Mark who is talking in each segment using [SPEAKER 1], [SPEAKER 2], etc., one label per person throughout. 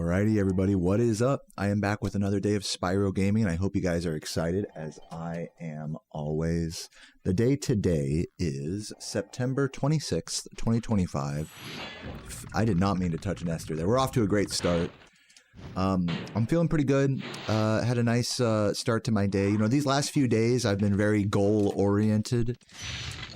[SPEAKER 1] Alrighty, everybody, what is up? I am back with another day of Spyro Gaming, and I hope you guys are excited, as I am always. The day today is September 26th, 2025. I did not mean to touch Nestor there. We're off to a great start. I'm feeling pretty good. Had a nice start to my day. You know, these last few days, I've been very goal-oriented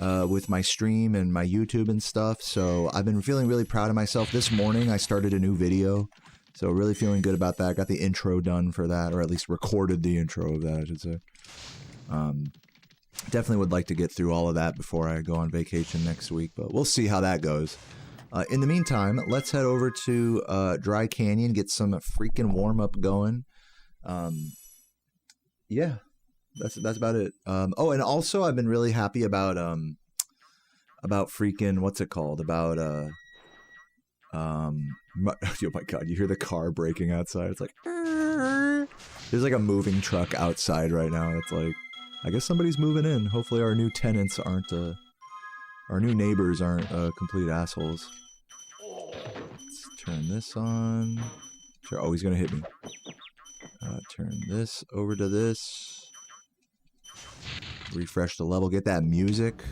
[SPEAKER 1] with my stream and my YouTube and stuff, so I've been feeling really proud of myself. This morning, I started a new video. So really feeling good about that. Got the intro done for that, or at least recorded the intro of that, I should say. Definitely would like to get through all of that before I go on vacation next week, but we'll see how that goes. In the meantime, let's head over to Dry Canyon, get some freaking warm-up going. Yeah, that's about it. Oh, and also I've been really happy about freaking, what's it called? About, oh my god, you hear the car braking outside. It's like, there's like a moving truck outside right now. It's like, I guess somebody's moving in. Hopefully our new tenants aren't, our new neighbors aren't complete assholes. Let's turn this on. Oh, he's gonna hit me. Turn this over to this. Refresh the level, get that music.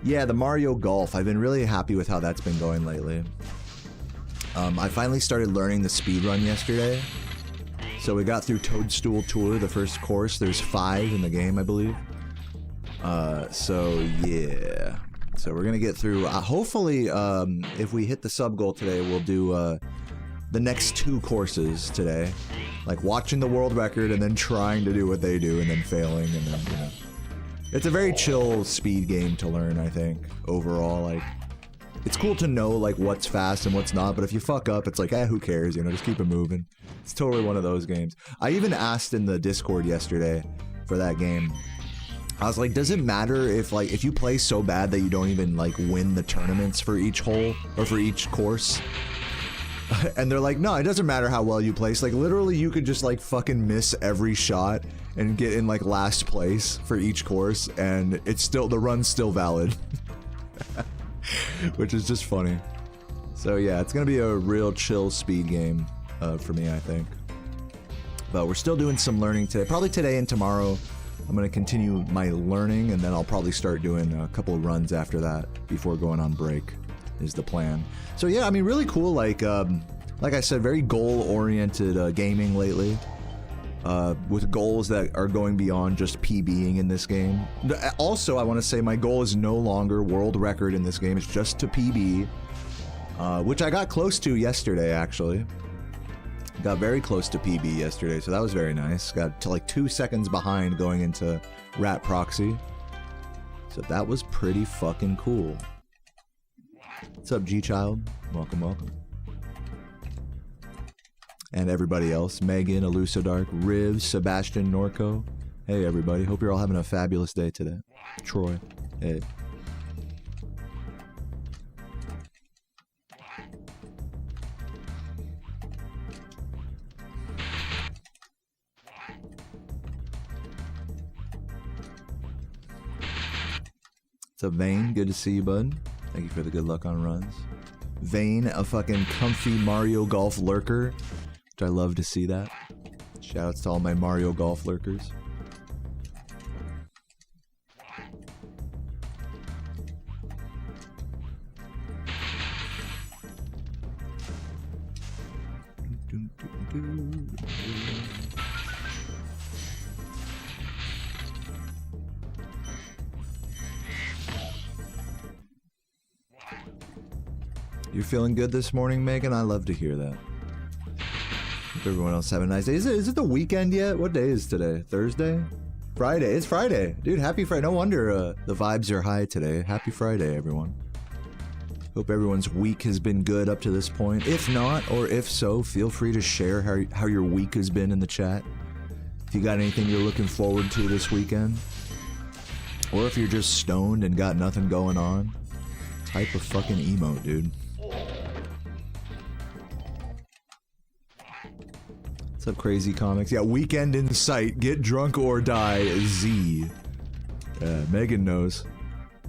[SPEAKER 1] Yeah, the Mario Golf. I've been really happy with how that's been going lately. I finally started learning the speedrun yesterday. So we got through Toadstool Tour, the first course. There's 5 in the game, I believe. So yeah. So we're gonna get through, hopefully, if we hit the sub goal today, we'll do the next 2 courses today. Like watching the world record and then trying to do what they do and then failing and then, you know. It's a very chill speed game to learn, I think, overall. Like, it's cool to know, like, what's fast and what's not, but if you fuck up, it's like, who cares, you know, just keep it moving. It's totally one of those games. I even asked in the Discord yesterday for that game. I was like, does it matter if, like, if you play so bad that you don't even, like, win the tournaments for each hole, or for each course? And they're like, no, it doesn't matter how well you place. Like, literally, you could just, like, fucking miss every shot and get in, like, last place for each course, and it's still, the run's still valid. Which is just funny. So yeah, it's gonna be a real chill speed game for me, I think. But we're still doing some learning today. Probably today and tomorrow, I'm gonna continue my learning, and then I'll probably start doing a couple of runs after that before going on break, is the plan. So yeah, I mean, really cool. Like I said, very goal-oriented gaming lately. With goals that are going beyond just PBing in this game. Also, I want to say my goal is no longer world record in this game. It's just to PB, which I got close to yesterday, actually. Got very close to PB yesterday, so that was very nice. Got to like 2 seconds behind going into Rat Proxy. So that was pretty fucking cool. What's up, G-Child? Welcome, welcome. And everybody else, Megan, Elucidark, Riv, Sebastian, Norco. Hey everybody, hope you're all having a fabulous day today. Troy, hey. What's up, Vane? Good to see you, bud. Thank you for the good luck on runs. Vane, a fucking comfy Mario Golf lurker. I love to see that. Shoutouts to all my Mario Golf lurkers. You're feeling good this morning, Megan? I love to hear that. Hope everyone else have a nice day. Is it the weekend yet? What day is today? Thursday? Friday. It's Friday. Dude, happy Friday. No wonder the vibes are high today. Happy Friday, everyone. Hope everyone's week has been good up to this point. If not, or if so, feel free to share how your week has been in the chat. If you got anything you're looking forward to this weekend. Or if you're just stoned and got nothing going on. Type of fucking emote, dude. What's up, Crazy Comics? Yeah, weekend in sight. Get drunk or die. Z. Megan knows.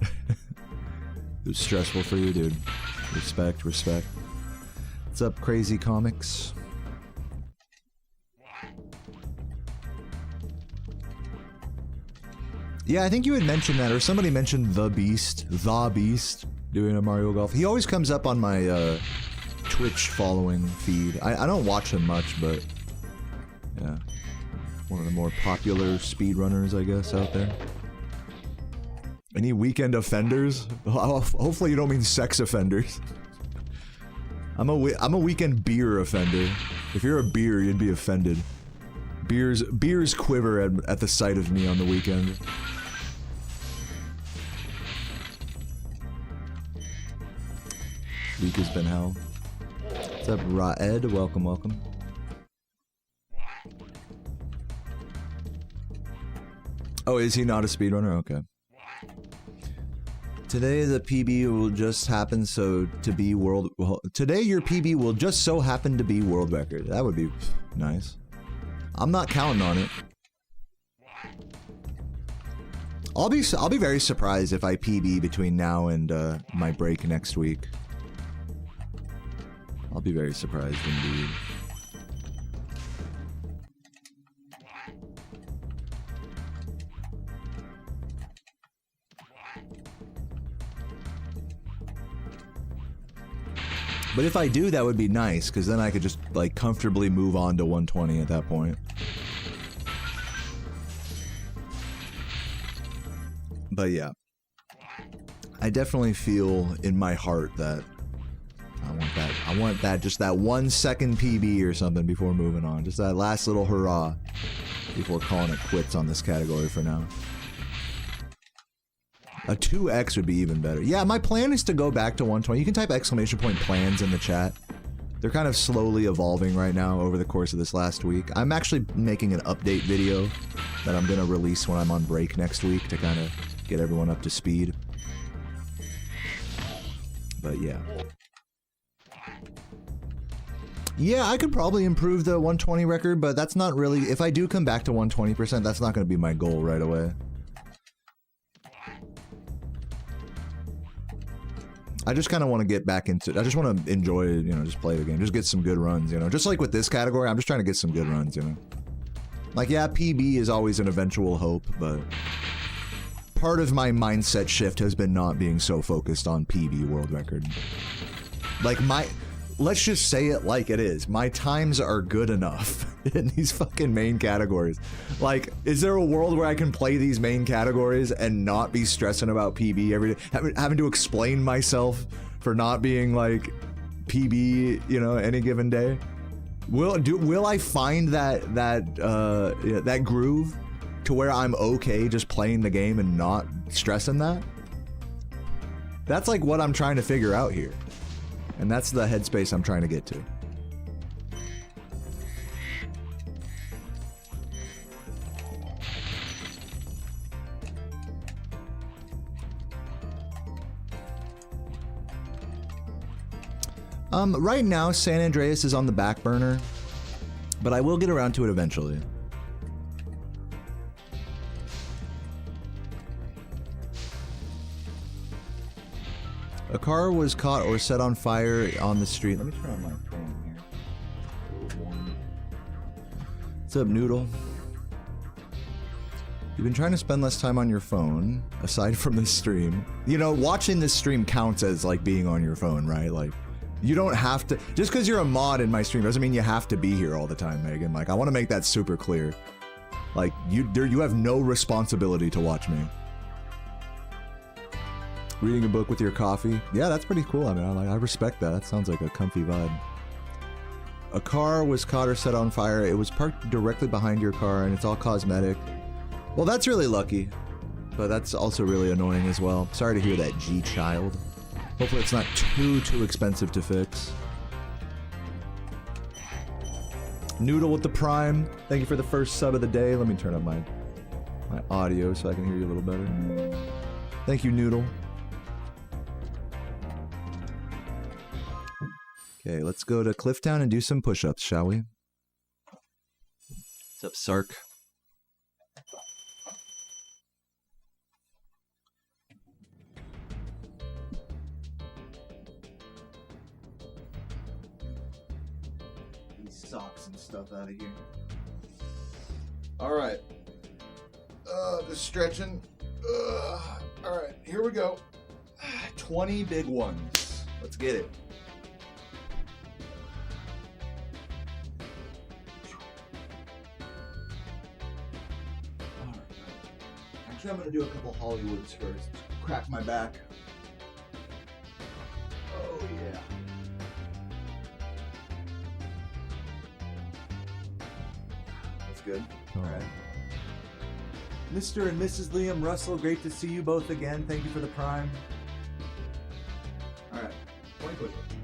[SPEAKER 1] It was stressful for you, dude. Respect, respect. What's up, Crazy Comics? Yeah, I think you had mentioned that, or somebody mentioned The Beast doing a Mario Golf. He always comes up on my Twitch following feed. I don't watch him much, but yeah, one of the more popular speedrunners, I guess, out there. Any weekend offenders? Hopefully you don't mean sex offenders. I'm a weekend beer offender. If you're a beer, you'd be offended. Beers quiver at the sight of me on the weekend. Week has been hell. What's up, Raed? Welcome, welcome. Oh, is he not a speedrunner? Okay. Today the PB will just happen to be world. Well, today your PB will just so happen to be world record. That would be nice. I'm not counting on it. I'll be very surprised if I PB between now and my break next week. I'll be very surprised indeed. But if I do, that would be nice, because then I could just, like, comfortably move on to 120 at that point. But yeah. I definitely feel in my heart that I want that, just that 1 second PB or something before moving on. Just that last little hurrah before calling it quits on this category for now. A 2x would be even better. Yeah, my plan is to go back to 120. You can type exclamation point plans in the chat. They're kind of slowly evolving right now over the course of this last week. I'm actually making an update video that I'm going to release when I'm on break next week to kind of get everyone up to speed. But yeah. Yeah, I could probably improve the 120 record, but that's not really... If I do come back to 120%, that's not going to be my goal right away. I just kind of want to get back into... I just want to enjoy, you know, just play the game. Just get some good runs, you know? Just like with this category, I'm just trying to get some good runs, you know? Like, yeah, PB is always an eventual hope, but... part of my mindset shift has been not being so focused on PB world record. Like, let's just say it like it is. My times are good enough in these fucking main categories. Like, is there a world where I can play these main categories and not be stressing about PB every day? Having to explain myself for not being, like, PB, you know, any given day? Will I find that groove to where I'm okay just playing the game and not stressing that? That's, like, what I'm trying to figure out here. And that's the headspace I'm trying to get to. Right now, San Andreas is on the back burner, but I will get around to it eventually. A car was caught or set on fire on the street. Let me turn on my phone here. What's up, Noodle? You've been trying to spend less time on your phone, aside from this stream. You know, watching this stream counts as, like, being on your phone, right? Like, you don't have to... Just because you're a mod in my stream doesn't mean you have to be here all the time, Megan. Like, I want to make that super clear. Like, you have no responsibility to watch me. Reading a book with your coffee. Yeah, that's pretty cool. I mean, I respect that. That sounds like a comfy vibe. A car was caught or set on fire. It was parked directly behind your car, and it's all cosmetic. Well, that's really lucky. But that's also really annoying as well. Sorry to hear that, G-Child. Hopefully it's not too expensive to fix. Noodle with the Prime. Thank you for the first sub of the day. Let me turn up my audio so I can hear you a little better. Thank you, Noodle. Okay, let's go to Clifftown and do some push-ups, shall we? What's up, Sark? These socks and stuff out of here. Alright. Just stretching. All right, here we go. 20 big ones. Let's get it. All right. Actually, I'm gonna do a couple Hollywoods first. Crack my back. Oh yeah. That's good. All right. Mr. and Mrs. Liam Russell, great to see you both again. Thank you for the prime. All right, 20 push-ups.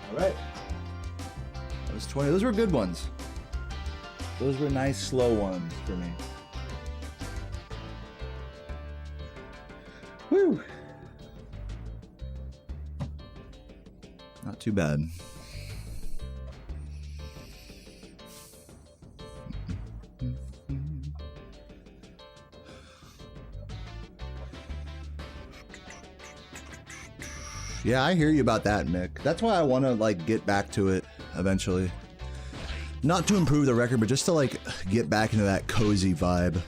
[SPEAKER 1] All right. That was 20. Those were good ones. Those were nice, slow ones for me. Woo! Not too bad. Yeah, I hear you about that, Mick. That's why I want to like get back to it eventually. Not to improve the record, but just to like get back into that cozy vibe.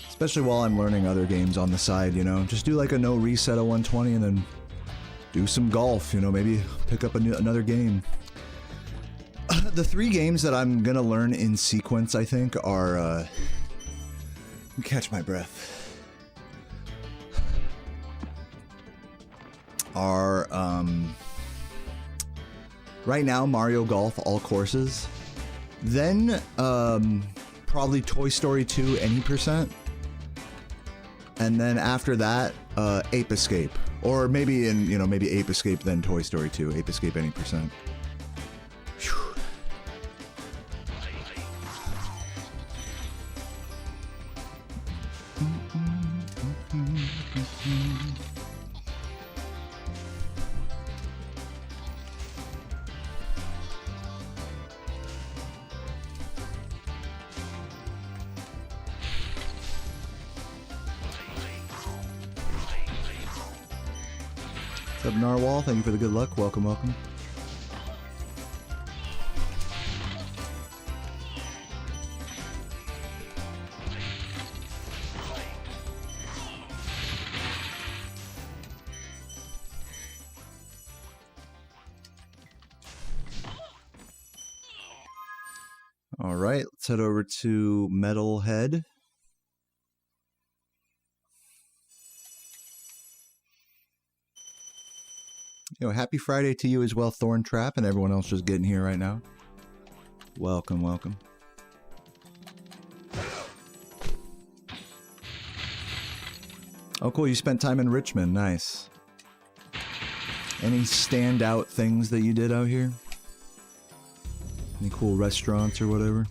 [SPEAKER 1] Especially while I'm learning other games on the side, you know. Just do like a no reset of 120 and then do some golf, you know, maybe pick up another game. The 3 games that I'm gonna learn in sequence, I think, are, let me catch my breath, are, right now, Mario Golf, all courses, then, probably Toy Story 2, any %, and then after that, Ape Escape, or maybe in, you know, maybe Ape Escape, then Toy Story 2, Ape Escape, any %. What's up, Narwhal? Thank you for the good luck. Welcome, welcome. All right, let's head over to Metalhead. You know, happy Friday to you as well, Thorntrap, and everyone else just getting here right now. Welcome, welcome. Oh, cool, you spent time in Richmond. Nice. Any standout things that you did out here? Any cool restaurants or whatever?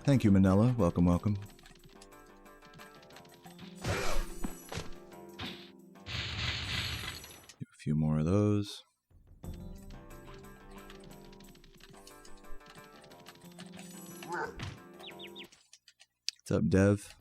[SPEAKER 1] Thank you, Manila. Welcome, welcome. A few more of those. What's up, Dev?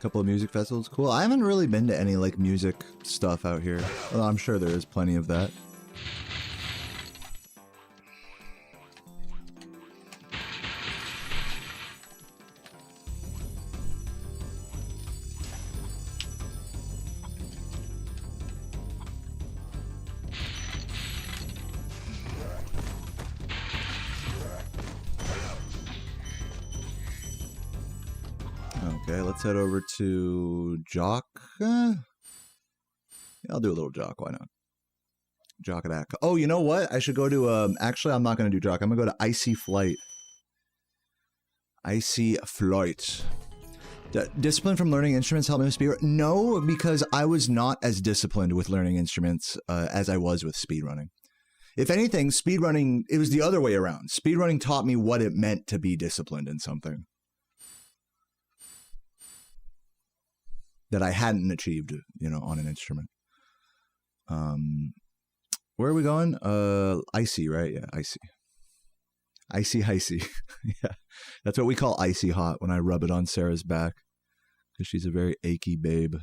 [SPEAKER 1] Couple of music festivals. Cool. I haven't really been to any like music stuff out here. Well, I'm sure there is plenty of that. Okay, let's head over to Jock. Yeah, I'll do a little Jock. Why not? Jock attack. Oh, you know what? I should go to. Actually, I'm not going to do Jock. I'm going to go to Icy Flight. Icy Flight. Discipline from learning instruments helped me with speedrunning? No, because I was not as disciplined with learning instruments as I was with speedrunning. If anything, speedrunning, it was the other way around. Speedrunning taught me what it meant to be disciplined in something that I hadn't achieved, you know, on an instrument. Where are we going? Icy, right? Yeah, Icy. Icy. Yeah, that's what we call icy hot when I rub it on Sarah's back. Because she's a very achy babe.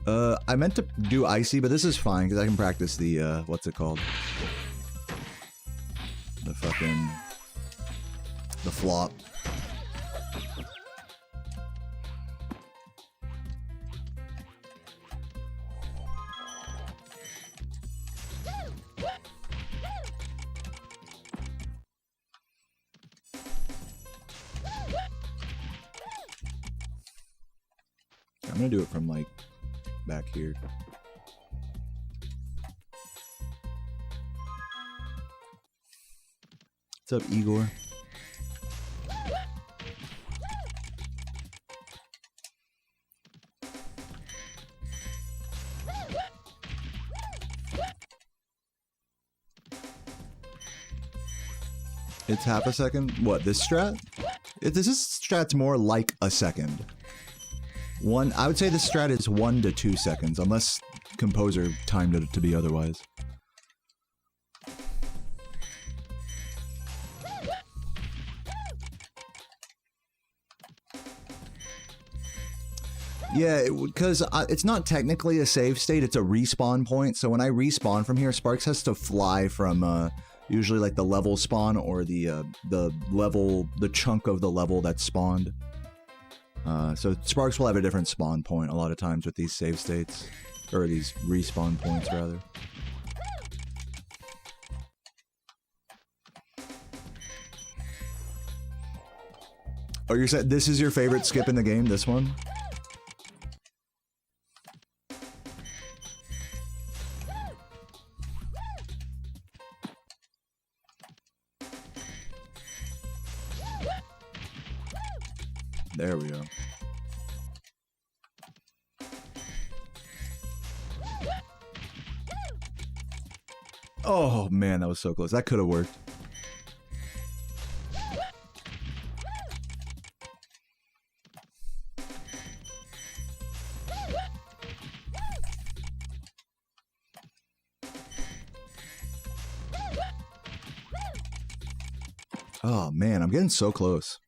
[SPEAKER 1] I meant to do icy, but this is fine because I can practice the, what's it called? The flop. I'm gonna do it from like back here. What's up, Igor? It's half a second? What, this strat? This strat's more like a second. I would say this strat is 1 to 2 seconds, unless Composer timed it to be otherwise. Yeah, because it's not technically a save state, it's a respawn point, so when I respawn from here, Sparks has to fly from, usually like the level spawn or the chunk of the level that's spawned. So Sparks will have a different spawn point a lot of times with these save states, or these respawn points rather. Oh, you're saying this is your favorite skip in the game, this one? There we go. Oh man, that was so close. That could have worked. Oh man, I'm getting so close.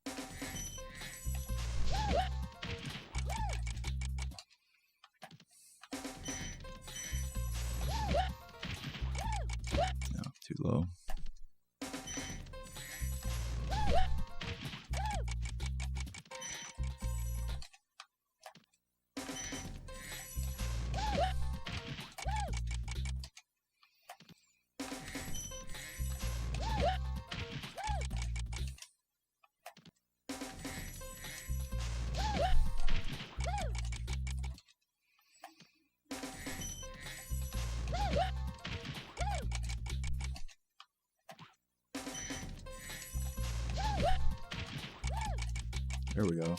[SPEAKER 1] Too low. There we go.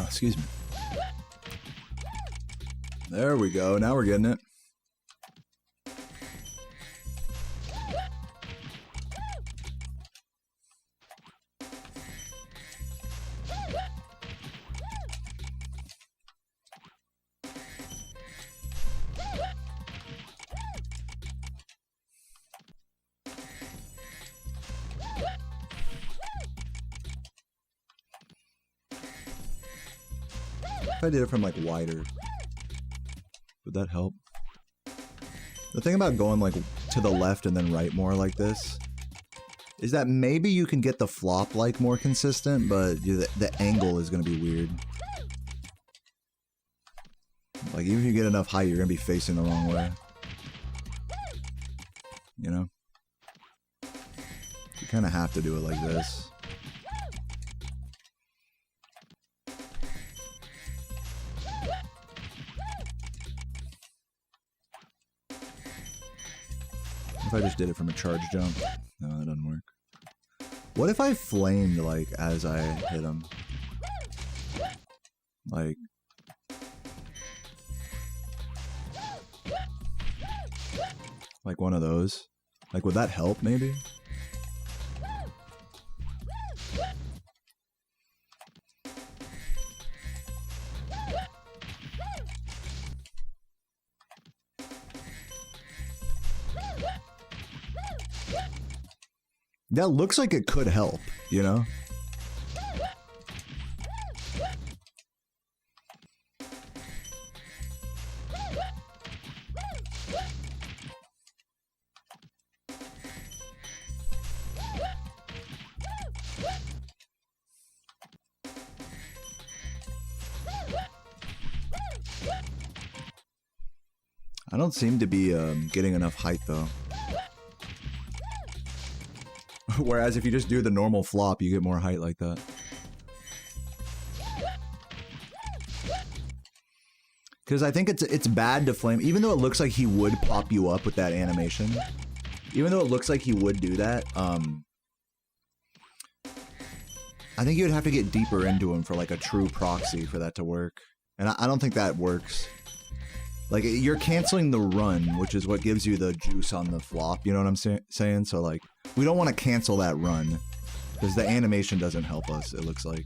[SPEAKER 1] Excuse me. There we go. Now we're getting it. If I did it from like wider, would that help? The thing about going like to the left and then right more like this is that maybe you can get the flop like more consistent, but the angle is going to be weird. Like even if you get enough height, you're going to be facing the wrong way. You know? You kind of have to do it like this. if I just did it from a charge jump? No, that doesn't work. What if I flamed, like, as I hit him? Like... Like one of those? Like, would that help, maybe? That looks like it could help, you know? I don't seem to be getting enough height, though. Whereas if you just do the normal flop, you get more height like that. Because I think it's bad to flame, even though it looks like he would pop you up with that animation. Even though it looks like he would do that, I think you would have to get deeper into him for like a true proxy for that to work. And I don't think that works. Like, you're canceling the run, which is what gives you the juice on the flop, you know what I'm saying? So, like, we don't want to cancel that run, because the animation doesn't help us, it looks like.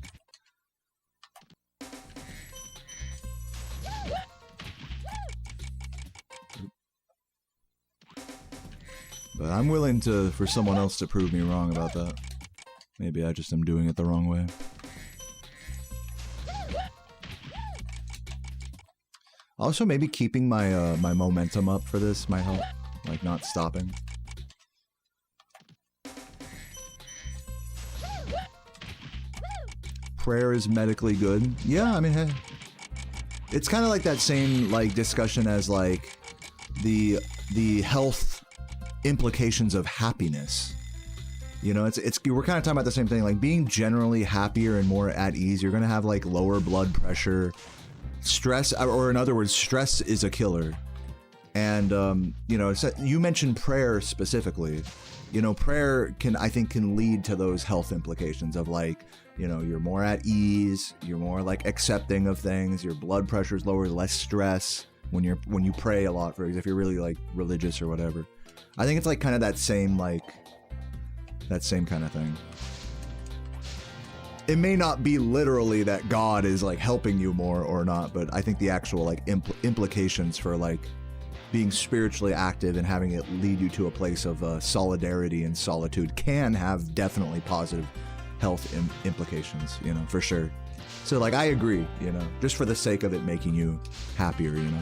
[SPEAKER 1] But I'm willing for someone else to prove me wrong about that. Maybe I just am doing it the wrong way. Also, maybe keeping my my momentum up for this might help, like not stopping. Prayer is medically good. Yeah, I mean, hey, it's kind of like that same like discussion as like the health implications of happiness. You know, we're kind of talking about the same thing. Like being generally happier and more at ease, you're gonna have like lower blood pressure. Stress, or in other words, stress is a killer. And, you know, you mentioned prayer specifically. You know, prayer I think can lead to those health implications of like, you know, you're more at ease, you're more like accepting of things, your blood pressure is lower, less stress when you pray a lot, for example, if you're really like religious or whatever. I think it's like kind of that same kind of thing. It may not be literally that God is like helping you more or not, but I think the actual like implications for like being spiritually active and having it lead you to a place of solidarity and solitude can have definitely positive health implications, you know, for sure. So like I agree, you know, just for the sake of it making you happier, you know,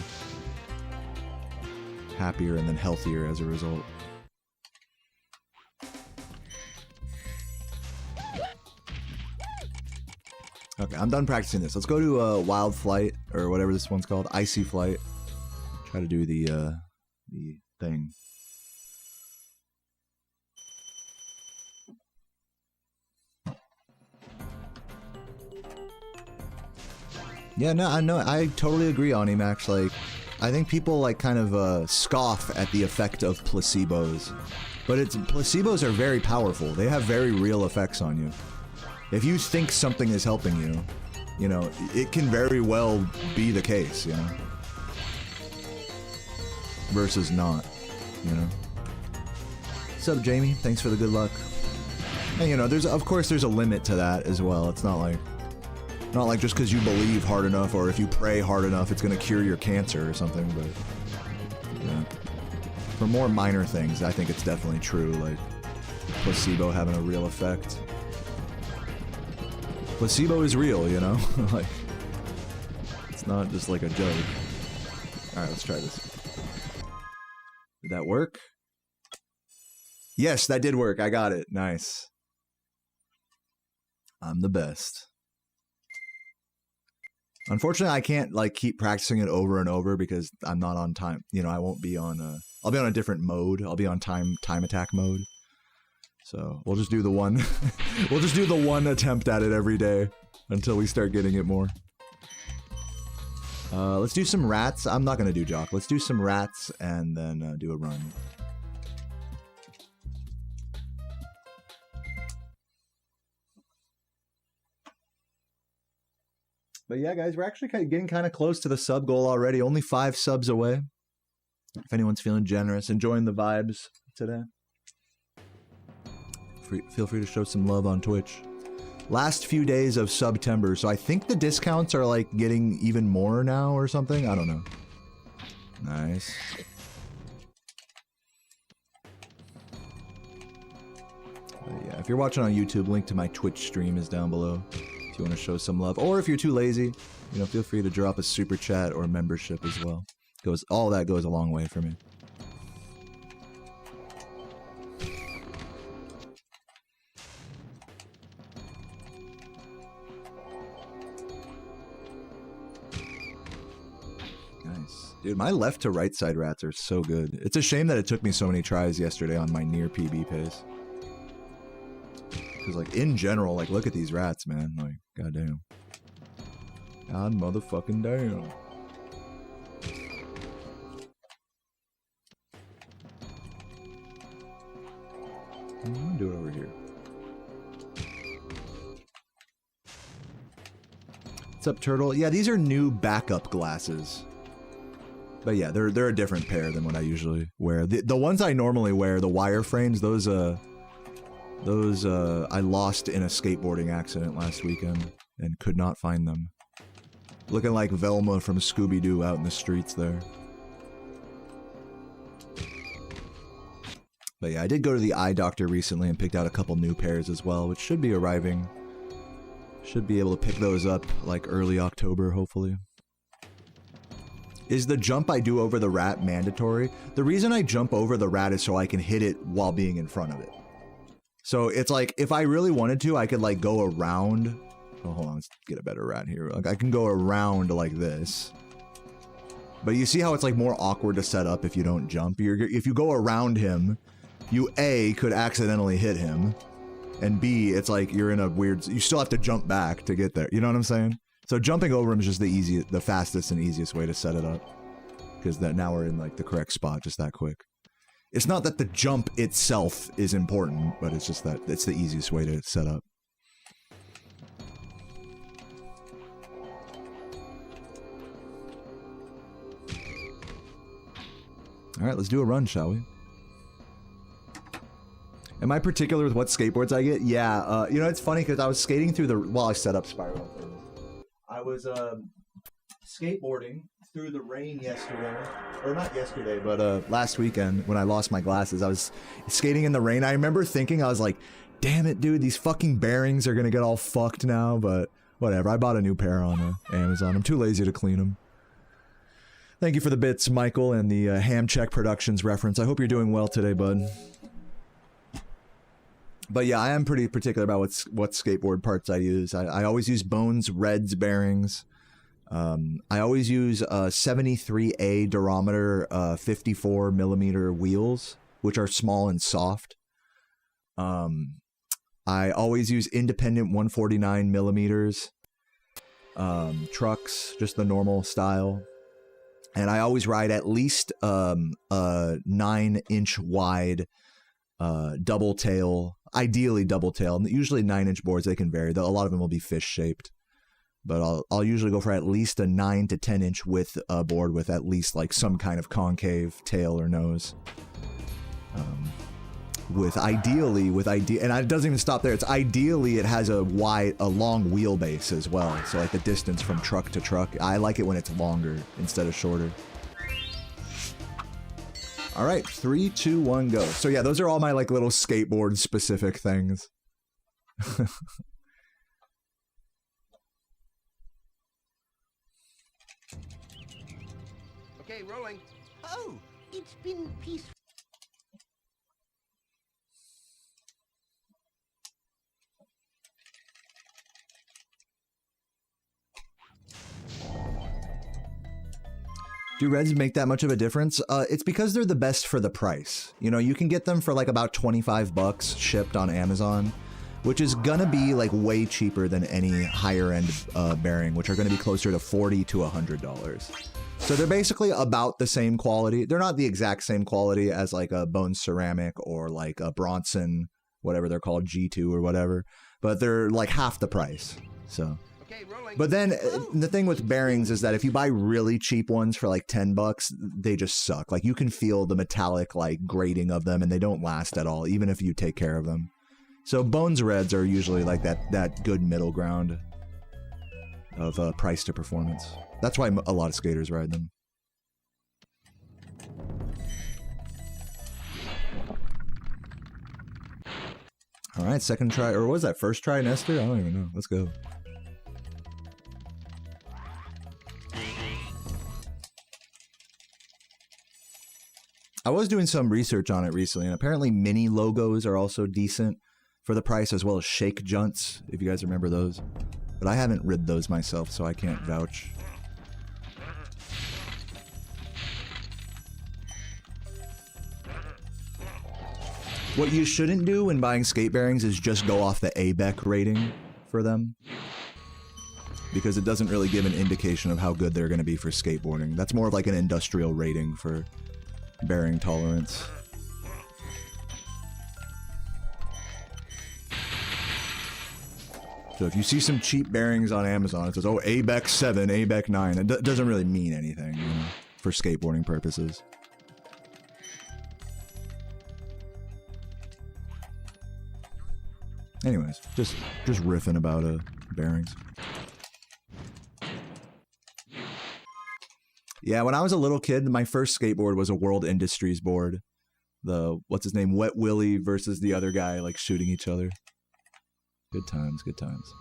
[SPEAKER 1] happier and then healthier as a result. Okay, I'm done practicing this. Let's go to Wild Flight, or whatever this one's called, Icy Flight. Try to do the thing. Yeah, no, I totally agree on Emax. Like, I think people like kind of scoff at the effect of placebos, but placebos are very powerful. They have very real effects on you. If you think something is helping you, you know, it can very well be the case, you know, versus not, you know. What's up, Jamie? Thanks for the good luck. And you know, of course there's a limit to that as well. It's not like just because you believe hard enough or if you pray hard enough it's gonna cure your cancer or something, but yeah. For more minor things, I think it's definitely true, like placebo having a real effect. Placebo is real, you know? Like, it's not just like a joke. Alright, let's try this. Did that work? Yes, that did work. I got it. Nice. I'm the best. Unfortunately, I can't, like, keep practicing it over and over because I'm not on time. You know, I won't be on I'll be on a different mode. I'll be on time attack mode. So we'll just do the one. We'll just do the one attempt at it every day until we start getting it more. Let's do some rats. I'm not gonna do Jock. Let's do some rats and then do a run. But yeah, guys, we're actually getting kind of close to the sub goal already. Only 5 subs away. If anyone's feeling generous, enjoying the vibes today, feel free to show some love on Twitch. Last few days of September, so I think the discounts are like getting even more now or something. I don't know. Nice. Yeah, if you're watching on YouTube, link to my Twitch stream is down below if you want to show some love. Or if you're too lazy, you know, feel free to drop a super chat or membership as well. All that goes a long way for me. Nice. Dude, my left to right side rats are so good. It's a shame that it took me so many tries yesterday on my near PB pace. Because, like, in general, like, look at these rats, man. Like, goddamn. God motherfucking damn. I'm gonna do it over here. What's up, Turtle? Yeah, these are new backup glasses. But yeah, they're a different pair than what I usually wear. The ones I normally wear, the wireframes, those I lost in a skateboarding accident last weekend and could not find them. Looking like Velma from Scooby-Doo out in the streets there. But yeah, I did go to the eye doctor recently and picked out a couple new pairs as well, which should be arriving. Should be able to pick those up like early October, hopefully. Is the jump I do over the rat mandatory? The reason I jump over the rat is so I can hit it while being in front of it. So it's like, if I really wanted to, I could like go around. Oh, hold on, let's get a better rat here. Like, I can go around like this. But you see how it's like more awkward to set up if you don't jump? If you go around him, you A, could accidentally hit him. And B, it's like you're in a weird, you still have to jump back to get there. You know what I'm saying? So jumping over him is just the fastest and easiest way to set it up. Because now we're in like the correct spot just that quick. It's not that the jump itself is important, but it's just that it's the easiest way to set up. All right, let's do a run, shall we? Am I particular with what skateboards I get? Yeah, you know, it's funny because I was skating through the... Well, I set up Spyro. I was skateboarding through the rain yesterday. Or not yesterday, but last weekend when I lost my glasses. I was skating in the rain. I remember thinking, I was like, damn it, dude, these fucking bearings are going to get all fucked now. But whatever, I bought a new pair on Amazon. I'm too lazy to clean them. Thank you for the bits, Michael, and the Ham Check Productions reference. I hope you're doing well today, bud. But yeah, I am pretty particular about what skateboard parts I use. I always use Bones Reds bearings. I always use 73A durometer 54 millimeter wheels, which are small and soft. I always use independent 149 millimeters trucks, just the normal style. And I always ride at least a 9-inch wide double tail, ideally double tail. Usually 9-inch boards, they can vary. A lot of them will be fish shaped, but I'll usually go for at least a 9 to 10-inch width board with at least like some kind of concave tail or nose. And it doesn't even stop there. It's ideally it has a long wheelbase as well. So like the distance from truck to truck, I like it when it's longer instead of shorter. All right, 3, 2, 1, go. So yeah, those are all my like little skateboard specific things.
[SPEAKER 2] Okay, rolling. Oh, it's been peaceful.
[SPEAKER 1] Do reds make that much of a difference? It's because they're the best for the price. You know, you can get them for like about 25 bucks shipped on Amazon, which is gonna be like way cheaper than any higher end bearing, which are gonna be closer to $40 to $100. So they're basically about the same quality. They're not the exact same quality as like a Bone Ceramic or like a Bronson, whatever they're called, G2 or whatever, but they're like half the price. So
[SPEAKER 2] Okay, rolling.
[SPEAKER 1] But then the thing with bearings is that if you buy really cheap ones for like $10, they just suck. Like you can feel the metallic like grating of them and they don't last at all, even if you take care of them. So Bones Reds are usually like that good middle ground of price to performance. That's why a lot of skaters ride them. All right, second try, or what was that, first try, Nestor? I don't even know. Let's go. I was doing some research on it recently, and apparently mini logos are also decent for the price, as well as shake junts, if you guys remember those. But I haven't rid those myself, so I can't vouch. What you shouldn't do when buying skate bearings is just go off the ABEC rating for them, because it doesn't really give an indication of how good they're going to be for skateboarding. That's more of like an industrial rating for bearing tolerance. So if you see some cheap bearings on Amazon, it says, oh, ABEC 7, ABEC 9. It doesn't really mean anything, you know, for skateboarding purposes. Anyways, just riffing about bearings. Yeah, when I was a little kid, my first skateboard was a World Industries board. The, what's his name, Wet Willie versus the other guy, like shooting each other. Good times, good times.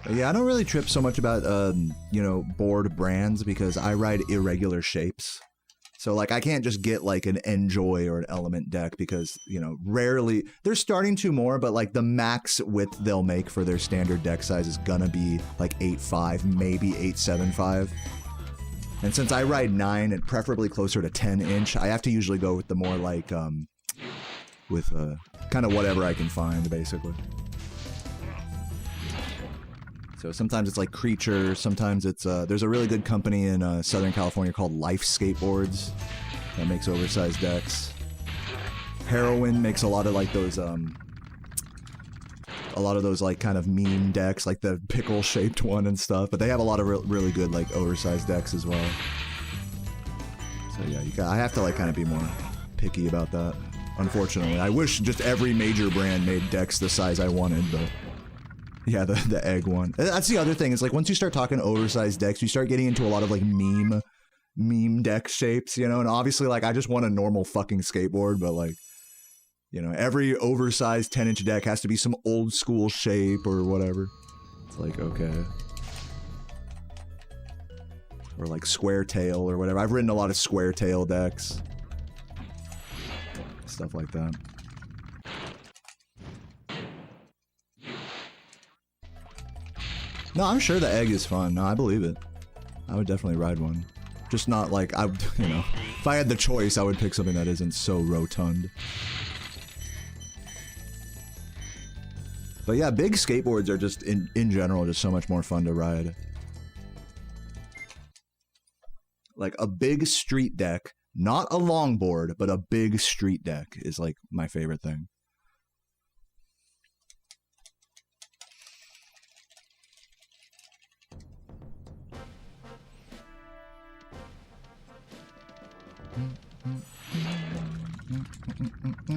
[SPEAKER 1] Yeah, I don't really trip so much about, you know, board brands because I ride irregular shapes. So, like, I can't just get, like, an Enjoy or an Element deck because, you know, rarely... They're starting to more, but, like, the max width they'll make for their standard deck size is gonna be, like, 8.5, maybe 8.75. And since I ride 9 and preferably closer to 10-inch, I have to usually go with the more, like, with, kind of whatever I can find, basically. So sometimes it's like Creature, sometimes it's, there's a really good company in Southern California called Life Skateboards that makes oversized decks. Heroin makes a lot of like those, like kind of meme decks, like the pickle shaped one and stuff, but they have a lot of really good like oversized decks as well. So yeah, I have to like kind of be more picky about that, unfortunately. I wish just every major brand made decks the size I wanted, but... Yeah, the egg one. That's the other thing. It's like once you start talking oversized decks, you start getting into a lot of like meme deck shapes, you know? And obviously, like, I just want a normal fucking skateboard, but like, you know, every oversized 10-inch deck has to be some old school shape or whatever. It's like, okay. Or like square tail or whatever. I've written a lot of square tail decks. Stuff like that. No, I'm sure the egg is fun. No, I believe it. I would definitely ride one. Just not like, you know, if I had the choice, I would pick something that isn't so rotund. But yeah, big skateboards are just, in general, just so much more fun to ride. Like a big street deck, not a longboard, but a big street deck is like my favorite thing.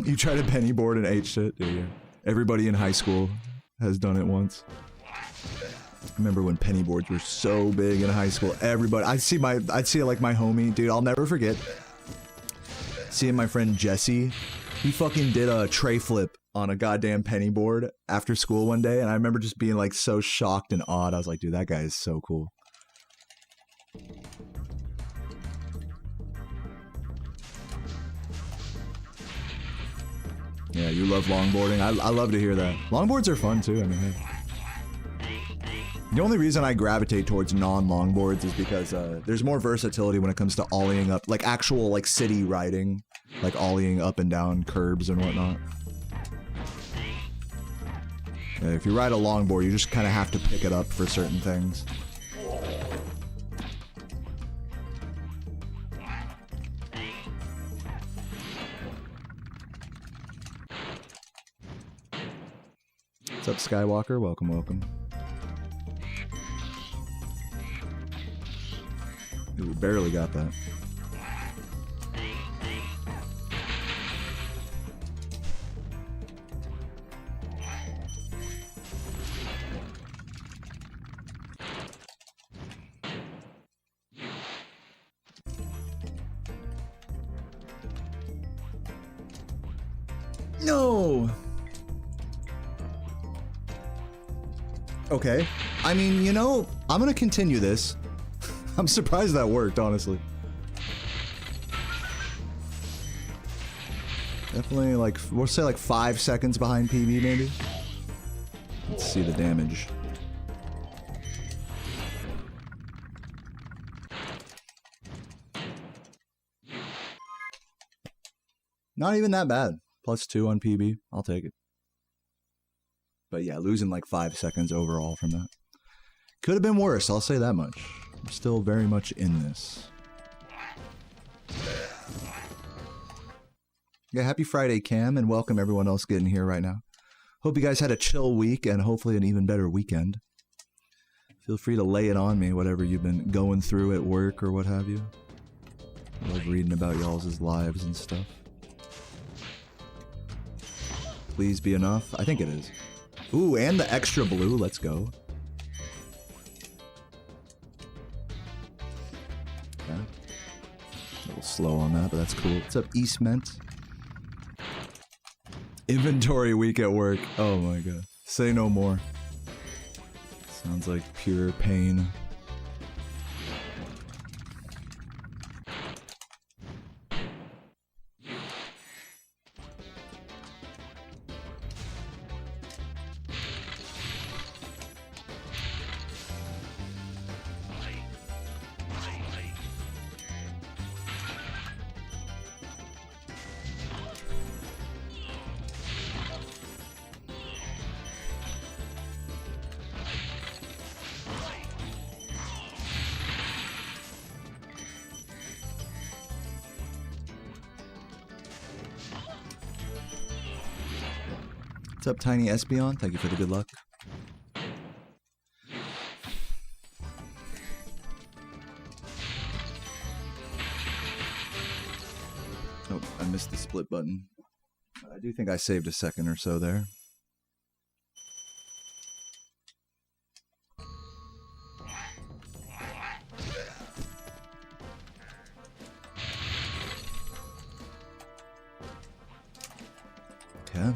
[SPEAKER 1] You tried a penny board and ate shit? Yeah. Everybody in high school has done it once. I remember when penny boards were so big in high school. Everybody, I'd see like my homie, dude, I'll never forget seeing my friend Jesse. He fucking did a tray flip on a goddamn penny board after school one day, and I remember just being like so shocked and awed. I was like, dude, that guy is so cool. Yeah, you love longboarding. I love to hear that. Longboards are fun too. I mean, hey. The only reason I gravitate towards non-longboards is because there's more versatility when it comes to ollieing up, like actual like city riding, like ollieing up and down curbs and whatnot. Yeah, if you ride a longboard, you just kind of have to pick it up for certain things. What's up, Skywalker? Welcome, welcome. Ooh, barely got that. No! Okay. I mean, you know, I'm gonna continue this. I'm surprised that worked, honestly. Definitely, like, we'll say like 5 seconds behind PB, maybe. Let's see the damage. Not even that bad. +2 on PB. I'll take it. But yeah, losing like 5 seconds overall from that. Could have been worse, I'll say that much. I'm still very much in this. Yeah, happy Friday, Cam, and welcome everyone else getting here right now. Hope you guys had a chill week and hopefully an even better weekend. Feel free to lay it on me, whatever you've been going through at work or what have you. I love reading about y'all's lives and stuff. Please be enough. I think it is. Ooh, and the extra blue. Let's go. Okay. A little slow on that, but that's cool. What's up, Eastment? Inventory week at work. Oh my god. Say no more. Sounds like pure pain. What's up, Tiny Espeon? Thank you for the good luck. Oh, I missed the split button. I do think I saved a second or so there. Okay.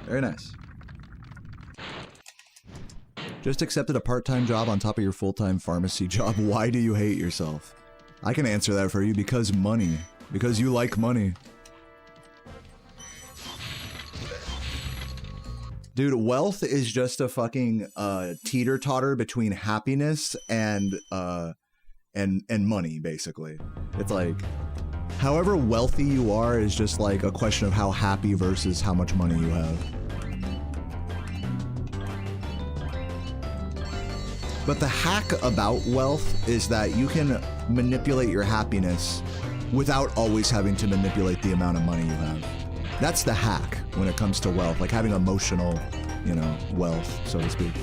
[SPEAKER 1] Very nice. Just accepted a part-time job on top of your full-time pharmacy job. Why do you hate yourself? I can answer that for you. Because money. Because you like money. Dude, wealth is just a fucking teeter-totter between happiness and money, basically. It's like, however wealthy you are is just like a question of how happy versus how much money you have. But the hack about wealth is that you can manipulate your happiness without always having to manipulate the amount of money you have. That's the hack when it comes to wealth, like having emotional, you know, wealth, so to speak.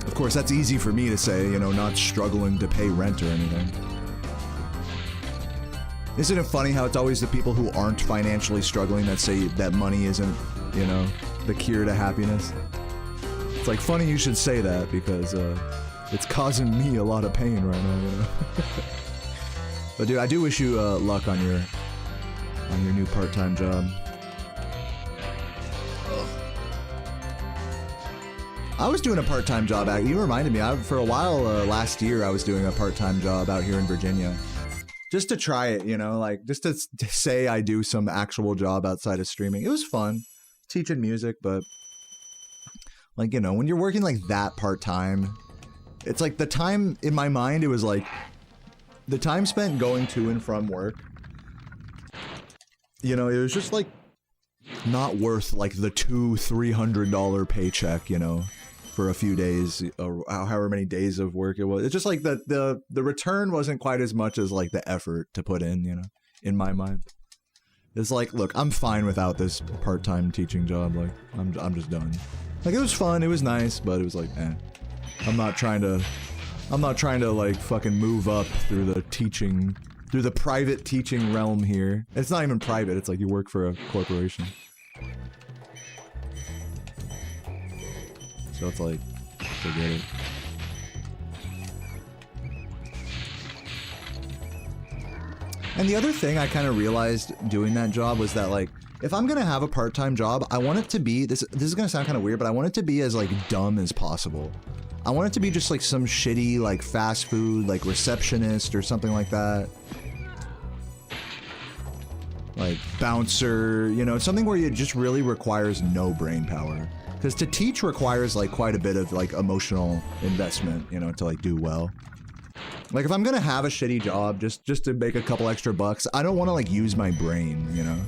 [SPEAKER 1] Of course, that's easy for me to say, you know, not struggling to pay rent or anything. Isn't it funny how it's always the people who aren't financially struggling that say that money isn't, you know, the cure to happiness? It's like, funny you should say that because it's causing me a lot of pain right now, you know? But dude, I do wish you luck on your new part-time job. Ugh. I was doing a part-time job. You reminded me. For a while last year, I was doing a part-time job out here in Virginia. Just to try it, you know, like just to say I do some actual job outside of streaming. It was fun, teaching music, but like, you know, when you're working like that part-time, it's like the time in my mind, it was like the time spent going to and from work. You know, it was just like not worth like the $200-300 paycheck, you know, for a few days or however many days of work it was. It's just like the return wasn't quite as much as like the effort to put in, you know, in my mind. It's like, look, I'm fine without this part-time teaching job. Like, I'm just done. Like, it was fun, it was nice, but it was like, eh. I'm not trying to like fucking move up through the private teaching realm here. It's not even private, it's like you work for a corporation. So it's like, forget it. And the other thing I kind of realized doing that job was that, like, if I'm gonna have a part-time job, I want it to be, this is gonna sound kind of weird, but I want it to be as, like, dumb as possible. I want it to be just, like, some shitty, like, fast food, like, receptionist or something like that. Like, bouncer, you know, something where it just really requires no brain power. Because to teach requires, like, quite a bit of, like, emotional investment, you know, to, like, do well. Like, if I'm gonna have a shitty job just to make a couple extra bucks, I don't want to, like, use my brain, you know?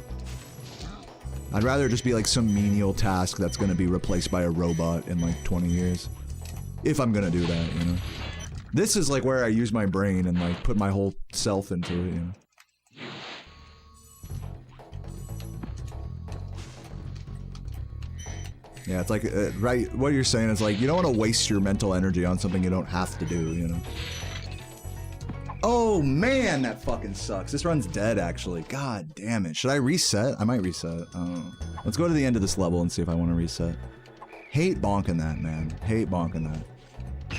[SPEAKER 1] I'd rather just be, like, some menial task that's gonna be replaced by a robot in, like, 20 years. If I'm gonna do that, you know? This is, like, where I use my brain and, like, put my whole self into it, you know? Yeah, it's like, right, what you're saying is, like, you don't want to waste your mental energy on something you don't have to do, you know? Oh, man, that fucking sucks. This run's dead, actually. God damn it. Should I reset? I might reset. Let's go to the end of this level and see if I want to reset. Hate bonking that, man. Hate bonking that.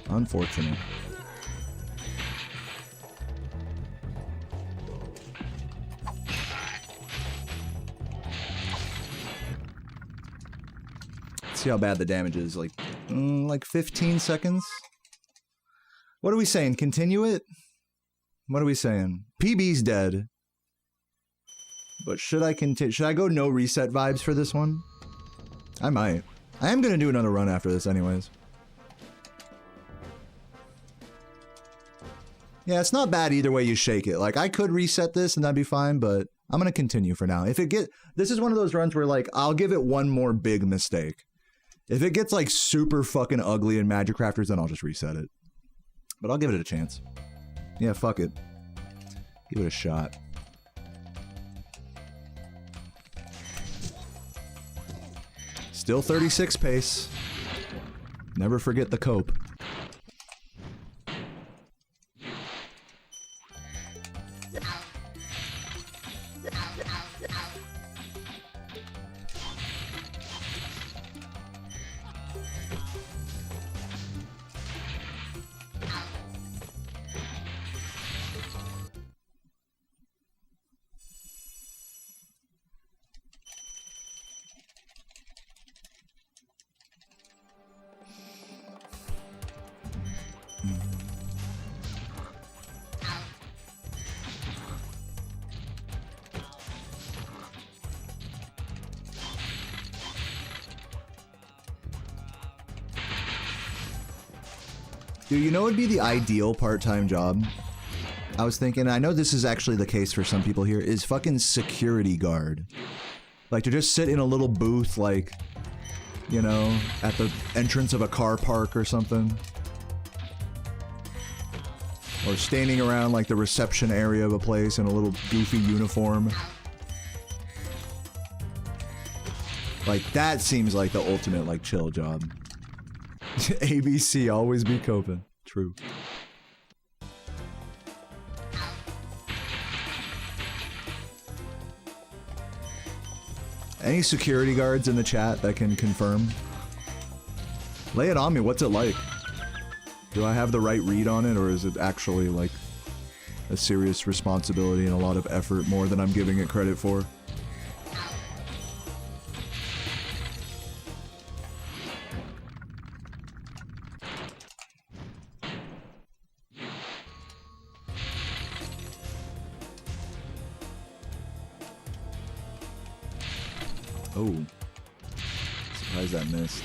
[SPEAKER 1] Unfortunate. See how bad the damage is. Like 15 seconds? What are we saying? Continue it? What are we saying? PB's dead. But should I continue? Should I go no reset vibes for this one? I might. I am gonna do another run after this anyways. Yeah, it's not bad either way you shake it. Like, I could reset this and that'd be fine, but I'm gonna continue for now. If it this is one of those runs where, like, I'll give it one more big mistake. If it gets, like, super fucking ugly in Magic Crafters, then I'll just reset it. But I'll give it a chance. Yeah, fuck it. Give it a shot. Still 36 pace. Never forget the cope. Dude, you know what would be the ideal part-time job? I was thinking, I know this is actually the case for some people here, is fucking security guard. Like, to just sit in a little booth, like, you know, at the entrance of a car park or something. Or standing around, like, the reception area of a place in a little goofy uniform. Like, that seems like the ultimate, like, chill job. ABC, always be coping. True. Any security guards in the chat that can confirm? Lay it on me, what's it like? Do I have the right read on it, or is it actually, like, a serious responsibility and a lot of effort, more than I'm giving it credit for? Oh. Surprised that missed.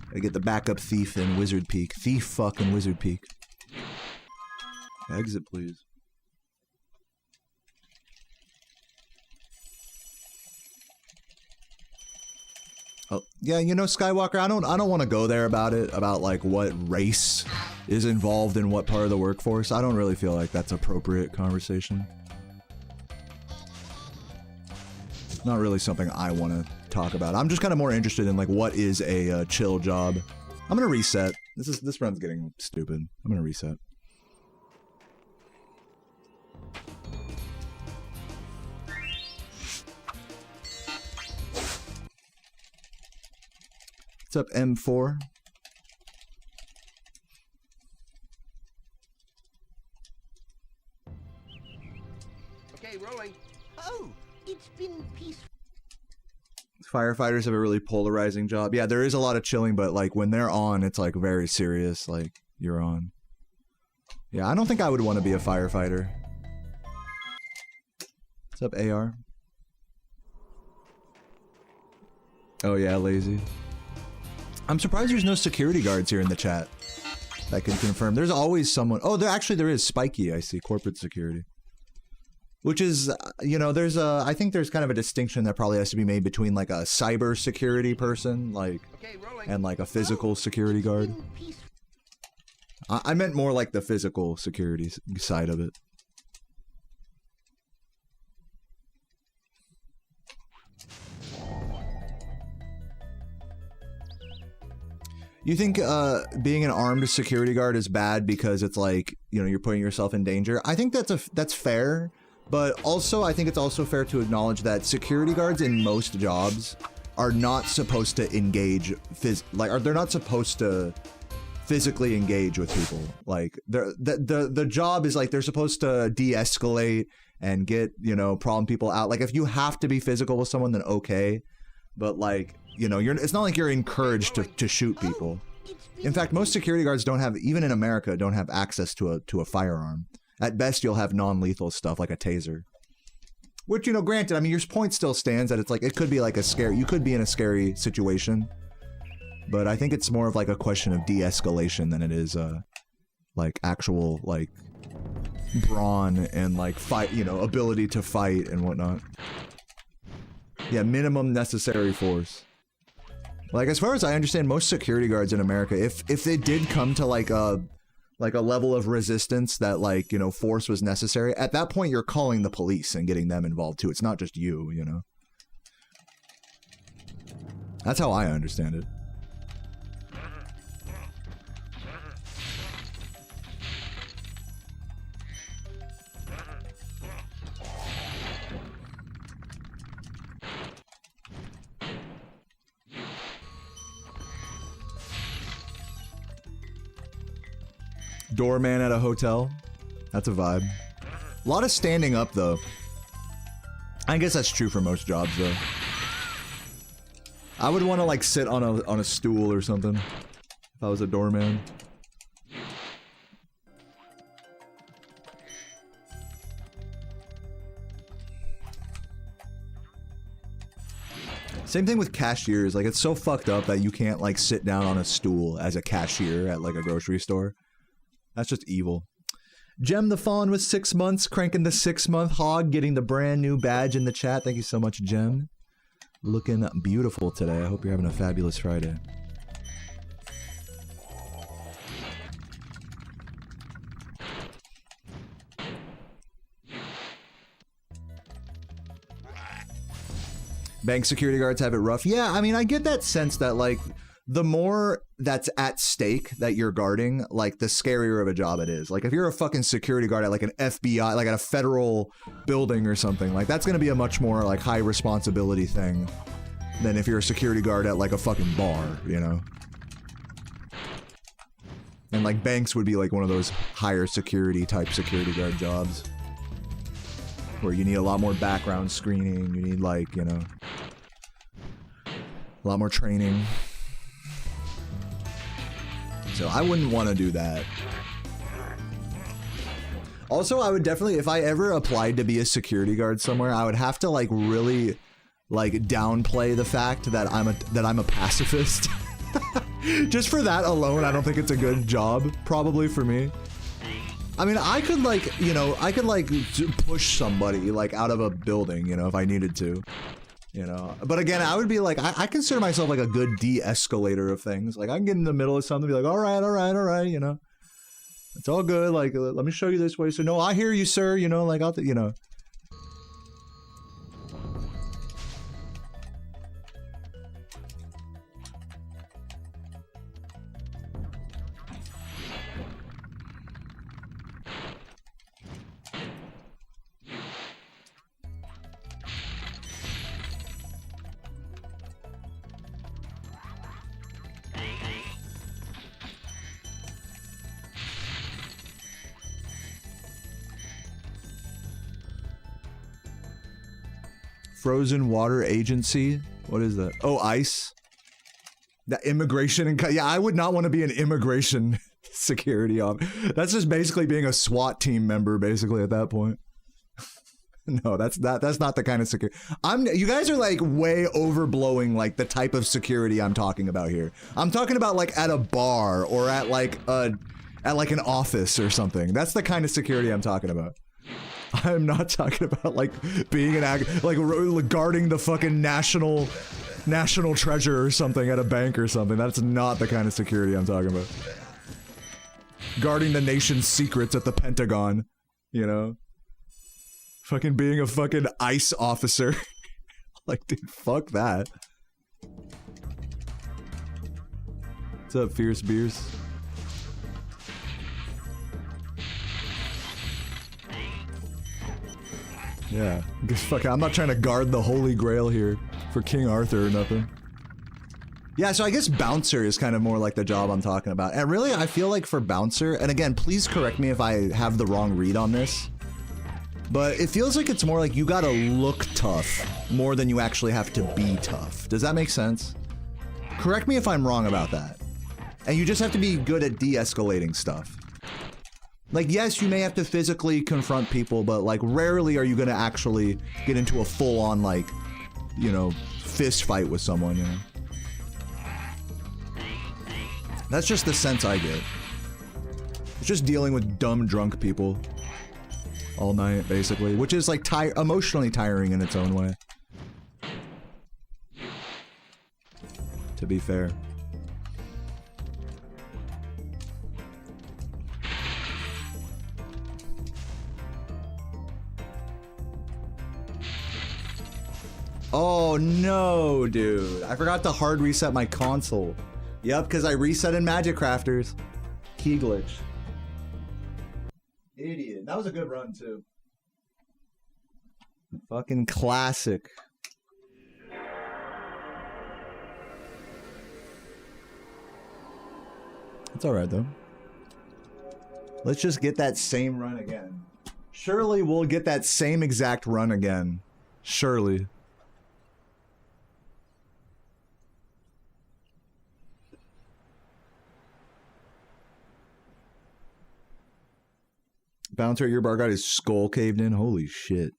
[SPEAKER 1] Gotta get the backup thief in Wizard Peak. Thief fucking Wizard Peak. Exit, please. Oh, yeah, you know, Skywalker, I don't want to go there about it, about like what race is involved in what part of the workforce. I don't really feel like that's appropriate conversation. Not really something I want to talk about. I'm just kind of more interested in like what is a chill job. I'm gonna reset. This run's getting stupid. I'm gonna reset. What's up, M4?
[SPEAKER 2] Okay, rolling. Oh, it's been peaceful.
[SPEAKER 1] Firefighters have a really polarizing job. Yeah, there is a lot of chilling, but like when they're on, it's like very serious. Like you're on. Yeah, I don't think I would want to be a firefighter. What's up, AR? Oh yeah, lazy. I'm surprised there's no security guards here in the chat that can confirm. There's always someone. Oh, there is Spiky. I see corporate security, which is, you know, there's a. I think there's kind of a distinction that probably has to be made between like a cyber security person, like, and like a physical security guard. I meant more like the physical security side of it. You think being an armed security guard is bad because it's like, you know, you're putting yourself in danger? I think that's fair, but also I think it's also fair to acknowledge that security guards in most jobs are not supposed to engage they're not supposed to physically engage with people. Like the job is like they're supposed to de-escalate and get, you know, problem people out. Like if you have to be physical with someone, then okay, but like, you know, it's not like you're encouraged to shoot people. In fact, most security guards don't have, even in America, don't have access to a firearm. At best, you'll have non-lethal stuff like a taser. Which, you know, granted, I mean, your point still stands that it's like, it could be like you could be in a scary situation. But I think it's more of like a question of de-escalation than it is, like actual, like, brawn and like fight, you know, ability to fight and whatnot. Yeah, minimum necessary force. Like, as far as I understand, most security guards in America, if they did come to like a level of resistance that, like, you know, force was necessary, at that point you're calling the police and getting them involved too. It's not just you, you know. That's how I understand it. Doorman at a hotel. That's a vibe. A lot of standing up, though. I guess that's true for most jobs, though. I would want to, like, sit on a stool or something if I was a doorman. Same thing with cashiers. Like, it's so fucked up that you can't, like, sit down on a stool as a cashier at, like, a grocery store. That's just evil. Gem the Fawn with 6 months, cranking the 6-month hog, getting the brand new badge in the chat. Thank you so much, Gem. Looking beautiful today. I hope you're having a fabulous Friday. Bank security guards have it rough. Yeah, I mean, I get that sense that, like, the more that's at stake that you're guarding, like, the scarier of a job it is. Like, if you're a fucking security guard at, like, an FBI, like, at a federal building or something, like, that's gonna be a much more, like, high responsibility thing than if you're a security guard at, like, a fucking bar, you know? And, like, banks would be, like, one of those higher security type security guard jobs. Where you need a lot more background screening, you need, like, you know, a lot more training. So I wouldn't want to do that. Also, I would definitely, if I ever applied to be a security guard somewhere, I would have to, like, really, like, downplay the fact that I'm a pacifist. Just for that alone, I don't think it's a good job, probably for me. I mean, I could, like, you know, I could, like, push somebody, like, out of a building, you know, if I needed to. You know, but again, I would be like, I consider myself like a good de-escalator of things. Like I can get in the middle of something, and be like, all right, you know, it's all good. Like, let me show you this way. So no, I hear you, sir. You know, like you know. Frozen Water Agency? What is that? Oh, ICE? That immigration and... Yeah, I would not want to be an immigration security officer. That's just basically being a SWAT team member, basically, at that point. No, that's not the kind of security. You guys are like way overblowing like the type of security I'm talking about here. I'm talking about like at a bar or at like an office or something. That's the kind of security I'm talking about. I'm not talking about like being like guarding the fucking national treasure or something at a bank or something. That's not the kind of security I'm talking about. Guarding the nation's secrets at the Pentagon, you know? Fucking being a fucking ICE officer. Like, dude, fuck that. What's up, Fierce Beers? Yeah, just fucking, I'm not trying to guard the Holy Grail here for King Arthur or nothing. Yeah, so I guess Bouncer is kind of more like the job I'm talking about. And really, I feel like for Bouncer, and again, please correct me if I have the wrong read on this, but it feels like it's more like you gotta look tough more than you actually have to be tough. Does that make sense? Correct me if I'm wrong about that. And you just have to be good at de-escalating stuff. Like, yes, you may have to physically confront people, but, like, rarely are you gonna actually get into a full-on, like, you know, fist fight with someone, you know? That's just the sense I get. It's just dealing with dumb, drunk people all night, basically, which is, like, emotionally tiring in its own way. To be fair. Oh no, dude. I forgot to hard reset my console. Yep, because I reset in Magic Crafters. Key glitch. Idiot. That was a good run, too. Fucking classic. It's alright, though. Let's just get that same run again. Surely we'll get that same exact run again. Surely. Bouncer at your bar got his skull caved in. Holy shit.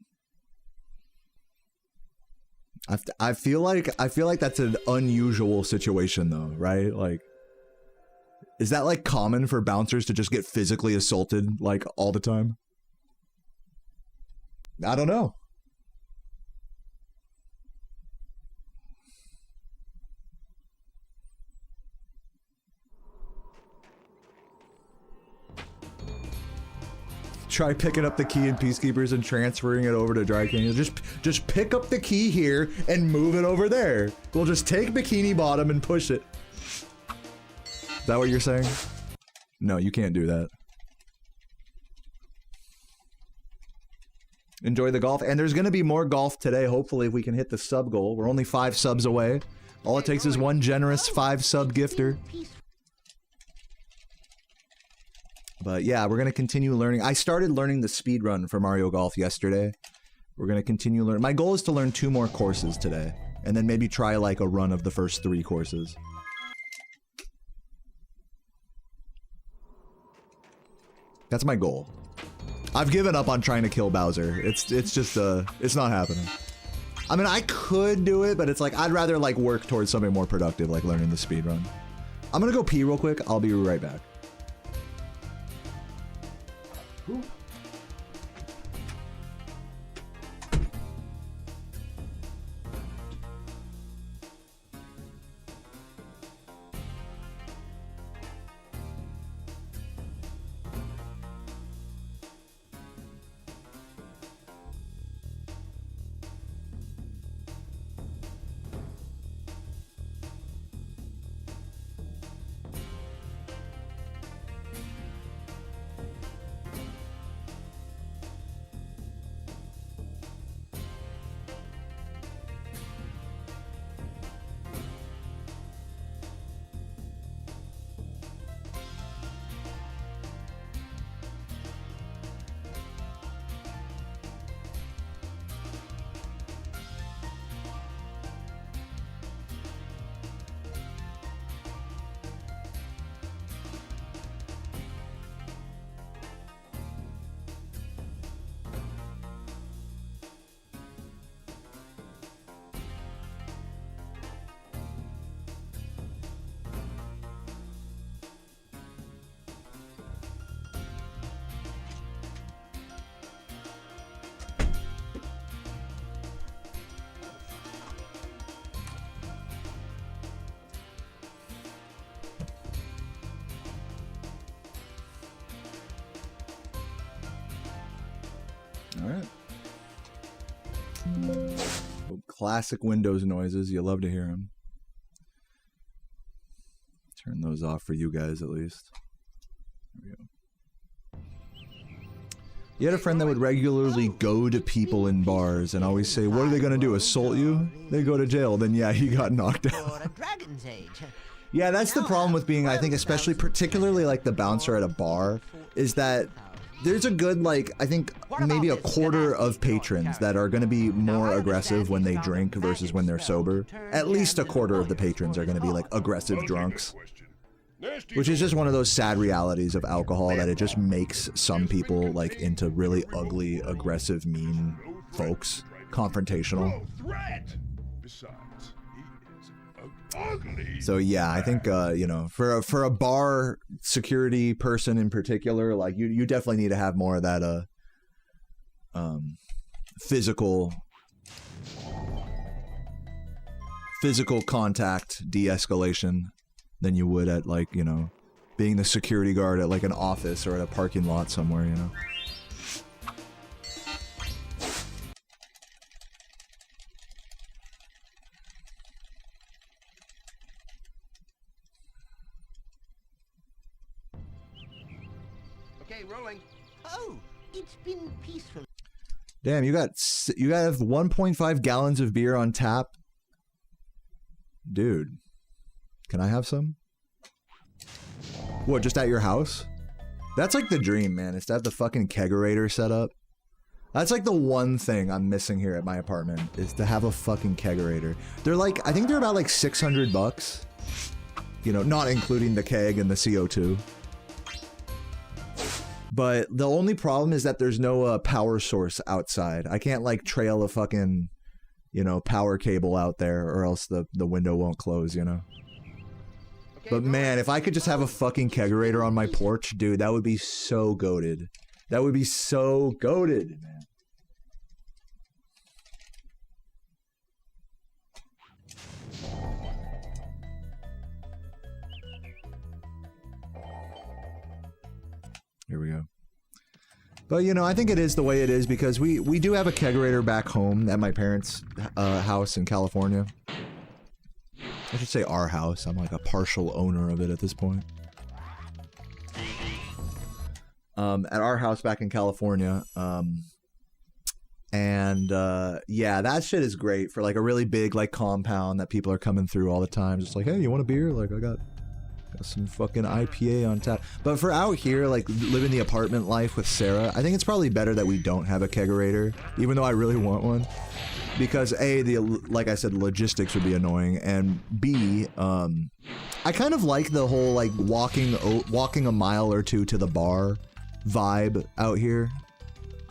[SPEAKER 1] I feel like that's an unusual situation though, right? Like, is that like common for bouncers to just get physically assaulted like all the time? I don't know. Try picking up the key in Peacekeepers and transferring it over to Dry Canyon. Just pick up the key here and move it over there. We'll just take Bikini Bottom and push it. Is that what you're saying? No, you can't do that. Enjoy the golf. And there's going to be more golf today, hopefully, if we can hit the sub goal. We're only 5 subs away. All it takes is one generous 5 sub gifter. But yeah, we're going to continue learning. I started learning the speedrun for Mario Golf yesterday. We're going to continue learning. My goal is to learn 2 more courses today. And then maybe try like a run of the first 3 courses. That's my goal. I've given up on trying to kill Bowser. It's just, it's not happening. I mean, I could do it, but it's like, I'd rather like work towards something more productive, like learning the speedrun. I'm going to go pee real quick. I'll be right back. All right. Oh, classic Windows noises. You love to hear them. Turn those off for you guys at least. There we go. You had a friend that would regularly go to people in bars and always say, what are they gonna do, assault you? They go to jail. Then yeah, he got knocked out. Yeah, that's the problem with being, I think, especially particularly like the bouncer at a bar, is that there's a good, like, I think maybe a quarter of patrons that are going to be more aggressive when they drink versus when they're sober. At least a quarter of the patrons are going to be like aggressive drunks. Which is just one of those sad realities of alcohol, that it just makes some people like into really ugly, aggressive, mean folks. Confrontational. So yeah, I think you know, for a bar security person in particular, like you definitely need to have more of that physical contact de-escalation than you would at, like, you know, being the security guard at like an office or at a parking lot somewhere, you know.
[SPEAKER 2] Okay, rolling. Oh, it's been peaceful.
[SPEAKER 1] Damn, you have 1.5 gallons of beer on tap. Dude, can I have some? What, just at your house? That's like the dream, man, is to have the fucking kegerator set up. That's like the one thing I'm missing here at my apartment, is to have a fucking kegerator. They're like, I think they're about like $600. You know, not including the keg and the CO2. But the only problem is that there's no power source outside. I can't like trail a fucking, you know, power cable out there, or else the window won't close, you know? But man, if I could just have a fucking kegerator on my porch, dude, that would be so goated. That would be so goated, man. Here we go. But, you know, I think it is the way it is because we do have a kegerator back home at my parents' house in California. I should say our house. I'm like a partial owner of it at this point. At our house back in California. Yeah, that shit is great for like a really big like compound that people are coming through all the time. Just like, hey, you want a beer? Like, I got some fucking IPA on tap. But for out here, like living the apartment life with Sarah, I think it's probably better that we don't have a kegerator, even though I really want one. Because A, like I said, the logistics would be annoying, and B, I kind of like the whole like walking a mile or two to the bar vibe out here.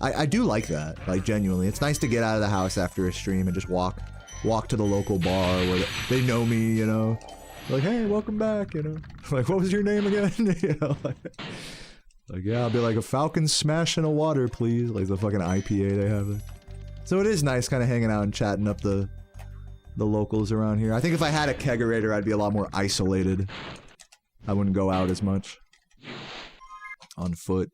[SPEAKER 1] I do like that, like genuinely. It's nice to get out of the house after a stream and just walk to the local bar where they know me, you know. Like, hey, welcome back, you know. Like, what was your name again? You know, like, yeah, I'll be like, a Falcon smash in a water, please. Like the fucking IPA they have there. So it is nice kind of hanging out and chatting up the locals around here. I think if I had a kegerator, I'd be a lot more isolated. I wouldn't go out as much on foot.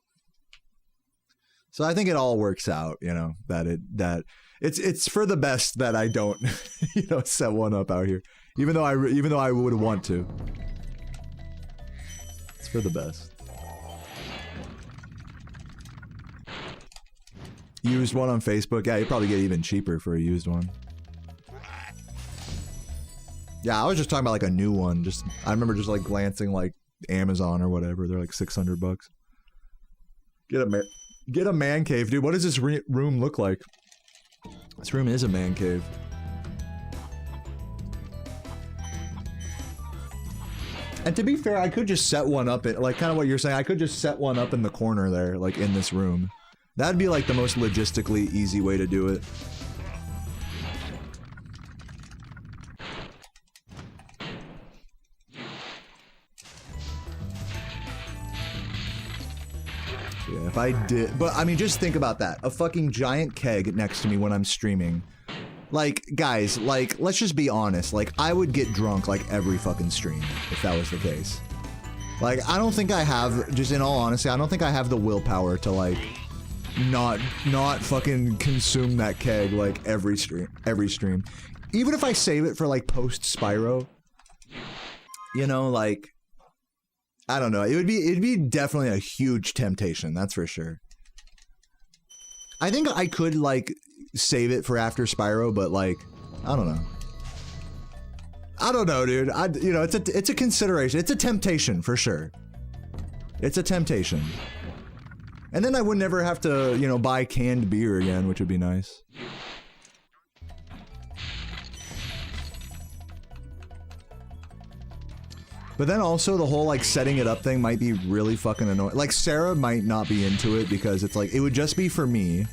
[SPEAKER 1] So I think it all works out, you know, that it's for the best that I don't, you know, set one up out here. Even though I would want to. It's for the best. Used one on Facebook. Yeah, you probably get even cheaper for a used one. Yeah, I was just talking about like a new one. I remember just like glancing like Amazon or whatever. They're like $600. Get a man cave, dude. What does this room look like? This room is a man cave. And to be fair, I could just set one up, like kind of what you're saying, I could just set one up in the corner there, like in this room. That'd be like the most logistically easy way to do it. Yeah, if I did, but I mean, just think about that. A fucking giant keg next to me when I'm streaming. Like, guys, like, let's just be honest. Like, I would get drunk, like, every fucking stream, if that was the case. Like, I don't think I have, just in all honesty, I don't think I have the willpower to, like, not fucking consume that keg like every stream. Even if I save it for like post Spyro, you know, like I don't know. It'd be definitely a huge temptation, that's for sure. I think I could like save it for after Spyro, but like I don't know. I don't know, dude. You know, it's a consideration. It's a temptation for sure. It's a temptation. And then I would never have to, you know, buy canned beer again, which would be nice. But then also the whole like setting it up thing might be really fucking annoying. Like Sarah might not be into it because it's like, it would just be for me.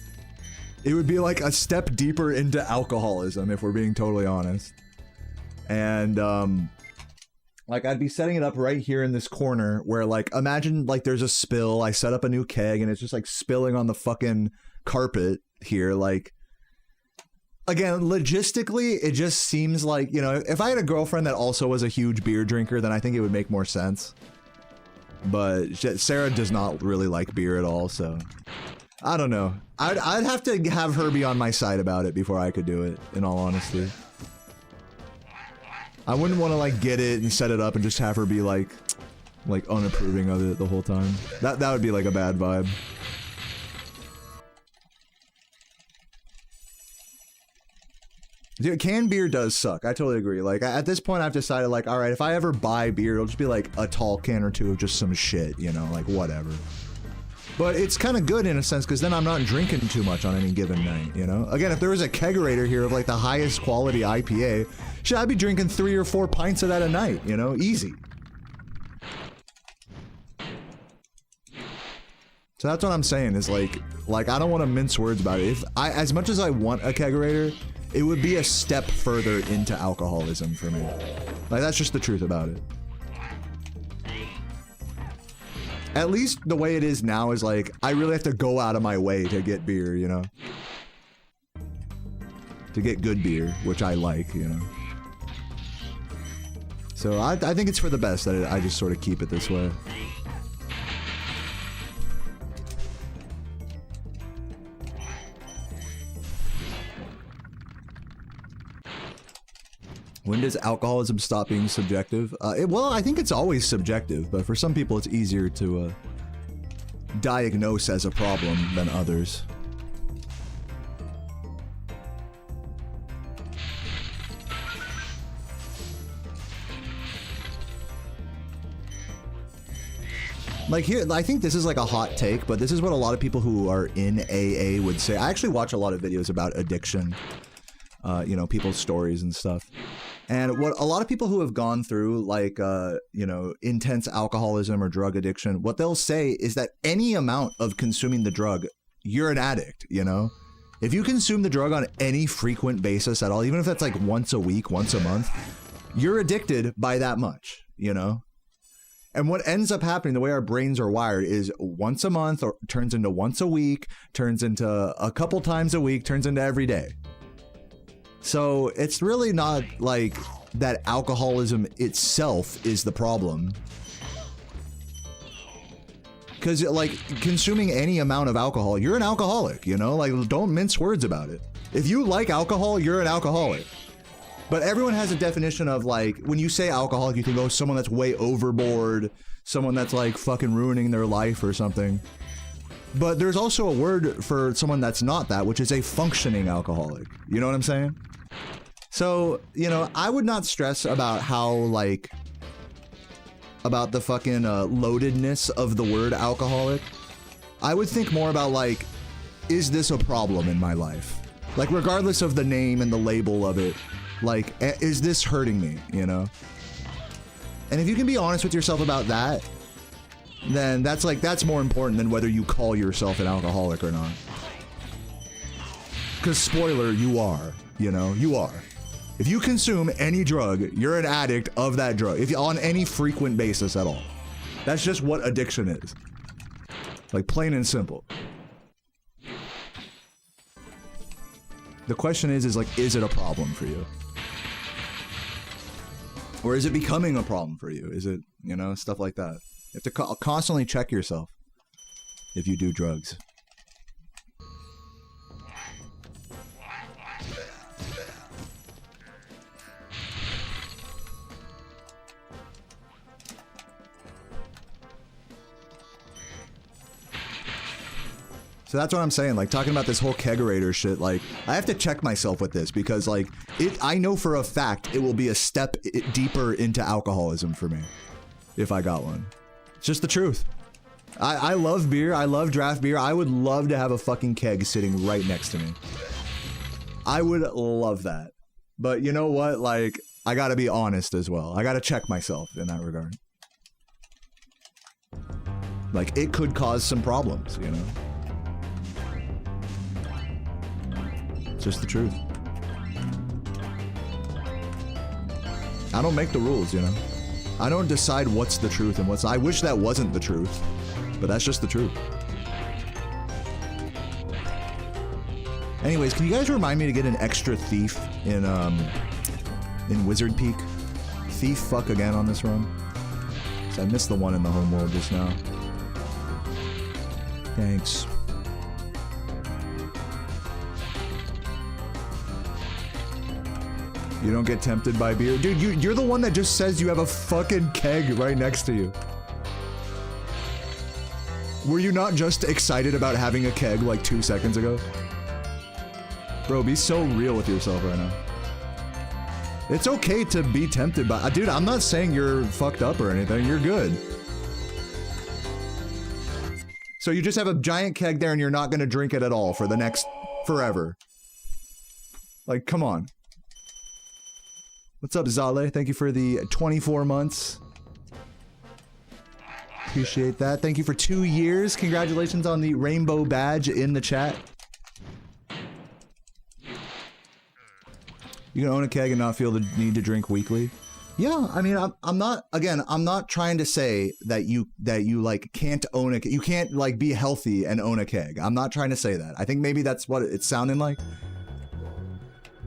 [SPEAKER 1] It would be like a step deeper into alcoholism if we're being totally honest. And like I'd be setting it up right here in this corner where like, imagine like there's a spill, I set up a new keg and it's just like spilling on the fucking carpet here. Like, again, logistically, it just seems like, you know, if I had a girlfriend that also was a huge beer drinker, then I think it would make more sense. But Sarah does not really like beer at all, so I don't know. I'd have to have her be on my side about it before I could do it, in all honesty. I wouldn't want to like get it and set it up and just have her be like unapproving of it the whole time. That would be like a bad vibe. Dude, canned beer does suck. I totally agree. Like, at this point, I've decided, like, all right, if I ever buy beer, it'll just be, like, a tall can or two of just some shit, you know? Like, whatever. But it's kind of good in a sense, because then I'm not drinking too much on any given night, you know? Again, if there was a kegerator here of, like, the highest quality IPA, shit, I'd be drinking 3 or 4 pints of that a night, you know? Easy. So that's what I'm saying, is, like I don't want to mince words about it. If as much as I want a kegerator, it would be a step further into alcoholism for me. Like, that's just the truth about it. At least the way it is now is like, I really have to go out of my way to get beer, you know? To get good beer, which I like, you know? So I think it's for the best that I just sort of keep it this way. When does alcoholism stop being subjective? Well, I think it's always subjective, but for some people it's easier to diagnose as a problem than others. Like here, I think this is like a hot take, but this is what a lot of people who are in AA would say. I actually watch a lot of videos about addiction, you know, people's stories and stuff. And what a lot of people who have gone through like, you know, intense alcoholism or drug addiction, what they'll say is that any amount of consuming the drug, you're an addict, you know? If you consume the drug on any frequent basis at all, even if that's like once a week, once a month, you're addicted by that much, you know? And what ends up happening, the way our brains are wired, is once a month or turns into once a week, turns into a couple times a week, turns into every day. So it's really not like that alcoholism itself is the problem. Because like consuming any amount of alcohol, you're an alcoholic, you know? Like, don't mince words about it. If you like alcohol, you're an alcoholic. But everyone has a definition of like, when you say alcoholic, you think, oh, someone that's way overboard, someone that's like fucking ruining their life or something. But there's also a word for someone that's not that, which is a functioning alcoholic. You know what I'm saying? So, you know, I would not stress about how, like, about the fucking loadedness of the word alcoholic. I would think more about, like, is this a problem in my life? Like, regardless of the name and the label of it, like, is this hurting me, you know? And if you can be honest with yourself about that, then that's, like, that's more important than whether you call yourself an alcoholic or not. Because, spoiler, you are, you know? You are. If you consume any drug, you're an addict of that drug. If you on any frequent basis at all. That's just what addiction is. Like, plain and simple. The question is like, is it a problem for you? Or is it becoming a problem for you? Is it, you know, stuff like that. You have to constantly check yourself if you do drugs. So that's what I'm saying, like, talking about this whole kegerator shit, like, I have to check myself with this, because, like, I know for a fact it will be a step deeper into alcoholism for me, if I got one. It's just the truth. I love beer, I love draft beer, I would love to have a fucking keg sitting right next to me. I would love that. But you know what, like, I gotta be honest as well. I gotta check myself in that regard. Like, it could cause some problems, you know? It's just the truth. I don't make the rules, you know? I don't decide what's the truth and what's... I wish that wasn't the truth, but that's just the truth. Anyways, can you guys remind me to get an extra thief in Wizard Peak? Thief fuck again on this run? So I missed the one in the home world just now. Thanks. You don't get tempted by beer? Dude, you're the one that just says you have a fucking keg right next to you. Were you not just excited about having a keg like 2 seconds ago? Bro, be so real with yourself right now. It's okay to be tempted by... Dude, I'm not saying you're fucked up or anything. You're good. So you just have a giant keg there and you're not gonna drink it at all for the next... forever. Like, come on. What's up, Zale? Thank you for the 24 months. Appreciate that. Thank you for 2 years. Congratulations on the rainbow badge in the chat. You can own a keg and not feel the need to drink weekly. Yeah, I mean, I'm not, again, I'm not trying to say that you like can't own a, you can't like be healthy and own a keg. I'm not trying to say that. I think maybe that's what it's sounding like.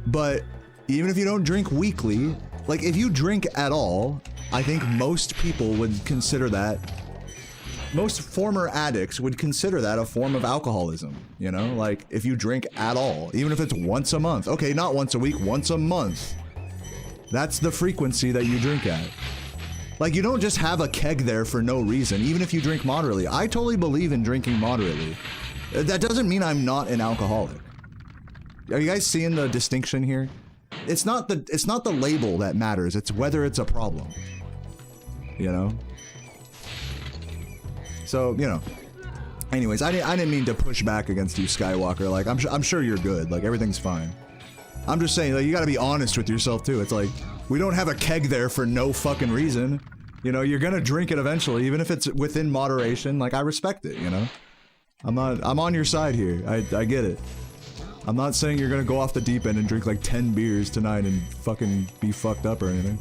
[SPEAKER 1] But even if you don't drink weekly, like if you drink at all, I think most people would consider that, most former addicts would consider that a form of alcoholism, you know? Like if you drink at all, even if it's once a month. Okay, not once a week, once a month. That's the frequency that you drink at. Like you don't just have a keg there for no reason, even if you drink moderately. I totally believe in drinking moderately. That doesn't mean I'm not an alcoholic. Are you guys seeing the distinction here? It's not the label that matters, it's whether it's a problem. You know? So, you know. Anyways, I didn't mean to push back against you, Skywalker. Like, I'm sure you're good. Like, everything's fine. I'm just saying, like, you gotta be honest with yourself, too. It's like, we don't have a keg there for no fucking reason. You know, you're gonna drink it eventually, even if it's within moderation. Like, I respect it, you know? I'm on your side here. I get it. I'm not saying you're gonna go off the deep end and drink like 10 beers tonight and fucking be fucked up or anything.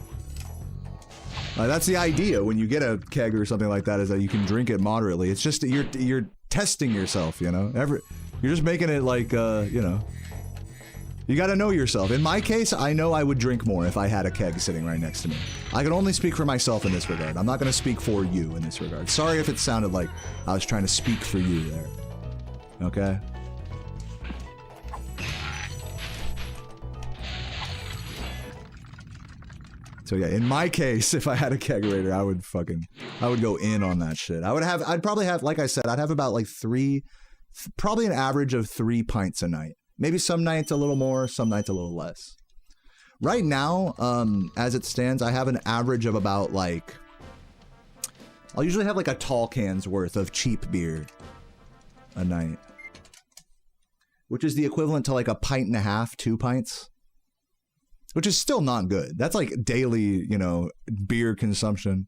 [SPEAKER 1] That's the idea when you get a keg or something like that, is that you can drink it moderately. It's just that you're testing yourself, you know? You're just making it like, you know. You gotta know yourself. In my case, I know I would drink more if I had a keg sitting right next to me. I can only speak for myself in this regard. I'm not gonna speak for you in this regard. Sorry if it sounded like I was trying to speak for you there. Okay? So yeah, in my case, if I had a kegerator, I would go in on that shit. I'd probably have, like I said, I'd have about like probably an average of 3 pints a night. Maybe some nights a little more, some nights a little less. Right now, as it stands, I have an average of about like, I'll usually have like a tall can's worth of cheap beer a night. Which is the equivalent to like a pint and a half, 2 pints. Which is still not good. That's like daily, you know, beer consumption.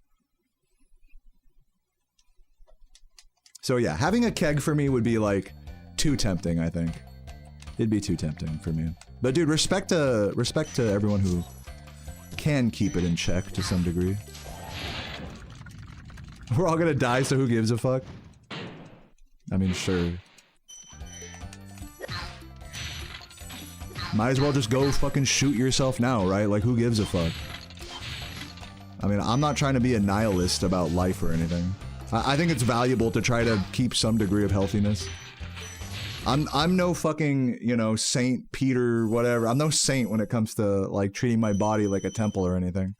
[SPEAKER 1] So yeah, having a keg for me would be like too tempting, I think. It'd be too tempting for me. But dude, respect to everyone who can keep it in check to some degree. We're all gonna die, so who gives a fuck? I mean, sure. Might as well just go fucking shoot yourself now, right? Like, who gives a fuck? I mean, I'm not trying to be a nihilist about life or anything. I think it's valuable to try to keep some degree of healthiness. I'm no fucking, you know, Saint Peter, whatever. I'm no saint when it comes to, like, treating my body like a temple or anything.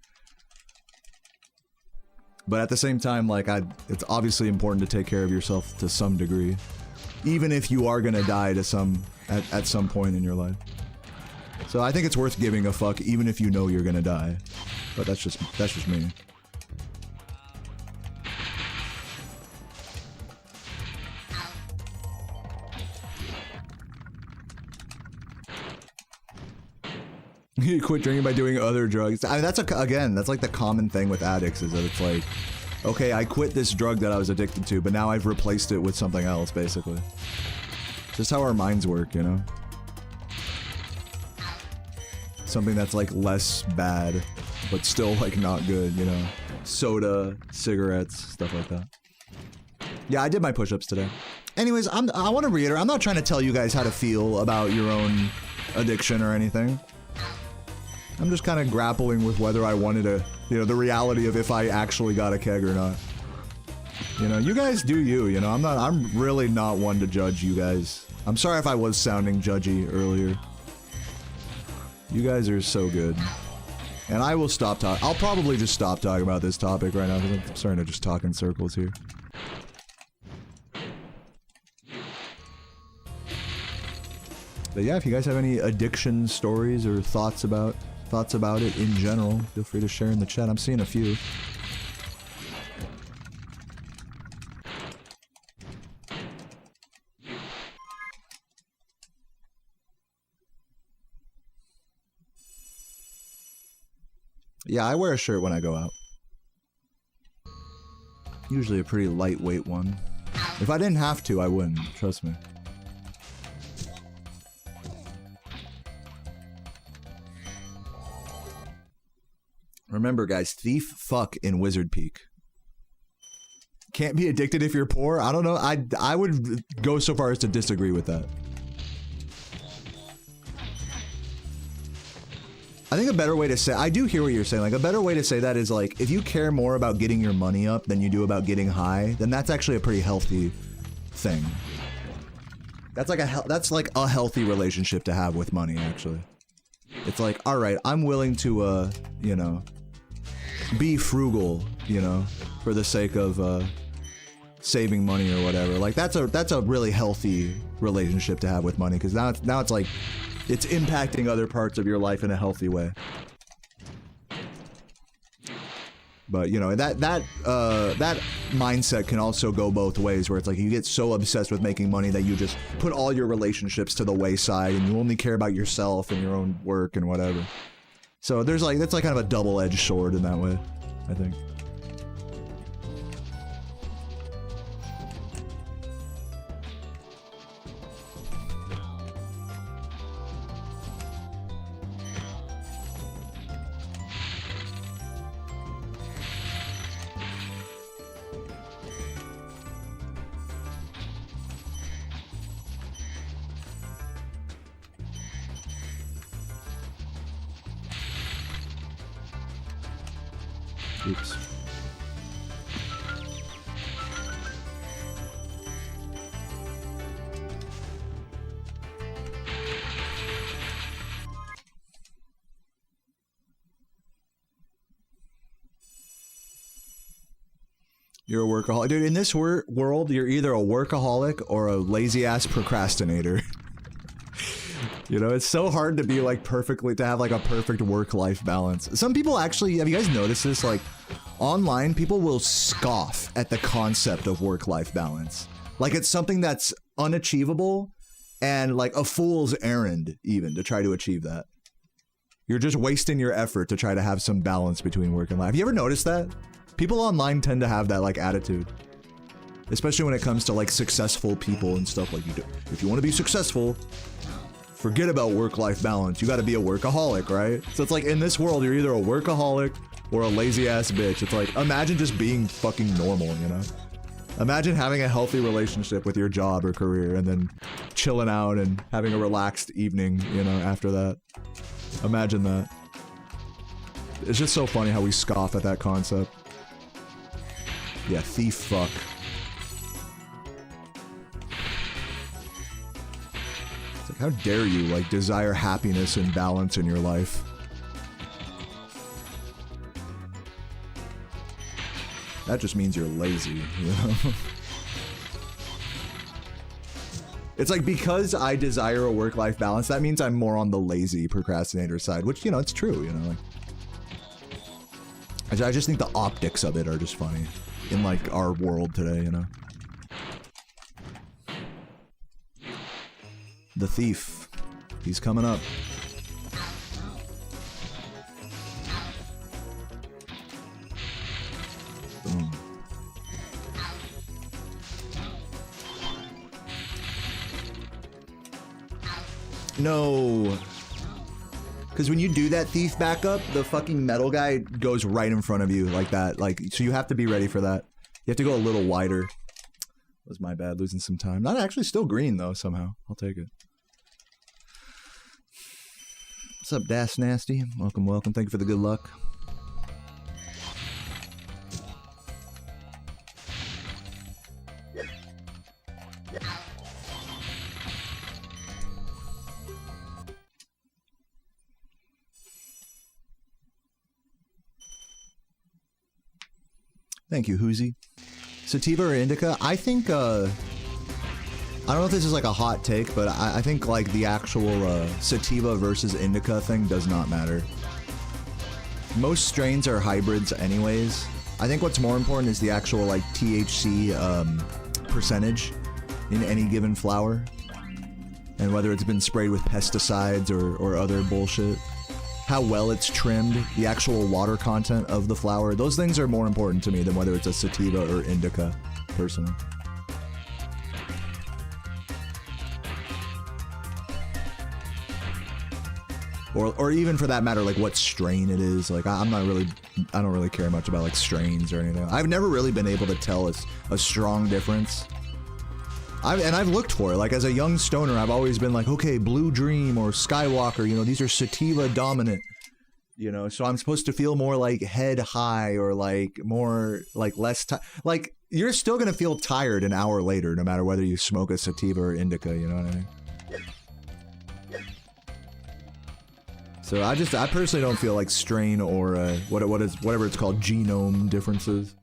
[SPEAKER 1] But at the same time, like, it's obviously important to take care of yourself to some degree. even if you are gonna die to at some point in your life. So I think it's worth giving a fuck even if you know you're gonna die. But that's just me. You quit drinking by doing other drugs. I mean, that's again, that's like the common thing with addicts is that it's like, okay, I quit this drug that I was addicted to, but now I've replaced it with something else, basically. Just how our minds work, you know? Something that's like less bad, but still like not good, you know? Soda, cigarettes, stuff like that. Yeah, I did my push-ups today. Anyways, I want to reiterate, I'm not trying to tell you guys how to feel about your own addiction or anything. I'm just kind of grappling with whether I wanted to, you know, the reality of if I actually got a keg or not. You know, you guys do you, you know, I'm really not one to judge you guys. I'm sorry if I was sounding judgy earlier. You guys are so good. And I will stop talking. I'll probably just stop talking about this topic right now because I'm starting to just talk in circles here. But yeah, if you guys have any addiction stories or thoughts about it in general, feel free to share in the chat. I'm seeing a few. Yeah, I wear a shirt when I go out. Usually a pretty lightweight one. If I didn't have to, I wouldn't. Trust me. Remember, guys, thief fuck in Wizard Peak. Can't be addicted if you're poor? I don't know. I would go so far as to disagree with that. I think a better way to say, I do hear what you're saying, like a better way to say that is like, if you care more about getting your money up than you do about getting high, then that's actually a pretty healthy thing. That's like a healthy relationship to have with money, actually. It's like, all right, I'm willing to, you know, be frugal, you know, for the sake of, saving money or whatever. Like, that's a really healthy relationship to have with money, because now it's like, it's impacting other parts of your life in a healthy way. But, you know, that mindset can also go both ways, where it's like you get so obsessed with making money that you just put all your relationships to the wayside and you only care about yourself and your own work and whatever. So there's like, that's like kind of a double-edged sword in that way, I think. Oops. You're a workaholic. Dude, in this world, you're either a workaholic or a lazy-ass procrastinator. You know, it's so hard to be like to have like a perfect work-life balance. Some people actually, have you guys noticed this? Like, online, people will scoff at the concept of work-life balance. Like, it's something that's unachievable and like a fool's errand even to try to achieve that. You're just wasting your effort to try to have some balance between work and life. Have you ever noticed that? People online tend to have that like attitude. Especially when it comes to like successful people and stuff like you do. If you want to be successful, forget about work-life balance. You gotta be a workaholic, right? So it's like, in this world, you're either a workaholic or a lazy-ass bitch. It's like, imagine just being fucking normal, you know? Imagine having a healthy relationship with your job or career and then chilling out and having a relaxed evening, you know, after that. Imagine that. It's just so funny how we scoff at that concept. Yeah, thief fuck. How dare you, like, desire happiness and balance in your life? That just means you're lazy, you know? It's like, because I desire a work-life balance, that means I'm more on the lazy procrastinator side, which, you know, it's true, you know, like, I just think the optics of it are just funny in, like, our world today, you know. The thief. He's coming up. Boom. No. Because when you do that thief backup, the fucking metal guy goes right in front of you like that. Like, so you have to be ready for that. You have to go a little wider. That was my bad, losing some time. Not actually, still green though, somehow. I'll take it. What's up, Das Nasty? Welcome, welcome. Thank you for the good luck. Thank you, Hoozy. Sativa or indica? I think, I don't know if this is like a hot take, but I think like the actual sativa versus indica thing does not matter. Most strains are hybrids anyways. I think what's more important is the actual like THC percentage in any given flower. And whether it's been sprayed with pesticides or other bullshit. How well it's trimmed, the actual water content of the flower. Those things are more important to me than whether it's a sativa or indica, personally. Or even for that matter, like what strain it is. Like I don't really care much about like strains or anything. I've never really been able to tell a strong difference. I've looked for it. Like as a young stoner, I've always been like, okay, Blue Dream or Skywalker, you know, these are sativa dominant. You know, so I'm supposed to feel more like head high or like more like less like you're still gonna feel tired an hour later, no matter whether you smoke a sativa or indica. You know what I mean? So I personally don't feel like strain or whatever it's called, genome differences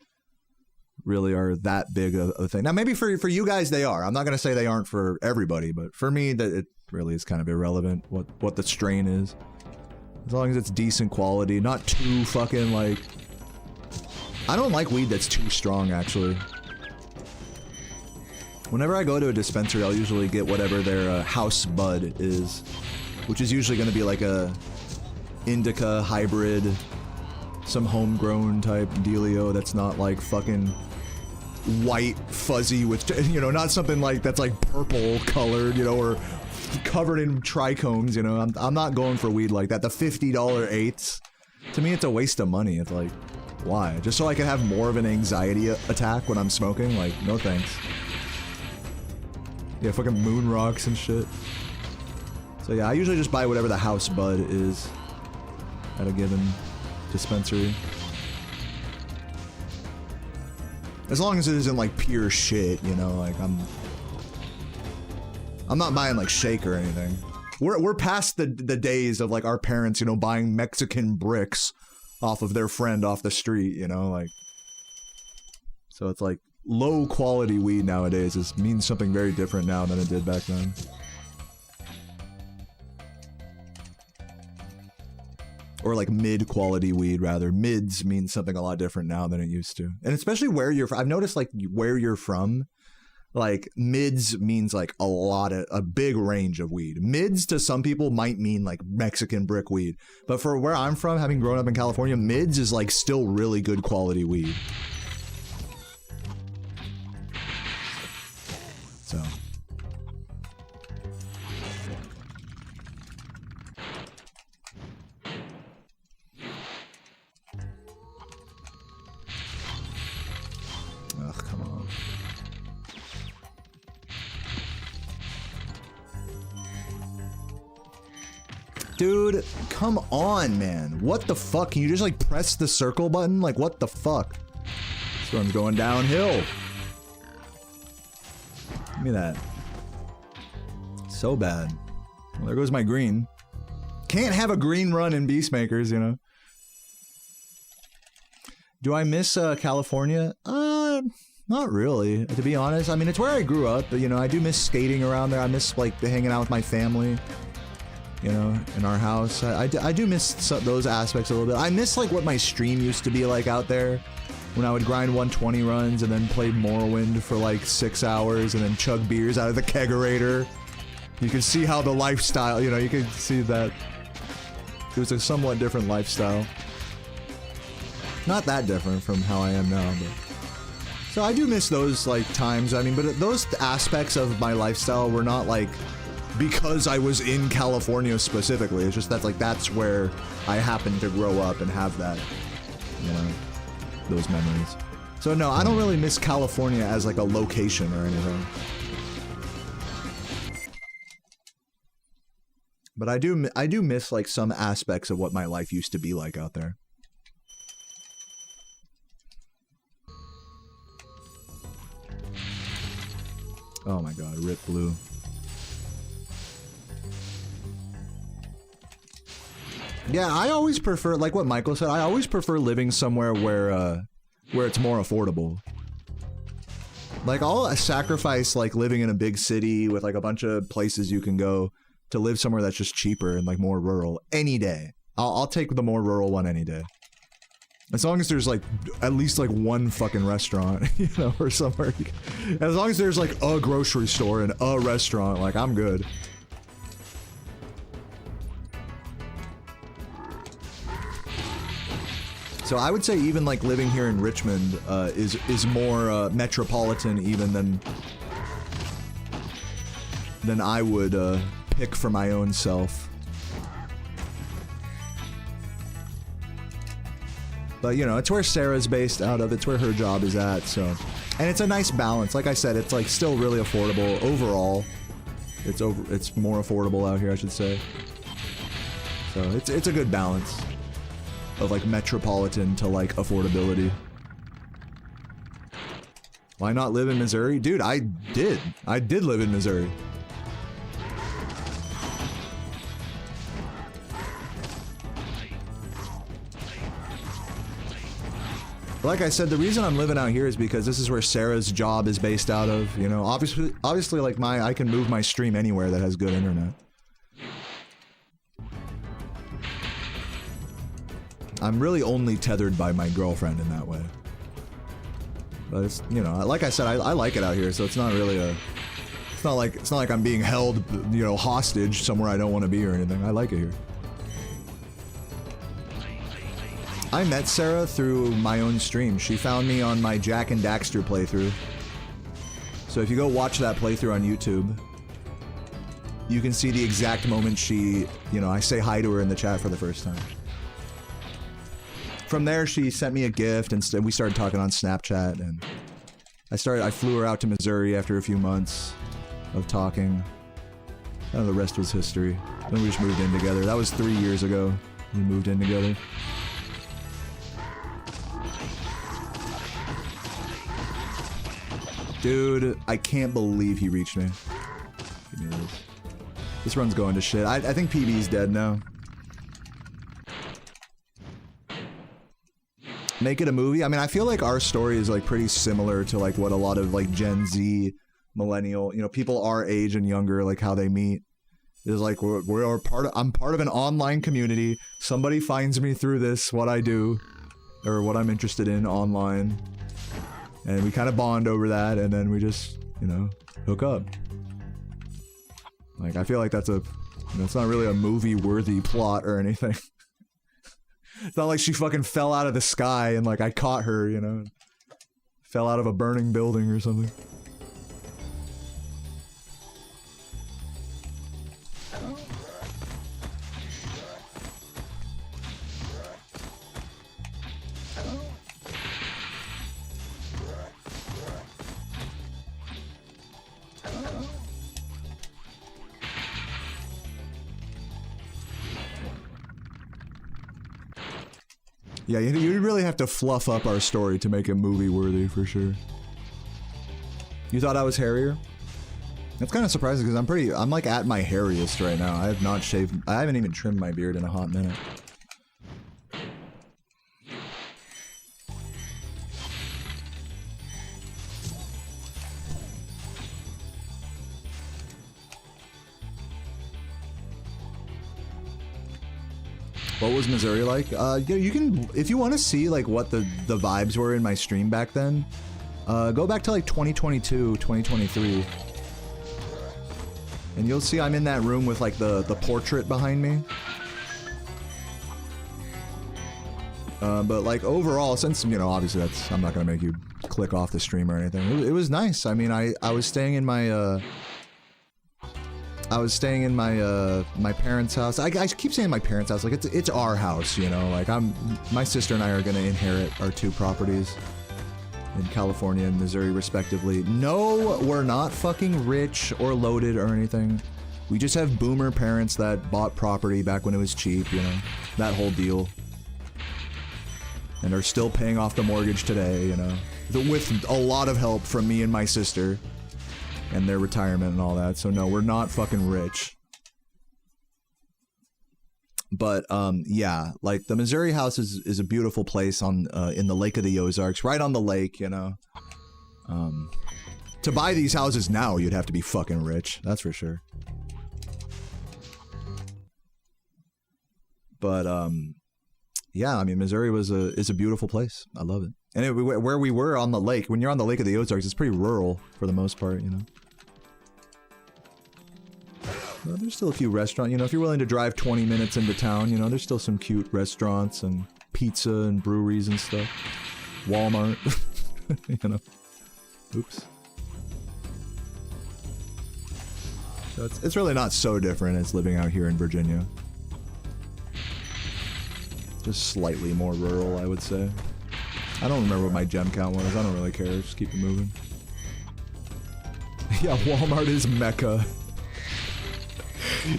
[SPEAKER 1] really are that big of a thing. Now maybe for you guys they are. I'm not gonna say they aren't for everybody, but for me that it really is kind of irrelevant what the strain is. As long as it's decent quality, not too fucking like... I don't like weed that's too strong, actually. Whenever I go to a dispensary, I'll usually get whatever their house bud is, which is usually going to be like a indica hybrid, some homegrown type dealio that's not like fucking white fuzzy with, you know, not something like that's like purple colored, you know, or covered in trichomes, you know. I'm not going for weed like that. The $50 eighths, to me it's a waste of money. It's like, why? Just so I can have more of an anxiety attack when I'm smoking? Like, no thanks. Yeah, fucking moon rocks and shit. So yeah, I usually just buy whatever the house bud is at a given dispensary. As long as it isn't like pure shit, you know, like I'm not buying like shake or anything. We're past the days of like our parents, you know, buying Mexican bricks off of their friend off the street, you know, like. So it's like low quality weed nowadays means something very different now than it did back then. Or like mid-quality weed, rather. Mids means something a lot different now than it used to. And especially where you're from. I've noticed like where you're from, like mids means like a big range of weed. Mids to some people might mean like Mexican brick weed. But for where I'm from, having grown up in California, mids is like still really good quality weed. So... Ugh, come on. Dude, come on, man. What the fuck? Can you just like press the circle button? Like, what the fuck? This one's going downhill. Give me that. So bad. Well, there goes my green. Can't have a green run in Beastmakers, you know? Do I miss California? Not really, to be honest. I mean, it's where I grew up, but, you know, I do miss skating around there. I miss, like, hanging out with my family, you know, in our house. I do miss those aspects a little bit. I miss, like, what my stream used to be like out there when I would grind 120 runs and then play Morrowind for, like, 6 hours and then chug beers out of the kegerator. You can see how the lifestyle, you know, you can see that it was a somewhat different lifestyle. Not that different from how I am now, but... So I do miss those, like, times. I mean, but those aspects of my lifestyle were not, like, because I was in California specifically. It's just that, like, that's where I happened to grow up and have that, you know, those memories. So no, I don't really miss California as, like, a location or anything. But I do miss, like, some aspects of what my life used to be like out there. Oh my god, rip blue. Yeah, I always prefer, like what Michael said, I always prefer living somewhere where it's more affordable. Like, I'll sacrifice, like, living in a big city with, like, a bunch of places you can go to live somewhere that's just cheaper and, like, more rural any day. I'll take the more rural one any day. As long as there's, like, at least, like, one fucking restaurant, you know, or somewhere. As long as there's, like, a grocery store and a restaurant, like, I'm good. So I would say even, like, living here in Richmond is more metropolitan even than I would pick for my own self. But, you know, it's where Sarah's based out of. It's where her job is at, so... And it's a nice balance. Like I said, it's, like, still really affordable overall. It's more affordable out here, I should say. So, it's a good balance of, like, metropolitan to, like, affordability. Why not live in Missouri? Dude, I did live in Missouri. Like I said, the reason I'm living out here is because this is where Sarah's job is based out of, you know. Obviously, like, I can move my stream anywhere that has good internet. I'm really only tethered by my girlfriend in that way. But it's, you know, like I said, I like it out here, so it's not really a... It's not like I'm being held, you know, hostage somewhere I don't want to be or anything. I like it here. I met Sarah through my own stream. She found me on my Jack and Daxter playthrough. So if you go watch that playthrough on YouTube, you can see the exact moment she, you know, I say hi to her in the chat for the first time. From there, she sent me a gift, and we started talking on Snapchat, and I flew her out to Missouri after a few months of talking. The rest was history. Then we just moved in together. That was 3 years ago. We moved in together. Dude, I can't believe he reached me. Give me this. This run's going to shit. I think PB's dead now. Make it a movie? I mean, I feel like our story is, like, pretty similar to, like, what a lot of, like, Gen Z, millennial, you know, people our age and younger, like, how they meet. Is like, I'm part of an online community. Somebody finds me through this, what I do, or what I'm interested in online. And we kind of bond over that, and then we just, you know, hook up. Like, I feel like that's not really a movie-worthy plot or anything. It's not like she fucking fell out of the sky and, like, I caught her, you know. Fell out of a burning building or something. Yeah, you really have to fluff up our story to make it movie-worthy, for sure. You thought I was hairier? That's kind of surprising, because I'm like at my hairiest right now. I have not shaved, I haven't even trimmed my beard in a hot minute. What was Missouri like? Yeah, you can, if you want to see like what the vibes were in my stream back then, go back to like 2022, 2023. And you'll see I'm in that room with like the portrait behind me. But like overall, since, you know, obviously that's, I'm not gonna make you click off the stream or anything. It was nice. I mean, I was staying in my, my parents' house. I keep saying my parents' house, like it's our house, you know, like my sister and I are gonna inherit our 2 properties in California and Missouri respectively. No, we're not fucking rich or loaded or anything. We just have boomer parents that bought property back when it was cheap, you know, that whole deal. And are still paying off the mortgage today, you know, with a lot of help from me and my sister and their retirement and all that. So no, we're not fucking rich. But yeah, like the Missouri house is a beautiful place on in the Lake of the Ozarks, right on the lake, you know. To buy these houses now, you'd have to be fucking rich, that's for sure. But yeah, I mean, Missouri is a beautiful place. I love it. And where we were on the lake, when you're on the Lake of the Ozarks, it's pretty rural for the most part, you know. Well, there's still a few restaurants, you know, if you're willing to drive 20 minutes into town, you know, there's still some cute restaurants and pizza and breweries and stuff. Walmart, you know. Oops. So it's really not so different as living out here in Virginia. Just slightly more rural, I would say. I don't remember what my gem count was. I don't really care. Just keep it moving. Yeah, Walmart is Mecca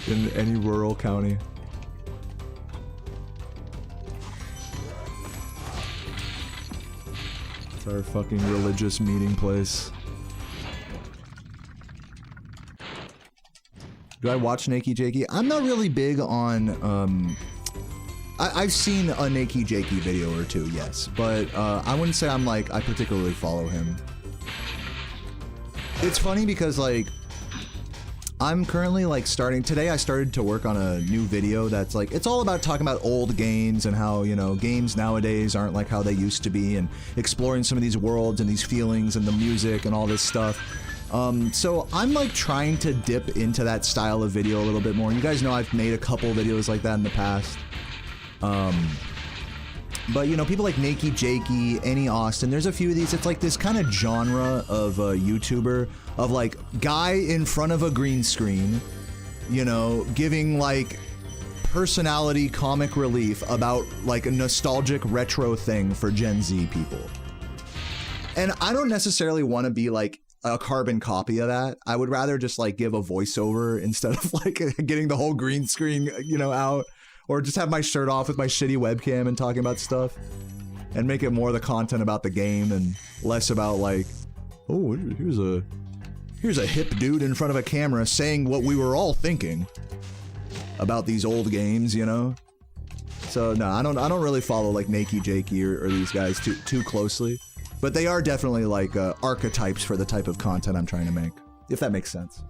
[SPEAKER 1] in any rural county. It's our fucking religious meeting place. Do I watch Nakey Jakey? I'm not really big on, I've seen a Nakey Jakey video or 2, yes, but I wouldn't say I'm like, I particularly follow him. It's funny because like, I'm currently like today I started to work on a new video that's like, it's all about talking about old games and how, you know, games nowadays aren't like how they used to be and exploring some of these worlds and these feelings and the music and all this stuff. So I'm like trying to dip into that style of video a little bit more. You guys know I've made a couple videos like that in the past. But you know, people like Nakey Jakey, Any Austin, there's a few of these. It's like this kind of genre of YouTuber of like guy in front of a green screen, you know, giving like personality comic relief about like a nostalgic retro thing for Gen Z people. And I don't necessarily want to be like a carbon copy of that. I would rather just like give a voiceover instead of like getting the whole green screen, you know, out. Or just have my shirt off with my shitty webcam and talking about stuff. And make it more the content about the game and less about like, oh, here's a hip dude in front of a camera saying what we were all thinking about these old games, you know? So no, I don't really follow like Nakey Jakey or these guys too closely. But they are definitely like archetypes for the type of content I'm trying to make, if that makes sense.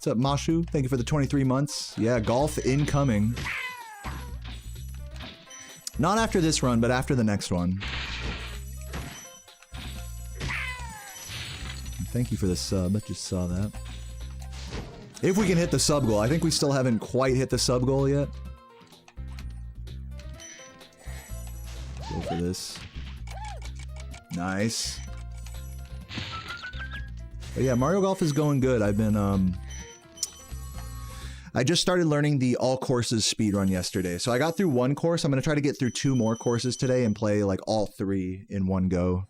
[SPEAKER 1] What's up, Mashu? Thank you for the 23 months. Yeah, golf incoming. Not after this run, but after the next one. Thank you for the sub. I just saw that. If we can hit the sub goal. I think we still haven't quite hit the sub goal yet. Go for this. Nice. But yeah, Mario Golf is going good. I've been, I just started learning the all courses speedrun yesterday. So I got through 1 course. I'm going to try to get through 2 more courses today and play like all 3 in one go.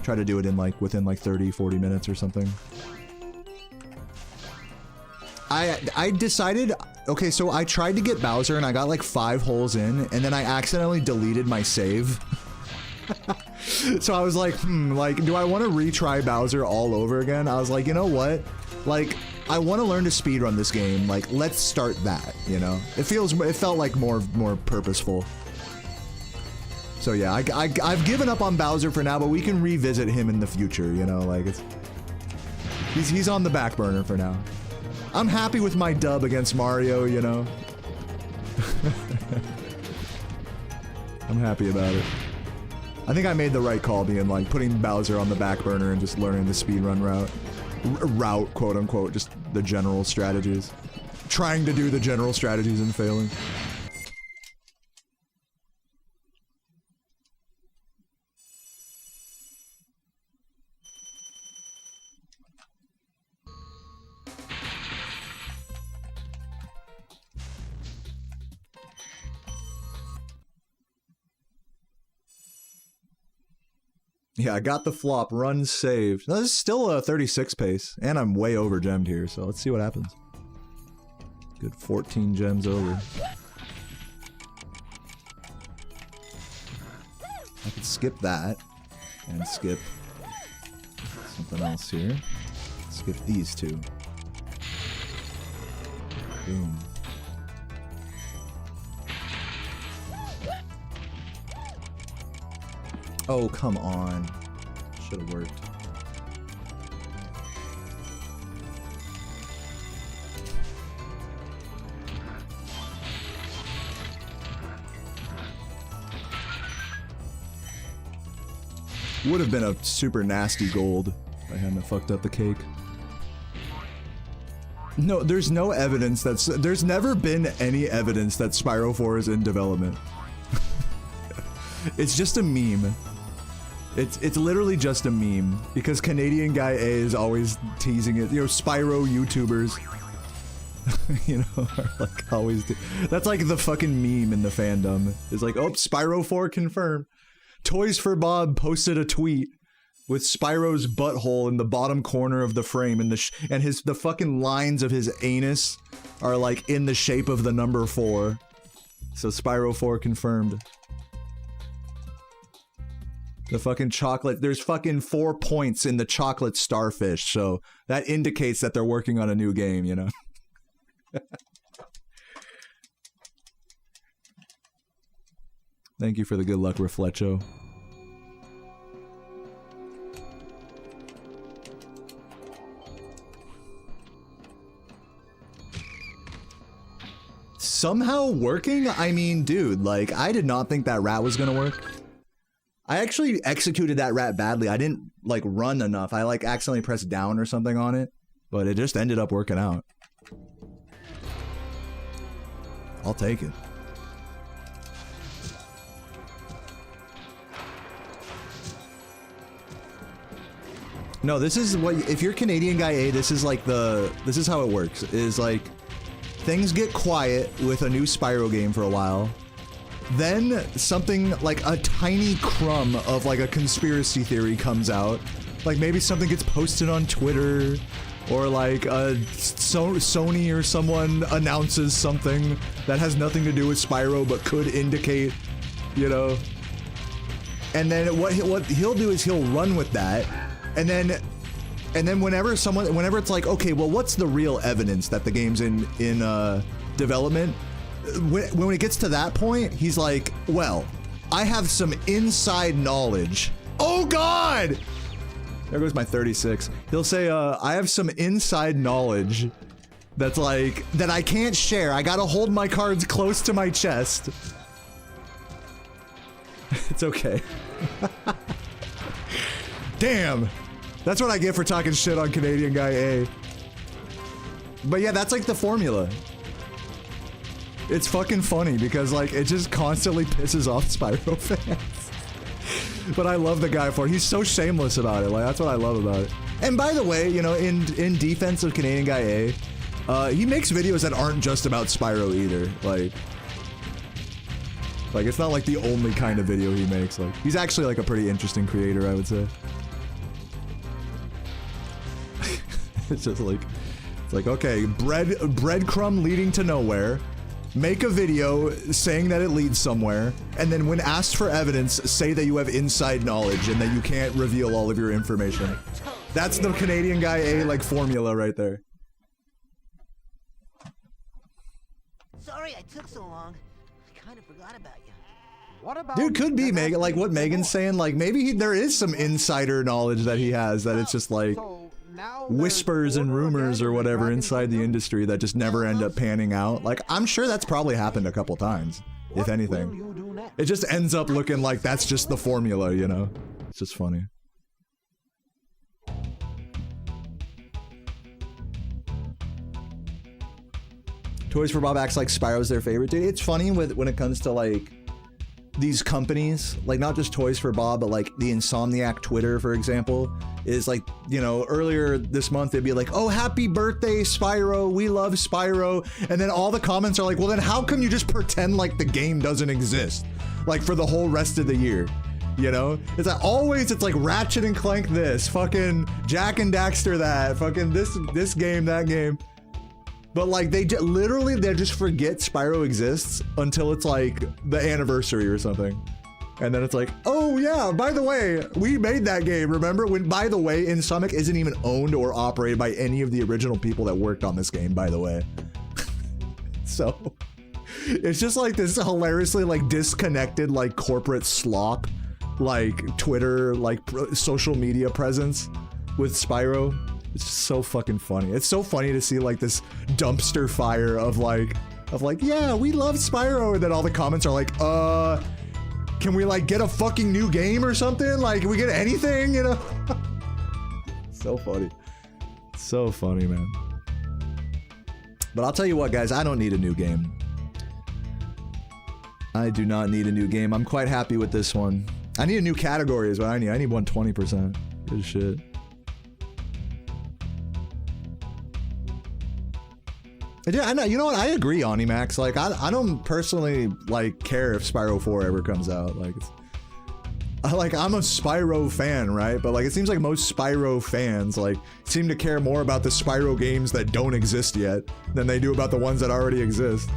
[SPEAKER 1] Try to do it in like within like 30, 40 minutes or something. I decided, okay, so I tried to get Bowser and I got like 5 holes in and then I accidentally deleted my save. So I was like, like, do I want to retry Bowser all over again? I was like, you know what? Like, I want to learn to speedrun this game. Like, let's start that, you know? It felt like more purposeful. So yeah, I've given up on Bowser for now, but we can revisit him in the future, you know? Like, he's on the back burner for now. I'm happy with my dub against Mario, you know? I'm happy about it. I think I made the right call being like putting Bowser on the back burner and just learning the speedrun route, quote unquote, just the general strategies. Trying to do the general strategies and failing. Yeah, I got the flop. Run saved. No, this is still a 36 pace, and I'm way over gemmed here, so let's see what happens. Good 14 gems over. I could skip that, and skip something else here. Skip these two. Boom. Oh, come on. Should have worked. Would have been a super nasty gold if I hadn't fucked up the cake. No, there's no evidence there's never been any evidence that Spyro 4 is in development. It's just a meme. It's literally just a meme, because Canadian Guy A is always teasing it. You know, Spyro YouTubers, you know, are like always that's like the fucking meme in the fandom. It's like, oh, Spyro 4 confirmed. Toys for Bob posted a tweet with Spyro's butthole in the bottom corner of the frame, and the fucking lines of his anus are like in the shape of the number 4. So Spyro 4 confirmed. The fucking chocolate, there's fucking 4 points in the chocolate starfish, so that indicates that they're working on a new game, you know? Thank you for the good luck, Reflecho. Somehow working? I mean, dude, like, I did not think that rat was gonna work. I actually executed that rat badly. I didn't, like, run enough. I, like, accidentally pressed down or something on it, but it just ended up working out. I'll take it. No, this is what, if you're Canadian Guy A, this is like this is how it works, is like, things get quiet with a new Spyro game for a while. Then something like a tiny crumb of like a conspiracy theory comes out. Like maybe something gets posted on Twitter, or like Sony or someone announces something that has nothing to do with Spyro but could indicate, you know. And then what he'll do is he'll run with that, and then whenever it's like, okay, well, what's the real evidence that the game's in development? When it gets to that point, he's like, well, I have some inside knowledge. Oh God! There goes my 36. He'll say, I have some inside knowledge that's like, that I can't share. I gotta hold my cards close to my chest. It's okay. Damn! That's what I get for talking shit on Canadian Guy A. But yeah, that's like the formula. It's fucking funny because like it just constantly pisses off Spyro fans. But I love the guy for it. He's so shameless about it. Like that's what I love about it. And by the way, you know, in defense of Canadian Guy A, he makes videos that aren't just about Spyro either. Like it's not like the only kind of video he makes. Like he's actually like a pretty interesting creator, I would say. It's just like, it's like, okay, breadcrumb leading to nowhere. Make a video saying that it leads somewhere, and then when asked for evidence, say that you have inside knowledge and that you can't reveal all of your information. That's the Canadian Guy A, like, formula right there.
[SPEAKER 2] Sorry I took so long. I kind of forgot about you.
[SPEAKER 3] What about
[SPEAKER 1] Dude, could be Megan, like what Megan's saying, like maybe there is some insider knowledge that he has that it's just like
[SPEAKER 3] So now
[SPEAKER 1] whispers and
[SPEAKER 3] there's order
[SPEAKER 1] rumors
[SPEAKER 3] again
[SPEAKER 1] or
[SPEAKER 3] in the
[SPEAKER 1] whatever
[SPEAKER 3] Dragon
[SPEAKER 1] inside the
[SPEAKER 3] Kingdom?
[SPEAKER 1] industry that just never end up panning out. Like I'm sure that's probably happened a couple times, if
[SPEAKER 3] What will
[SPEAKER 1] anything.
[SPEAKER 3] you do next?
[SPEAKER 1] It just ends up looking like that's just the formula, you know? It's just funny. Toys for Bob acts like Spyro's their favorite. Dude, it's funny when it comes to like these companies, like not just Toys for Bob, but like the Insomniac Twitter, for example, is like, you know, earlier this month they'd be like, oh, happy birthday, Spyro, we love Spyro. And then all the comments are like, well, then how come you just pretend like the game doesn't exist? Like for the whole rest of the year, you know? It's like always, it's like Ratchet and Clank this, fucking Jack and Daxter that, fucking this game, that game. But like they literally they just forget Spyro exists until it's like the anniversary or something. And then it's like, oh yeah, by the way, we made that game, remember? When, by the way, Insomniac isn't even owned or operated by any of the original people that worked on this game, by the way. So, it's just like this hilariously like disconnected like corporate slop, like Twitter, like social media presence with Spyro. It's just so fucking funny. It's so funny to see like this dumpster fire of like, yeah, we love Spyro. And then all the comments are like, can we like get a fucking new game or something? Like, can we get anything, you know? So funny. So funny, man. But I'll tell you what, guys, I don't need a new game. I do not need a new game. I'm quite happy with this one. I need a new category is what I need. I need 120%. Good shit. Yeah, I know. You know what? I agree, Onimax. Like, I don't personally like care if Spyro 4 ever comes out. Like, I'm a Spyro fan, right? But like, it seems like most Spyro fans like seem to care more about the Spyro games that don't exist yet than they do about the ones that already exist.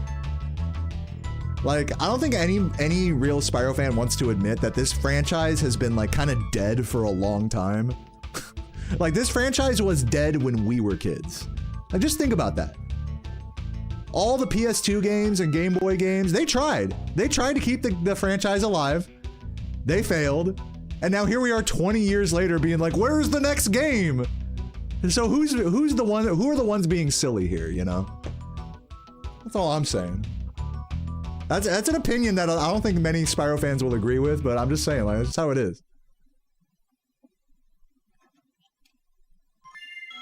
[SPEAKER 1] Like, I don't think any real Spyro fan wants to admit that this franchise has been like kind of dead for a long time. Like, this franchise was dead when we were kids. Like, just think about that. All the PS2 games and Game Boy games, they tried. They tried to keep the franchise alive. They failed. And now here we are 20 years later being like, where's the next game? So who are the ones being silly here, you know? That's all I'm saying. That's an opinion that I don't think many Spyro fans will agree with, but I'm just saying, like, that's how it is.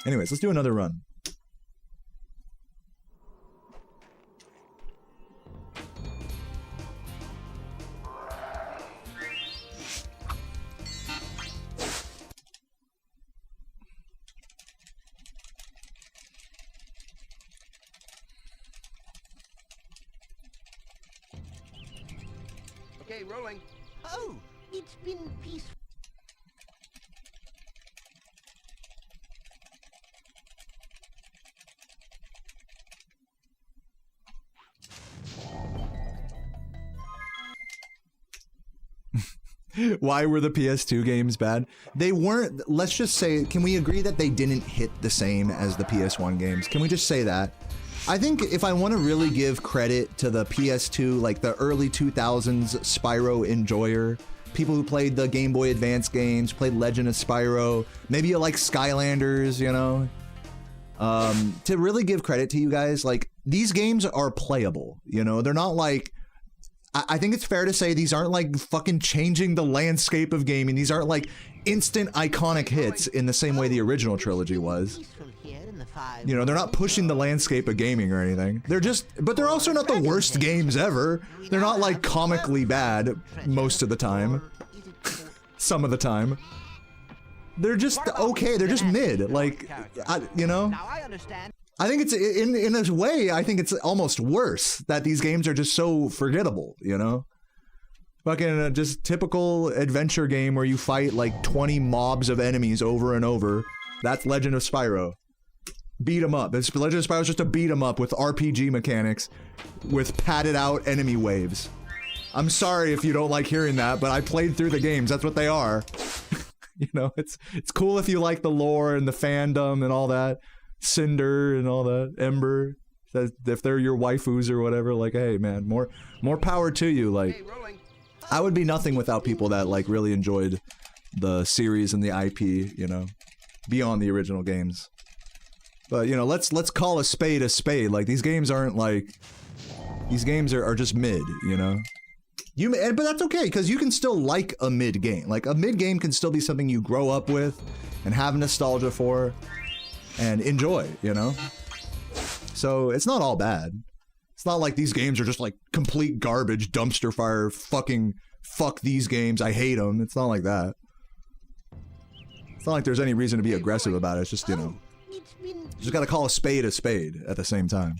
[SPEAKER 1] Anyways, let's do another run.
[SPEAKER 2] Okay, rolling. Oh, it's been peaceful.
[SPEAKER 1] Why were the PS2 games bad? They weren't, let's just say, can we agree that they didn't hit the same as the PS1 games? Can we just say that? I think if I want to really give credit to the PS2, like the early 2000s Spyro enjoyer, people who played the Game Boy Advance games, played Legend of Spyro, maybe you like Skylanders, you know? To really give credit to you guys, like, these games are playable, you know? They're not like, I think it's fair to say these aren't like fucking changing the landscape of gaming. These aren't like instant iconic hits in the same way the original trilogy was. You know, they're not pushing the landscape of gaming or anything. They're just, but they're also not the worst games ever. They're not like comically bad most of the time. Some of the time. They're just okay. They're just mid. Like, you know?
[SPEAKER 3] Now I understand.
[SPEAKER 1] I think it's, in a way, I think it's almost worse that these games are just so forgettable, you know? Fucking just typical adventure game where you fight like 20 mobs of enemies over and over. That's Legend of Spyro. Beat 'em up. Legend of Spyro is just a beat 'em up with RPG mechanics with padded out enemy waves. I'm sorry if you don't like hearing that, but I played through the games. That's what they are. You know, it's cool if you like the lore and the fandom and all that. Cinder and all that. Ember. If they're your waifus or whatever, like, hey man, more power to you. Like,
[SPEAKER 3] Hey, rolling.
[SPEAKER 1] I would be nothing without people that like really enjoyed the series and the IP, you know, beyond the original games. But you know, let's call a spade a spade. Like, these games aren't like, these games are just mid, you know. But that's okay, because you can still like a mid game. Like, a mid game can still be something you grow up with and have nostalgia for and enjoy, you know? So it's not all bad. It's not like these games are just like complete garbage, dumpster fire, fuck these games, I hate them. It's not like that. It's not like there's any reason to be aggressive about it. It's just, you know, you just gotta call a spade at the same time.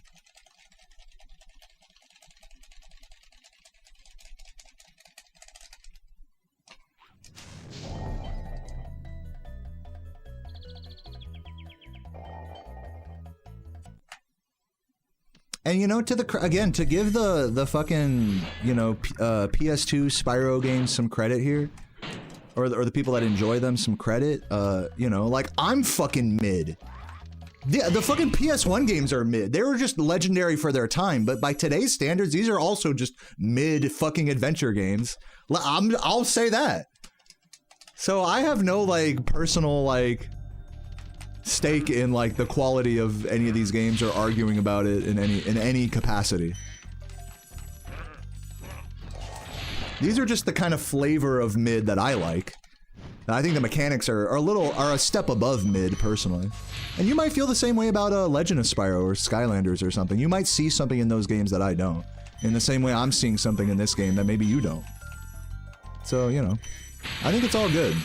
[SPEAKER 1] And you know, to give the fucking, you know, PS2 Spyro games some credit here, or the people that enjoy them some credit. You know, like, I'm fucking mid. The fucking PS1 games are mid. They were just legendary for their time, but by today's standards, these are also just mid fucking adventure games. I'll say that. So I have no like personal like stake in like the quality of any of these games or arguing about it in any capacity. These are just the kind of flavor of mid that I like. And I think the mechanics are a step above mid personally. And you might feel the same way about Legend of Spyro or Skylanders or something. You might see something in those games that I don't. In the same way I'm seeing something in this game that maybe you don't. So, you know, I think it's all good.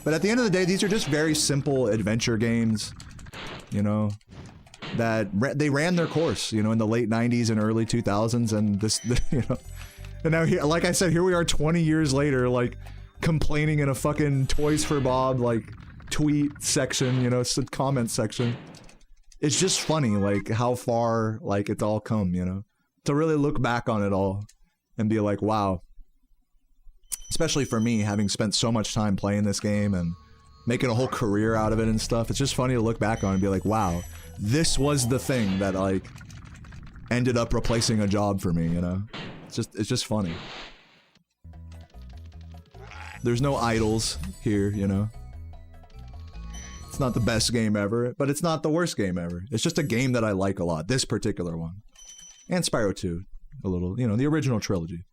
[SPEAKER 1] But at the end of the day, these are just very simple adventure games, you know, that they ran their course, you know, in the late 90s and early 2000s, and this, you know, and now here, like I said, here we are 20 years later, like, complaining in a fucking Toys for Bob, like, tweet section, you know, comment section. It's just funny, like, how far, like, it's all come, you know, to really look back on it all and be like, wow. Especially for me, having spent so much time playing this game and making a whole career out of it and stuff, it's just funny to look back on and be like, wow, this was the thing that, like, ended up replacing a job for me, you know? It's just funny. There's no idols here, you know? It's not the best game ever, but it's not the worst game ever. It's just a game that I like a lot, this particular one. And Spyro 2, a little, you know, the original trilogy.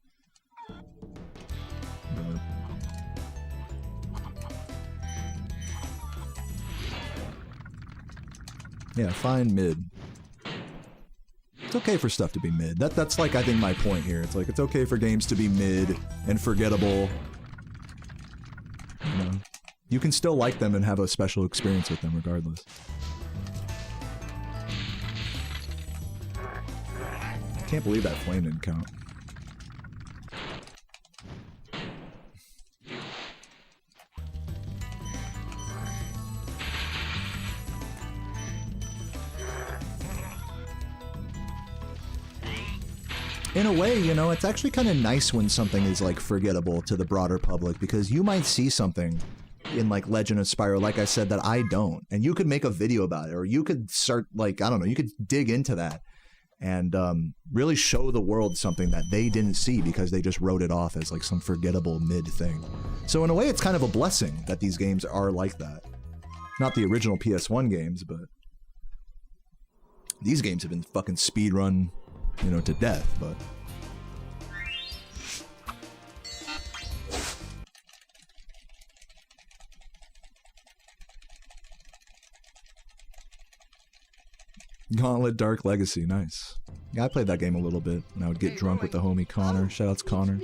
[SPEAKER 1] Yeah, fine mid. It's okay for stuff to be mid. That's like, I think, my point here. It's like, it's okay for games to be mid and forgettable. You know, you can still like them and have a special experience with them regardless. I can't believe that flame didn't count. In a way, you know, it's actually kind of nice when something is, like, forgettable to the broader public, because you might see something in, like, Legend of Spyro, like I said, that I don't, and you could make a video about it, or you could start, like, I don't know, you could dig into that and really show the world something that they didn't see because they just wrote it off as, like, some forgettable mid thing. So in a way, it's kind of a blessing that these games are like that. Not the original PS1 games, but these games have been fucking speedrun, you know, to death, but Gauntlet Dark Legacy, nice. Yeah, I played that game a little bit, and I would get drunk with the homie Connor. Shoutouts Connor.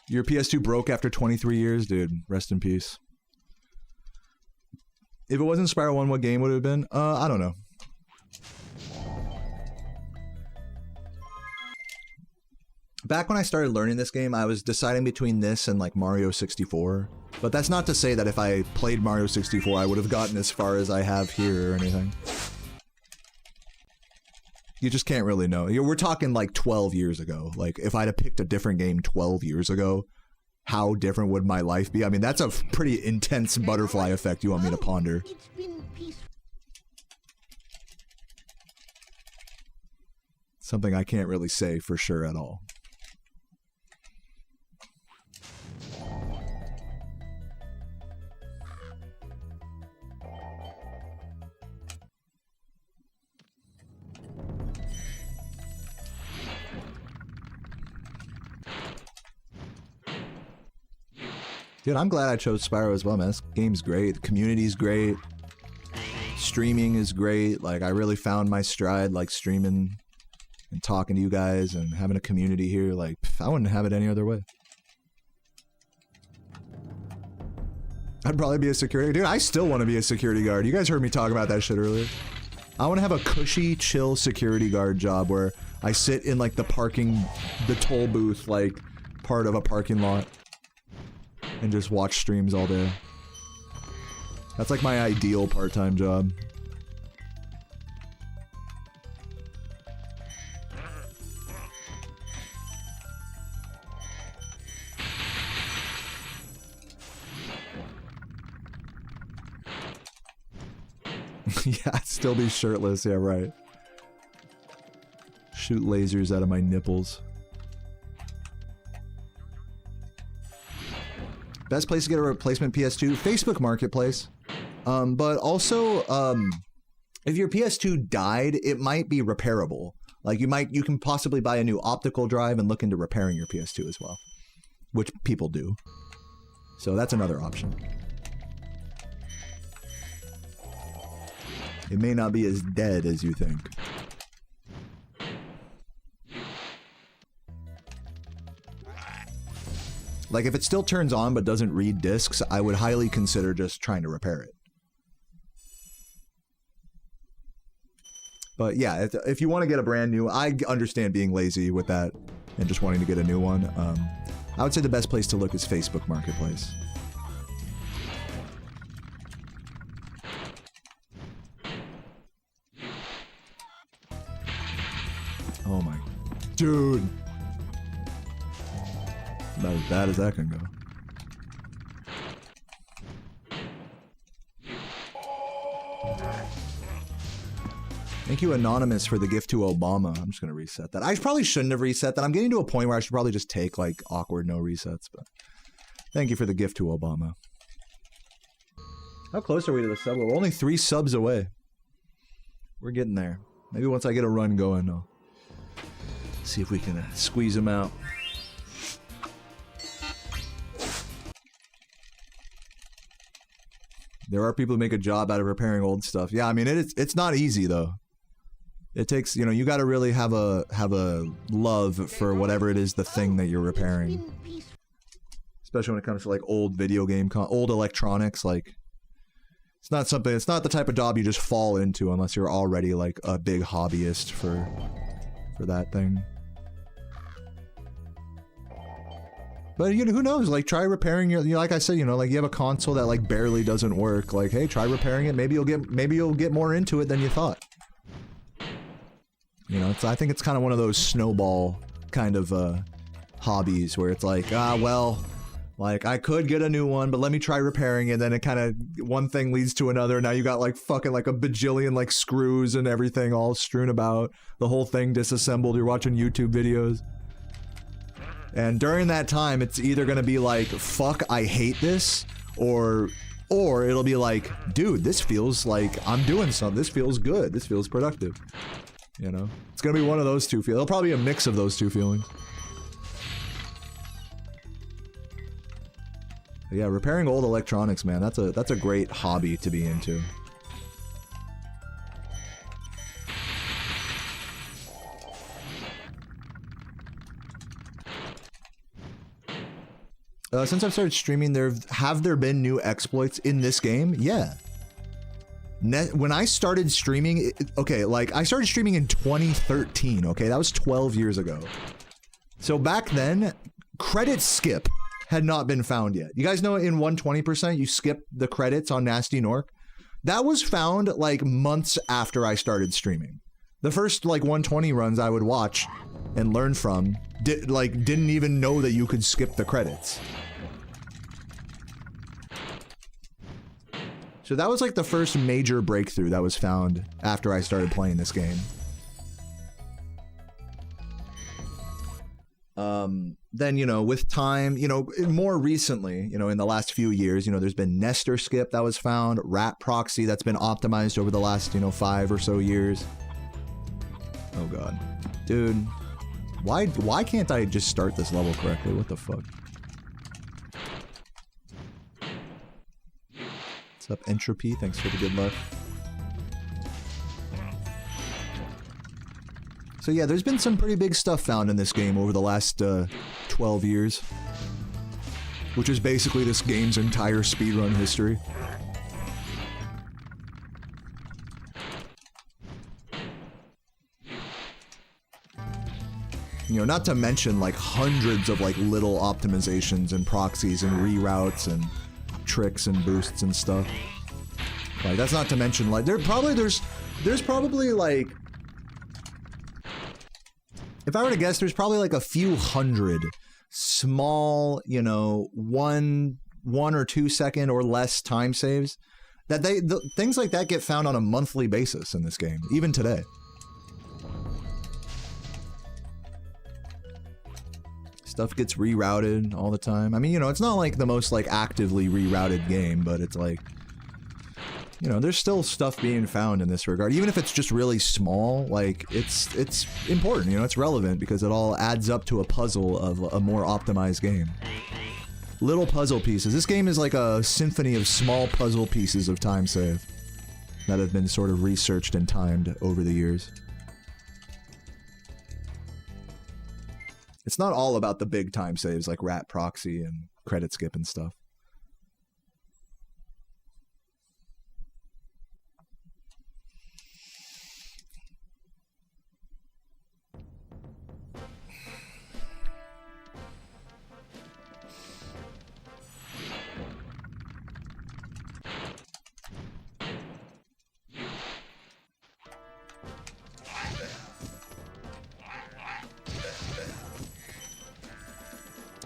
[SPEAKER 1] Your PS2 broke after 23 years? Dude, rest in peace. If it wasn't Spyro 1, what game would it have been? I don't know. Back when I started learning this game, I was deciding between this and, like, Mario 64. But that's not to say that if I played Mario 64, I would have gotten as far as I have here or anything. You just can't really know. We're talking, like, 12 years ago. Like, if I'd have picked a different game 12 years ago, how different would my life be? I mean, that's a pretty intense butterfly effect you want me to ponder. Something I can't really say for sure at all. Dude, I'm glad I chose Spyro as well, man. This game's great. The community's great. Streaming is great. Like, I really found my stride, like, streaming and talking to you guys and having a community here. Like, I wouldn't have it any other way. I'd probably be a security... Dude, I still want to be a security guard. You guys heard me talk about that shit earlier. I want to have a cushy, chill security guard job where I sit in, like, the toll booth, like, part of a parking lot. And just watch streams all day. That's like my ideal part-time job. Yeah, still be shirtless, yeah, right. Shoot lasers out of my nipples. Best place to get a replacement PS2? Facebook Marketplace. But also, if your PS2 died, it might be repairable. Like, you can possibly buy a new optical drive and look into repairing your PS2 as well. Which people do. So that's another option. It may not be as dead as you think. Like, if it still turns on but doesn't read discs, I would highly consider just trying to repair it. But yeah, if you want to get a brand new, I understand being lazy with that and just wanting to get a new one. I would say the best place to look is Facebook Marketplace. Oh my... Dude! About as bad as that can go. Thank you, Anonymous, for the gift to Obama. I'm just gonna reset that. I probably shouldn't have reset that. I'm getting to a point where I should probably just take, like, awkward no resets, but... Thank you for the gift to Obama. How close are we to the sub? We're only 3 subs away. We're getting there. Maybe once I get a run going, I'll see if we can squeeze them out. There are people who make a job out of repairing old stuff. Yeah, I mean, it's not easy, though. It takes, you know, you gotta really have a love for whatever it is, the thing that you're repairing. Especially when it comes to, like, old video game, old electronics, like... It's not the type of job you just fall into unless you're already, like, a big hobbyist for that thing. But, you know, who knows? Like, try repairing your, you know, like I said, you know, like, you have a console that, like, barely doesn't work. Like, hey, try repairing it. Maybe you'll get more into it than you thought. You know, I think it's kind of one of those snowball kind of hobbies where it's like, well, like, I could get a new one, but let me try repairing it. Then it kind of, one thing leads to another. Now you got, like, fucking, like, a bajillion, like, screws and everything all strewn about. The whole thing disassembled. You're watching YouTube videos. And during that time, it's either gonna be like, fuck, I hate this, or it'll be like, dude, this feels like I'm doing something. This feels good. This feels productive. You know? It's gonna be one of those two feelings. It'll probably be a mix of those two feelings. But yeah, repairing old electronics, man, that's a great hobby to be into. Since I've started streaming, have there been new exploits in this game? Yeah. When I started streaming, okay, like, I started streaming in 2013, okay? That was 12 years ago. So back then, credit skip had not been found yet. You guys know in 120%, you skip the credits on Nasty Nork? That was found, like, months after I started streaming. The first, like, 120 runs I would watch and learn from, didn't even know that you could skip the credits. So that was, like, the first major breakthrough that was found after I started playing this game. then, you know, with time, you know, more recently, you know, in the last few years, you know, there's been Nestor Skip that was found, Rat Proxy that's been optimized over the last, you know, 5 or so years. Oh god. Dude, why can't I just start this level correctly? What the fuck? What's up, Entropy? Thanks for the good luck. So yeah, there's been some pretty big stuff found in this game over the last 12 years. Which is basically this game's entire speedrun history. You know, not to mention like hundreds of like little optimizations and proxies and reroutes and tricks and boosts and stuff. Like that's not to mention like there's probably like, if I were to guess, there's probably like a few hundred small, you know, one or 2 second or less time saves that things like that get found on a monthly basis in this game, even today. Stuff gets rerouted all the time. I mean, you know, it's not like the most like actively rerouted game, but it's like, you know, there's still stuff being found in this regard. Even if it's just really small, like it's important, you know, it's relevant because it all adds up to a puzzle of a more optimized game. Little puzzle pieces. This game is like a symphony of small puzzle pieces of time save that have been sort of researched and timed over the years. It's not all about the big time saves like Rat Proxy and Credit Skip and stuff.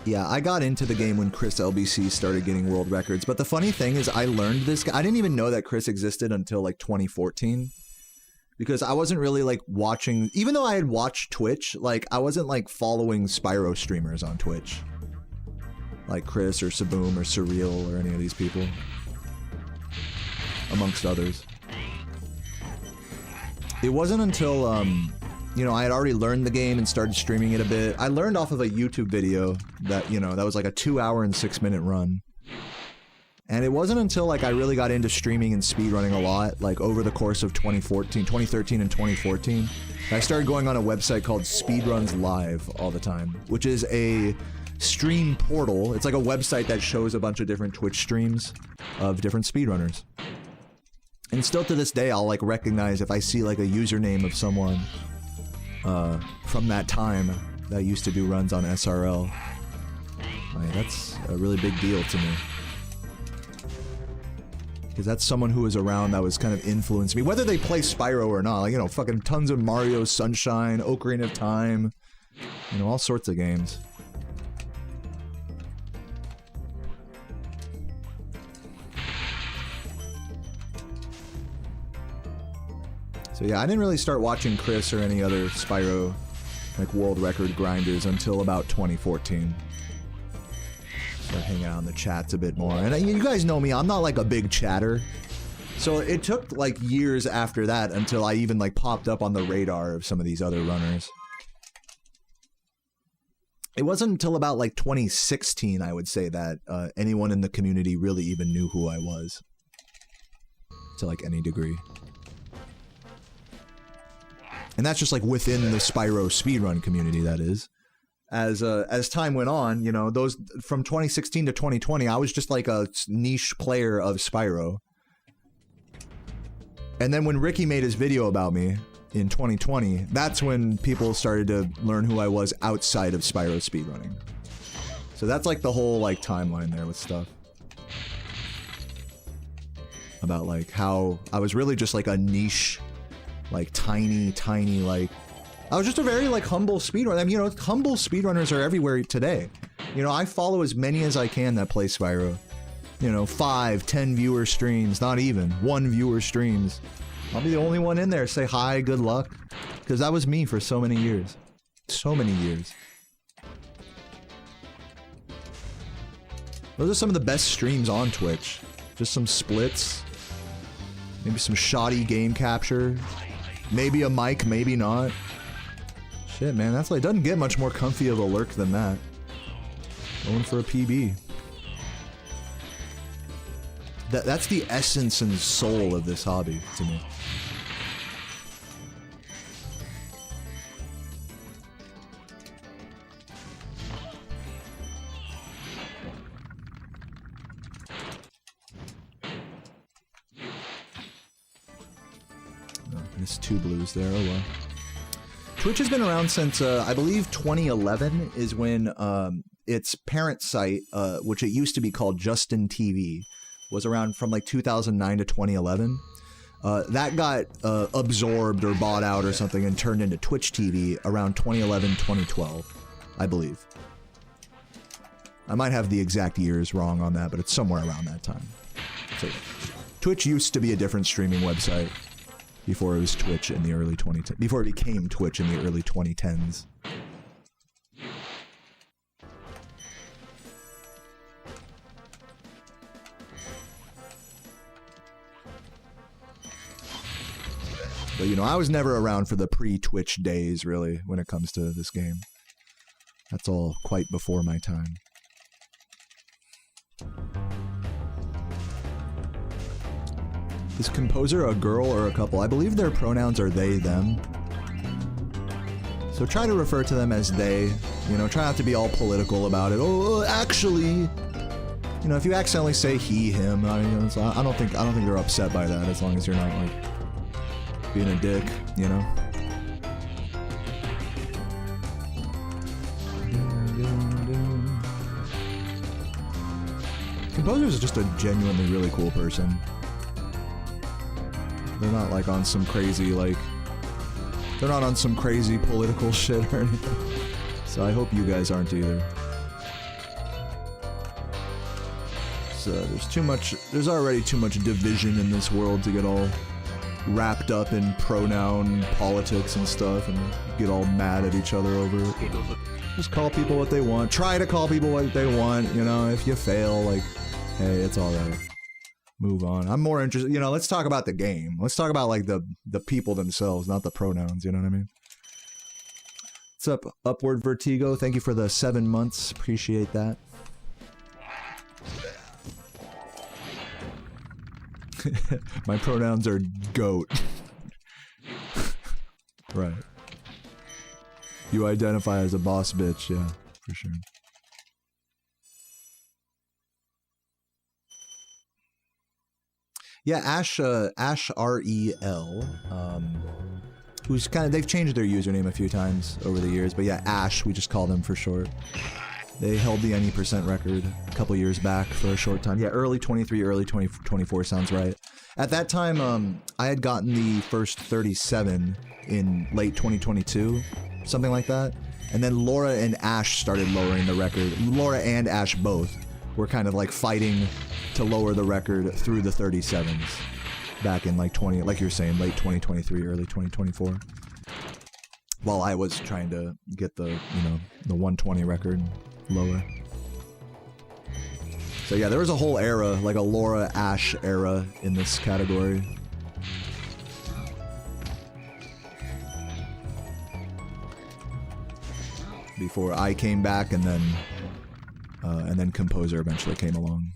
[SPEAKER 1] Yeah, I got into the game when Chris LBC started getting world records, but the funny thing is I learned this. I didn't even know that Chris existed until like 2014 because I wasn't really like watching, even though I had watched Twitch, like I wasn't like following Spyro streamers on Twitch. Like Chris or Saboom or Surreal or any of these people, amongst others. It wasn't until, you know, I had already learned the game and started streaming it a bit. I learned off of a YouTube video that, you know, that was like a 2-hour and 6-minute run. And it wasn't until like I really got into streaming and speedrunning a lot, like over the course of 2013 and 2014, I started going on a website called Speedruns Live all the time, which is a stream portal. It's like a website that shows a bunch of different Twitch streams of different speedrunners. And still to this day, I'll like recognize if I see like a username of someone from that time that used to do runs on SRL. Like, that's a really big deal to me. Because that's someone who was around that was kind of influenced me, whether they play Spyro or not. Like, you know, fucking tons of Mario, Sunshine, Ocarina of Time, you know, all sorts of games. So yeah, I didn't really start watching Chris or any other Spyro, like, world record grinders until about 2014. Start hanging out in the chats a bit more. And you guys know me, I'm not like a big chatter. So it took like years after that until I even like popped up on the radar of some of these other runners. It wasn't until about like 2016, I would say, that anyone in the community really even knew who I was. To like any degree. And that's just like within the Spyro speedrun community, that is. As time went on, you know, those from 2016 to 2020, I was just like a niche player of Spyro. And then when Ricky made his video about me in 2020, that's when people started to learn who I was outside of Spyro speedrunning. So that's like the whole like timeline there with stuff. About like how I was really just like a niche, like tiny, like, I was just a very like humble speedrunner. I mean, you know, humble speedrunners are everywhere today. You know, I follow as many as I can that play Spyro. You know, 5, 10 viewer streams, not even 1 viewer streams. I'll be the only one in there. Say hi, good luck. Because that was me for so many years. So many years. Those are some of the best streams on Twitch. Just some splits. Maybe some shoddy game capture. Maybe a mic, maybe not. Shit, man, that's like, doesn't get much more comfy of a lurk than that. Going for a PB. That's the essence and soul of this hobby to me. Missed 2 blues there, oh well. Twitch has been around since, I believe 2011 is when its parent site, which it used to be called Justin TV, was around from like 2009 to 2011. That got absorbed or bought out or something and turned into Twitch TV around 2011, 2012, I believe. I might have the exact years wrong on that, but it's somewhere around that time. So, Twitch used to be a different streaming website before it was Twitch in the early 2010s, before it became Twitch in the early 2010s. But you know, I was never around for the pre-Twitch days, really, when it comes to this game. That's all quite before my time. Is Composer a girl or a couple? I believe their pronouns are they, them. So try to refer to them as they. You know, try not to be all political about it. Oh, actually, you know, if you accidentally say he, him, I mean, I don't think they're upset by that as long as you're not like being a dick, you know. Composer is just a genuinely really cool person. They're not like on some crazy, like, they're not on some crazy political shit or anything. So I hope you guys aren't either. So there's already too much division in this world to get all wrapped up in pronoun politics and stuff and get all mad at each other over it. Just call people what they want. Try to call people what they want, you know. If you fail, like, hey, it's alright. Move on. I'm more interested, you know, let's talk about the game. Let's talk about, like, the people themselves, not the pronouns, you know what I mean? What's up, Upward Vertigo? Thank you for the 7 months. Appreciate that. My pronouns are goat. Right. You identify as a boss bitch, yeah, for sure. Yeah, Ash R-E-L, who's kind of, they've changed their username a few times over the years, but yeah, Ash, we just call them for short. They held the any percent record a couple years back for a short time. Yeah, early 23, early 2024 sounds right. At that time, I had gotten the first 37 in late 2022, something like that. And then Laura and Ash started lowering the record. Laura and Ash both were kind of like fighting to lower the record through the 37s back in like like you're saying, late 2023, early 2024. While I was trying to get the, you know, the 120 record lower. So yeah, there was a whole era, like a Laura Ash era in this category. Before I came back, and then Composer eventually came along.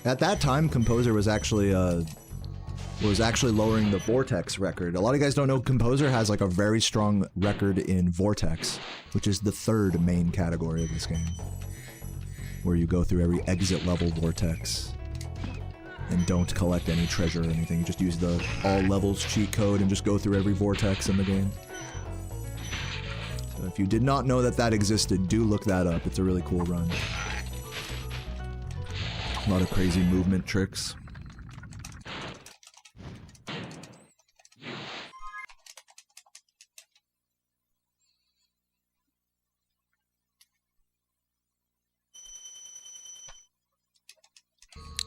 [SPEAKER 1] At that time, Composer was actually lowering the Vortex record. A lot of you guys don't know Composer has like a very strong record in Vortex, which is the third main category of this game, where you go through every exit level Vortex and don't collect any treasure or anything. You just use the all levels cheat code and just go through every Vortex in the game. So if you did not know that that existed, do look that up. It's a really cool run. A lot of crazy movement tricks.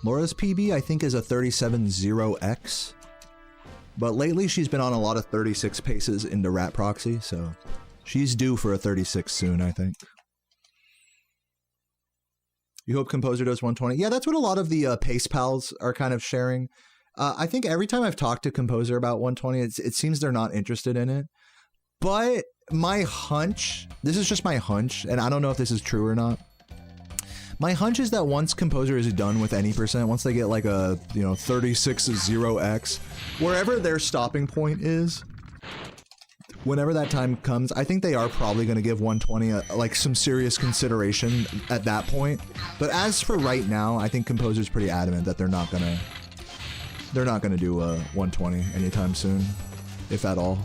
[SPEAKER 1] Laura's PB, I think, is a 37-0X. But lately she's been on a lot of 36 paces into rat proxy, so she's due for a 36 soon, I think. You hope Composer does 120? Yeah, that's what a lot of the pace pals are kind of sharing. I think every time I've talked to Composer about 120, it seems they're not interested in it. But my hunch, this is just my hunch, and I don't know if this is true or not. My hunch is that once Composer is done with any percent, once they get like a, 36.0x, wherever their stopping point is, whenever that time comes, I think they are probably going to give 120 like some serious consideration at that point. But as for right now, I think Composer's pretty adamant that they're not gonna do 120 anytime soon, if at all.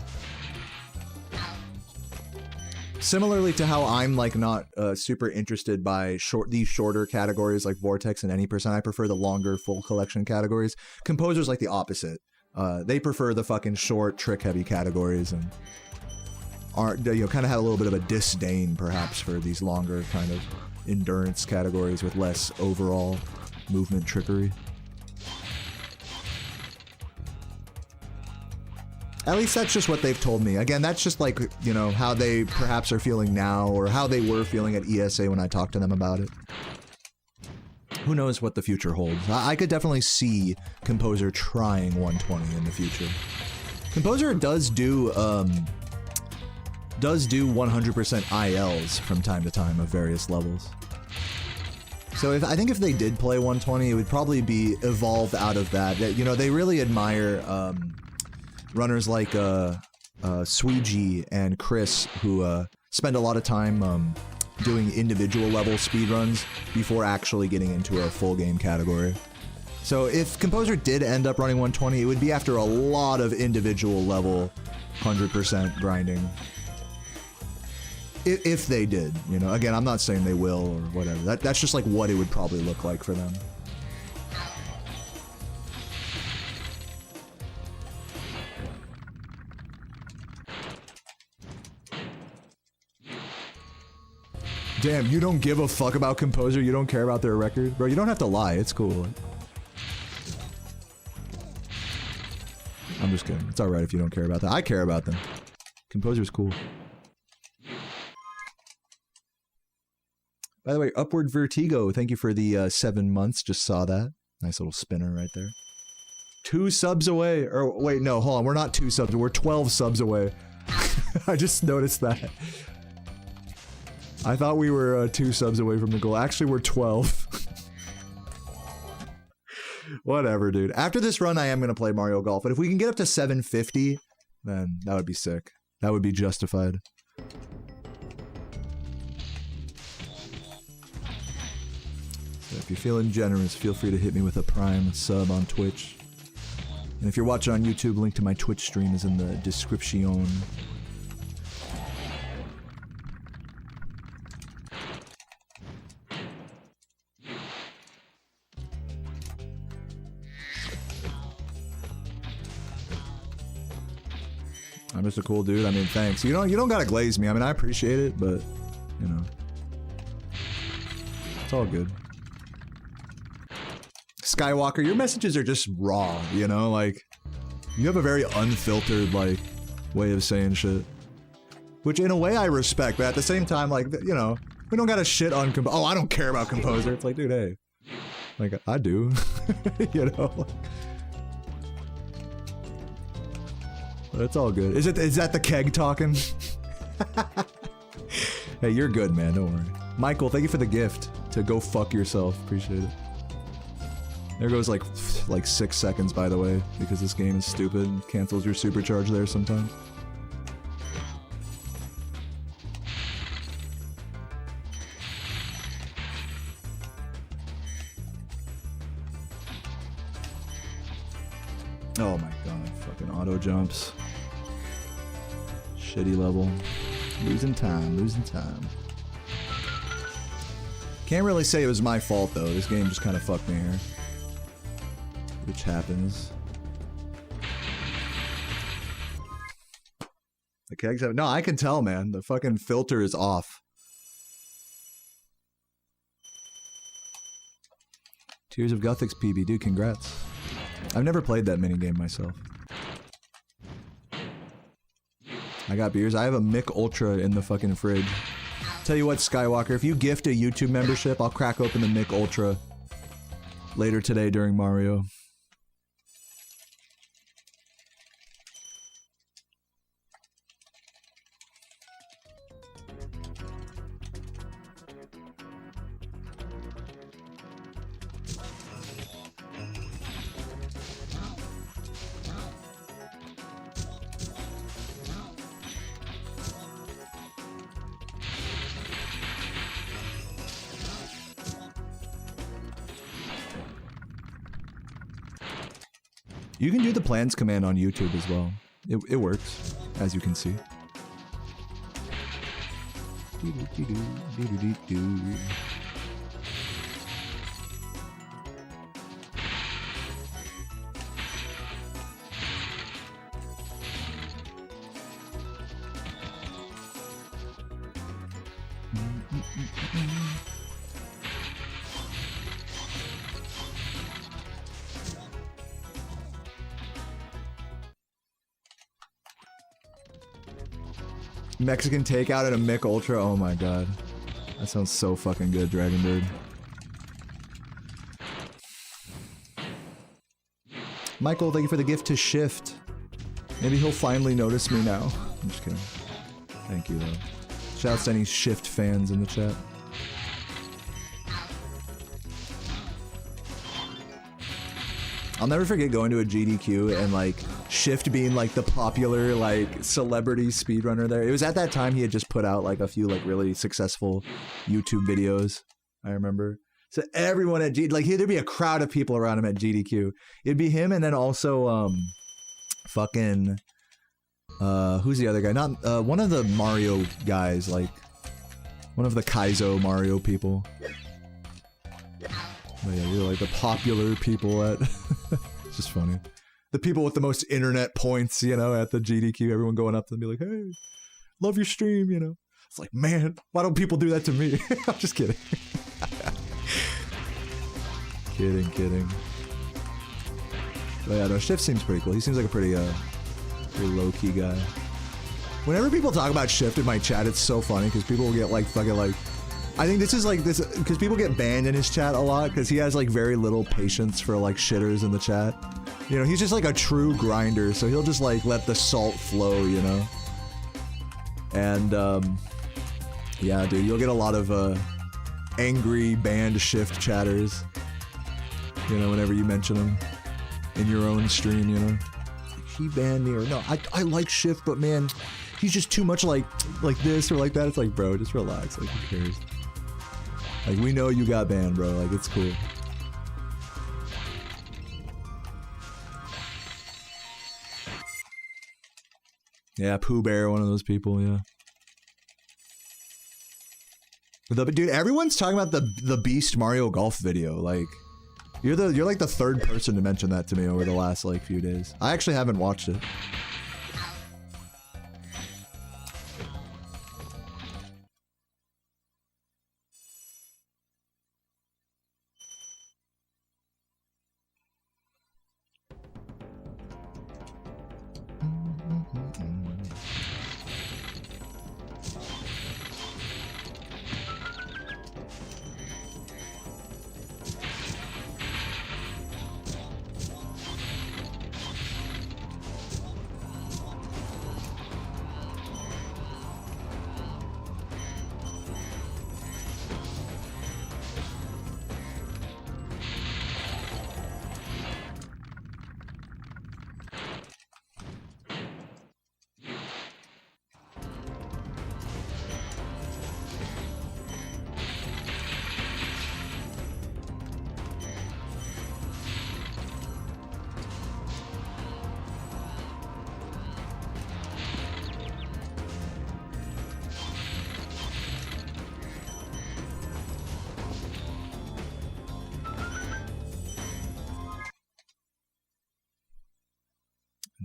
[SPEAKER 1] Similarly to how I'm like not super interested by these shorter categories like Vortex and Any percent, I prefer the longer full collection categories. Composer's like the opposite. They prefer the fucking short trick heavy categories and are kind of had a little bit of a disdain perhaps for these longer kind of endurance categories with less overall movement trickery. At least that's just what they've told me. Again, that's just like, how they perhaps are feeling now or how they were feeling at ESA when I talked to them about it. Who knows what the future holds. I could definitely see Composer trying 120 in the future. Composer does do 100% ILs from time to time of various levels. So I think if they did play 120, it would probably be evolved out of that. They really admire runners like Sweegie and Chris, who spend a lot of time doing individual level speedruns before actually getting into a full game category. So if Composer did end up running 120, it would be after a lot of individual level 100% grinding. If they did, Again, I'm not saying they will or whatever. That's just like what it would probably look like for them. Damn, you don't give a fuck about Composer? You don't care about their record? Bro, you don't have to lie. It's cool. I'm just kidding. It's alright if you don't care about that. I care about them. Composer's cool. By the way, Upward Vertigo, thank you for the 7 months. Just saw that. Nice little spinner right there. 2 subs away. Or wait, no, hold on. We're not 2 subs. We're 12 subs away. I just noticed that. I thought we were 2 subs away from the goal. Actually, we're 12. Whatever, dude. After this run, I am going to play Mario Golf. But if we can get up to 750, then that would be sick. That would be justified. So if you're feeling generous, feel free to hit me with a Prime sub on Twitch. And if you're watching on YouTube, link to my Twitch stream is in the description. I'm just a cool dude. I mean, thanks. You don't gotta glaze me. I mean, I appreciate it, but it's all good. Skywalker, your messages are just raw. Like you have a very unfiltered way of saying shit, which in a way I respect. But at the same time, like we don't gotta shit on. Oh, I don't care about Composer. It's like, dude, hey, like I do, But it's all good. Is that the keg talking? Hey, you're good, man. Don't worry. Michael, thank you for the gift to go fuck yourself. Appreciate it. There goes like 6 seconds, by the way, because this game is stupid and cancels your supercharge there sometimes. Oh my god, fucking auto jumps. Shitty level. Losing time. Can't really say it was my fault though. This game just kind of fucked me here. Which happens. The kegs have... No, I can tell, man. The fucking filter is off. Tears of Gothic's PB. Dude, congrats. I've never played that minigame myself. I got beers. I have a Mick Ultra in the fucking fridge. Tell you what, Skywalker, if you gift a YouTube membership, I'll crack open the Mick Ultra later today during Mario. You can do the plans command on YouTube as well. It works, as you can see. Mexican takeout and a Mick Ultra. Oh my god. That sounds so fucking good, Dragonbird. Michael, thank you for the gift to Shift. Maybe he'll finally notice me now. I'm just kidding. Thank you, though. Shouts to any Shift fans in the chat. I'll never forget going to a GDQ and like Shift being like the popular like celebrity speedrunner there. It was at that time he had just put out like a few like really successful YouTube videos. I remember. So everyone at like there'd be a crowd of people around him at GDQ. It'd be him and then also fucking who's the other guy? Not one of the Mario guys, like one of the Kaizo Mario people. But yeah, you're like the popular people at it's just funny. The people with the most internet points, you know, at the GDQ, everyone going up to them and be like, hey, love your stream, you know. It's like, man, why don't people do that to me? I'm just kidding. Kidding. But yeah, no, Shift seems pretty cool. He seems like a pretty low-key guy. Whenever people talk about Shift in my chat, it's so funny because people will get like fucking like, I think this is like this because people get banned in his chat a lot because he has like very little patience for like shitters in the chat. You know, he's just like a true grinder, so he'll just like let the salt flow, you know. And yeah, dude, you'll get a lot of angry banned Shift chatters. You know, whenever you mention him in your own stream, you know. He banned me, or no, I like Shift, but man, he's just too much like this or like that. It's like, bro, just relax. Like, who cares? Like, we know you got banned, bro. Like, it's cool. Yeah, Pooh Bear, one of those people, yeah. But dude, everyone's talking about the Beast Mario Golf video. Like, you're like the third person to mention that to me over the last like few days. I actually haven't watched it.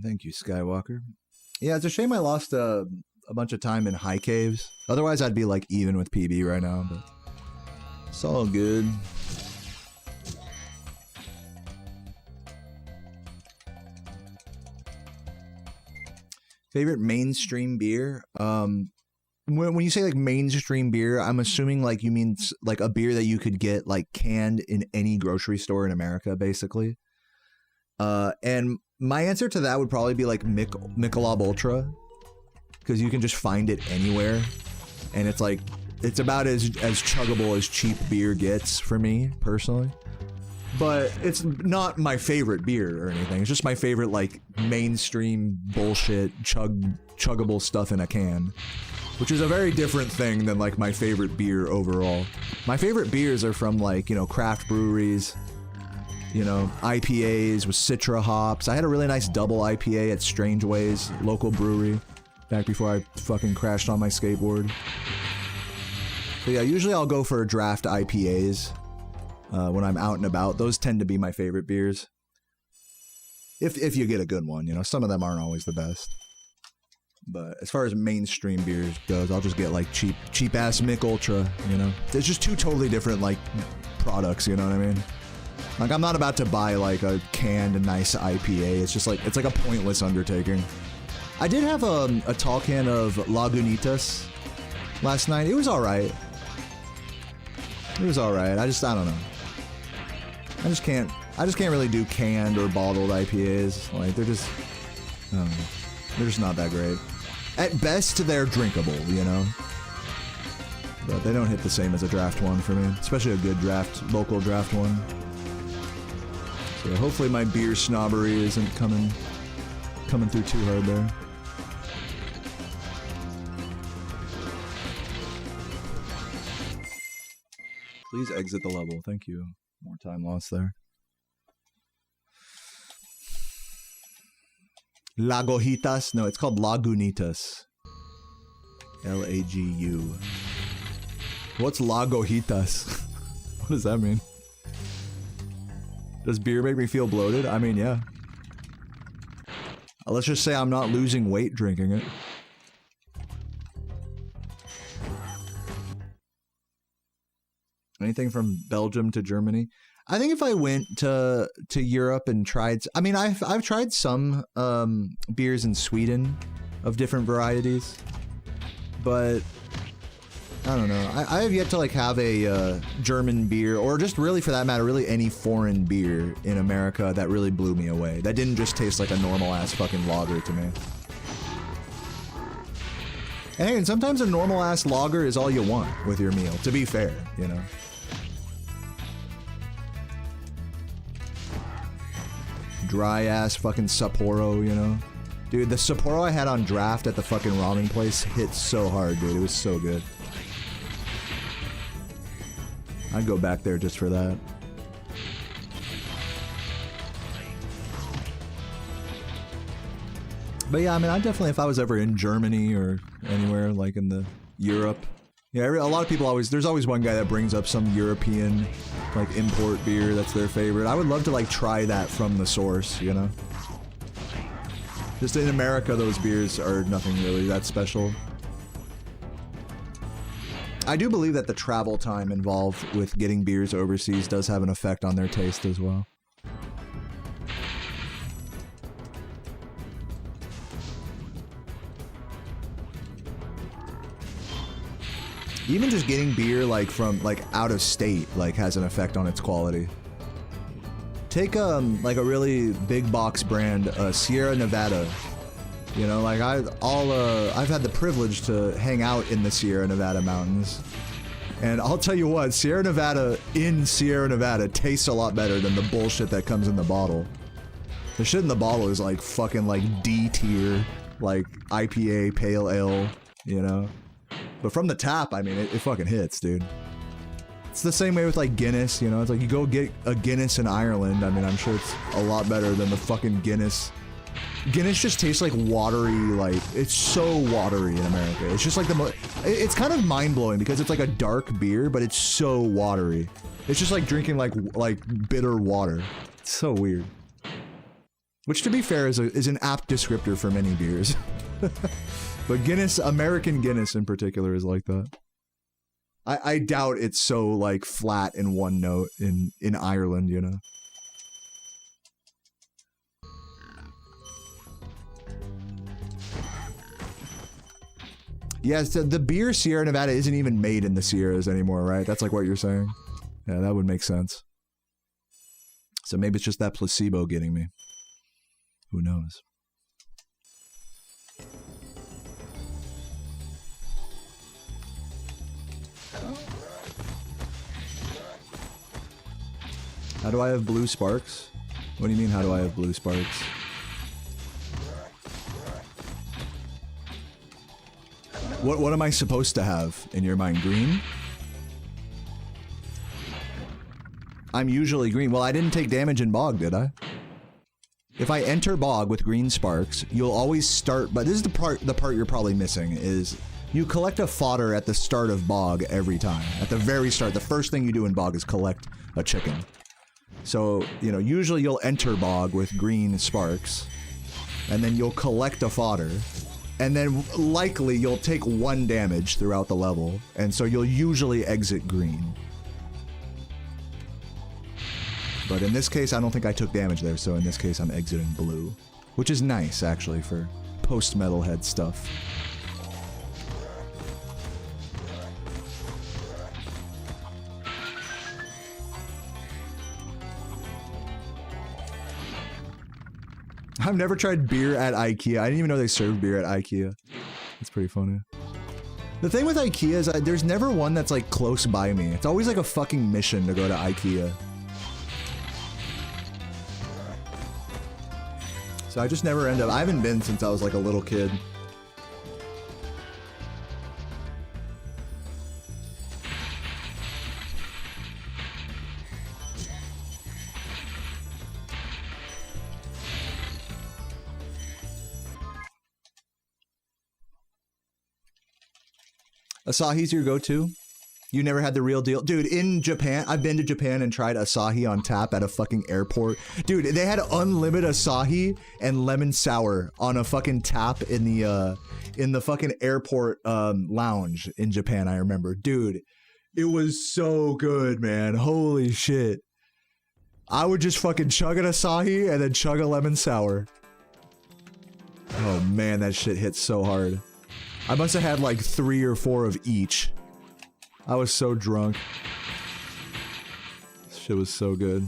[SPEAKER 1] Thank you, Skywalker. Yeah, it's a shame I lost a bunch of time in high caves. Otherwise, I'd be like even with PB right now, but it's all good. Favorite mainstream beer? When you say like mainstream beer, I'm assuming like you mean like a beer that you could get like canned in any grocery store in America, basically. And my answer to that would probably be like Michelob Ultra, because you can just find it anywhere, and it's like it's about as chuggable as cheap beer gets for me personally. But it's not my favorite beer or anything. It's just my favorite like mainstream bullshit chuggable stuff in a can. Which is a very different thing than like my favorite beer overall. My favorite beers are from like, you know, craft breweries, you know, IPAs with Citra hops. I had a really nice double IPA at Strange Ways, local brewery, back before I fucking crashed on my skateboard. But yeah, usually I'll go for draft IPAs when I'm out and about. Those tend to be my favorite beers. If you get a good one, you know, some of them aren't always the best. But as far as mainstream beers goes, I'll just get like cheap ass Mick Ultra, you know? It's just two totally different like products, you know what I mean? Like I'm not about to buy like a canned nice IPA. It's just like, it's like a pointless undertaking. I did have a tall can of Lagunitas last night. It was alright. It was alright. I don't know. I just can't really do canned or bottled IPAs. Like they're just, I don't know. They're just not that great. At best, they're drinkable, you know? But they don't hit the same as a draft one for me. Especially a good draft, local draft one. So hopefully my beer snobbery isn't coming through too hard there. Please exit the level, thank you. More time lost there. Lagojitas? No, it's called Lagunitas. L-A-G-U. What's Lagojitas? What does that mean? Does beer make me feel bloated? I mean, yeah. Let's just say I'm not losing weight drinking it. Anything from Belgium to Germany? I think if I went to Europe and tried, I mean, I've tried some beers in Sweden of different varieties, but I don't know. I have yet to like have a German beer, or just really for that matter, really any foreign beer in America that really blew me away. That didn't just taste like a normal ass fucking lager to me. And sometimes a normal ass lager is all you want with your meal, to be fair, you know. Dry ass fucking Sapporo, you know? Dude, the Sapporo I had on draft at the fucking ramen place hit so hard, dude. It was so good. I'd go back there just for that. But yeah, I mean, I definitely, if I was ever in Germany or anywhere like in the Europe, yeah, a lot of people always, there's always one guy that brings up some European like import beer that's their favorite. I would love to like try that from the source, you know? Just in America, those beers are nothing really that special. I do believe that the travel time involved with getting beers overseas does have an effect on their taste as well. Even just getting beer like from like out of state like has an effect on its quality. Take like a really big box brand, Sierra Nevada. You know, like I've had the privilege to hang out in the Sierra Nevada mountains, and I'll tell you what, Sierra Nevada in Sierra Nevada tastes a lot better than the bullshit that comes in the bottle. The shit in the bottle is like fucking like D tier, like IPA, pale ale, you know. But from the tap, I mean, it fucking hits, dude. It's the same way with like Guinness, you know. It's like you go get a Guinness in Ireland. I mean, I'm sure it's a lot better than the fucking Guinness. Guinness just tastes like watery, like it's so watery in America. It's just like it's kind of mind-blowing because it's like a dark beer, but it's so watery. It's just like drinking like bitter water. It's so weird. Which, to be fair, is an apt descriptor for many beers. But Guinness, American Guinness in particular, is like that. I doubt it's so like flat in one note in Ireland, you know. Yeah, so the beer Sierra Nevada isn't even made in the Sierras anymore, right? That's like what you're saying. Yeah, that would make sense. So maybe it's just that placebo getting me. Who knows? How do I have blue sparks? What do you mean, how do I have blue sparks? What am I supposed to have in your mind? Green? I'm usually green. Well, I didn't take damage in Bog, did I? If I enter Bog with green sparks, you'll always start, but this is the part you're probably missing, is you collect a fodder at the start of Bog every time. At the very start, the first thing you do in Bog is collect a chicken. So, you know, usually you'll enter Bog with green sparks, and then you'll collect a fodder, and then likely you'll take 1 damage throughout the level, and so you'll usually exit green. But in this case, I don't think I took damage there, so in this case I'm exiting blue. Which is nice, actually, for post-metalhead stuff. I've never tried beer at IKEA. I didn't even know they served beer at IKEA. That's pretty funny. The thing with IKEA is there's never one that's like close by me. It's always like a fucking mission to go to IKEA. So I just never end up. I haven't been since I was like a little kid. Asahi's your go-to? You never had the real deal? Dude, in Japan, I've been to Japan and tried Asahi on tap at a fucking airport. Dude, they had unlimited Asahi and lemon sour on a fucking tap in the fucking airport lounge in Japan, I remember. Dude, it was so good, man. Holy shit. I would just fucking chug an Asahi and then chug a lemon sour. Oh man, that shit hit so hard. I must have had like 3 or 4 of each. I was so drunk. This shit was so good.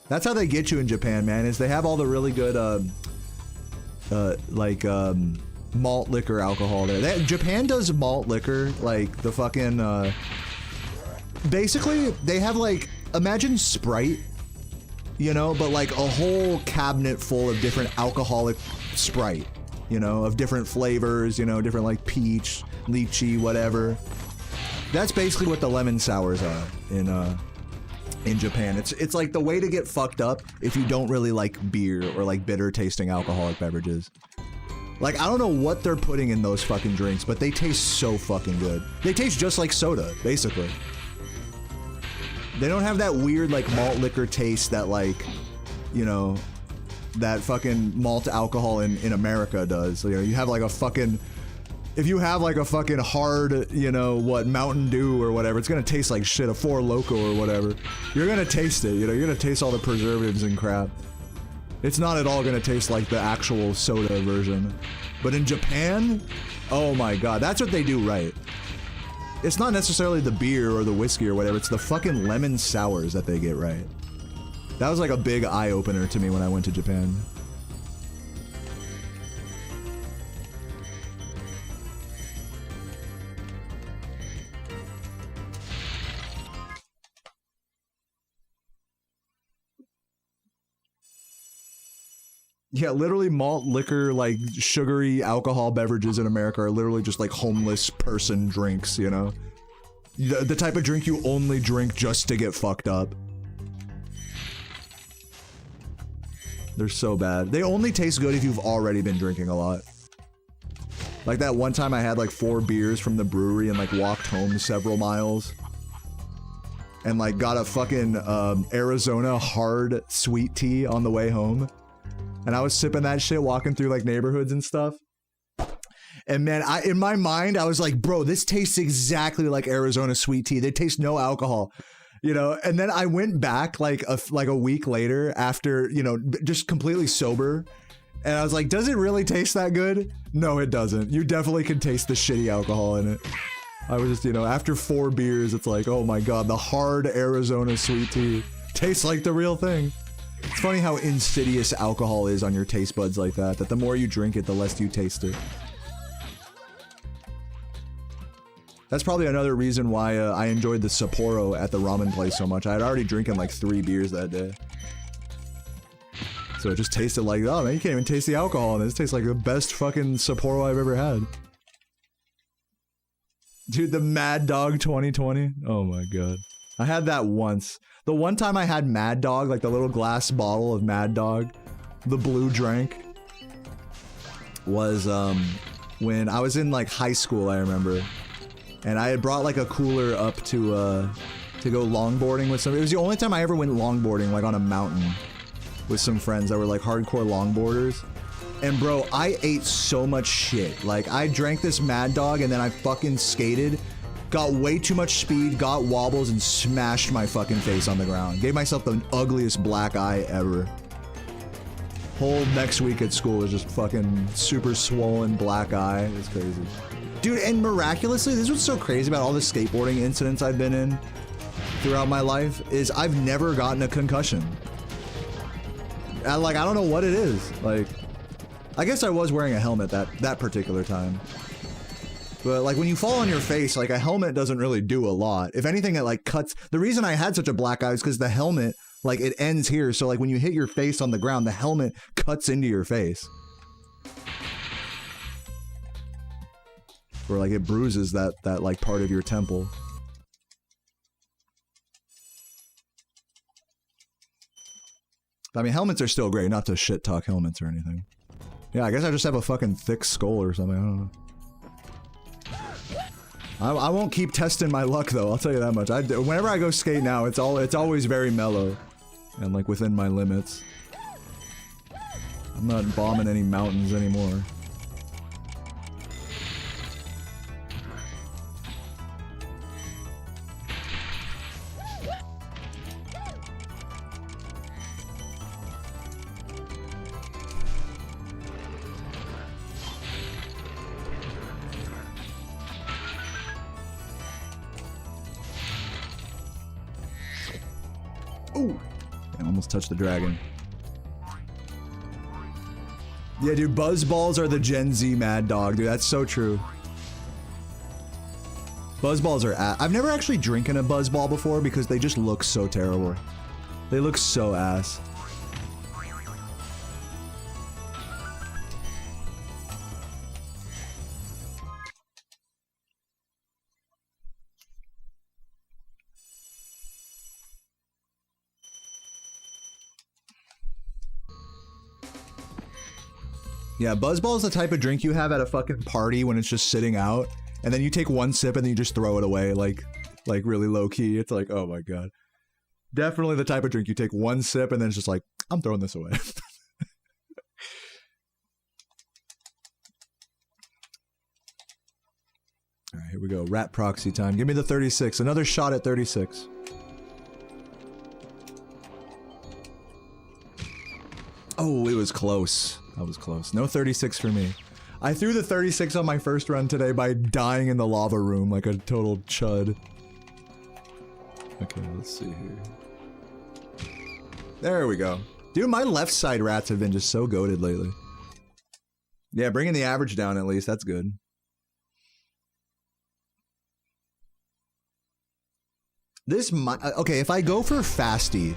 [SPEAKER 1] That's how they get you in Japan, man, is they have all the really good, malt liquor alcohol there. Japan does malt liquor, like, the fucking, basically, they have, like, imagine Sprite, you know, but, like, a whole cabinet full of different alcoholic Sprite, you know, of different flavors, you know, different, like, peach, lychee, whatever. That's basically what the lemon sours are in Japan. It's like the way to get fucked up if you don't really like beer or like bitter tasting alcoholic beverages. Like, I don't know what they're putting in those fucking drinks, but they taste so fucking good. They taste just like soda, basically. They don't have that weird like malt liquor taste that like, you know, that fucking malt alcohol in America does. You know, you have like a fucking... If you have like a fucking hard, you know, what, Mountain Dew or whatever, it's gonna taste like shit, a Four Loko or whatever. You're gonna taste it, you know, you're gonna taste all the preservatives and crap. It's not at all gonna taste like the actual soda version. But in Japan, oh my god, that's what they do right. It's not necessarily the beer or the whiskey or whatever, it's the fucking lemon sours that they get right. That was like a big eye-opener to me when I went to Japan. Yeah, literally malt liquor, like sugary alcohol beverages in America are literally just like homeless person drinks, you know? The type of drink you only drink just to get fucked up. They're so bad. They only taste good if you've already been drinking a lot. Like that one time I had like 4 beers from the brewery and like walked home several miles. And like got a fucking Arizona hard sweet tea on the way home. And I was sipping that shit, walking through like neighborhoods and stuff. And man, in my mind, I was like, bro, this tastes exactly like Arizona sweet tea. They taste no alcohol, you know? And then I went back like a week later after, you know, just completely sober. And I was like, does it really taste that good? No, it doesn't. You definitely can taste the shitty alcohol in it. I was just, you know, after 4 beers, it's like, oh my god, the hard Arizona sweet tea tastes like the real thing. It's funny how insidious alcohol is on your taste buds like that, that the more you drink it, the less you taste it. That's probably another reason why I enjoyed the Sapporo at the ramen place so much. I had already drinking like 3 beers that day. So it just tasted like, oh man, you can't even taste the alcohol in this. It tastes like the best fucking Sapporo I've ever had. Dude, the Mad Dog 2020? Oh my god. I had that once. The one time I had Mad Dog, like the little glass bottle of Mad Dog, the blue drink, was when I was in like high school, I remember. And I had brought like a cooler up to go longboarding with some. It was the only time I ever went longboarding, like on a mountain, with some friends that were like hardcore longboarders. And bro, I ate so much shit. Like, I drank this Mad Dog and then I fucking skated, got way too much speed, got wobbles, and smashed my fucking face on the ground. Gave myself the ugliest black eye ever. Whole next week at school was just fucking super swollen black eye. It's crazy. Dude, and miraculously, this is what's so crazy about all the skateboarding incidents I've been in throughout my life, is I've never gotten a concussion. I don't know what it is. Like, I guess I was wearing a helmet that particular time. But like when you fall on your face, like a helmet doesn't really do a lot. If anything, it like cuts. The reason I had such a black eye is because the helmet, like it ends here. So like when you hit your face on the ground, the helmet cuts into your face. Or like it bruises that like part of your temple. I mean, helmets are still great, not to shit talk helmets or anything. Yeah, I guess I just have a fucking thick skull or something, I don't know. I won't keep testing my luck though, I'll tell you that much. Whenever I go skate now, it's always very mellow. And like within my limits. I'm not bombing any mountains anymore. Ooh! I almost touched the dragon. Yeah, dude, buzz balls are the Gen Z Mad Dog, dude. That's so true. Buzz balls are I've never actually drinking a buzz ball before because they just look so terrible. They look so ass. Yeah, Buzzball is the type of drink you have at a fucking party when it's just sitting out, and then you take one sip and then you just throw it away, like really low key. It's like, oh my god. Definitely the type of drink you take one sip and then it's just like, I'm throwing this away. Alright, here we go. Rat proxy time. Give me the 36. Another shot at 36. Oh, it was close. That was close. No 36 for me. I threw the 36 on my first run today by dying in the lava room like a total chud. Okay, let's see here. There we go. Dude, my left side rats have been just so goated lately. Yeah, bringing the average down at least. That's good. This might... Okay, if I go for Fasty...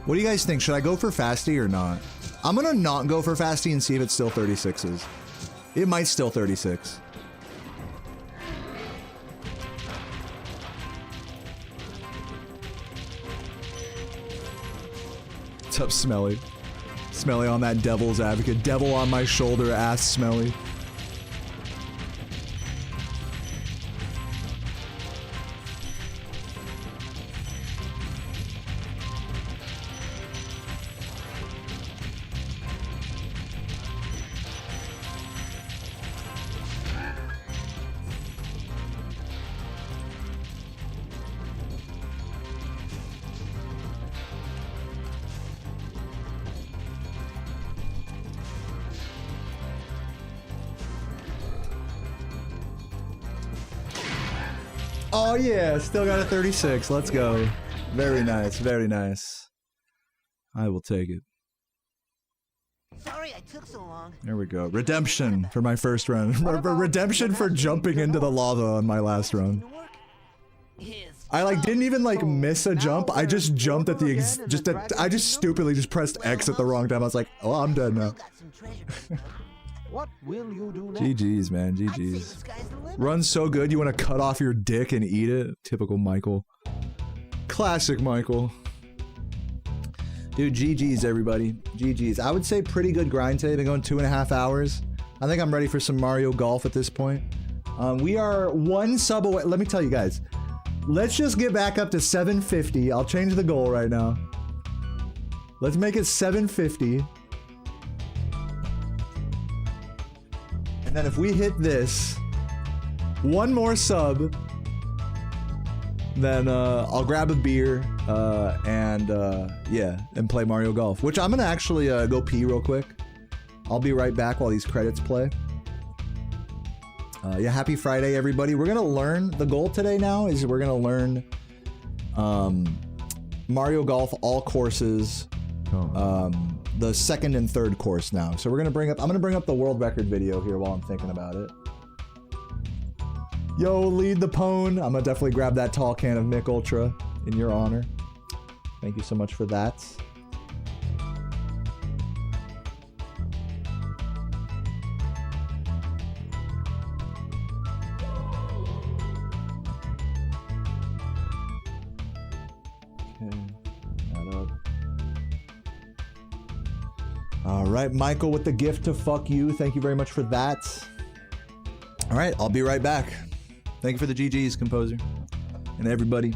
[SPEAKER 1] What do you guys think? Should I go for Fasty or not? I'm gonna not go for Fasty and see if it's still 36s. It might still 36. What's up, Smelly? Smelly on that devil's advocate. Devil on my shoulder, ass Smelly. Oh yeah, still got a 36. Let's go. Very nice, very nice. I will take it.
[SPEAKER 2] Sorry I took so long.
[SPEAKER 1] There we go. Redemption for my first run. Redemption for jumping into the lava on my last run. I like didn't even like miss a jump. I just jumped at the I just stupidly just pressed X at the wrong time. I was like, oh, I'm dead now.
[SPEAKER 3] What will you do next?
[SPEAKER 1] GG's, man. GG's. Run's so good, you want to cut off your dick and eat it? Typical Michael. Classic Michael. Dude, GG's, everybody. GG's. I would say pretty good grind today. Been going 2.5 hours. I think I'm ready for some Mario Golf at this point. We are 1 sub away. Let me tell you guys. Let's just get back up to 750. I'll change the goal right now. Let's make it 750. And then if we hit this, 1 more sub, then I'll grab a beer yeah, and play Mario Golf. Which I'm gonna actually go pee real quick. I'll be right back while these credits play. Yeah, happy Friday, everybody. We're gonna learn, the goal today now is we're gonna learn Mario Golf all courses, the 2nd and 3rd course now. So we're gonna bring up, I'm gonna bring up the world record video here while I'm thinking about it. Yo, lead the pwn. I'm gonna definitely grab that tall can of Mick Ultra in your honor. Thank you so much for that. All right, Michael with the gift to fuck you. Thank you very much for that. All right, I'll be right back. Thank you for the GGs, composer, and everybody.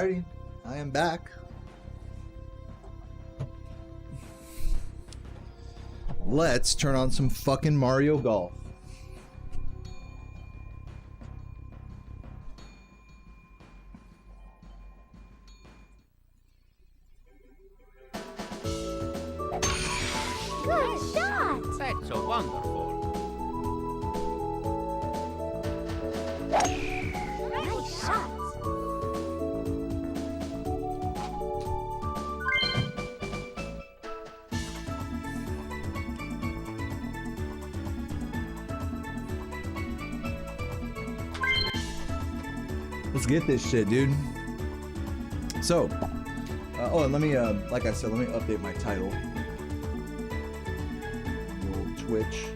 [SPEAKER 1] Alrighty, I am back. Let's turn on some fucking Mario Golf.
[SPEAKER 4] Good shot!
[SPEAKER 5] That's so wonderful.
[SPEAKER 4] Nice shot!
[SPEAKER 1] Let's get this shit, dude. So, oh, and let me, like I said, let me update my title. The old Twitch.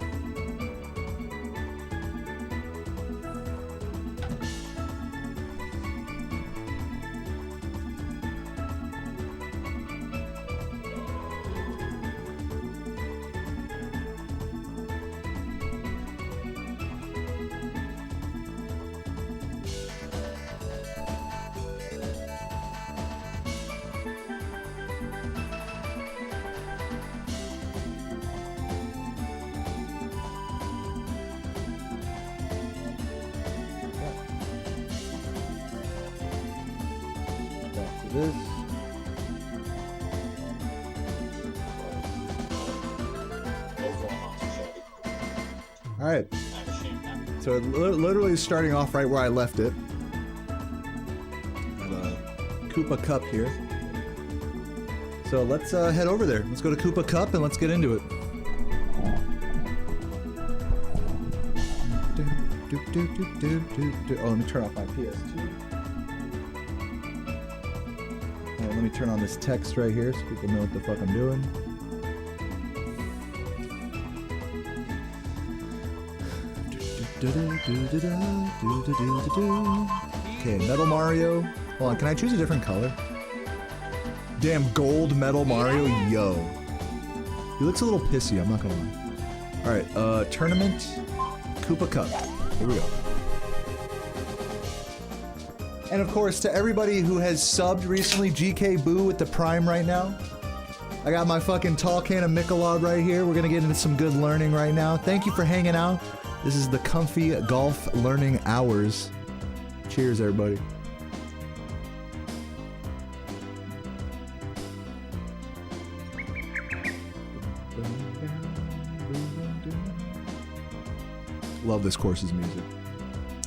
[SPEAKER 1] This. All right. So it literally is starting off right where I left it. Got a Koopa Cup here. So let's head over there. Let's go to Koopa Cup and let's get into it. Oh, let me turn off my PS2. Let me turn on this text right here so people know what the fuck I'm doing. Okay, Metal Mario. Hold on, can I choose a different color? Damn, gold Metal Mario, yo. He looks a little pissy, I'm not gonna lie. Alright, tournament, Koopa Cup. Here we go. And of course, to everybody who has subbed recently, GK Boo with the Prime right now. I got my fucking tall can of Michelob right here. We're gonna get into some good learning right now. Thank you for hanging out. This is the comfy golf learning hours. Cheers, everybody. Love this course's music.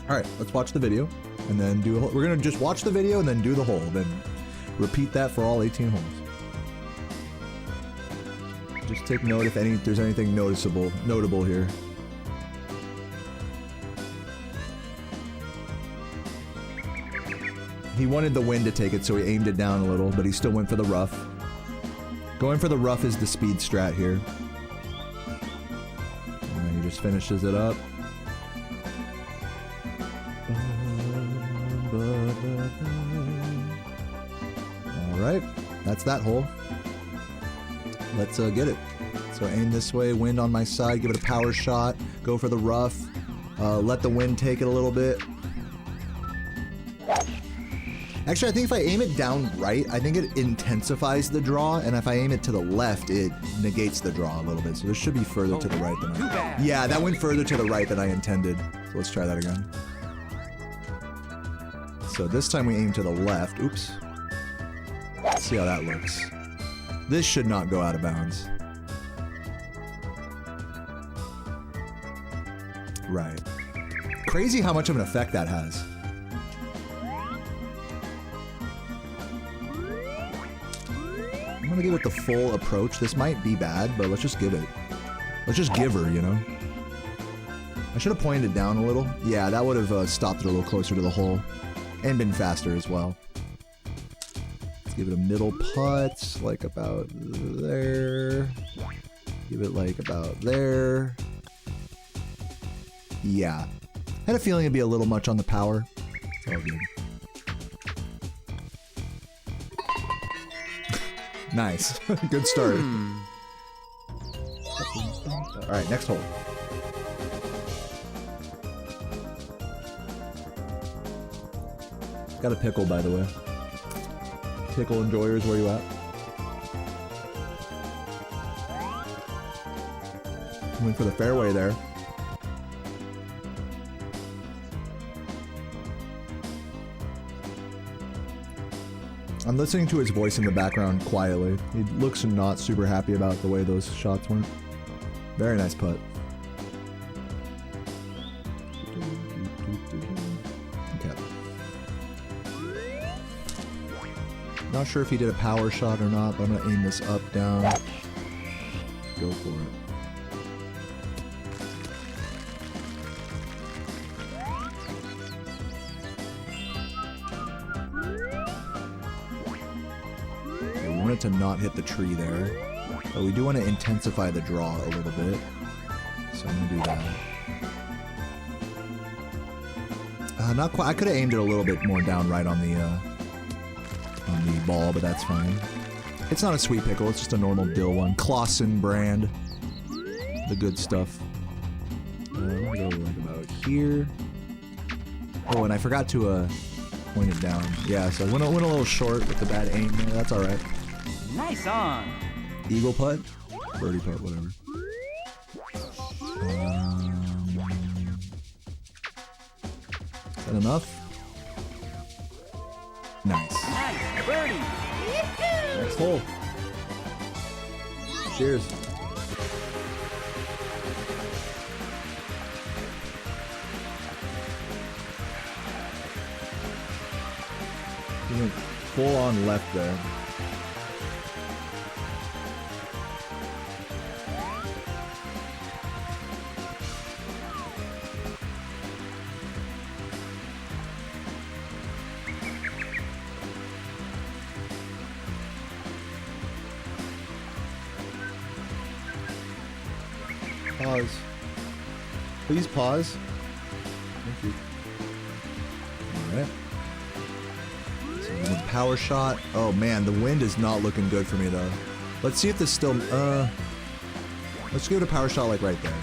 [SPEAKER 1] All right, let's watch the video. And then do a whole, we're gonna just watch the video and then do the hole, then repeat that for all 18 holes. Just take note if there's anything notable here. He wanted the wind to take it, so he aimed it down a little, but he still went for the rough. Going for the rough is the speed strat here. And then he just finishes it up. Alright, that's that hole. Let's get it. So aim this way, wind on my side, give it a power shot, go for the rough, let the wind take it a little bit. Actually, I think if I aim it down right, I think it intensifies the draw, and if I aim it to the left, it negates the draw a little bit. So this should be further to the right than I... Yeah, that went further to the right than I intended. So let's try that again. So this time we aim to the left. Oops. Let's see how that looks. This should not go out of bounds. Right. Crazy how much of an effect that has. I'm gonna give it the full approach. This might be bad, but let's just give it. Let's just give her, you know? I should have pointed it down a little. Yeah, that would have stopped it a little closer to the hole. And been faster as well. Let's give it a middle putt, like about there. Give it like about there. Yeah. Had a feeling it'd be a little much on the power. It's all good. Nice. Good start. Alright, next hole. Got a pickle, by the way. pickle enjoyers, where you at? Went for the fairway there. I'm listening to his voice in the background quietly. He looks not super happy about the way those shots went. Very nice putt. Okay. Not sure if he did a power shot or not, but I'm gonna aim this up, down. Go for it. To not hit the tree there, but we do want to intensify the draw a little bit, so I'm gonna do that. Not quite. I could have aimed it a little bit more down right on the ball, but that's fine. It's not a sweet pickle, it's just a normal dill one. Clausen brand, the good stuff. I'm gonna go like about here. Oh, and I forgot to point it down. Yeah, so I went a little short with the bad aim there. That's all right.
[SPEAKER 5] Nice on.
[SPEAKER 1] Eagle putt? Birdie putt, whatever. Is that enough? Nice.
[SPEAKER 5] Nice birdie.
[SPEAKER 1] Next hole. Cheers. He went full on left there. Pause. Please pause. Thank you. Alright. So power shot. Oh man, the wind is not looking good for me though. Let's see if this still let's give it a power shot like right there.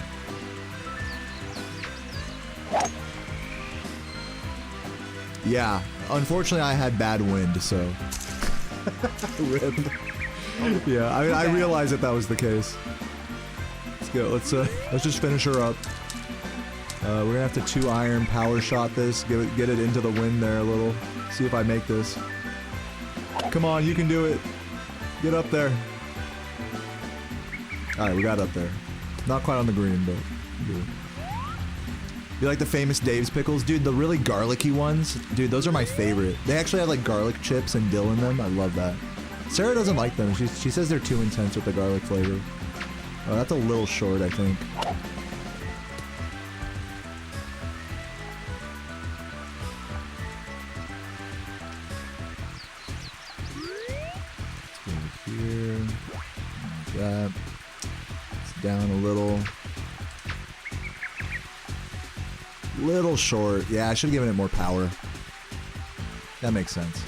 [SPEAKER 1] Yeah. Unfortunately I had bad wind, so RIP. Yeah, I mean I realized that was the case. Let's just finish her up. We're gonna have to 2-iron power shot this, get it into the wind there a little. See if I make this. Come on, you can do it. Get up there. All right, we got up there. Not quite on the green, but good. You like the famous Dave's pickles, dude? The really garlicky ones, dude. Those are my favorite. They actually have like garlic chips and dill in them. I love that. Sarah doesn't like them. She says they're too intense with the garlic flavor. Oh, that's a little short, I think. Let's go over here. Like that. It's down a little. Little short. Yeah, I should have given it more power. That makes sense.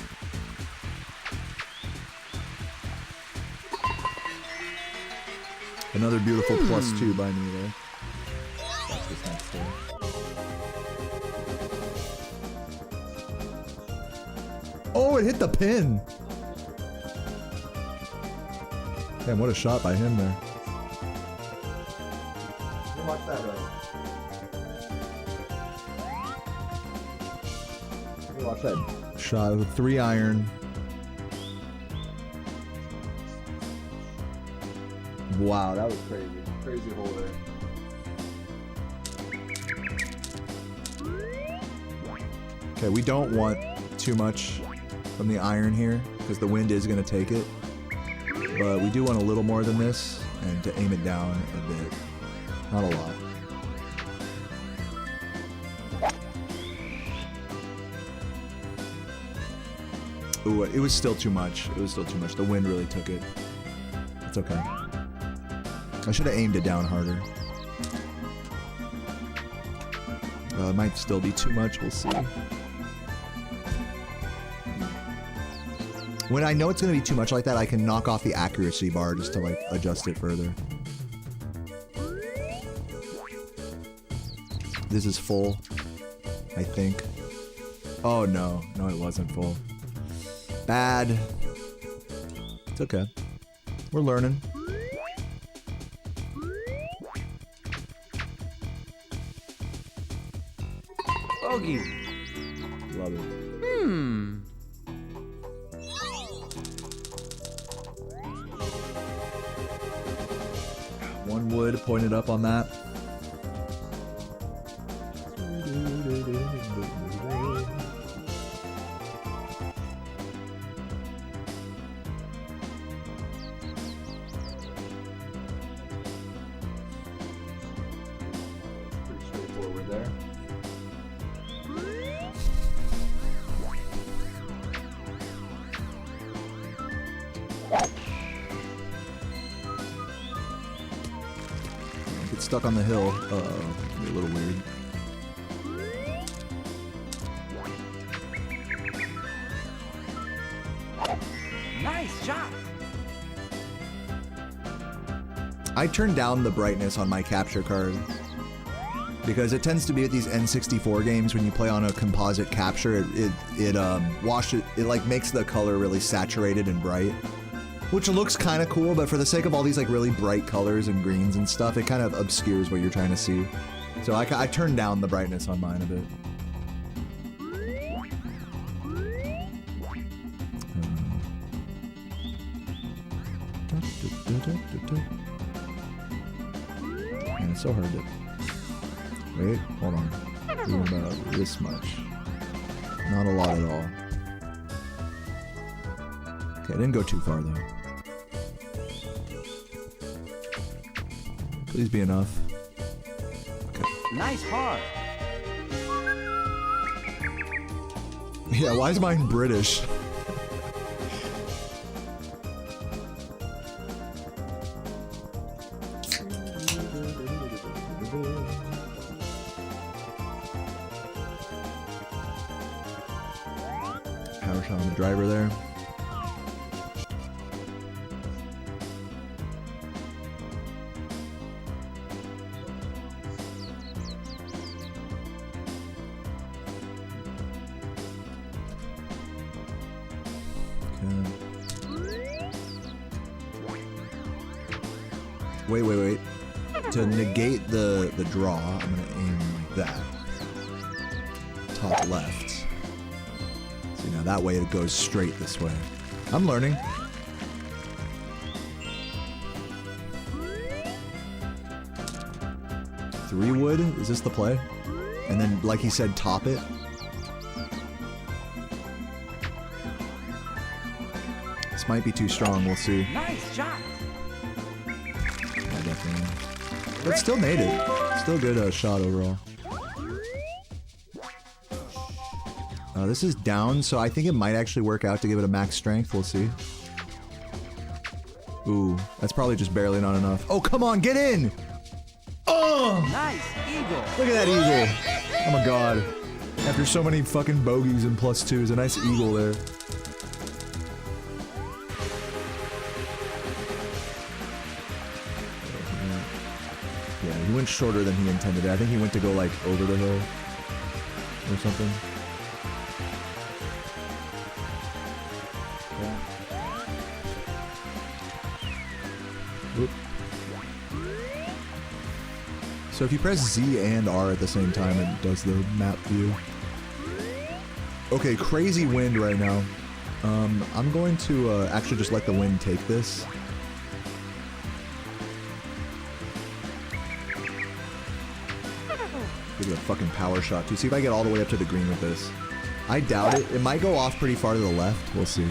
[SPEAKER 1] Another beautiful +2 by me there. That's this next hole. Oh, it hit the pin! Damn, what a shot by him there. Watch that, bro. Watch that shot with 3-iron. Wow, that was crazy. Crazy hole there. Okay, we don't want too much from the iron here, because the wind is going to take it. But we do want a little more than this, and to aim it down a bit. Not a lot. Ooh, it was still too much. It was still too much. The wind really took it. It's okay. I should have aimed it down harder. It might still be too much, we'll see. When I know it's going to be too much like that, I can knock off the accuracy bar just to like adjust it further. This is full, I think. Oh no, no it wasn't full. Bad. It's okay. We're learning.
[SPEAKER 5] Bogey.
[SPEAKER 1] Love it. One wood pointed up on that. Pretty straightforward there. Get stuck on the hill. Uh-oh. Be a little weird.
[SPEAKER 5] Nice shot.
[SPEAKER 1] I turned down the brightness on my capture card because it tends to be at these N64 games when you play on a composite capture, it like makes the color really saturated and bright, which looks kind of cool, but for the sake of all these like really bright colors and greens and stuff, it kind of obscures what you're trying to see. So I turned down the brightness on mine a bit. Man, it's so hard to... Wait, hold on. Do about this much. Not a lot at all. Okay, I didn't go too far though. Please be enough. Okay.
[SPEAKER 5] Nice par.
[SPEAKER 1] Yeah, why is mine British? Power shot on the driver there. Wait. To negate the draw, I'm gonna aim like that. Top left. See, now that way it goes straight this way. I'm learning. Three wood? Is this the play? And then, like he said, top it. This might be too strong, we'll see.
[SPEAKER 5] Nice shot.
[SPEAKER 1] Yeah, definitely. But still made it. Still a good shot overall. This is down, so I think it might actually work out to give it a max strength. We'll see. Ooh, that's probably just barely not enough. Oh, come on, get in! Oh!
[SPEAKER 5] Nice eagle.
[SPEAKER 1] Look at that eagle. Oh my god. After so many fucking bogeys and +2s, a nice eagle there. Yeah, he went shorter than he intended. I think he went to go like over the hill or something. Whoop. So if you press Z and R at the same time, it does the map view. Okay, crazy wind right now. I'm going to actually just let the wind take this. Give it a fucking power shot too. See if I get all the way up to the green with this. I doubt it. It might go off pretty far to the left. We'll see.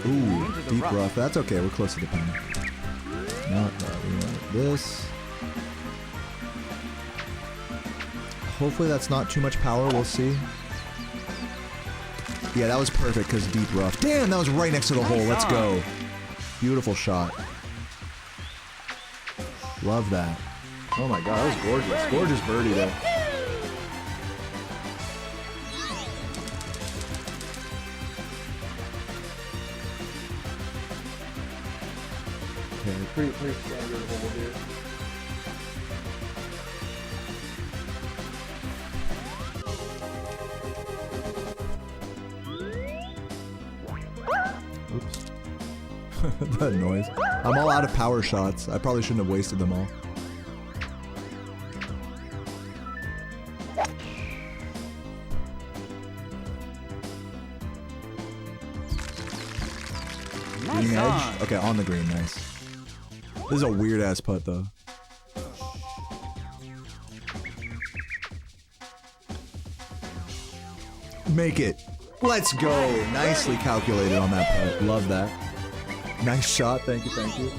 [SPEAKER 1] Ooh, deep rough. That's okay. We're close to the pin. Not that. We want this. Hopefully that's not too much power. We'll see. Yeah, that was perfect because deep rough. Damn, that was right next to the hole. Let's go. Beautiful shot. Love that. Oh my god, that was gorgeous. Gorgeous birdie there. Okay, pretty standard hole here. That noise. I'm all out of power shots. I probably shouldn't have wasted them all. Green edge? Okay, on the green, nice. This is a weird ass putt though. Make it. Let's go. Nicely calculated on that putt. Love that. Nice shot. Thank you, thank you.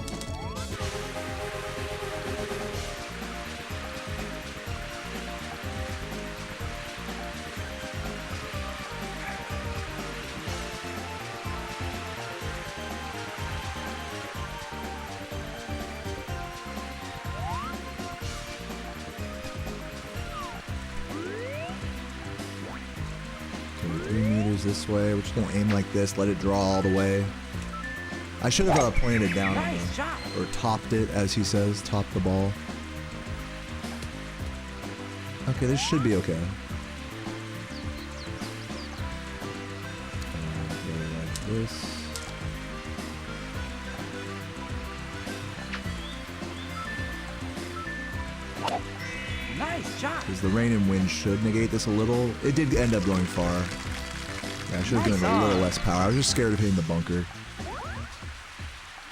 [SPEAKER 1] This way. We're just gonna aim like this, let it draw all the way. I should have pointed it down or topped it, as he says, top the ball. Okay, this should be okay. Like this.
[SPEAKER 5] Nice shot.
[SPEAKER 1] Because the rain and wind should negate this a little. It did end up going far. Yeah, I should have given it a little less power. I was just scared of hitting the bunker.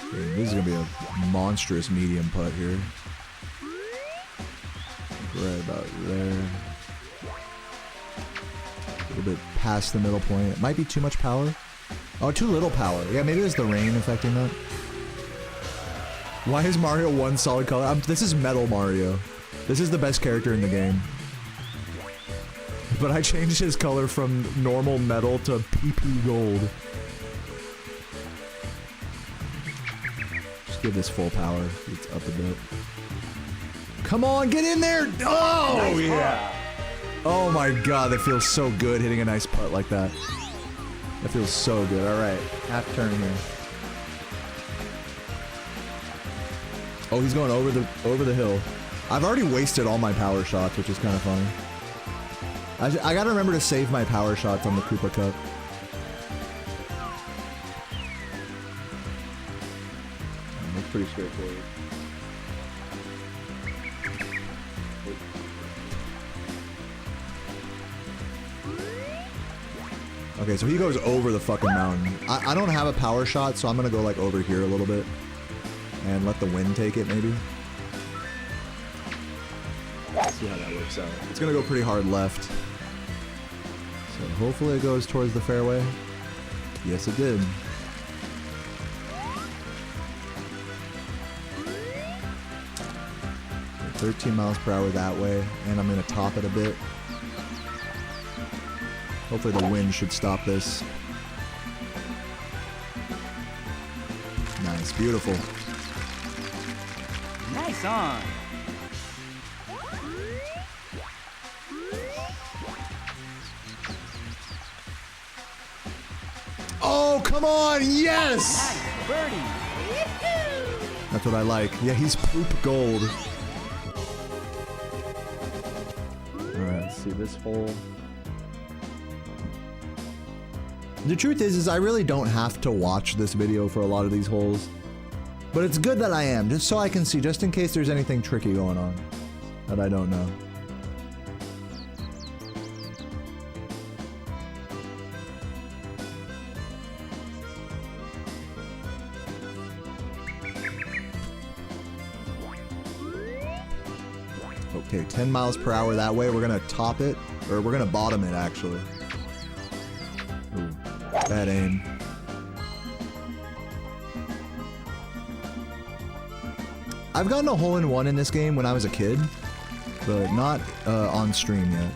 [SPEAKER 1] Okay, this is gonna be a monstrous medium putt here. Right about there. A little bit past the middle point. It might be too much power. Oh, too little power. Yeah, maybe it's the rain affecting that. Why is Mario one solid color? This is Metal Mario. This is the best character in the game. But I changed his color from normal metal to PP gold. Just give this full power. It's up a bit. Come on, get in there! Oh, nice yeah! Oh my god, that feels so good hitting a nice putt like that. That feels so good. Alright, half turn here. Oh, he's going over the hill. I've already wasted all my power shots, which is kind of funny. I gotta remember to save my power shots on the Koopa Cup. That's pretty straightforward. Okay, so he goes over the fucking mountain. I don't have a power shot, so I'm gonna go like over here a little bit. And let the wind take it, maybe. Let's see how that works out. It's gonna go pretty hard left. So hopefully it goes towards the fairway. Yes, it did. Okay, 13 miles per hour that way, and I'm gonna top it a bit. Hopefully the wind should stop this. Nice, beautiful.
[SPEAKER 5] Nice on.
[SPEAKER 1] Oh, come on, yes!
[SPEAKER 5] Nice birdie.
[SPEAKER 1] That's what I like. Yeah, he's poop gold. Alright, let's see this hole. The truth is I really don't have to watch this video for a lot of these holes. But it's good that I am, just so I can see, just in case there's anything tricky going on that I don't know. Okay, 10 miles per hour that way. We're gonna top it, or we're gonna bottom it actually. Ooh, bad aim. I've gotten a hole-in-one in this game when I was a kid, but not on stream yet.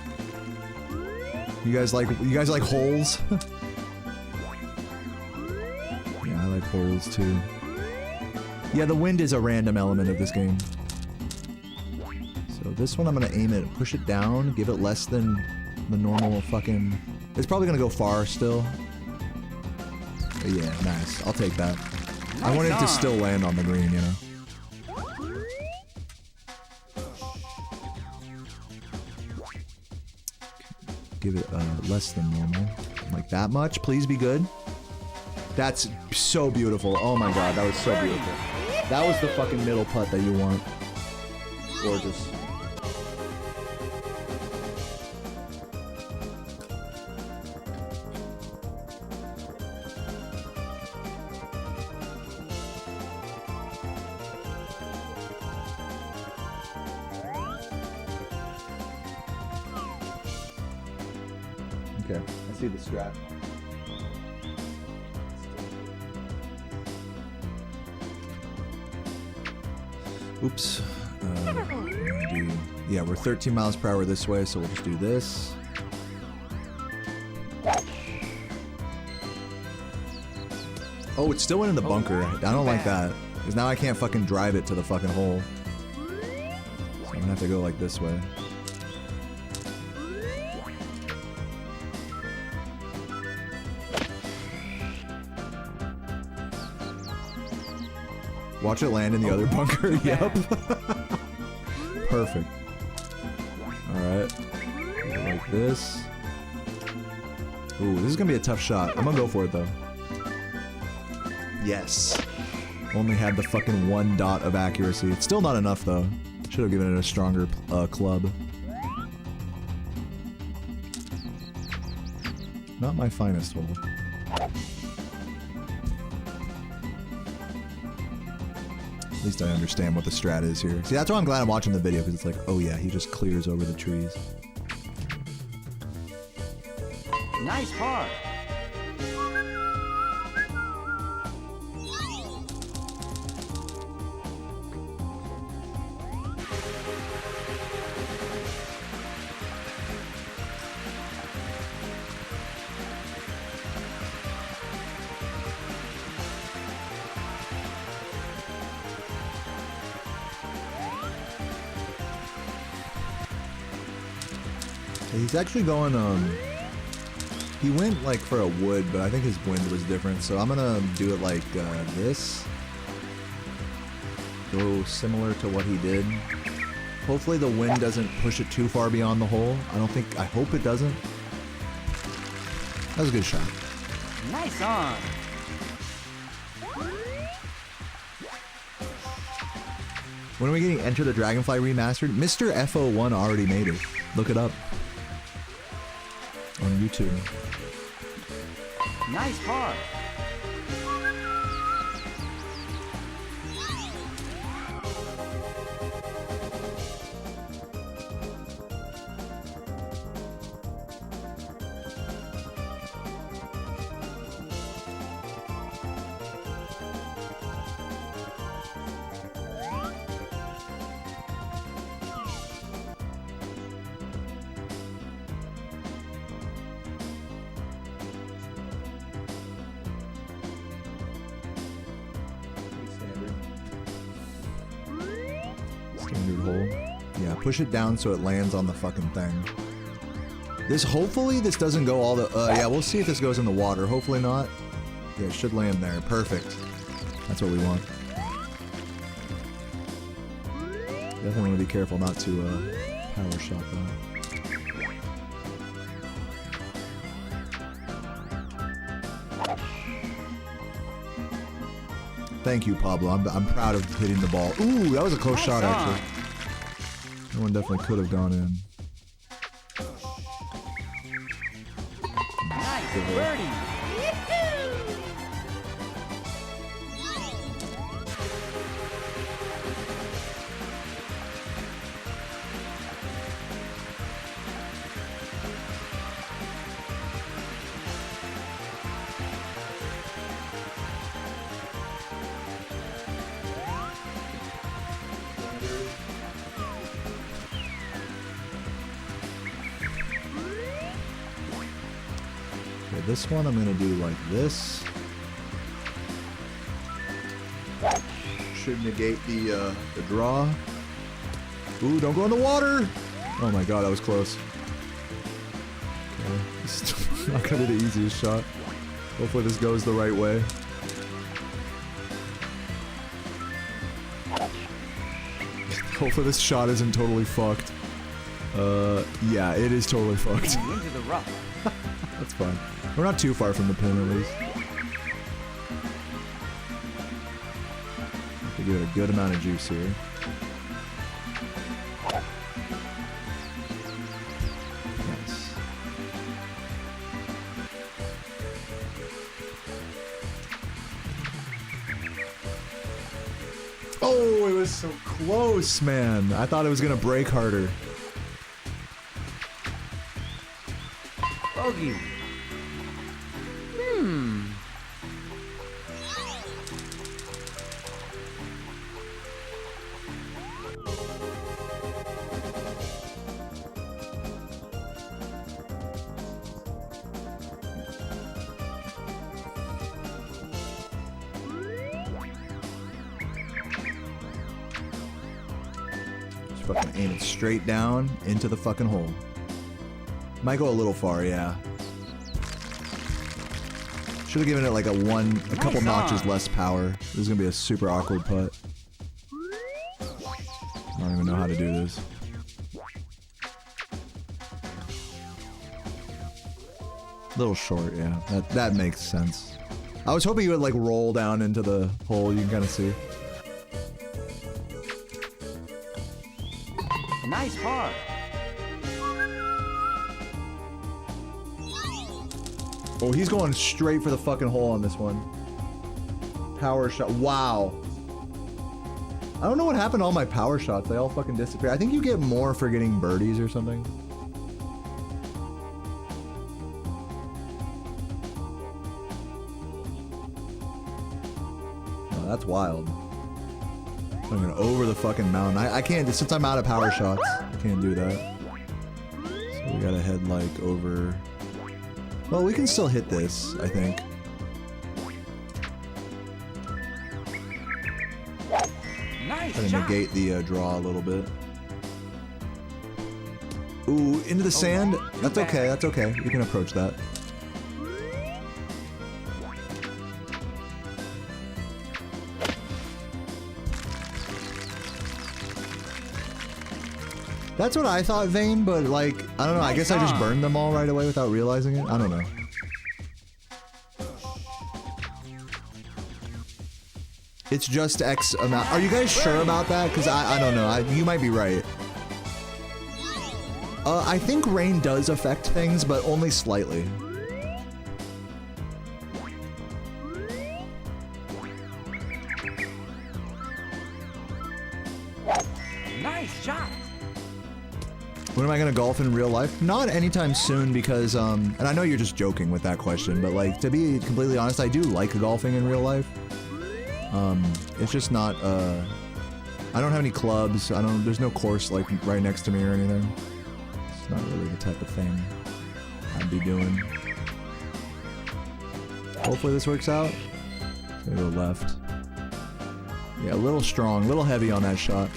[SPEAKER 1] You guys like holes? Yeah, I like holes too. Yeah, the wind is a random element of this game. So this one I'm gonna aim it, push it down, give it less than the normal fucking... It's probably gonna go far still. But yeah, nice. I'll take that. Nice. I want it to still land on the green, you know? Give it less than normal. Like that much. Please be good. That's so beautiful. Oh my god, that was so beautiful. That was the fucking middle putt that you want. Gorgeous. Okay, I see the strap. Oops. Yeah, we're 13 miles per hour this way, so we'll just do this. Oh, it still went in the bunker. I don't like that. Because now I can't fucking drive it to the fucking hole. So I'm gonna have to go like this way. Watch it land in the other bunker. Yep. Perfect. Alright. Like this. Ooh, this is gonna be a tough shot. I'm gonna go for it though. Yes. Only had the fucking 1 dot of accuracy. It's still not enough though. Should have given it a stronger club. Not my finest hole. At least I understand what the strat is here. See, that's why I'm glad I'm watching the video, because it's like, oh yeah, he just clears over the trees.
[SPEAKER 5] Nice par.
[SPEAKER 1] He's actually going, he went like for a wood, but I think his wind was different, so I'm gonna do it like this. Go similar to what he did. Hopefully the wind doesn't push it too far beyond the hole. I hope it doesn't. That was a good shot.
[SPEAKER 5] Nice on.
[SPEAKER 1] When are we getting Enter the Dragonfly Remastered? Mr. FO1 already made it. Look it up. On YouTube.
[SPEAKER 5] Nice par.
[SPEAKER 1] Standard hole. Yeah, push it down so it lands on the fucking thing. Hopefully this doesn't go all the, yeah, we'll see if this goes in the water. Hopefully not. Yeah, it should land there. Perfect. That's what we want. Definitely want to be careful not to, power shot that. Thank you, Pablo. I'm proud of hitting the ball. Ooh, that was a close shot, actually. That one definitely could have gone in.
[SPEAKER 5] Nice birdie.
[SPEAKER 1] This one I'm gonna do like this. Should negate the draw. Ooh, don't go in the water! Oh my god, that was close. Okay, this is not gonna be the easiest shot. Hopefully this goes the right way. Hopefully this shot isn't totally fucked. Yeah, it is totally fucked.
[SPEAKER 5] Into the rough.
[SPEAKER 1] That's fine. We're not too far from the pin, at least. Should give it a good amount of juice here. Nice. Oh, it was so close, man. I thought it was gonna break harder.
[SPEAKER 5] Bogey.
[SPEAKER 1] Just fucking aim it straight down into the fucking hole. Might go a little far, yeah. Should have given it like a couple notches less power. This is gonna be a super awkward putt. I don't even know how to do this. Little short, yeah. That makes sense. I was hoping you would like roll down into the hole. You can kind of see.
[SPEAKER 5] Nice par.
[SPEAKER 1] Oh, he's going straight for the fucking hole on this one. Power shot. Wow. I don't know what happened to all my power shots. They all fucking disappear. I think you get more for getting birdies or something. Oh, that's wild. I'm gonna over the fucking mountain. I can't, since I'm out of power shots, I can't do that. So we gotta head like over. Well, we can still hit this, I think.
[SPEAKER 5] Nice
[SPEAKER 1] Try to
[SPEAKER 5] shot.
[SPEAKER 1] negate the draw a little bit. Ooh, into the sand? That's okay, that's okay. You can approach that. That's what I thought, Vane, but like, I don't know, I guess I just burned them all right away without realizing it. I don't know. It's just X amount. Are you guys sure about that? Because I don't know. You might be right. I think rain does affect things, but only slightly.
[SPEAKER 5] Nice shot.
[SPEAKER 1] When am I gonna golf in real life? Not anytime soon because, and I know you're just joking with that question, but like, to be completely honest, I do like golfing in real life. It's just not, I don't have any clubs, there's no course like right next to me or anything. It's not really the type of thing I'd be doing. Hopefully this works out. It's gonna go left. Yeah, a little strong, a little heavy on that shot.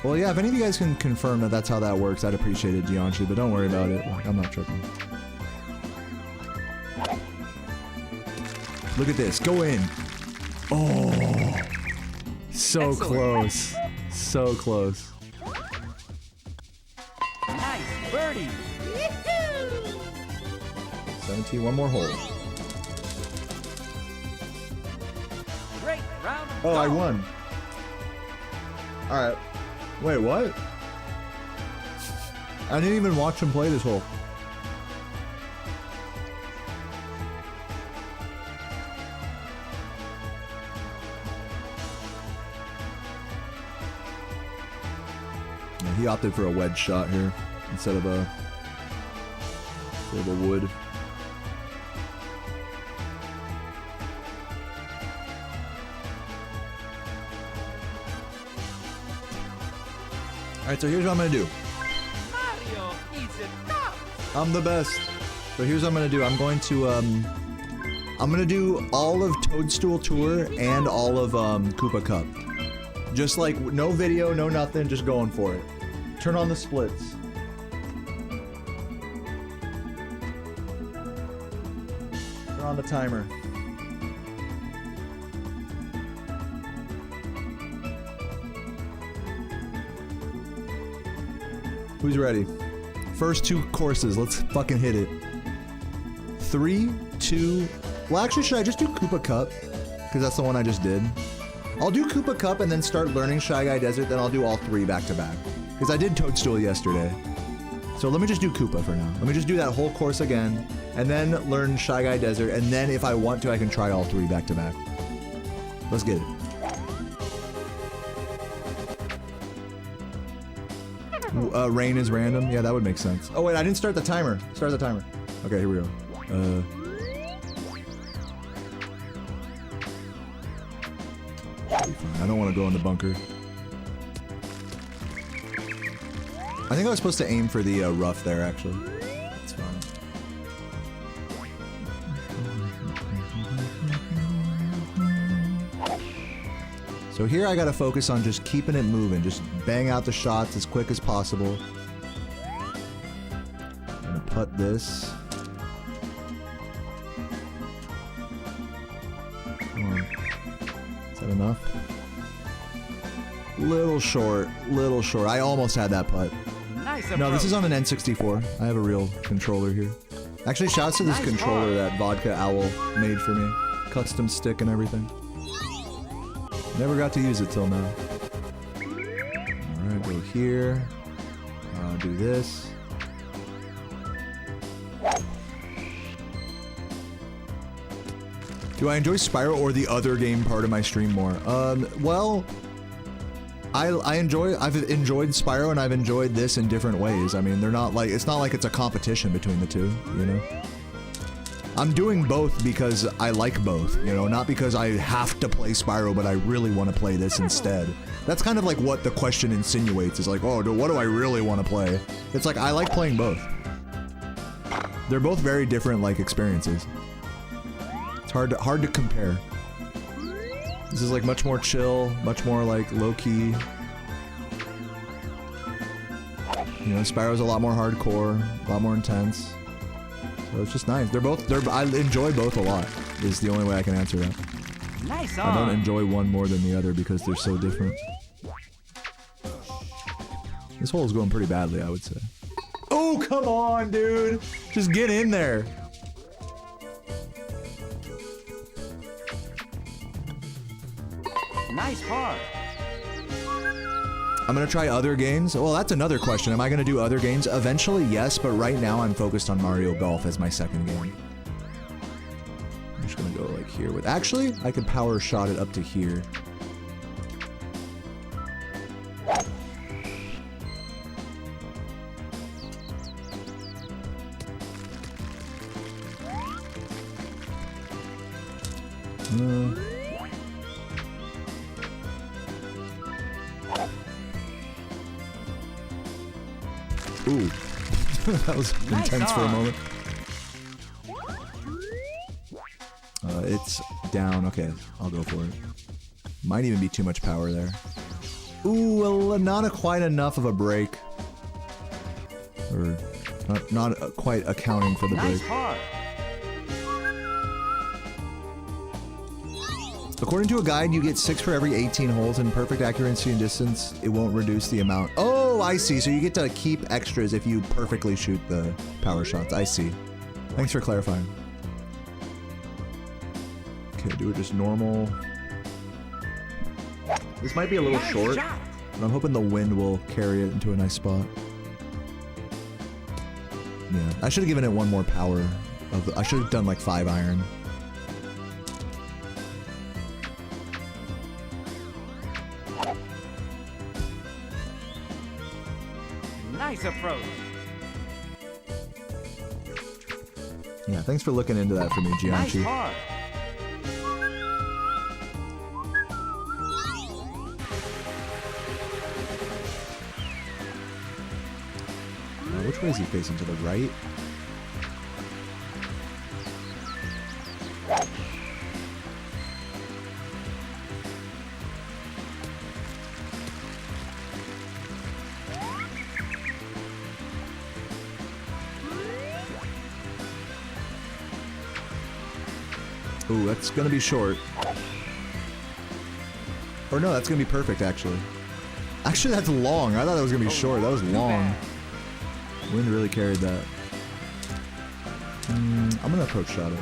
[SPEAKER 1] Well, yeah, if any of you guys can confirm that that's how that works, I'd appreciate it, Gianchi, but don't worry about it. I'm not tripping. Look at this. Go in. Oh. So
[SPEAKER 5] Excellent.
[SPEAKER 1] close. So close.
[SPEAKER 5] Nice birdie.
[SPEAKER 1] 17, one more hole.
[SPEAKER 5] Great round of
[SPEAKER 1] Oh, I
[SPEAKER 5] golf.
[SPEAKER 1] won. Alright. Wait, what? I didn't even watch him play this hole. Yeah, he opted for a wedge shot here instead of a wood. Alright, so here's what I'm gonna do.
[SPEAKER 5] Mario is a top.
[SPEAKER 1] I'm the best. So here's what I'm gonna do. I'm gonna do all of Toadstool Tour and all of Koopa Cup. Just like no video, no nothing, just going for it. Turn on the splits. Turn on the timer. Who's ready? First two courses, let's fucking hit it. 3, 2. Well, actually, should I just do Koopa Cup? Because that's the one I just did. I'll do Koopa Cup and then start learning Shy Guy Desert, then I'll do all 3 back to back. Because I did Toadstool yesterday. So let me just do Koopa for now. Let me just do that whole course again, and then learn Shy Guy Desert, and then if I want to, I can try all 3 back to back. Let's get it. Rain is random? Yeah, that would make sense. Oh wait, I didn't start the timer. Start the timer. Okay, here we go. I don't want to go in the bunker. I think I was supposed to aim for the rough there, actually. That's fine. So here I gotta focus on just keeping it moving. Just bang out the shots as quick as possible. I'm gonna putt this. Is that enough? Little short, little short. I almost had that putt.
[SPEAKER 5] Nice
[SPEAKER 1] No, this
[SPEAKER 5] approach.
[SPEAKER 1] is on an N64. I have a real controller here. Actually, shouts to this
[SPEAKER 5] Nice
[SPEAKER 1] controller
[SPEAKER 5] bar.
[SPEAKER 1] that Vodka Owl made for me. Custom stick and everything. Never got to use it till now. Alright, go here. Do this. Do I enjoy Spyro or the other game part of my stream more? Well, I've enjoyed Spyro and I've enjoyed this in different ways. I mean, they're not like, it's not like it's a competition between the two, you know? I'm doing both because I like both, you know, not because I have to play Spyro, but I really want to play this instead. That's kind of like what the question insinuates, is like, oh, what do I really want to play? It's like, I like playing both. They're both very different, like, experiences. It's hard to compare. This is like much more chill, much more like low-key. You know, Spyro's a lot more hardcore, a lot more intense. So it's just nice. I enjoy both a lot, is the only way I can answer that.
[SPEAKER 5] Nice
[SPEAKER 1] I don't
[SPEAKER 5] on.
[SPEAKER 1] enjoy one more than the other because they're so different. This hole is going pretty badly, I would say. Oh, come on, dude! Just get in there!
[SPEAKER 5] Nice par.
[SPEAKER 1] I'm gonna try other games. Well, that's another question. Am I gonna do other games? Eventually, yes, but right now I'm focused on Mario Golf as my second game. I'm just gonna go like here with... Actually, I could power shot it up to here. Ooh. That was
[SPEAKER 5] Nice
[SPEAKER 1] intense for a
[SPEAKER 5] on.
[SPEAKER 1] moment. It's down. Okay, I'll go for it. Might even be too much power there. Ooh, well, not quite enough of a break. Or not quite accounting for the
[SPEAKER 5] Nice
[SPEAKER 1] break.
[SPEAKER 5] par.
[SPEAKER 1] According to a guide, you get 6 for every 18 holes, and perfect accuracy and distance, it won't reduce the amount. Oh, I see. So you get to keep extras if you perfectly shoot the power shots. I see. Thanks for clarifying. Okay, do it just normal. This might be a little
[SPEAKER 5] Nice
[SPEAKER 1] short,
[SPEAKER 5] shot.
[SPEAKER 1] but I'm hoping the wind will carry it into a nice spot. Yeah, I should have given it one more power. I should have done like 5 iron.
[SPEAKER 5] Nice approach.
[SPEAKER 1] Yeah, thanks for looking into that for me,
[SPEAKER 5] Nice
[SPEAKER 1] Gianchi.
[SPEAKER 5] par.
[SPEAKER 1] Which way is he facing? To the right? Ooh, that's gonna be short. Or no, that's gonna be perfect, actually. Actually, that's long. I thought that was gonna be short. That was
[SPEAKER 5] Too
[SPEAKER 1] long.
[SPEAKER 5] bad.
[SPEAKER 1] Wind really carried that. I'm gonna approach shot it.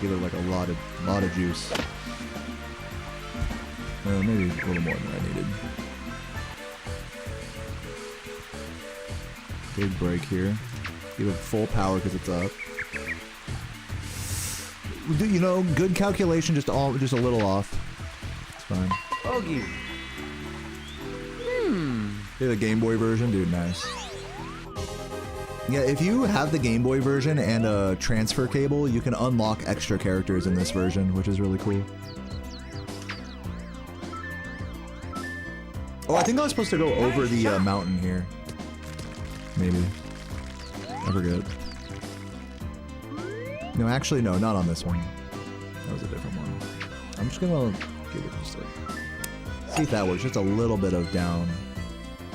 [SPEAKER 1] Give it like a lot of juice. Maybe a little more than I needed. Big break here. Give it full power because it's up. You know, good calculation, just a little off. It's fine.
[SPEAKER 5] Bogey.
[SPEAKER 1] Yeah, the Game Boy version, dude, nice. Yeah, if you have the Game Boy version and a transfer cable, you can unlock extra characters in this version, which is really cool. Oh, I think I was supposed to go over the mountain here. Maybe. I forget. No, actually, no, not on this one. That was a different one. I'm just gonna give it just a... See if that works. Just a little bit of down.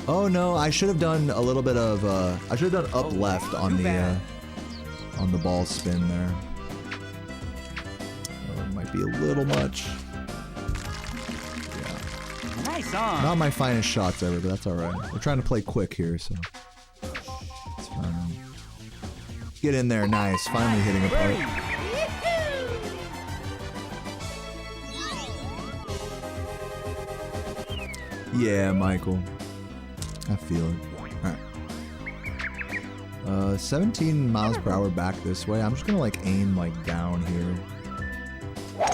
[SPEAKER 1] Oh no, I should have done a little bit of, I should have done up left on the ball spin there. Oh, it might be a little much. Yeah.
[SPEAKER 5] Nice on.
[SPEAKER 1] Not my finest shots ever, but that's alright. We're trying to play quick here, so... It's fine. Get in there, nice. Finally hitting a putt. Yeah, Michael. I feel it. Alright. 17 miles per hour back this way. I'm just gonna like aim like down here.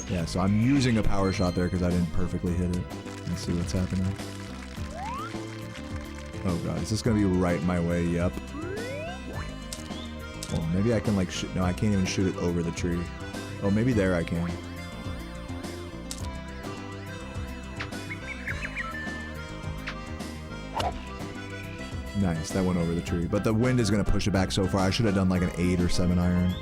[SPEAKER 1] Yeah, so I'm using a power shot there because I didn't perfectly hit it. Let's see what's happening. Oh god, is this gonna be right my way? Yep. Oh, maybe I can like shoot. No, I can't even shoot it over the tree. Oh, maybe there I can. Nice, that went over the tree. But the wind is going to push it back so far. I should have done like an 8 or 7 iron.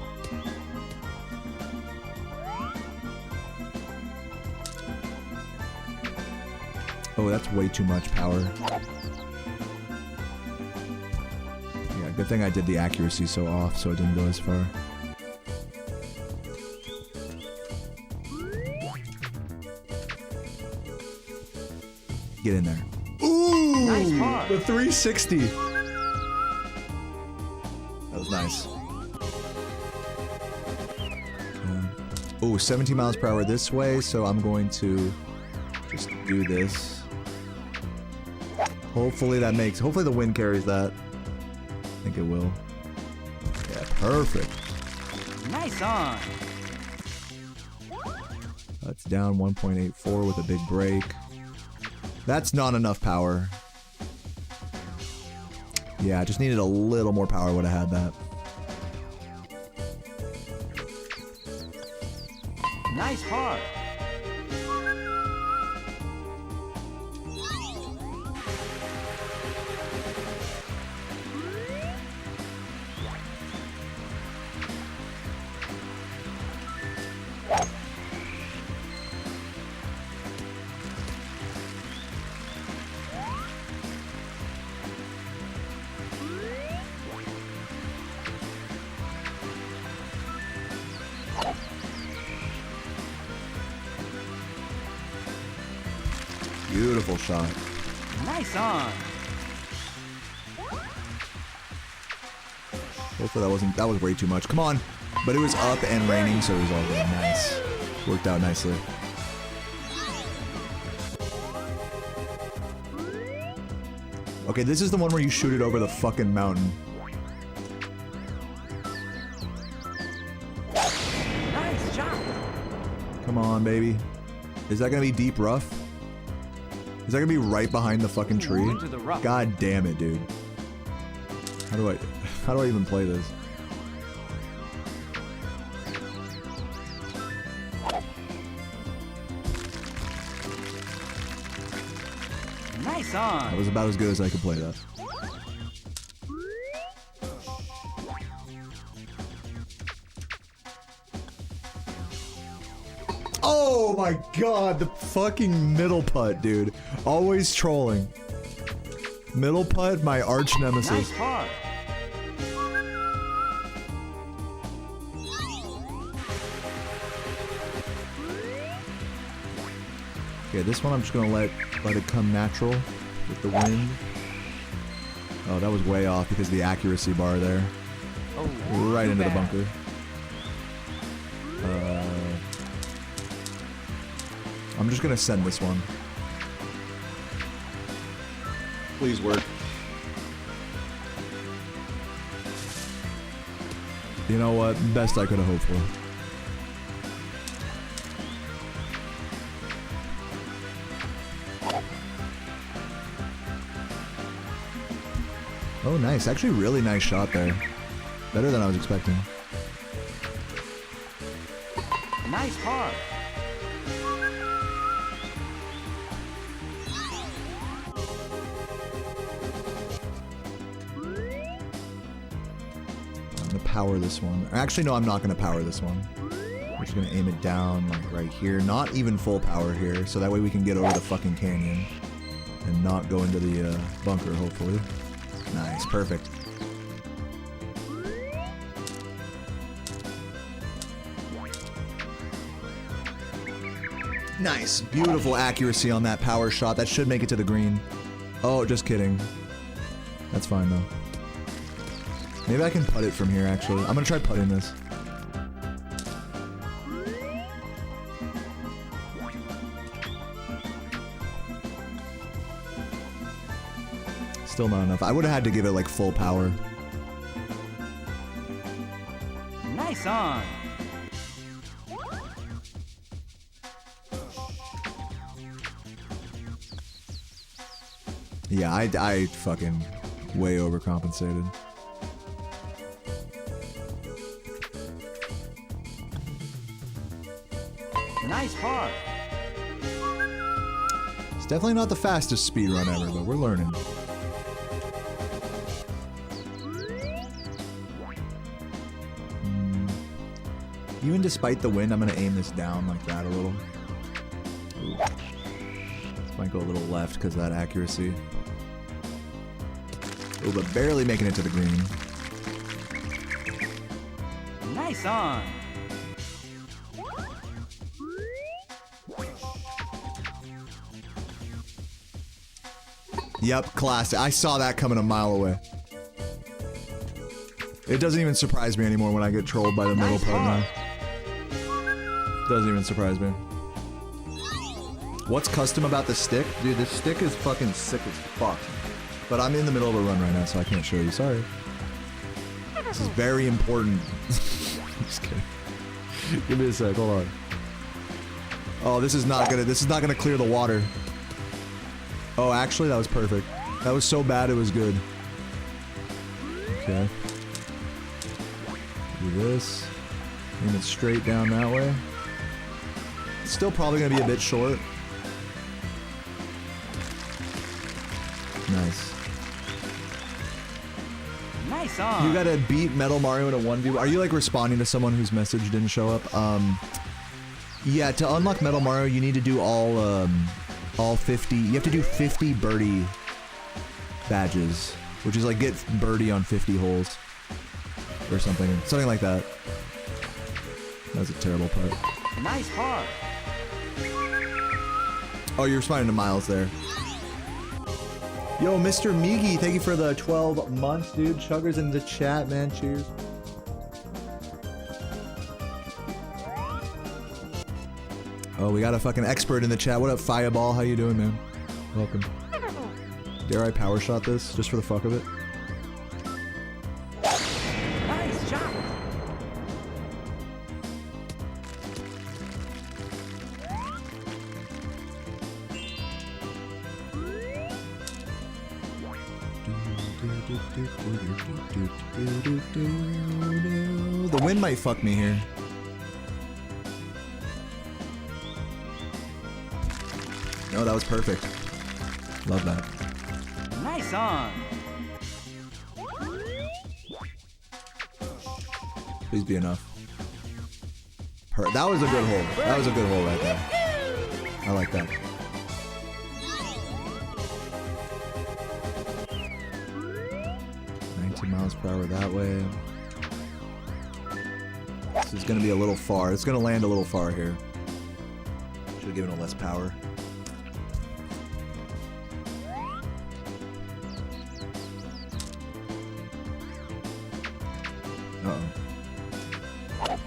[SPEAKER 1] Oh, that's way too much power. Yeah, good thing I did the accuracy so off so it didn't go as far. Get in there. Ooh!
[SPEAKER 5] Nice par.
[SPEAKER 1] The 360. That was nice. Oh, 17 miles per hour this way, so I'm going to just do this. Hopefully that makes... Hopefully the wind carries that. I think it will. Yeah, perfect.
[SPEAKER 5] Nice on.
[SPEAKER 1] That's down 1.84 with a big break. That's not enough power. Yeah, I just needed a little more power, would have had that.
[SPEAKER 5] Nice par.
[SPEAKER 1] Beautiful shot.
[SPEAKER 5] Nice on.
[SPEAKER 1] Hopefully that was way too much. Come on. But it was up and raining, so it was all good. Nice. Worked out nicely. Okay, this is the one where you shoot it over the fucking mountain.
[SPEAKER 5] Nice shot.
[SPEAKER 1] Come on, baby. Is that gonna be deep rough? Is that gonna be right behind the fucking tree?
[SPEAKER 5] Into the rough.
[SPEAKER 1] God damn it, dude. How do I even play this?
[SPEAKER 5] Nice on.
[SPEAKER 1] That was about as good as I could play that. Oh my god, the fucking middle putt, dude. Always trolling. Middle putt, my arch nemesis.
[SPEAKER 5] Nice par.
[SPEAKER 1] Okay, this one I'm just gonna let it come natural with the wind. Oh, that was way off because of the accuracy bar there.
[SPEAKER 5] Oh,
[SPEAKER 1] Right
[SPEAKER 5] too
[SPEAKER 1] into the
[SPEAKER 5] bad.
[SPEAKER 1] bunker. I'm just gonna send this one. Please work. You know what? Best I could have hoped for. Oh, nice. Actually, really nice shot there. Better than I was expecting.
[SPEAKER 5] Nice par.
[SPEAKER 1] I'm gonna power this one. Actually, no, I'm not gonna power this one. We're just gonna aim it down, like right here. Not even full power here, so that way we can get over the fucking canyon and not go into the bunker, hopefully. Nice, perfect. Nice, beautiful accuracy on that power shot. That should make it to the green. Oh, just kidding. That's fine though. Maybe I can putt it from here actually. I'm gonna try putting this. Still not enough. I would have had to give it like full power.
[SPEAKER 5] Nice on.
[SPEAKER 1] Yeah, I fucking way overcompensated.
[SPEAKER 5] Nice par.
[SPEAKER 1] It's definitely not the fastest speedrun ever, but we're learning. Even despite the wind, I'm gonna aim this down like that a little. Ooh. This might go a little left because of that accuracy. Oh, but barely making it to the green.
[SPEAKER 5] Nice on.
[SPEAKER 1] Yep, classic. I saw that coming a mile away. It doesn't even surprise me anymore when I get trolled by the middle
[SPEAKER 5] Nice
[SPEAKER 1] part
[SPEAKER 5] on.
[SPEAKER 1] now. Doesn't even surprise me. What's custom about the stick? Dude, this stick is fucking sick as fuck. But I'm in the middle of a run right now, so I can't show you. Sorry. This is very important. I'm just kidding. Give me a sec. Hold on. Oh, this is not gonna clear the water. Oh, actually, that was perfect. That was so bad, it was good. Okay. Do this. Aim it straight down that way. It's still probably gonna be a bit short. Nice.
[SPEAKER 5] Nice on.
[SPEAKER 1] You gotta beat Metal Mario in a 1v1. Are you like responding to someone whose message didn't show up? Yeah, to unlock Metal Mario, you need to do all 50. You have to do 50 birdie badges, which is like get birdie on 50 holes or something like that. That was a terrible putt.
[SPEAKER 5] Nice par.
[SPEAKER 1] Oh, you're responding to Miles there. Yo, Mr. Migi, thank you for the 12 months, dude. Chuggers in the chat, man. Cheers. Oh, we got a fucking expert in the chat. What up, Fireball? How you doing, man? Welcome. Dare I power shot this just for the fuck of it?
[SPEAKER 5] Nice shot.
[SPEAKER 1] The wind might fuck me here. No, that was perfect. Love that.
[SPEAKER 5] Nice on.
[SPEAKER 1] Please be enough. That was a good hole. That was a good hole right there. I like that. Miles per hour that way. This is gonna be a little far. It's gonna land a little far here. Should have given it less power. Uh-oh.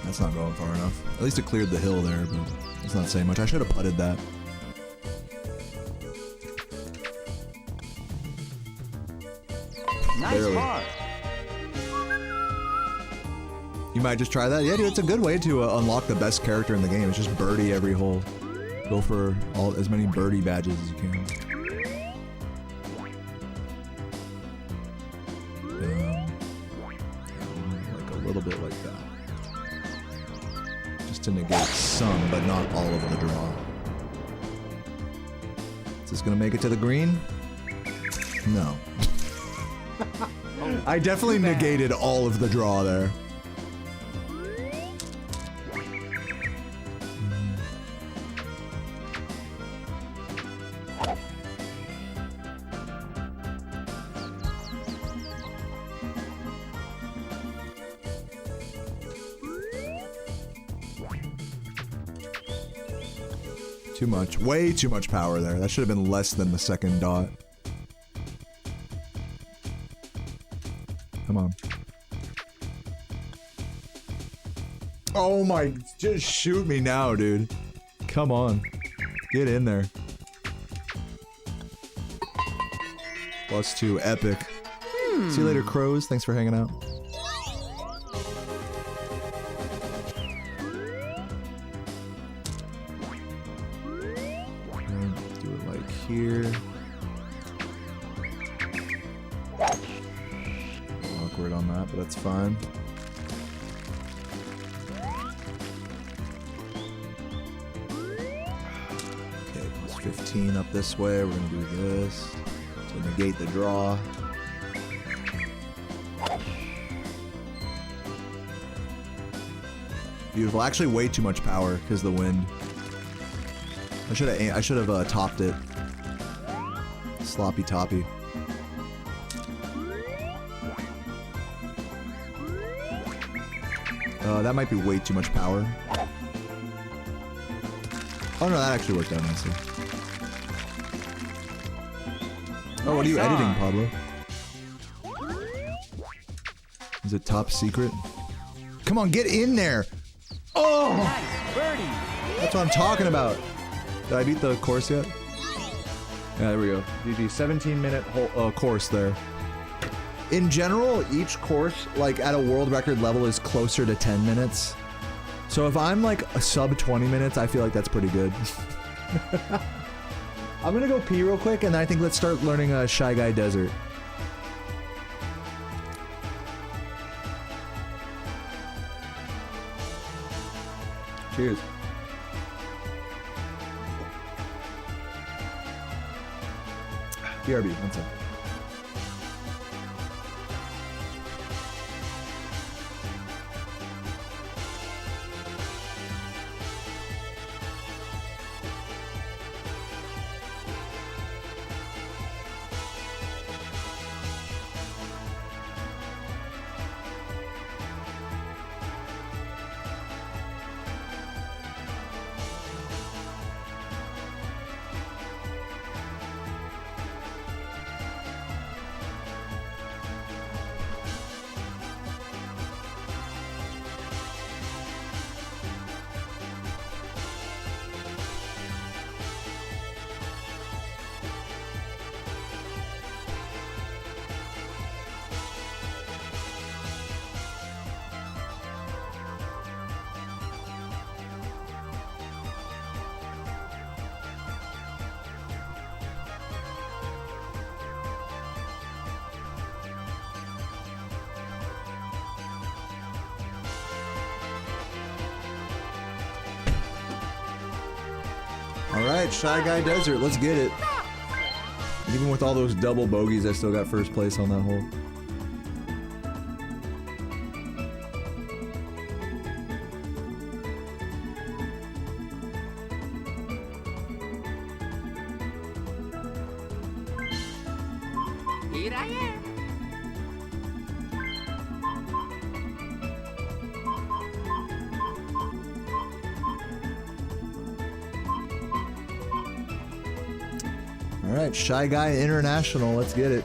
[SPEAKER 1] That's not going far enough. At least it cleared the hill there, but it's not saying much. I should have putted that.
[SPEAKER 5] Nice
[SPEAKER 1] Barely.
[SPEAKER 5] par.
[SPEAKER 1] You might just try that. Yeah, dude, it's a good way to unlock the best character in the game. It's just birdie every hole. Go for as many birdie badges as you can. Like a little bit like that. Just to negate some, but not all of the draw. Is this gonna make it to the green? No. I definitely negated all of the draw there. Too much. Way too much power there. That should have been less than the second dot. Come on. Oh my, just shoot me now, dude. Come on. Get in there. +2, epic. See you later, crows. Thanks for hanging out. Do it like here. Awkward on that, but that's fine. Okay, +15 up this way. We're gonna do this to negate the draw. Beautiful. Actually, way too much power because the wind. I should have topped it. Sloppy toppy. That might be way too much power. Oh no, that actually worked out nicely. Oh, what are you editing, Pablo? Is it top secret? Come on, get in there! Oh!
[SPEAKER 5] Nice birdie.
[SPEAKER 1] That's what I'm talking about. Did I beat the course yet? Yeah, there we go. GG, 17-minute course there. In general, each course, like at a world record level, is closer to 10 minutes. So if I'm like a sub 20 minutes, I feel like that's pretty good. I'm gonna go pee real quick, and I think let's start learning Shy Guy Desert. Cheers. BRB, one second. Alright, Shy Guy Desert, let's get it. Even with all those double bogeys, I still got first place on that hole.
[SPEAKER 2] Here I am.
[SPEAKER 1] Alright, Shy Guy International, let's get it.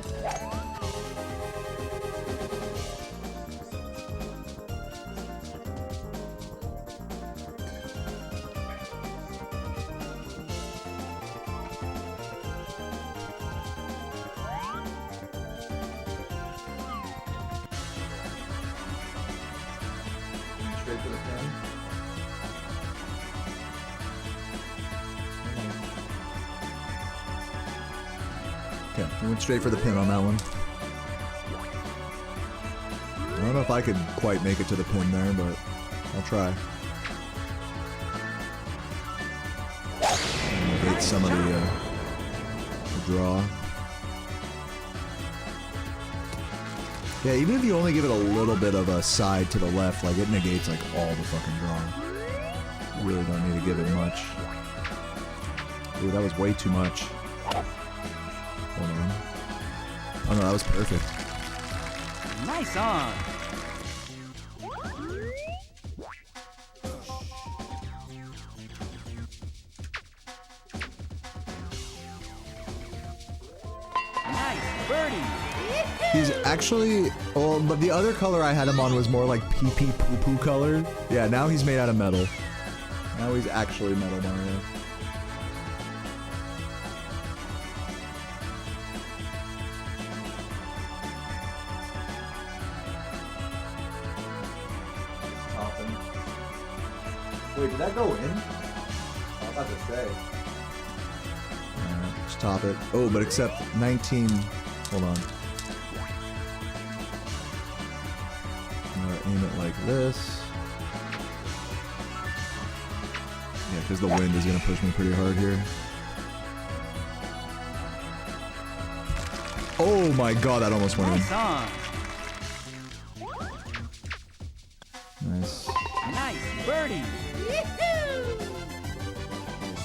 [SPEAKER 1] for the pin. Okay, we went straight for the pin on that one. I don't know if I could quite make it to the pin there, but I'll try. Negate some of the draw. Yeah, even if you only give it a little bit of a side to the left, like it negates like all the fucking draw. You really don't need to give it much. Ooh, that was way too much. Hold on. Oh no, that was perfect.
[SPEAKER 5] Nice on. Nice birdie.
[SPEAKER 1] He's actually, well, but the other color I had him on was more like pee-pee poo-poo color. Yeah, now he's made out of metal. Now he's actually Metal Mario. Wait, did that go in? I was about to say. Alright, just top it. Oh, but except 19. Hold on. I'm gonna aim it like this. Yeah, because the wind is gonna push me pretty hard here. Oh my god, that almost went in.
[SPEAKER 5] Nice on.
[SPEAKER 1] Nice.
[SPEAKER 5] Nice birdie.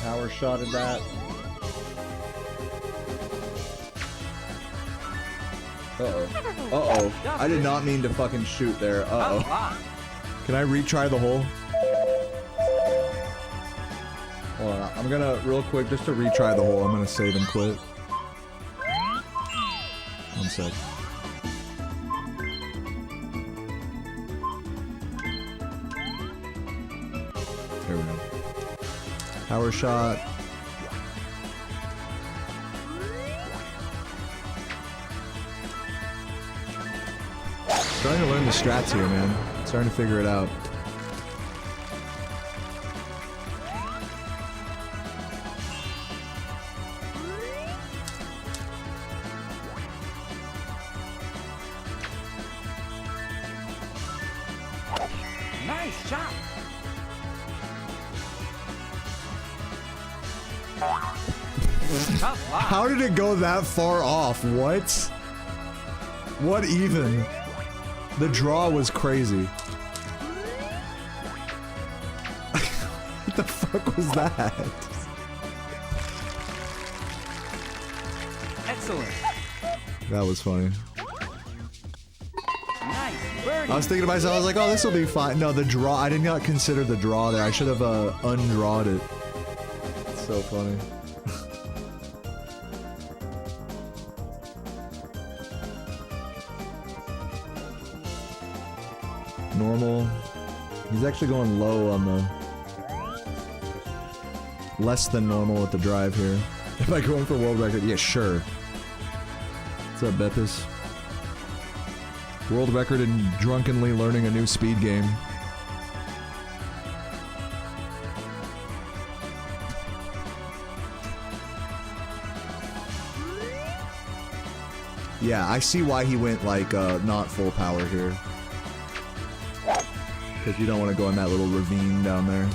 [SPEAKER 1] Power shotted that. Uh-oh. Uh-oh. I did not mean to fucking shoot there. Uh-oh. Can I retry the hole? Hold on. I'm gonna, real quick, just to retry the hole, I'm gonna save and quit. One sec. There we go. Power shot. Starting to learn the strats here, man. Starting to figure it out.
[SPEAKER 5] Nice shot.
[SPEAKER 1] How did it go that far off? What? What even? The draw was crazy. What the fuck was that?
[SPEAKER 5] Excellent.
[SPEAKER 1] That was funny.
[SPEAKER 5] Nice birdie.
[SPEAKER 1] I was thinking to myself, I was like, oh, this will be fine. No, the draw, I did not consider the draw there. I should have undrawed it. It's so funny. Normal. He's actually going low on the... Less than normal with the drive here. Am I going for world record? Yeah, sure. What's up, Beppis? World record in drunkenly learning a new speed game. Yeah, I see why he went like not full power here. Because you don't want to go in that little ravine down there.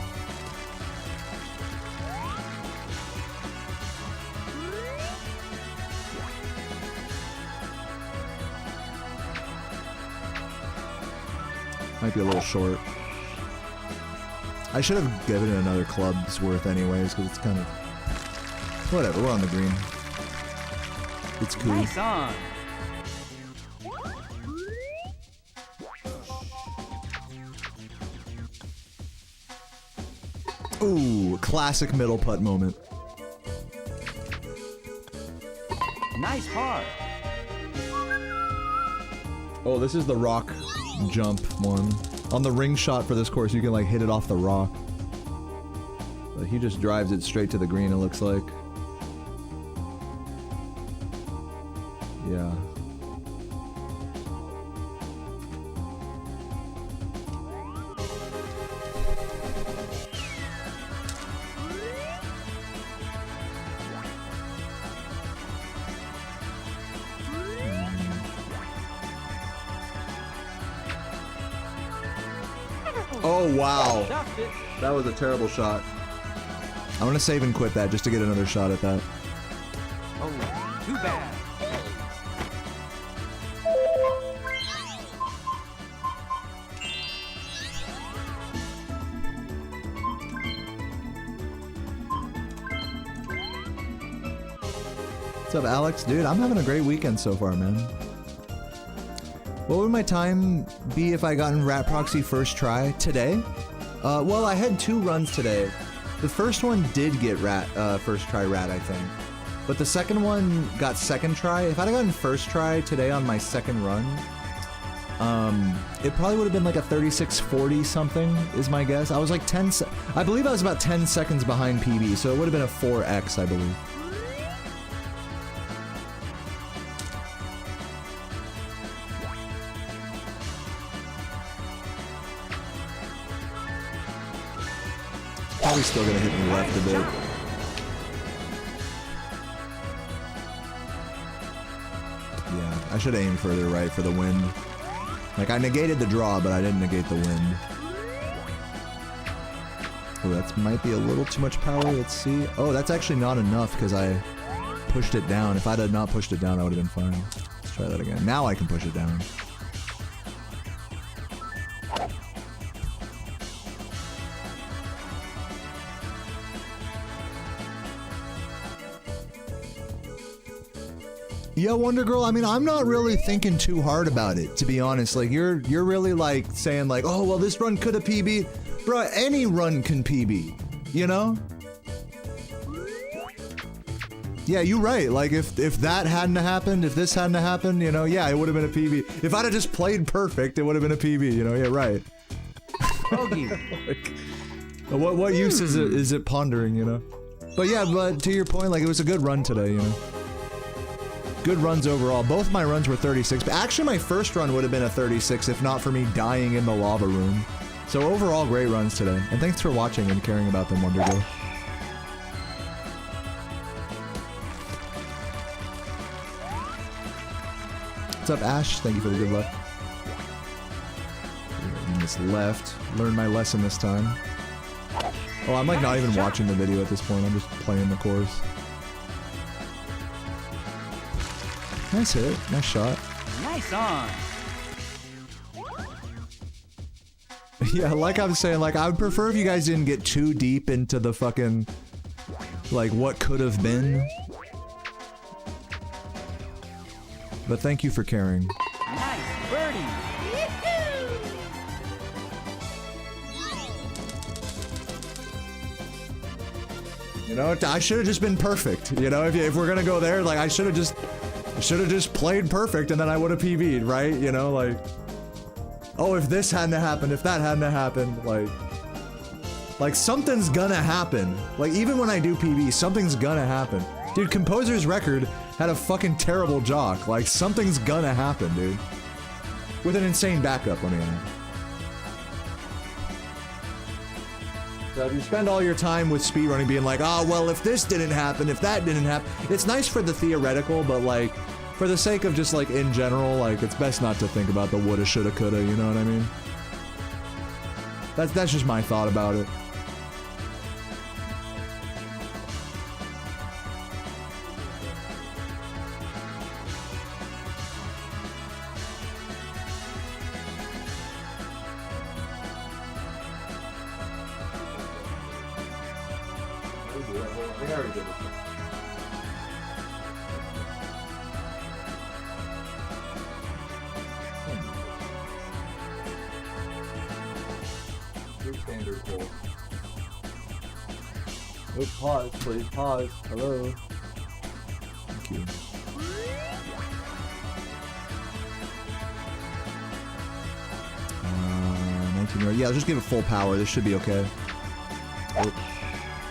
[SPEAKER 1] Might be a little short. I should have given it another club's worth anyways, because it's kind of... Whatever, we're on the green. It's cool.
[SPEAKER 5] Nice on.
[SPEAKER 1] Ooh, classic middle putt moment.
[SPEAKER 5] Nice par.
[SPEAKER 1] Oh, this is the rock jump one. On the ring shot for this course, you can like hit it off the rock. But he just drives it straight to the green, it looks like. Yeah. Oh, wow.
[SPEAKER 5] Stuffed it.
[SPEAKER 1] That was a terrible shot. I'm gonna save and quit that just to get another shot at that.
[SPEAKER 5] Oh, too bad.
[SPEAKER 1] What's up, Alex? Dude, I'm having a great weekend so far, man. What would my time be if I got in Rat Proxy first try today? Well, I had 2 runs today. The first one did get first try Rat, I think. But the second one got second try. If I'd have gotten first try today on my second run, it probably would have been like a 36:40 something, is my guess. I was like I believe I was about 10 seconds behind PB, so it would have been a 4x, I believe. Probably still gonna hit me left a bit. Yeah, I should aim further right for the wind. Like, I negated the draw, but I didn't negate the wind. Oh, that might be a little too much power. Let's see. Oh, that's actually not enough because I pushed it down. If I had not pushed it down, I would have been fine. Let's try that again. Now I can push it down. Yeah, Wonder Girl, I mean, I'm not really thinking too hard about it, to be honest. Like, you're really, like, saying, like, oh, well, this run could have PB'd. Bro, any run can PB, you know? Yeah, you're right. Like, if that hadn't happened, if this hadn't happened, you know, yeah, it would have been a PB. If I'd have just played perfect, it would have been a PB, you know? Yeah, right.
[SPEAKER 5] Bogey.
[SPEAKER 1] Like, what use is it pondering, you know? But yeah, but to your point, like, it was a good run today, you know? Good runs overall. Both my runs were 36, but actually my first run would have been a 36 if not for me dying in the lava room. So overall, great runs today. And thanks for watching and caring about them, Wonder Girl. What's up, Ash? Thank you for the good luck. I just left. Learned my lesson this time. Oh, I'm like not even watching the video at this point. I'm just playing the course. Nice hit. Nice shot.
[SPEAKER 5] Nice on.
[SPEAKER 1] Yeah, like I was saying, like, I would prefer if you guys didn't get too deep into the fucking, like, what could have been. But thank you for caring.
[SPEAKER 5] Nice birdie.
[SPEAKER 1] You know, I should have just been perfect. You know, if we're gonna go there, like, I should have just played perfect and then I would have PB'd, right? You know, like, oh, if this hadn't happened, if that hadn't happened, like something's gonna happen. Like, even when I do PB, something's gonna happen. Dude, Composer's Record had a fucking terrible jock. Like, something's gonna happen, dude. With an insane backup, let me add. So if you spend all your time with speedrunning being like, oh, well, if this didn't happen, if that didn't happen, it's nice for the theoretical, but, like, for the sake of just, like, in general, like, it's best not to think about the woulda, shoulda, coulda, you know what I mean? That's just my thought about it. Oh, pause, please, pause. Hello. Thank you. Uh, 19. Yeah, just give it full power. This should be okay. Oh,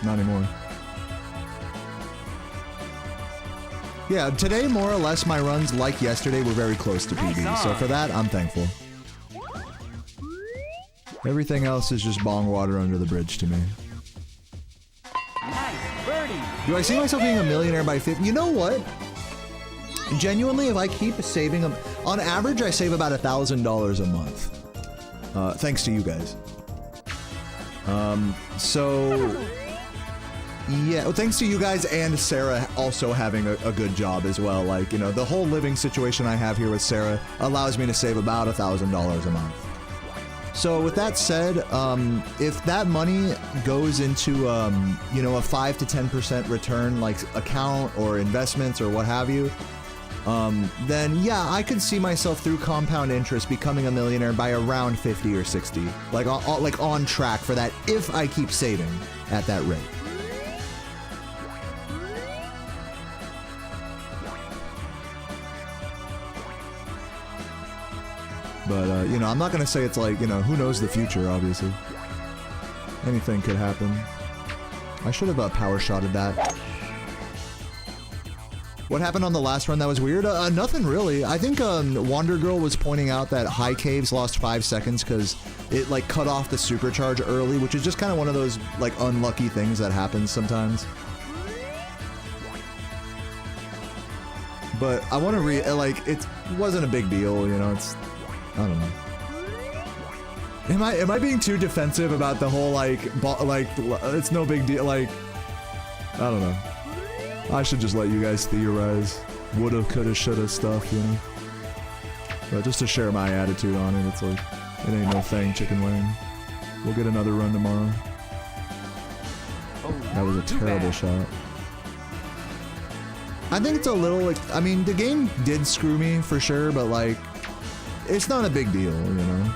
[SPEAKER 1] not anymore. Yeah, today, more or less, my runs, like yesterday, were very close to PB. So for that, I'm thankful. Everything else is just bong water under the bridge to me.
[SPEAKER 5] Nice birdie.
[SPEAKER 1] Do I see myself being a millionaire by 50? You know what? Genuinely, if I keep saving them, on average, I save about $1,000 a month. Thanks to you guys. So yeah, well, thanks to you guys and Sarah also having a good job as well. Like, you know, the whole living situation I have here with Sarah allows me to save about $1,000 a month. So with that said, if that money goes into, you know, a 5 to 10% return, like account or investments or what have you, then yeah, I could see myself through compound interest becoming a millionaire by around 50 or 60, like on track for that if I keep saving at that rate. But, you know, I'm not gonna say it's like, you know, who knows the future, obviously. Anything could happen. I should have power shotted that. What happened on the last run that was weird? Nothing really. I think Wander Girl was pointing out that High Caves lost 5 seconds because it like cut off the supercharge early, which is just kind of one of those like unlucky things that happens sometimes. But I want to like it wasn't a big deal, you know. It's I don't know. Am I being too defensive about the whole like it's no big deal? Like I don't know. I should just let you guys theorize woulda, coulda, shoulda stuff, you know. But just to share my attitude on it, it's like it ain't no thing, chicken wing. We'll get another run tomorrow. That was a terrible shot. I think it's a little like I mean the game did screw me for sure, but like it's not a big deal, you know.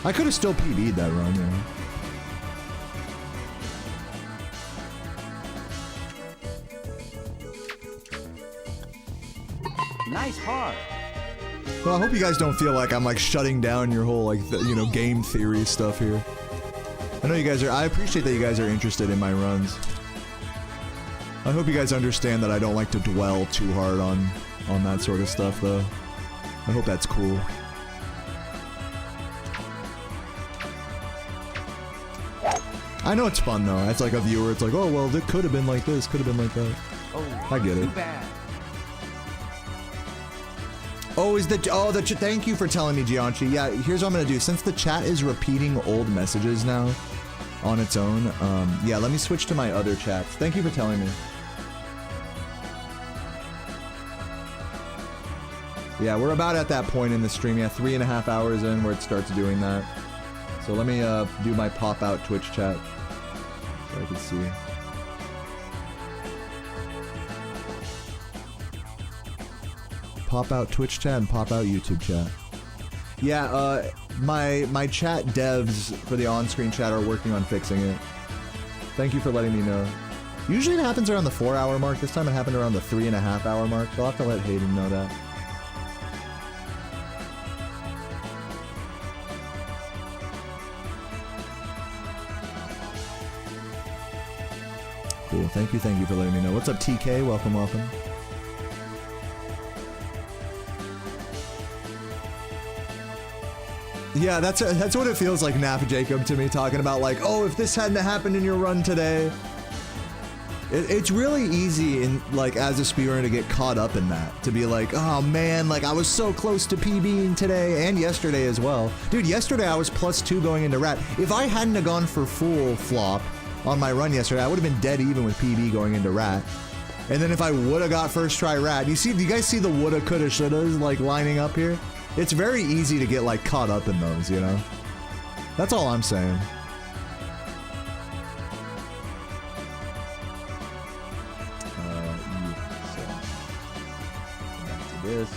[SPEAKER 1] I could have still PB'd that run, you know.
[SPEAKER 5] Nice par.
[SPEAKER 1] Well, I hope you guys don't feel like I'm like shutting down your whole like you know game theory stuff here. I know you guys are. I appreciate that you guys are interested in my runs. I hope you guys understand that I don't like to dwell too hard on that sort of stuff, though. I hope that's cool. I know it's fun though. It's like a viewer. It's like, oh well, it could have been like this, could have been like that.
[SPEAKER 5] Oh,
[SPEAKER 1] I get it.
[SPEAKER 5] Too bad.
[SPEAKER 1] Oh, thank you for telling me, Gianchi. Yeah, here's what I'm gonna do. Since the chat is repeating old messages now on its own, yeah, let me switch to my other chats. Thank you for telling me. Yeah, we're about at that point in the stream. Yeah, 3.5 hours in where it starts doing that. So let me do my pop-out Twitch chat so I can see. Pop out Twitch chat and pop out YouTube chat. Yeah, my chat devs for the on-screen chat are working on fixing it. Thank you for letting me know. Usually it happens around the 4-hour mark. This time it happened around the 3.5 hour mark, so I'll have to let Hayden know that. Cool, thank you for letting me know. What's up, TK? Welcome, welcome. Yeah, that's what it feels like, Nap Jacob, to me, talking about like, oh, if this hadn't happened in your run today. It's really easy in like as a speedrunner to get caught up in that, to be like, oh man, like I was so close to PBing today and yesterday as well. Dude, yesterday I was +2 going into rat. If I hadn't have gone for full flop on my run yesterday, I would have been dead even with PB going into rat. And then if I would have got first try rat, do you guys see the woulda, coulda, shouldas like lining up here? It's very easy to get like caught up in those, you know? That's all I'm saying. So, back to this.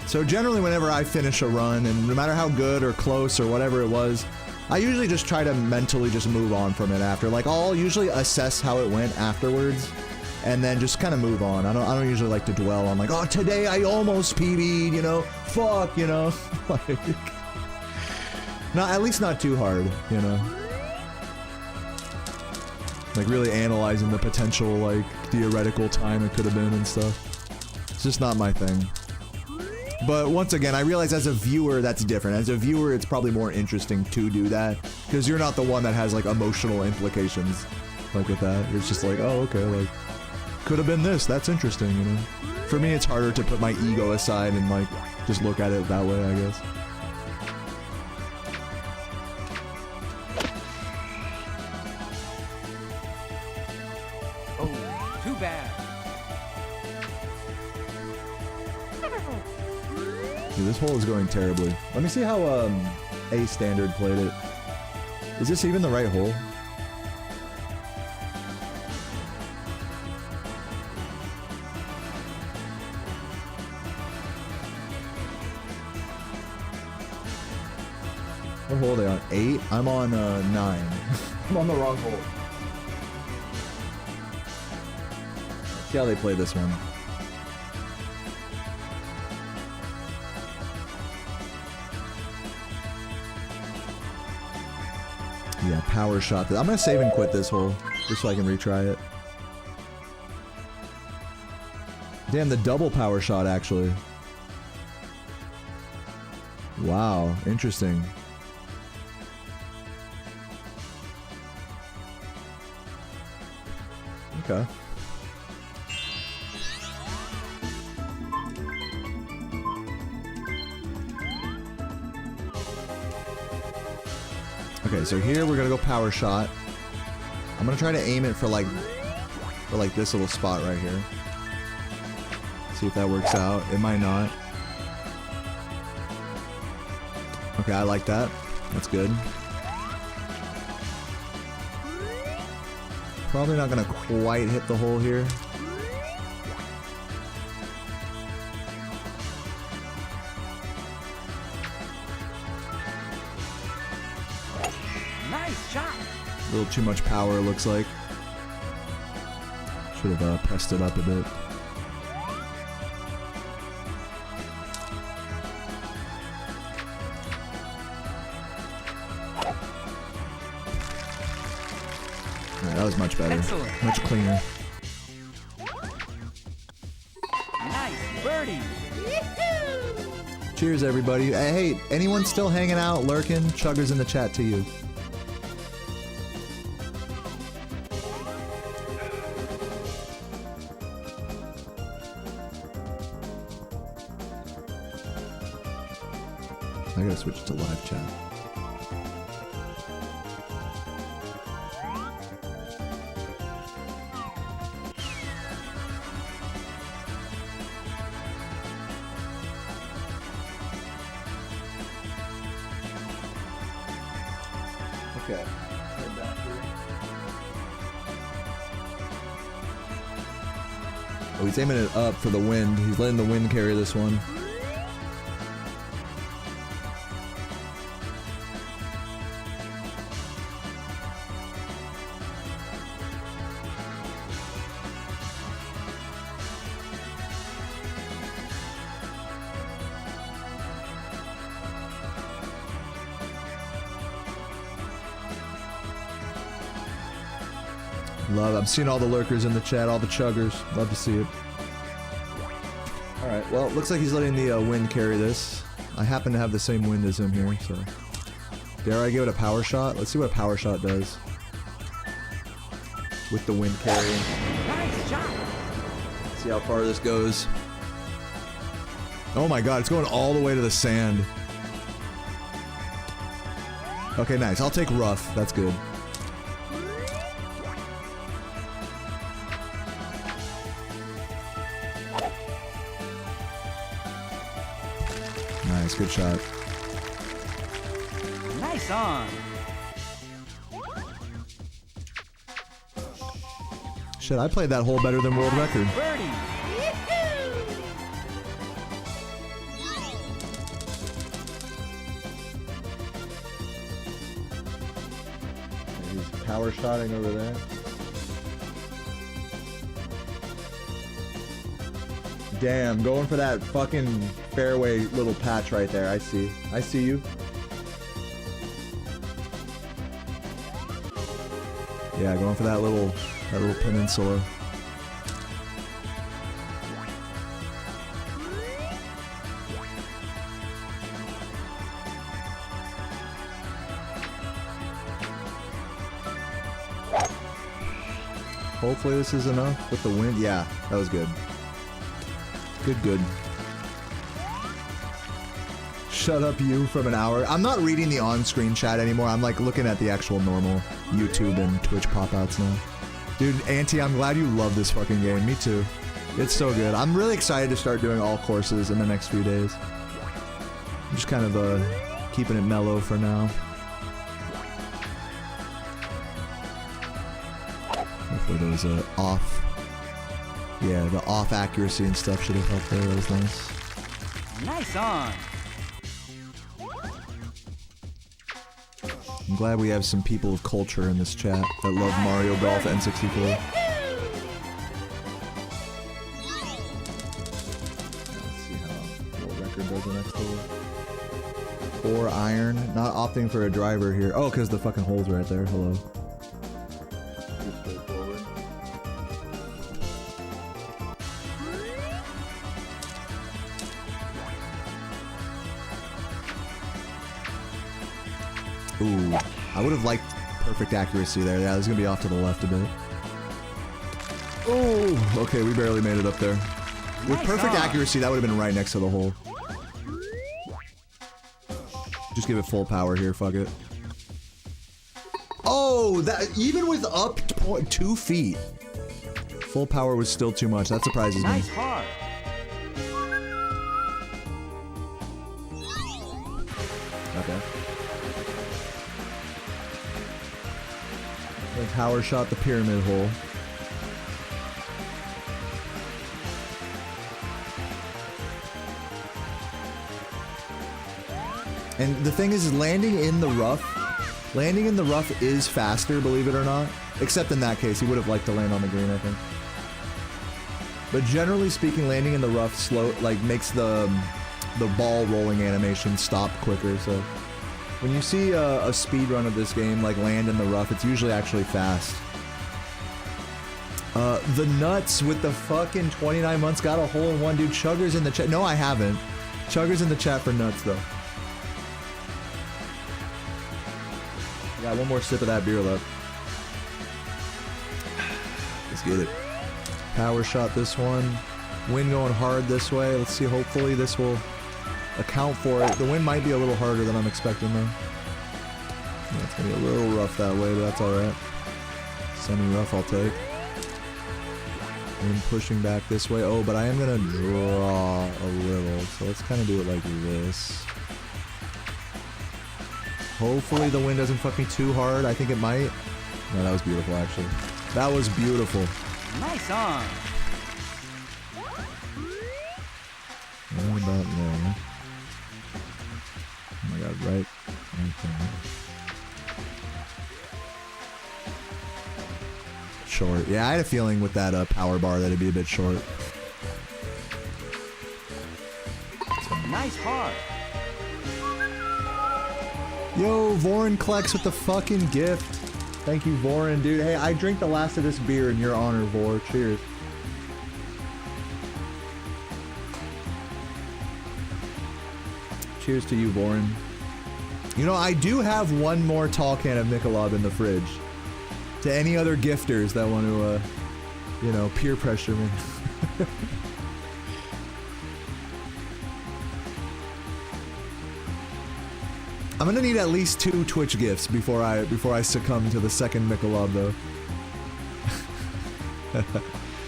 [SPEAKER 1] So generally whenever I finish a run, and no matter how good or close or whatever it was, I usually just try to mentally just move on from it after. Like I'll usually assess how it went afterwards, and then just kind of move on. I don't usually like to dwell on like, oh, today I almost PB'd, you know, fuck, you know, like, not, at least not too hard, you know, like really analyzing the potential, like, theoretical time it could have been and stuff. It's just not my thing. But once again, I realize as a viewer, that's different. As a viewer, it's probably more interesting to do that, because you're not the one that has, like, emotional implications, like, with that. It's just like, oh, okay, like, could have been this, that's interesting, you know? For me, it's harder to put my ego aside and, like, just look at it that way, I guess. Dude, this hole is going terribly. Let me see how A Standard played it. Is this even the right hole? What hole are they on? 8? I'm on 9. I'm on the wrong hole. Let's see how they play this one. Yeah, power shot. I'm gonna save and quit this hole, just so I can retry it. Damn, the double power shot, actually. Wow, interesting. Okay. Okay, so here we're gonna go power shot. I'm gonna try to aim it for like this little spot right here. See if that works out. It might not. Okay, I like that. That's good. Probably not gonna quite hit the hole here.
[SPEAKER 5] Nice shot.
[SPEAKER 1] A little too much power, it looks like. Should have pressed it up a bit. Alright, that was much better.
[SPEAKER 5] Excellent.
[SPEAKER 1] Much cleaner.
[SPEAKER 5] Nice birdie.
[SPEAKER 1] Cheers, everybody. Hey, anyone still hanging out, lurking? Chuggers in the chat to you. I gotta switch to live chat. Okay. Oh, he's aiming it up for the wind. He's letting the wind carry this one. I'm seeing all the lurkers in the chat, all the chuggers. Love to see it. Alright, well, it looks like he's letting the wind carry this. I happen to have the same wind as him here, so... Dare I give it a power shot? Let's see what a power shot does. With the wind carrying.
[SPEAKER 5] Nice shot.
[SPEAKER 1] See how far this goes. Oh my god, it's going all the way to the sand. Okay, nice. I'll take rough. That's good. Nice, good shot.
[SPEAKER 5] Nice on.
[SPEAKER 1] Shit, I played that hole better than world record.
[SPEAKER 5] Birdie.
[SPEAKER 1] He's power shotting over there. Damn, going for that fucking fairway little patch right there. I see. I see you. Yeah, going for that little peninsula. Hopefully this is enough with the wind. Yeah, that was good. Good. Shut up, you, from an hour. I'm not reading the on-screen chat anymore. I'm like looking at the actual normal YouTube and Twitch pop-outs now. Dude, Auntie, I'm glad you love this fucking game. Me too. It's so good. I'm really excited to start doing all courses in the next few days. I'm just kind of keeping it mellow for now. Hopefully those off. Yeah, the off accuracy and stuff should have helped there. That was nice.
[SPEAKER 5] Nice on.
[SPEAKER 1] I'm glad we have some people of culture in this chat that love Mario Golf N64. Let's see how what record does the next hole. 4 iron. Not opting for a driver here. Oh, because the fucking hole's right there. Hello. Just go forward. Ooh, I would have liked perfect accuracy there. Yeah, this is gonna be off to the left a bit. Oh, okay, we barely made it up there. With perfect accuracy, that would have been right next to the hole. Just give it full power here, fuck it. Oh, that even with up 2 feet, full power was still too much. That surprises me.
[SPEAKER 5] Nice par.
[SPEAKER 1] Okay. Power shot the pyramid hole. And the thing is, landing in the rough is faster, believe it or not. Except in that case, he would have liked to land on the green, I think. But generally speaking, landing in the rough makes the ball rolling animation stop quicker, so when you see a speed run of this game, like land in the rough, it's usually actually fast. The nuts with the fucking 29 months got a hole in one, dude. Chugger's in the chat. No, I haven't. Chugger's in the chat for nuts, though. Got one more sip of that beer left. Let's get it. Power shot this one. Wind going hard this way. Let's see, hopefully this will account for it. The wind might be a little harder than I'm expecting, though. Yeah, it's gonna be a little rough that way, but that's alright. Semi-rough I'll take. Wind pushing back this way. Oh, but I am gonna draw a little, so let's kind of do it like this. Hopefully the wind doesn't fuck me too hard. I think it might. No, that was beautiful, actually. That was beautiful.
[SPEAKER 5] Nice on.
[SPEAKER 1] What about there? Oh my god, right there. Short. Yeah, I had a feeling with that power bar that it'd be a bit short.
[SPEAKER 5] Nice par.
[SPEAKER 1] Yo, Voren Klex with the fucking gift. Thank you, Voren, dude. Hey, I drink the last of this beer in your honor, Vor. Cheers. Cheers to you, Voren. You know, I do have one more tall can of Michelob in the fridge. To any other gifters that want to, you know, peer pressure me. I'm gonna need at least 2 Twitch gifts before I succumb to the second Michelob, though.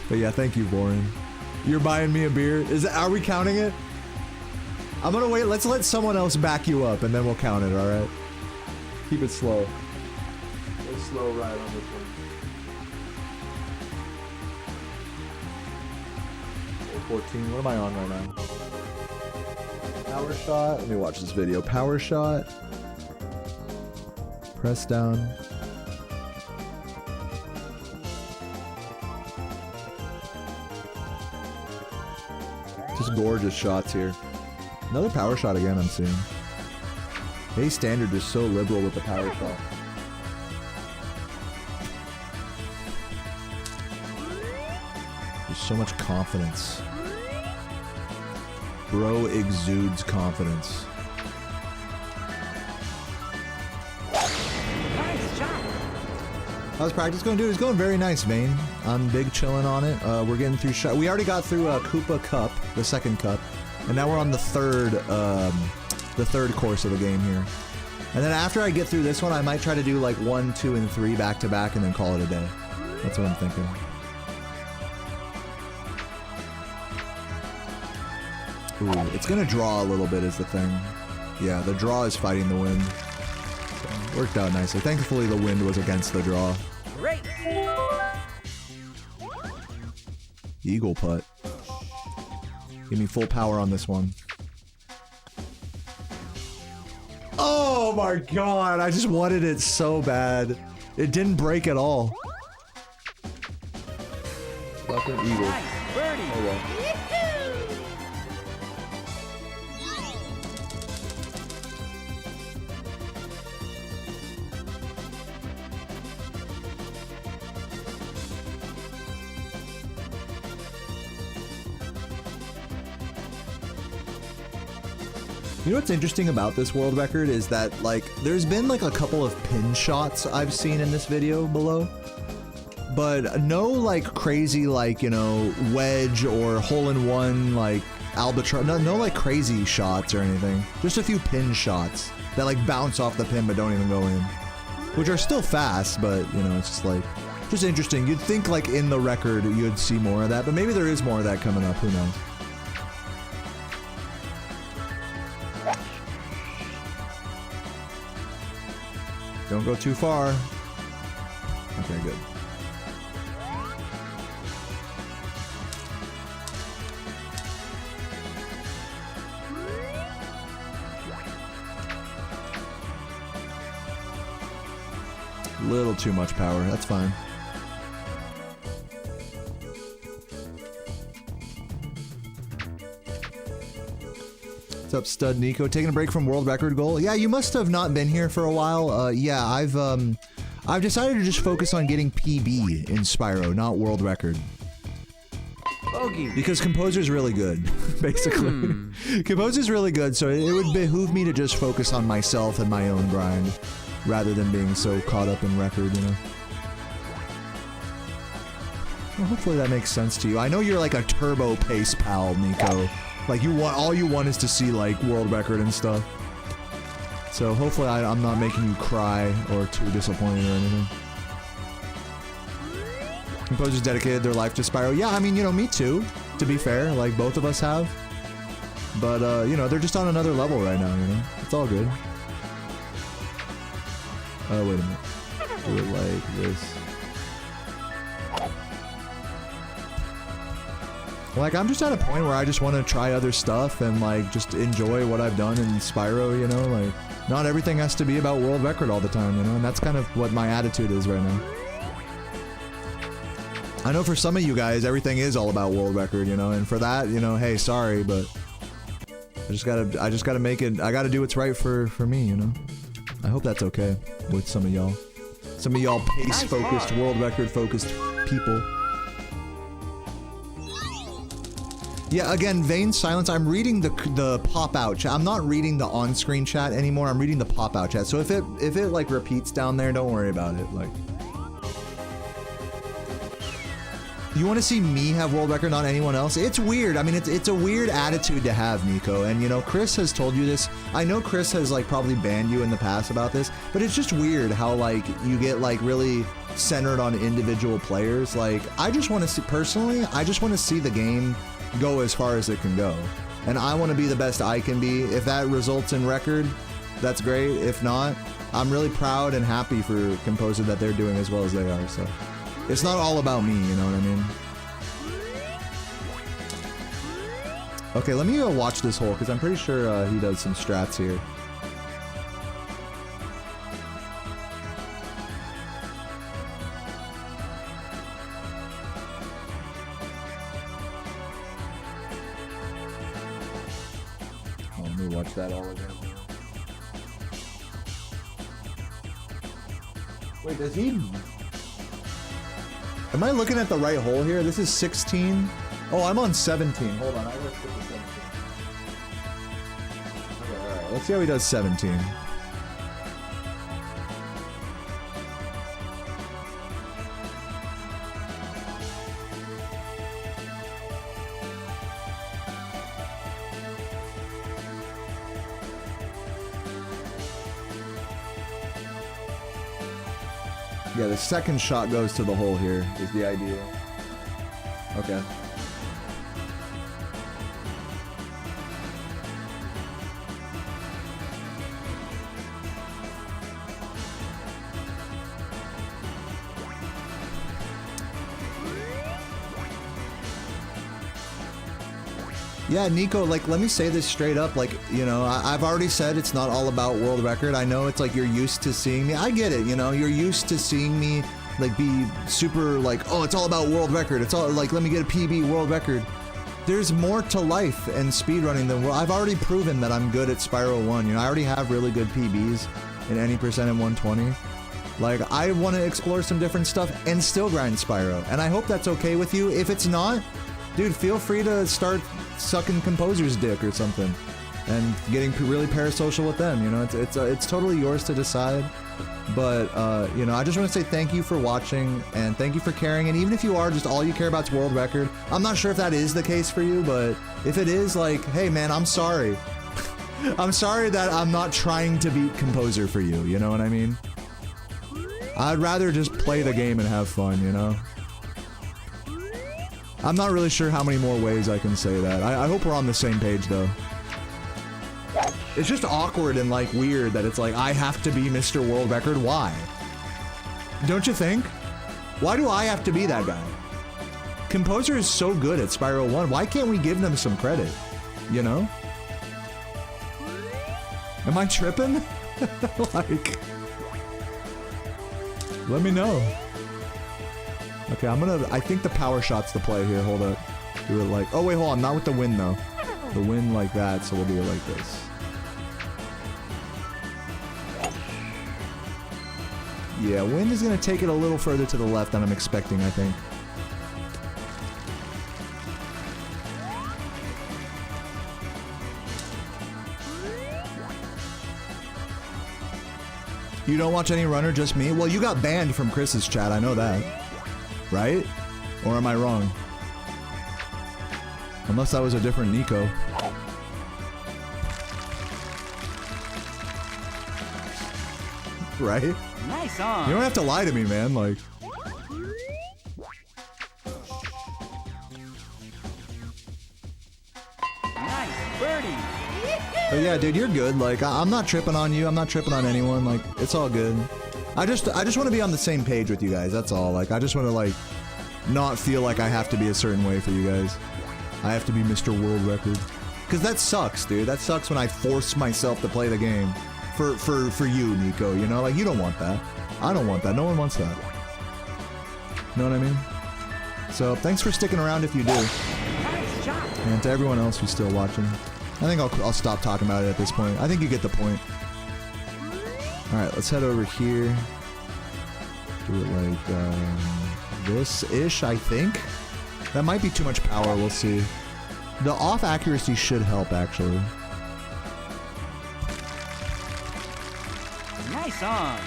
[SPEAKER 1] But yeah, thank you, Voren. You're buying me a beer? Are we counting it? I'm gonna wait. Let's let someone else back you up, and then we'll count it. All right? Keep it slow. A slow ride on this one. 14. What am I on right now? Power shot. Let me watch this video. Power shot. Press down. Just gorgeous shots here. Another power shot again, I'm seeing. Hey, Standard is so liberal with the power shot. There's so much confidence. Bro exudes confidence.
[SPEAKER 5] Nice shot.
[SPEAKER 1] How's practice going, dude? It's going very nice, Vane. I'm big chilling on it. We're getting through shot. We already got through Koopa Cup, the second cup, and now we're on the third course of the game here. And then after I get through this one, I might try to do like 1, 2, and 3 back to back, and then call it a day. That's what I'm thinking. Ooh, it's gonna draw a little bit is the thing. Yeah, the draw is fighting the wind. So, worked out nicely. Thankfully the wind was against the draw.
[SPEAKER 5] Great.
[SPEAKER 1] Eagle putt. Give me full power on this one. Oh my god, I just wanted it so bad. It didn't break at all. Left an eagle.
[SPEAKER 5] Nice birdie.
[SPEAKER 1] Oh well. You know what's interesting about this world record is that, like, there's been like a couple of pin shots I've seen in this video below, but no like crazy like, you know, wedge or hole-in-one like albatross, no like crazy shots or anything. Just a few pin shots that like bounce off the pin but don't even go in, which are still fast, but you know, it's just like, just interesting. You'd think like in the record you'd see more of that, but maybe there is more of that coming up, who knows. Don't go too far. Okay, good. Little too much power, that's fine. What's up, stud Nico? Taking a break from world record goal? Yeah, you must have not been here for a while. Yeah, I've decided to just focus on getting PB in Spyro, not world record.
[SPEAKER 5] Bogey.
[SPEAKER 1] Because Composer's really good, basically. Composer's really good, so it would behoove me to just focus on myself and my own grind, rather than being so caught up in record, you know? Well, hopefully that makes sense to you. I know you're like a turbo pace pal, Nico. Like all you want is to see like world record and stuff. So hopefully I'm not making you cry or too disappointed or anything. Composers dedicated their life to Spyro. Yeah, I mean, you know, me too, to be fair. Like, both of us have. But, you know, they're just on another level right now, you know? It's all good. Oh, wait a minute. Do it like this. Like, I'm just at a point where I just want to try other stuff and, like, just enjoy what I've done in Spyro, you know? Like, not everything has to be about world record all the time, you know? And that's kind of what my attitude is right now. I know for some of you guys, everything is all about world record, you know? And for that, you know, hey, sorry, but I just gotta make it, I gotta do what's right for me, you know? I hope that's okay with some of y'all. Some of y'all pace-focused, world record-focused people. Yeah, again, Vain Silence, I'm reading the pop-out chat. I'm not reading the on-screen chat anymore, I'm reading the pop-out chat. So if it like repeats down there, don't worry about it, like. You want to see me have world record, not anyone else? It's weird. I mean, it's a weird attitude to have, Nico. And you know, Chris has told you this. I know Chris has like probably banned you in the past about this, but it's just weird how like you get like really centered on individual players. Like, I just want to see, personally, I just want to see the game go as far as it can go. And I want to be the best I can be. If that results in record, that's great. If not, I'm really proud and happy for Composer that they're doing as well as they are, so. It's not all about me, you know what I mean? Okay, let me go watch this hole, because I'm pretty sure he does some strats here. Oh, let me watch that all again. Wait, does he... Am I looking at the right hole here? This is 16. Oh, I'm on 17. Hold on, I gotta skip to 17. Okay, alright, let's see how he does 17. Yeah, the second shot goes to the hole here, is the idea. Okay. Yeah, Nico, like, let me say this straight up, like, you know, I've already said it's not all about world record. I know it's like you're used to seeing me. I get it, you know, you're used to seeing me, like, be super, like, oh, it's all about world record. It's all, like, let me get a PB world record. There's more to life and speedrunning than world. I've already proven that I'm good at Spyro 1, you know, I already have really good PBs in any percent in 120. Like, I want to explore some different stuff and still grind Spyro, and I hope that's okay with you. If it's not, dude, feel free to start sucking Composer's dick or something, and getting really parasocial with them. You know, it's totally yours to decide. But you know, I just want to say thank you for watching and thank you for caring. And even if you are just all you care about is world record, I'm not sure if that is the case for you, but if it is, like, hey man, I'm sorry. I'm sorry that I'm not trying to beat Composer for you. You know what I mean? I'd rather just play the game and have fun. You know. I'm not really sure how many more ways I can say that. I hope we're on the same page, though. It's just awkward and, like, weird that it's like, I have to be Mr. World Record. Why? Don't you think? Why do I have to be that guy? Composer is so good at Spyro 1. Why can't we give them some credit? You know? Am I tripping? Like... Let me know. Okay, I think the power shot's the play here, hold up. Do it like, oh wait, hold on, not with the wind though. The wind like that, so we'll do it like this. Yeah, wind is gonna take it a little further to the left than I'm expecting, I think. You don't watch any runner, just me? Well, you got banned from Chris's chat, I know that. Right? Or am I wrong? Unless that was a different Nico. Right?
[SPEAKER 5] Nice on.
[SPEAKER 1] You don't have to lie to me, man, like...
[SPEAKER 5] Nice birdie.
[SPEAKER 1] But yeah, dude, you're good, like, I'm not tripping on you, I'm not tripping on anyone, like, it's all good. I just want to be on the same page with you guys, that's all. Like, I just want to, like, not feel like I have to be a certain way for you guys. I have to be Mr. World Record. Because that sucks, dude. That sucks when I force myself to play the game for you, Nico, you know? Like, you don't want that. I don't want that. No one wants that. Know what I mean? So, thanks for sticking around if you do.
[SPEAKER 5] Nice shot.
[SPEAKER 1] And to everyone else who's still watching. I think I'll stop talking about it at this point. I think you get the point. Alright, let's head over here. Do it like, this-ish, I think. That might be too much power, we'll see. The off accuracy should help, actually.
[SPEAKER 5] Nice on.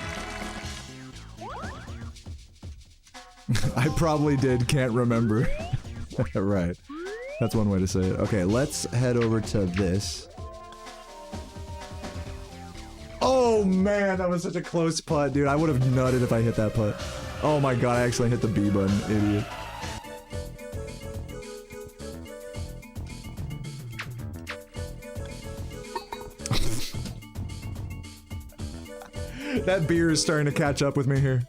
[SPEAKER 1] I probably did, can't remember. Right. That's one way to say it. Okay, let's head over to this. Oh man, that was such a close putt, dude. I would have nutted if I hit that putt. Oh my god, I actually hit the B button, idiot. That beer is starting to catch up with me here.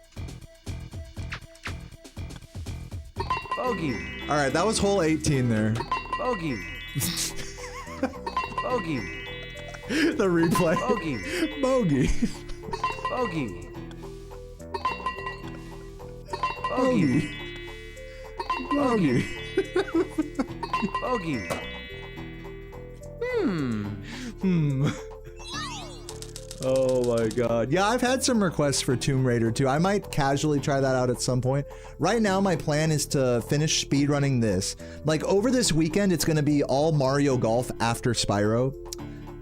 [SPEAKER 5] Bogey.
[SPEAKER 1] Alright, that was hole 18 there.
[SPEAKER 5] Bogey. Bogey.
[SPEAKER 1] The replay.
[SPEAKER 5] Bogey.
[SPEAKER 1] Bogey.
[SPEAKER 5] Bogey. Bogey.
[SPEAKER 1] Bogey.
[SPEAKER 5] Bogey.
[SPEAKER 1] Oh my god. Yeah, I've had some requests for Tomb Raider too. I might casually try that out at some point. Right now, my plan is to finish speedrunning this. Like, over this weekend, it's gonna be all Mario Golf after Spyro.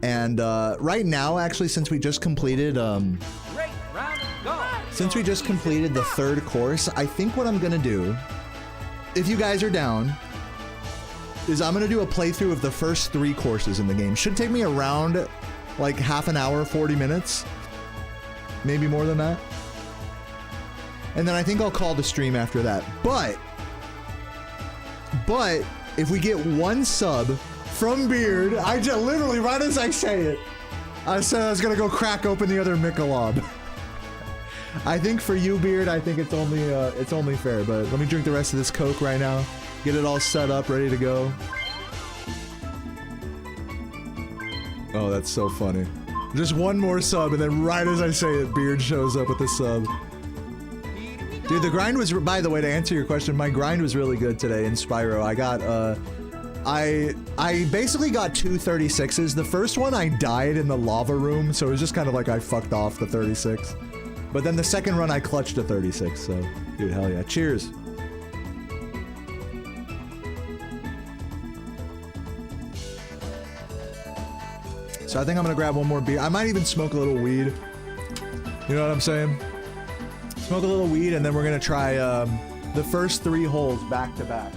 [SPEAKER 1] And right now, actually, since we just completed,
[SPEAKER 5] Great round of golf.
[SPEAKER 1] since we just completed the third course, I think what I'm gonna do, if you guys are down, is I'm gonna do a playthrough of the first 3 courses in the game. Should take me around like half an hour, 40 minutes. Maybe more than that. And then I think I'll call the stream after that. But if we get 1 sub from Beard, I just literally, right as I say it, I said I was gonna go crack open the other Michelob. I think for you, Beard, I think it's only fair, but let me drink the rest of this Coke right now. Get it all set up, ready to go. Oh, that's so funny. Just one more sub, and then right as I say it, Beard shows up with the sub. Dude, the grind was, by the way, to answer your question, my grind was really good today in Spyro. I got, I basically got 2 36s. The first one, I died in the lava room, so it was just kind of like I fucked off the 36. But then the second run, I clutched a 36, so, dude, hell yeah. Cheers. So I think I'm gonna grab one more beer. I might even smoke a little weed. You know what I'm saying? Smoke a little weed, and then we're gonna try the first 3 holes back to back.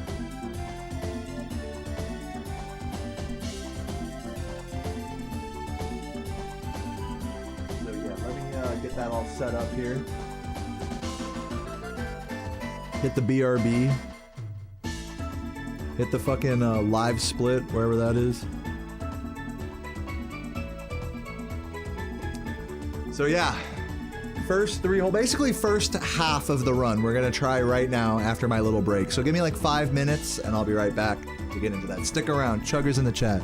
[SPEAKER 1] So yeah, let me get that all set up here. Hit the BRB. Hit the fucking live split, wherever that is. So yeah, first 3 hole, basically first half of the run, we're gonna try right now after my little break. So give me like 5 minutes and I'll be right back to get into that. Stick around, chuggers in the chat.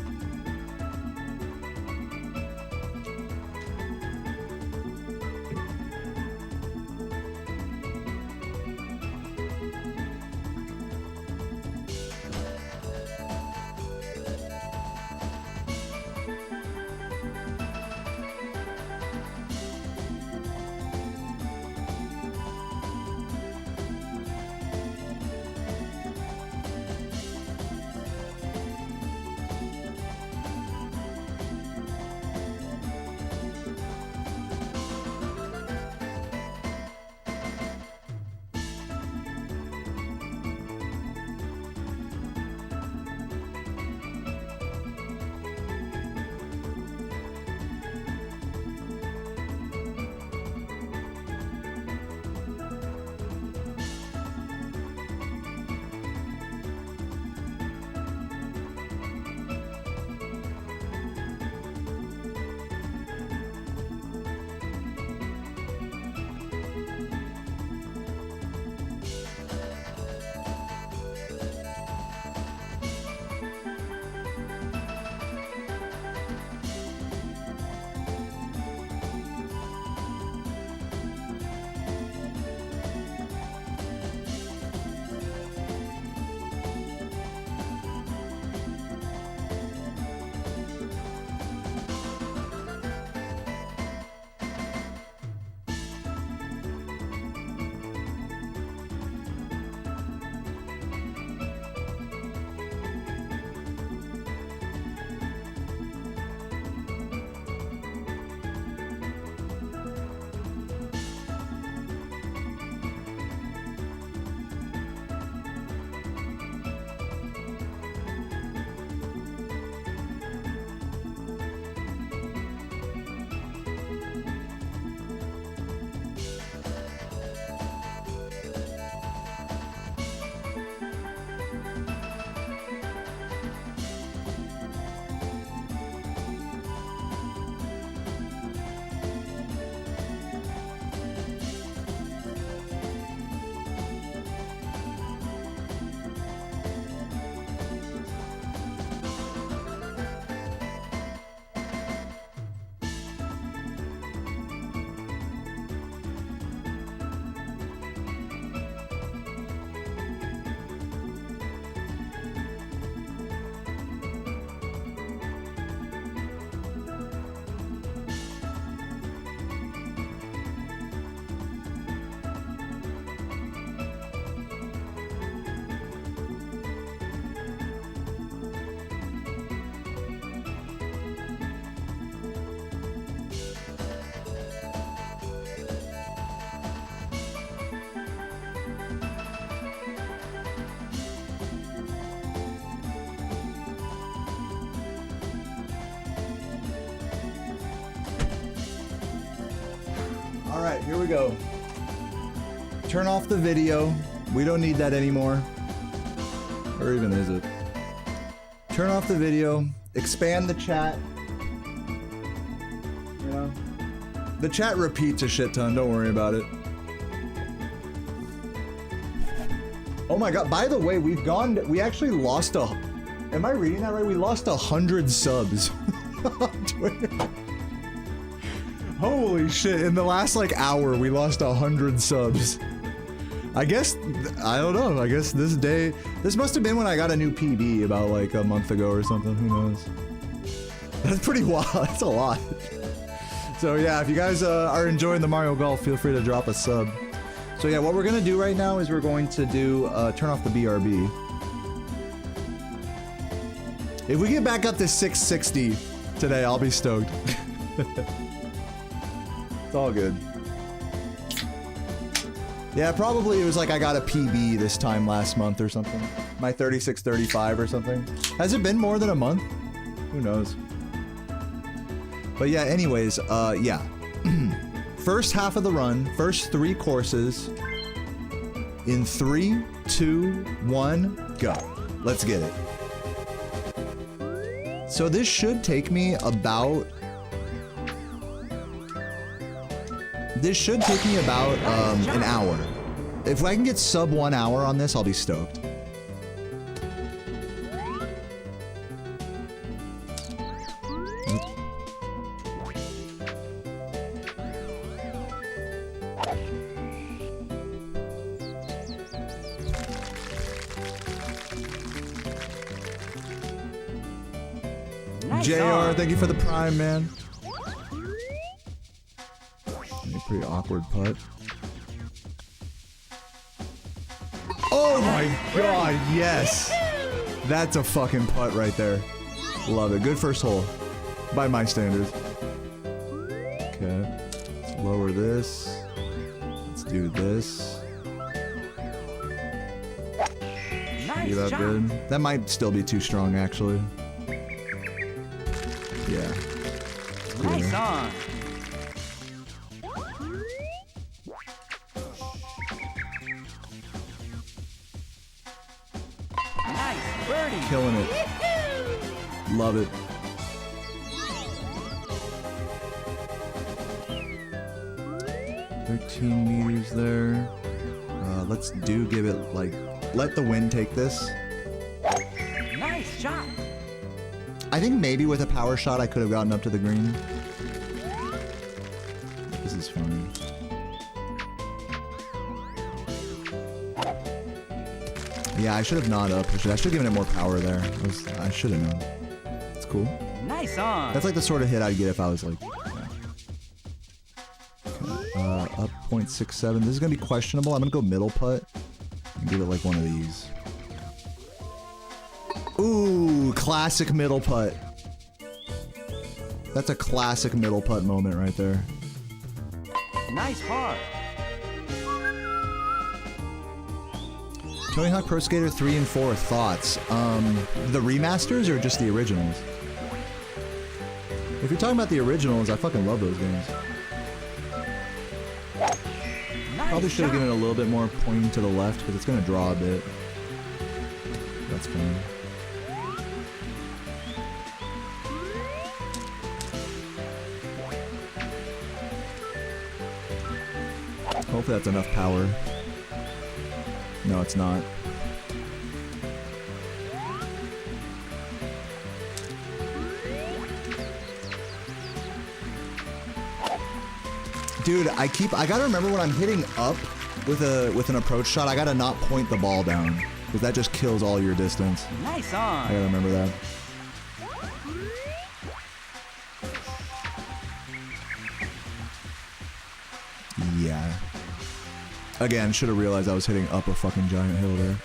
[SPEAKER 1] All right, here we go. Turn off the video. We don't need that anymore. Or even is it? Turn off the video. Expand the chat. You know? The chat repeats a shit ton, don't worry about it. Oh my god, by the way, we actually lost am I reading that right? We lost 100 subs. on Twitter. Holy shit, in the last like hour we lost 100 subs. I guess, I don't know, I guess this must have been when I got a new PB about like a month ago or something, who knows. That's pretty wild, that's a lot. So yeah, if you guys are enjoying the Mario Golf, feel free to drop a sub. So yeah, what we're gonna do right now is we're going to do, turn off the BRB. If we get back up to 660 today, I'll be stoked. It's all good. Yeah, probably it was like I got a PB this time last month or something. My 3635 or something. Has it been more than a month? Who knows? But yeah, anyways, yeah. First half of the run, first 3 courses. In 3, 2, 1, go. Let's get it. So this should take me about... This should take me about an hour. If I can get sub 1 hour on this, I'll be stoked. JR, thank you for the prime, man. Pretty awkward putt. Oh my god, yes! That's a fucking putt right there. Love it. Good first hole. By my standards. Okay. Let's lower this. Let's do this. Be that good. That might still be too strong, actually. Yeah.
[SPEAKER 5] Nice on.
[SPEAKER 1] Killing it. Love it. $13 meters there. Let's give it like, let the wind take this.
[SPEAKER 5] Nice shot.
[SPEAKER 1] I think maybe with a power shot I could have gotten up to the green. This is fine. Yeah, I should have not pushed it. I should have given it more power there. I should have known. It's cool.
[SPEAKER 5] Nice on.
[SPEAKER 1] That's like the sort of hit I'd get if I was like... Yeah. Okay. Up 0.67. This is going to be questionable. I'm going to go middle putt. And give it like one of these. Ooh, classic middle putt. That's a classic middle putt moment right there.
[SPEAKER 5] Nice par.
[SPEAKER 1] Tony Hawk Pro Skater 3 and 4 thoughts. The remasters or just the originals? If you're talking about the originals, I fucking love those games. Probably should have given it a little bit more pointing to the left because it's gonna draw a bit. That's fine. Hopefully that's enough power. No, it's not. Dude, I gotta remember when I'm hitting up with an approach shot, I gotta not point the ball down. Because that just kills all your distance.
[SPEAKER 5] Nice on.
[SPEAKER 1] I gotta remember that. Yeah. Again, should have realized I was hitting up a fucking giant hill there.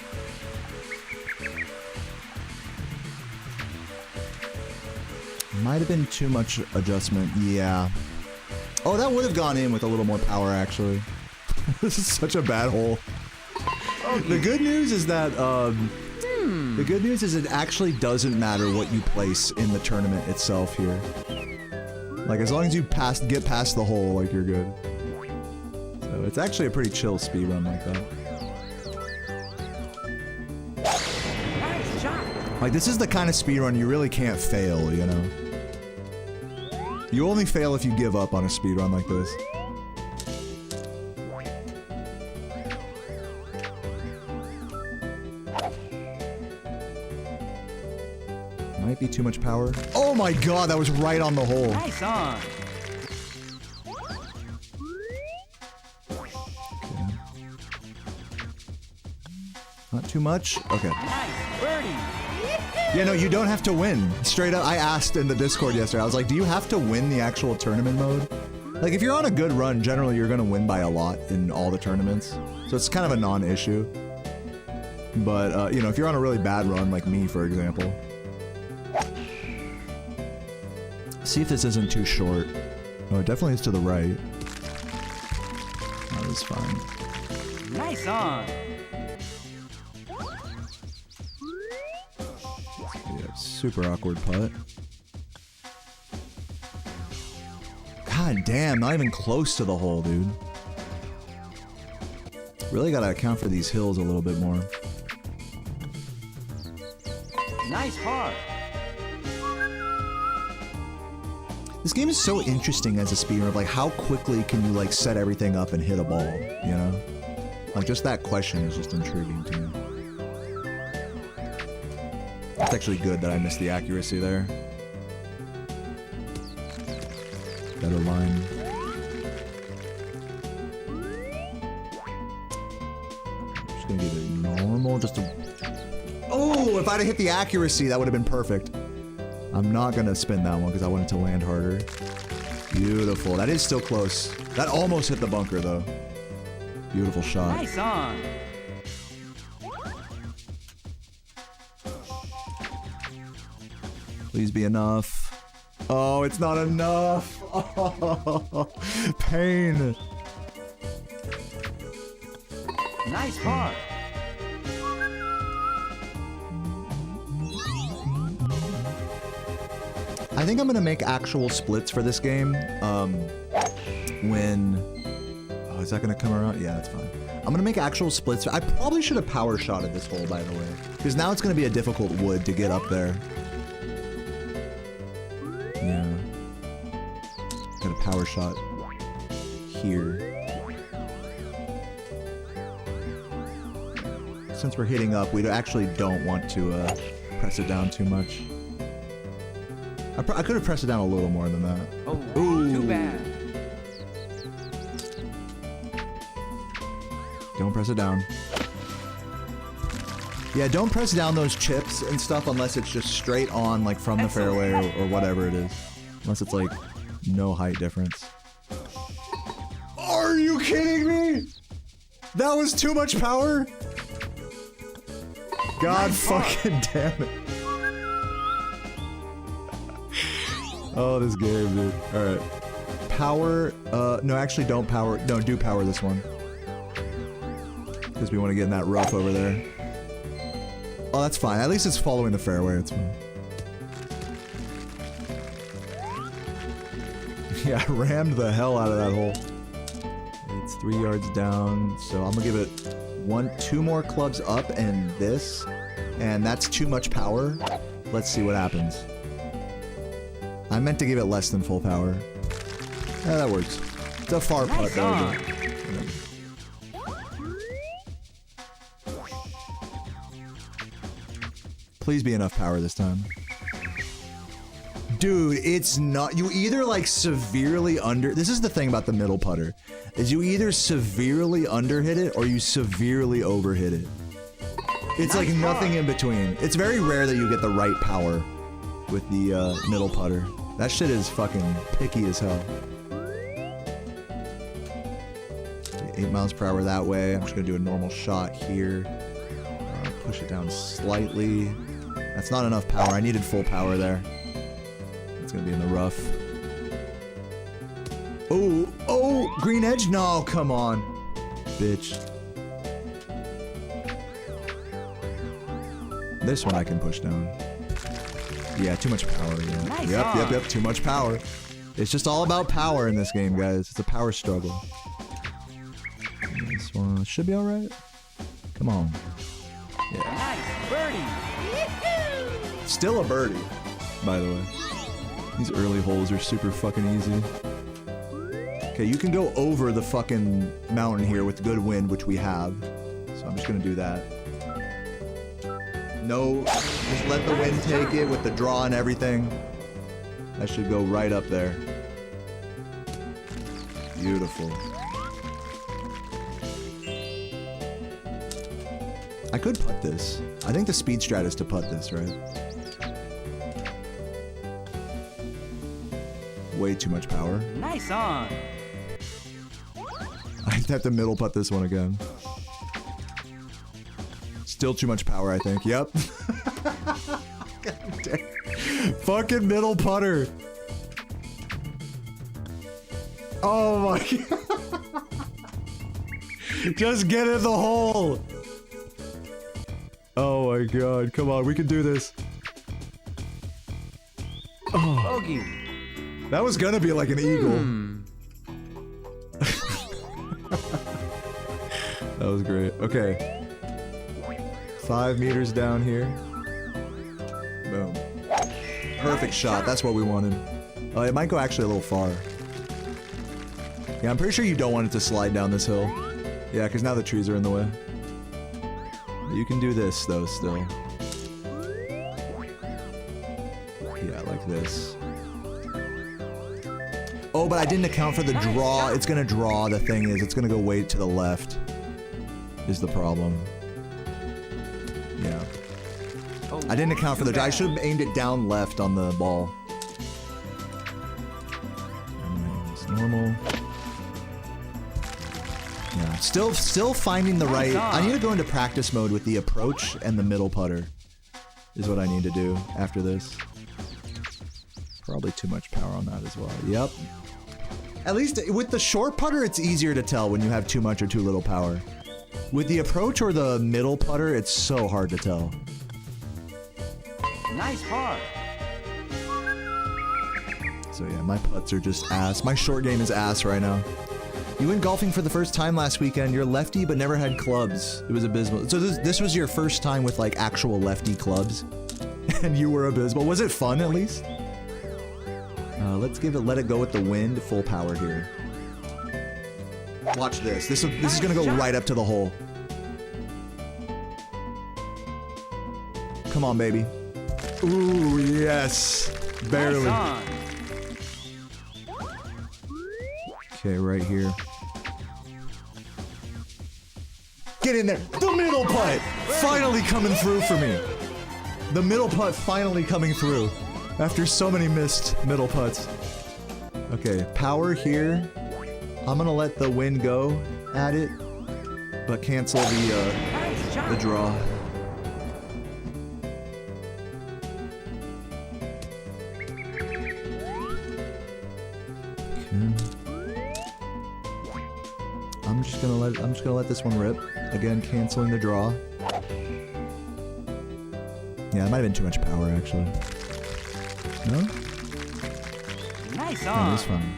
[SPEAKER 1] Might have been too much adjustment, yeah. Oh, that would have gone in with a little more power, actually. This is such a bad hole. The good news is that, the good news is it actually doesn't matter what you place in the tournament itself here. Like, as long as you get past the hole, like, you're good. So, it's actually a pretty chill speedrun like that.
[SPEAKER 5] Nice shot.
[SPEAKER 1] Like, this is the kind of speedrun you really can't fail, you know? You only fail if you give up on a speedrun like this. Might be too much power. Oh my god, that was right on the hole.
[SPEAKER 5] Nice on.
[SPEAKER 1] Okay. Not too much? Okay.
[SPEAKER 5] Nice birdie.
[SPEAKER 1] Yeah, no, you don't have to win. Straight up, I asked in the Discord yesterday, I was like, do you have to win the actual tournament mode? Like, if you're on a good run, generally you're gonna win by a lot in all the tournaments. So it's kind of a non-issue. But, you know, if you're on a really bad run, like me, for example. See if this isn't too short. Oh, it definitely is to the right. That is fine.
[SPEAKER 5] Nice on.
[SPEAKER 1] Yeah, super awkward putt. God damn, not even close to the hole, dude. Really gotta account for these hills a little bit more.
[SPEAKER 5] Nice par.
[SPEAKER 1] This game is so interesting as a speedrunner, like how quickly can you like set everything up and hit a ball, you know? Like just that question is just intriguing to me. It's actually good that I missed the accuracy there. Better line. Just gonna do the normal, just to... Oh, if I'd have hit the accuracy, that would have been perfect. I'm not gonna spin that one because I want it to land harder. Beautiful. That is still close. That almost hit the bunker though. Beautiful shot.
[SPEAKER 5] Nice on.
[SPEAKER 1] Please be enough. Oh, it's not enough. Oh, pain.
[SPEAKER 5] Nice par.
[SPEAKER 1] I think I'm gonna make actual splits for this game. When... Oh, is that gonna come around? Yeah, that's fine. I'm gonna make actual splits. I probably should have power shotted this hole, by the way. Because now it's gonna be a difficult wood to get up there. Yeah. Got a power shot here. Since we're hitting up, we actually don't want to press it down too much. I could have pressed it down a little more than that.
[SPEAKER 5] Oh,
[SPEAKER 1] Ooh.
[SPEAKER 5] too bad.
[SPEAKER 1] Don't press it down. Yeah, don't press down those chips and stuff unless it's just straight on, like from the fairway or whatever it is. Unless it's like no height difference. Are you kidding me? That was too much power? God fucking damn it. Oh, this game, dude. Alright. Power, no, actually don't power, no, do power this one. Because we want to get in that rough over there. Oh, that's fine. At least it's following the fairway, it's fine. Yeah, I rammed the hell out of that hole. It's 3 yards down, so I'm gonna give it 2 more clubs up and this. And that's too much power. Let's see what happens. I meant to give it less than full power. Yeah, that works. It's a far putt though. Please be enough power this time. Dude, it's not. You either like severely under. This is the thing about the middle putter, is you either severely underhit it or you severely overhit it. It's like nothing in between. It's very rare that you get the right power with the middle putter. That shit is fucking picky as hell. 8 miles per hour that way. I'm just gonna do a normal shot here. Push it down slightly. That's not enough power. I needed full power there. It's gonna be in the rough. Oh, oh, green edge? No, come on, bitch. This one I can push down. Yeah, too much power. Yeah.
[SPEAKER 5] Nice
[SPEAKER 1] Yep, too much power. It's just all about power in this game, guys. It's a power struggle. This one should be alright. Come on. Yeah.
[SPEAKER 5] Nice birdie.
[SPEAKER 1] Still a birdie, by the way. These early holes are super fucking easy. Okay, you can go over the fucking mountain here with good wind, which we have. So I'm just gonna do that. No, just let the wind take it with the draw and everything. That should go right up there. Beautiful. I could putt this. I think the speed strat is to putt this, right? Way too much power.
[SPEAKER 5] Nice on.
[SPEAKER 1] I have to middle putt this one again. Still too much power, I think. Yep. God damn. Fucking middle putter. Oh my god. Just get in the hole. Oh my god. Come on, we can do this. Oh.
[SPEAKER 5] Bogey.
[SPEAKER 1] That was gonna be like an eagle. That was great. Okay. 5 meters down here. Boom. Perfect shot. That's what we wanted. It might go actually a little far. Yeah, I'm pretty sure you don't want it to slide down this hill. Yeah, because now the trees are in the way. You can do this, though, still. Yeah, like this. Oh, but I didn't account for the draw. It's gonna draw, the thing is. It's gonna go way to the left. Is the problem. Yeah. I didn't account for the draw. I should have aimed it down left on the ball. It's normal. Yeah. Still finding the right... I need to go into practice mode with the approach and the middle putter. Is what I need to do after this. Probably too much power on that as well. Yep. At least with the short putter, it's easier to tell when you have too much or too little power. With the approach or the middle putter, it's so hard to tell.
[SPEAKER 5] Nice par.
[SPEAKER 1] So yeah, my putts are just ass. My short game is ass right now. You went golfing for the first time last weekend. You're lefty, but never had clubs. It was abysmal. So this was your first time with like actual lefty clubs, and you were abysmal. Was it fun at least? Let's let it go with the wind, full power here. Watch this. This is gonna go right up to the hole. Come on, baby. Ooh, yes. Barely. Okay, right here. Get in there. The middle putt! Finally coming through for me. The middle putt finally coming through. After so many missed middle putts. Okay, power here. I'm gonna let the wind go at it, but cancel the draw. I'm just gonna let this one rip. Again, canceling the draw. Yeah, it might have been too much power actually. No?
[SPEAKER 5] Nice
[SPEAKER 1] on.
[SPEAKER 5] on.
[SPEAKER 1] It's fine.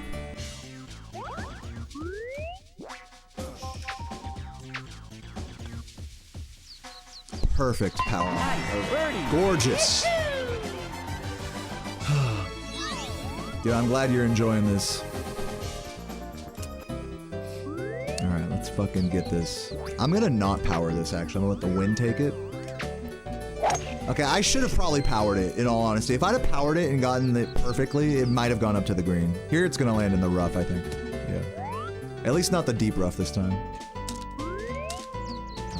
[SPEAKER 1] Perfect power.
[SPEAKER 5] Nice
[SPEAKER 1] Gorgeous. Dude, I'm glad you're enjoying this. Alright, let's fucking get this. I'm gonna not power this actually. I'm gonna let the wind take it. Okay, I should have probably powered it, in all honesty. If I'd have powered it and gotten it perfectly, it might have gone up to the green. Here it's gonna land in the rough, I think. Yeah. At least not the deep rough this time.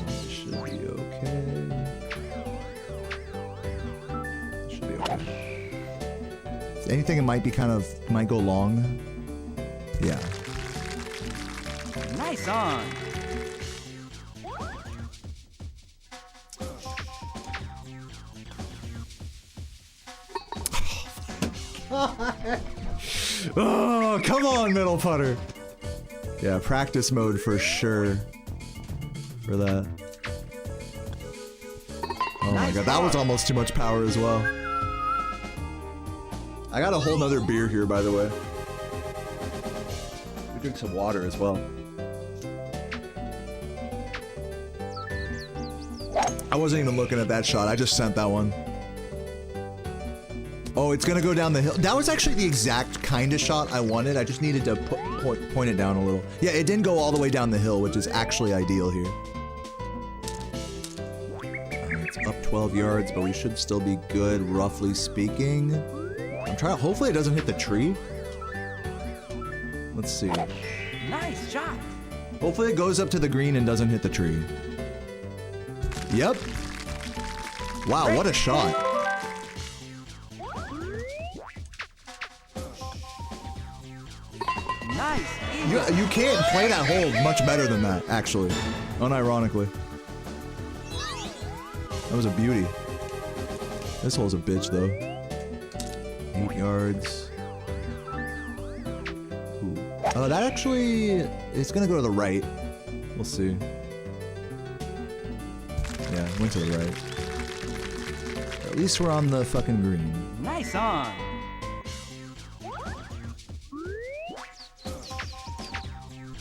[SPEAKER 1] This should be okay. Should be okay. If anything, it might be might go long. Yeah.
[SPEAKER 5] Nice on.
[SPEAKER 1] Oh, come on, middle putter. Yeah, practice mode for sure. For that. Oh my god, that was almost too much power as well. I got a whole nother beer here, by the way. We drink some water as well. I wasn't even looking at that shot, I just sent that one. Oh, it's gonna go down the hill. That was actually the exact kind of shot I wanted. I just needed to point it down a little. Yeah, it didn't go all the way down the hill, which is actually ideal here. It's up 12 yards, but we should still be good, roughly speaking. I'm trying. Hopefully, it doesn't hit the tree. Let's see.
[SPEAKER 5] Nice shot.
[SPEAKER 1] Hopefully, it goes up to the green and doesn't hit the tree. Yep. Wow, what a shot.
[SPEAKER 5] Nice.
[SPEAKER 1] You can't play that hole much better than that, actually. Unironically. That was a beauty. This hole's a bitch, though. 8 yards. Ooh. That actually... It's gonna go to the right. We'll see. Yeah, it went to the right. At least we're on the fucking green.
[SPEAKER 5] Nice on.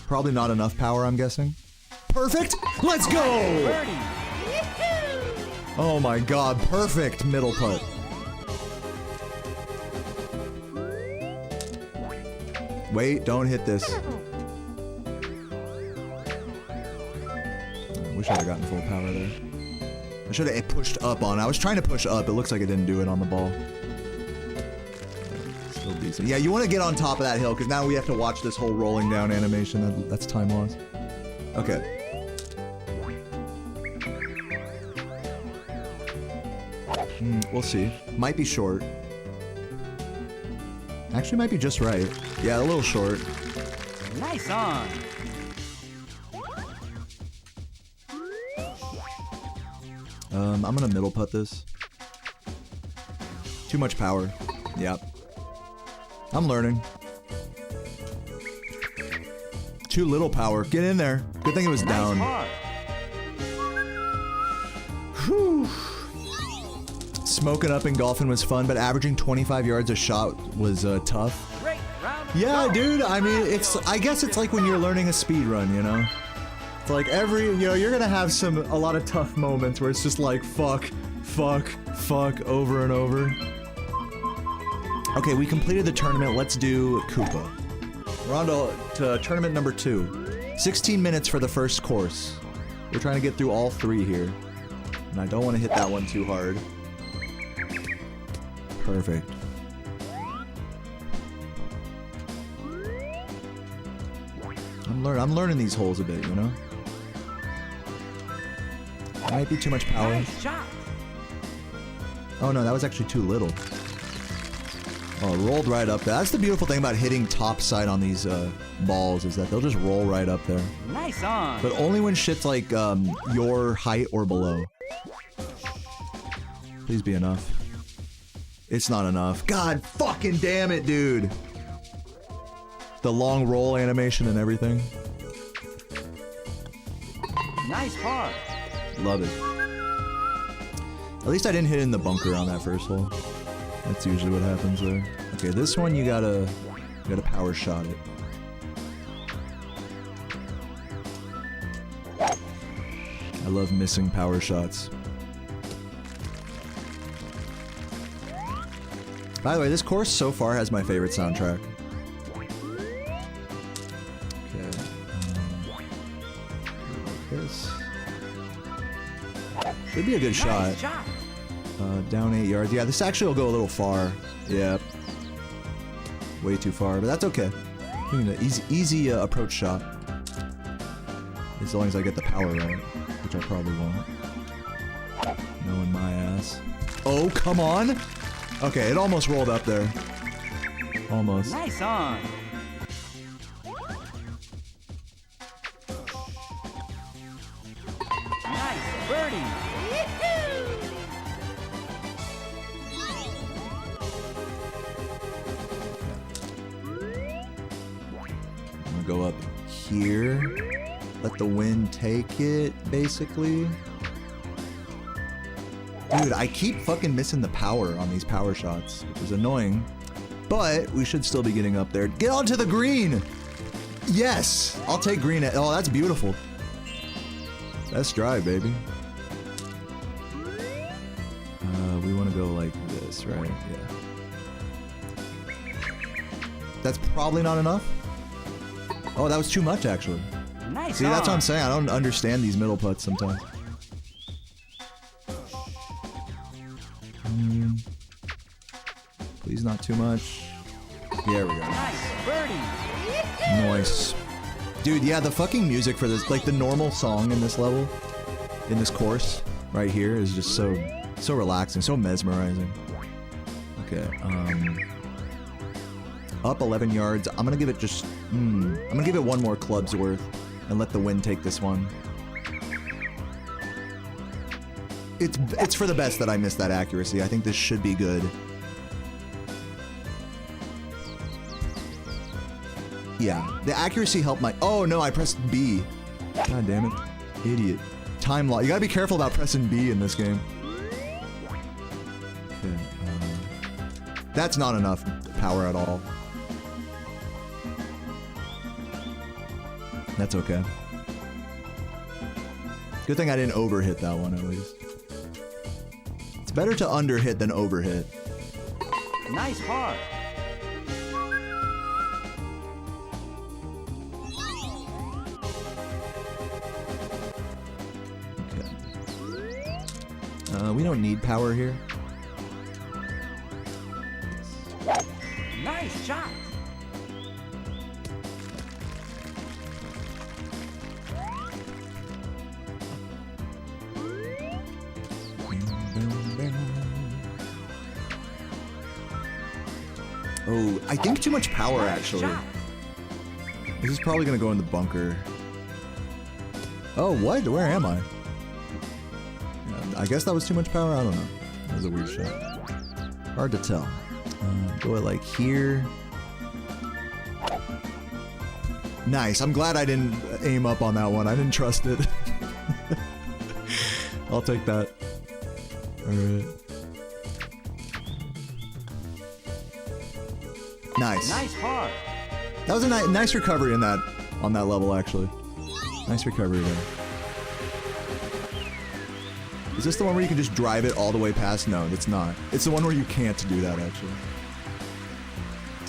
[SPEAKER 1] Probably not enough power, I'm guessing. Perfect! Let's go!
[SPEAKER 5] Birdie.
[SPEAKER 1] Oh my god, perfect middle putt. Wait, don't hit this. I wish I'd have gotten full power there. I should have pushed up on it. I was trying to push up. It looks like it didn't do it on the ball. Still decent. Yeah, you want to get on top of that hill because now we have to watch this whole rolling down animation. That's time loss. Okay. We'll see. Might be short. Actually, might be just right. Yeah, a little short.
[SPEAKER 5] Nice on.
[SPEAKER 1] I'm gonna middle putt this. Too much power. Yep. I'm learning. Too little power. Get in there. Good thing it was down.
[SPEAKER 5] Nice
[SPEAKER 1] Whew. Smoking up and golfing was fun, but averaging 25 yards a shot was tough.
[SPEAKER 5] Great round.
[SPEAKER 1] Yeah, dude. I mean, I guess it's like when you're learning a speed run, you know? It's like you're gonna have a lot of tough moments where it's just like fuck, over and over. Okay, we completed the tournament. Let's do Koopa. We're on to tournament number 2. 16 minutes for the first course. We're trying to get through all 3 here. And I don't want to hit that one too hard. Perfect. I'm learning these holes a bit, you know? Might be too much power.
[SPEAKER 5] Nice shot.
[SPEAKER 1] Oh no, that was actually too little. Oh, it rolled right up there. That's the beautiful thing about hitting top side on these balls, is that they'll just roll right up there.
[SPEAKER 5] Nice on.
[SPEAKER 1] But only when shit's like your height or below. Please be enough. It's not enough. God fucking damn it, dude. The long roll animation and everything.
[SPEAKER 5] Nice par.
[SPEAKER 1] Love it. At least I didn't hit in the bunker on that first hole. That's usually what happens there. Okay, this one you gotta power shot it. I love missing power shots. By the way, this course so far has my favorite soundtrack. Okay. Like this. Should be a good shot.
[SPEAKER 5] Nice shot.
[SPEAKER 1] Down 8 yards. Yeah, this actually will go a little far. Yep. Way too far, but that's okay. An easy approach shot. As long as I get the power right, which I probably won't. Knowing my ass. Oh, come on! Okay, it almost rolled up there. Almost.
[SPEAKER 5] Nice on. Nice birdie.
[SPEAKER 1] I'm gonna go up here. Let the wind take it, basically. Dude, I keep fucking missing the power on these power shots, which is annoying. But we should still be getting up there. Get onto the green! Yes! I'll take green. Oh, that's beautiful. Best drive, baby. We want to go like this, right? Yeah. That's probably not enough. Oh, that was too much, actually.
[SPEAKER 5] Nice.
[SPEAKER 1] See, that's what I'm saying. I don't understand these middle putts sometimes. Please not too much. There we go.
[SPEAKER 5] Nice birdie.
[SPEAKER 1] Nice. Dude, yeah, the fucking music for this, like the normal song in this level, in this course, right here, is just so relaxing, so mesmerizing. Okay, up 11 yards. I'm gonna give it just, I'm gonna give it one more club's worth and let the wind take this one. It's for the best that I missed that accuracy. I think this should be good. Yeah, the accuracy helped my... Oh, no, I pressed B. God damn it. Idiot. Time lock. You gotta be careful about pressing B in this game. Okay, that's not enough power at all. That's okay. Good thing I didn't overhit that one, at least. It's better to underhit than overhit.
[SPEAKER 5] Nice par.
[SPEAKER 1] We don't need power here.
[SPEAKER 5] Nice shot.
[SPEAKER 1] Oh, I think too much power, actually. This is probably gonna go in the bunker. Oh, what? Where am I? I guess that was too much power? I don't know. That was a weird shot. Hard to tell. Go it like here. Nice. I'm glad I didn't aim up on that one. I didn't trust it. I'll take that. Alright. Nice.
[SPEAKER 5] Nice par.
[SPEAKER 1] That was a nice recovery on that level, actually. Nice recovery there. Is this the one where you can just drive it all the way past? No, it's not. It's the one where you can't do that, actually.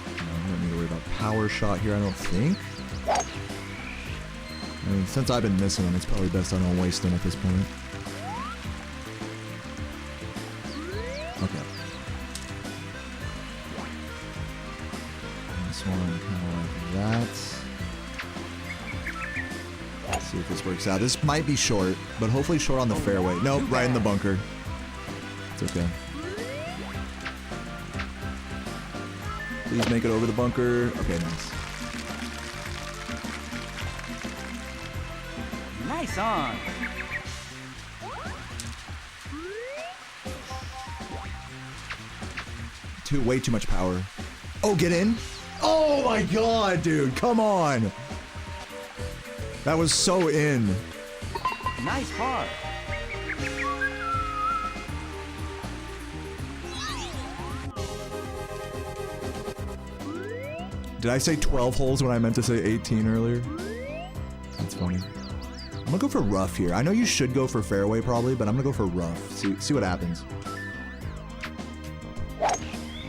[SPEAKER 1] I don't need to worry about power shot here, I don't think. I mean, since I've been missing them, it's probably best I don't waste them at this point. Okay. This one, kind of like that. Let's see if this works out. This might be short, but hopefully short on the fairway. Nope, right in the bunker. It's okay. Please make it over the bunker. Okay, nice.
[SPEAKER 5] Nice on.
[SPEAKER 1] Way too much power. Oh, get in? Oh my god, dude, come on. That was so in.
[SPEAKER 5] Nice par.
[SPEAKER 1] Did I say 12 holes when I meant to say 18 earlier? That's funny. I'm gonna go for rough here. I know you should go for fairway probably, but I'm gonna go for rough. See what happens.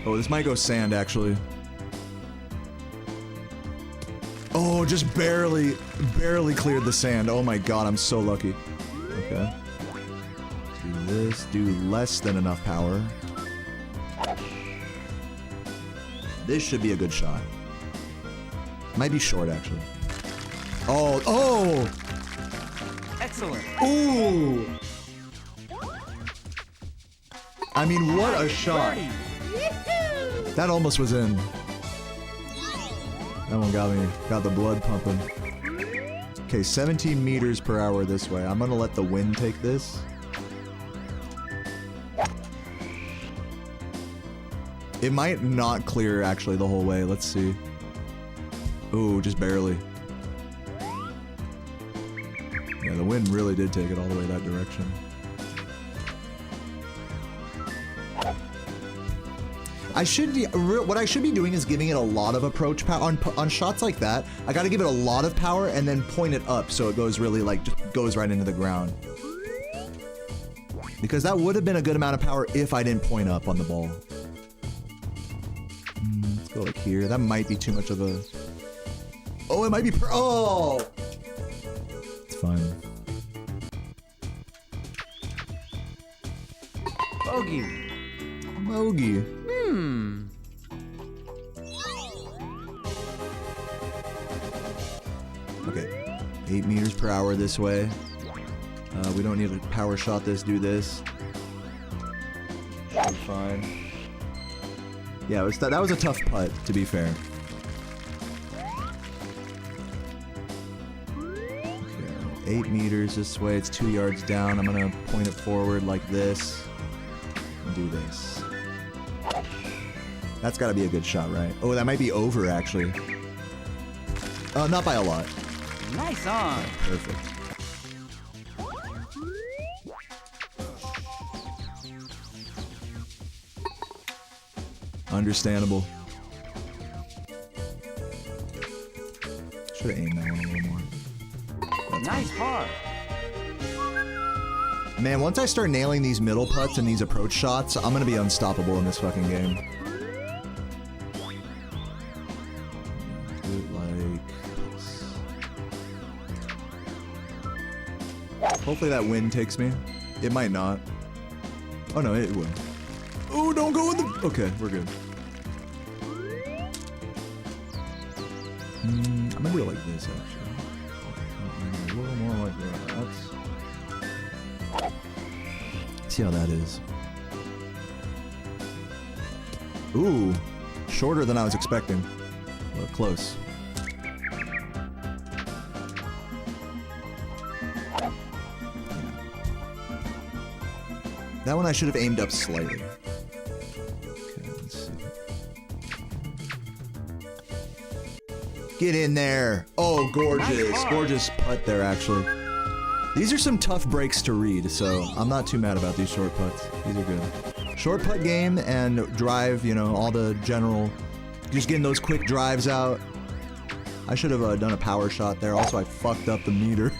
[SPEAKER 1] Oh, this might go sand actually. Oh, just barely cleared the sand. Oh my god, I'm so lucky. Okay. Do this, do less than enough power. This should be a good shot. Might be short, actually. Oh, oh!
[SPEAKER 5] Excellent.
[SPEAKER 1] Ooh! I mean, what a shot.
[SPEAKER 5] Birdie.
[SPEAKER 1] That almost was in. That one got the blood pumping. Okay, 17 meters per hour this way. I'm gonna let the wind take this. It might not clear actually the whole way. Let's see. Ooh, just barely. Yeah, the wind really did take it all the way that direction. What I should be doing is giving it a lot of approach power on shots like that. I gotta give it a lot of power and then point it up so it goes really like just goes right into the ground. Because that would have been a good amount of power if I didn't point up on the ball. Let's go like here. That might be too much of a... Oh, it might be... Oh! It's fine.
[SPEAKER 5] Bogey.
[SPEAKER 1] Bogey. 8 meters per hour this way. We don't need to power shot this, do this. Should be fine. Yeah, that was a tough putt, to be fair. Okay, 8 meters this way, it's 2 yards down. I'm gonna point it forward like this. And do this. That's gotta be a good shot, right? Oh, that might be over, actually. Not by a lot.
[SPEAKER 5] Nice on.
[SPEAKER 1] Perfect. Understandable. Should have aimed that one a little more. That's
[SPEAKER 5] nice par.
[SPEAKER 1] Man, once I start nailing these middle putts and these approach shots, I'm gonna be unstoppable in this fucking game. Do it like this. Hopefully that wind takes me. It might not. Oh no, it will. Oh, don't go in the... Okay, we're good. I'm gonna do it like this, actually. A little more like that. See how that is. Ooh, shorter than I was expecting. Well, close. That one I should have aimed up slightly. Get in there. Oh, gorgeous.
[SPEAKER 5] Nice.
[SPEAKER 1] Gorgeous putt there, actually. These are some tough breaks to read, so I'm not too mad about these short putts. These are good. Short putt game and drive, you know, all the general... Just getting those quick drives out. I should have done a power shot there. Also, I fucked up the meter.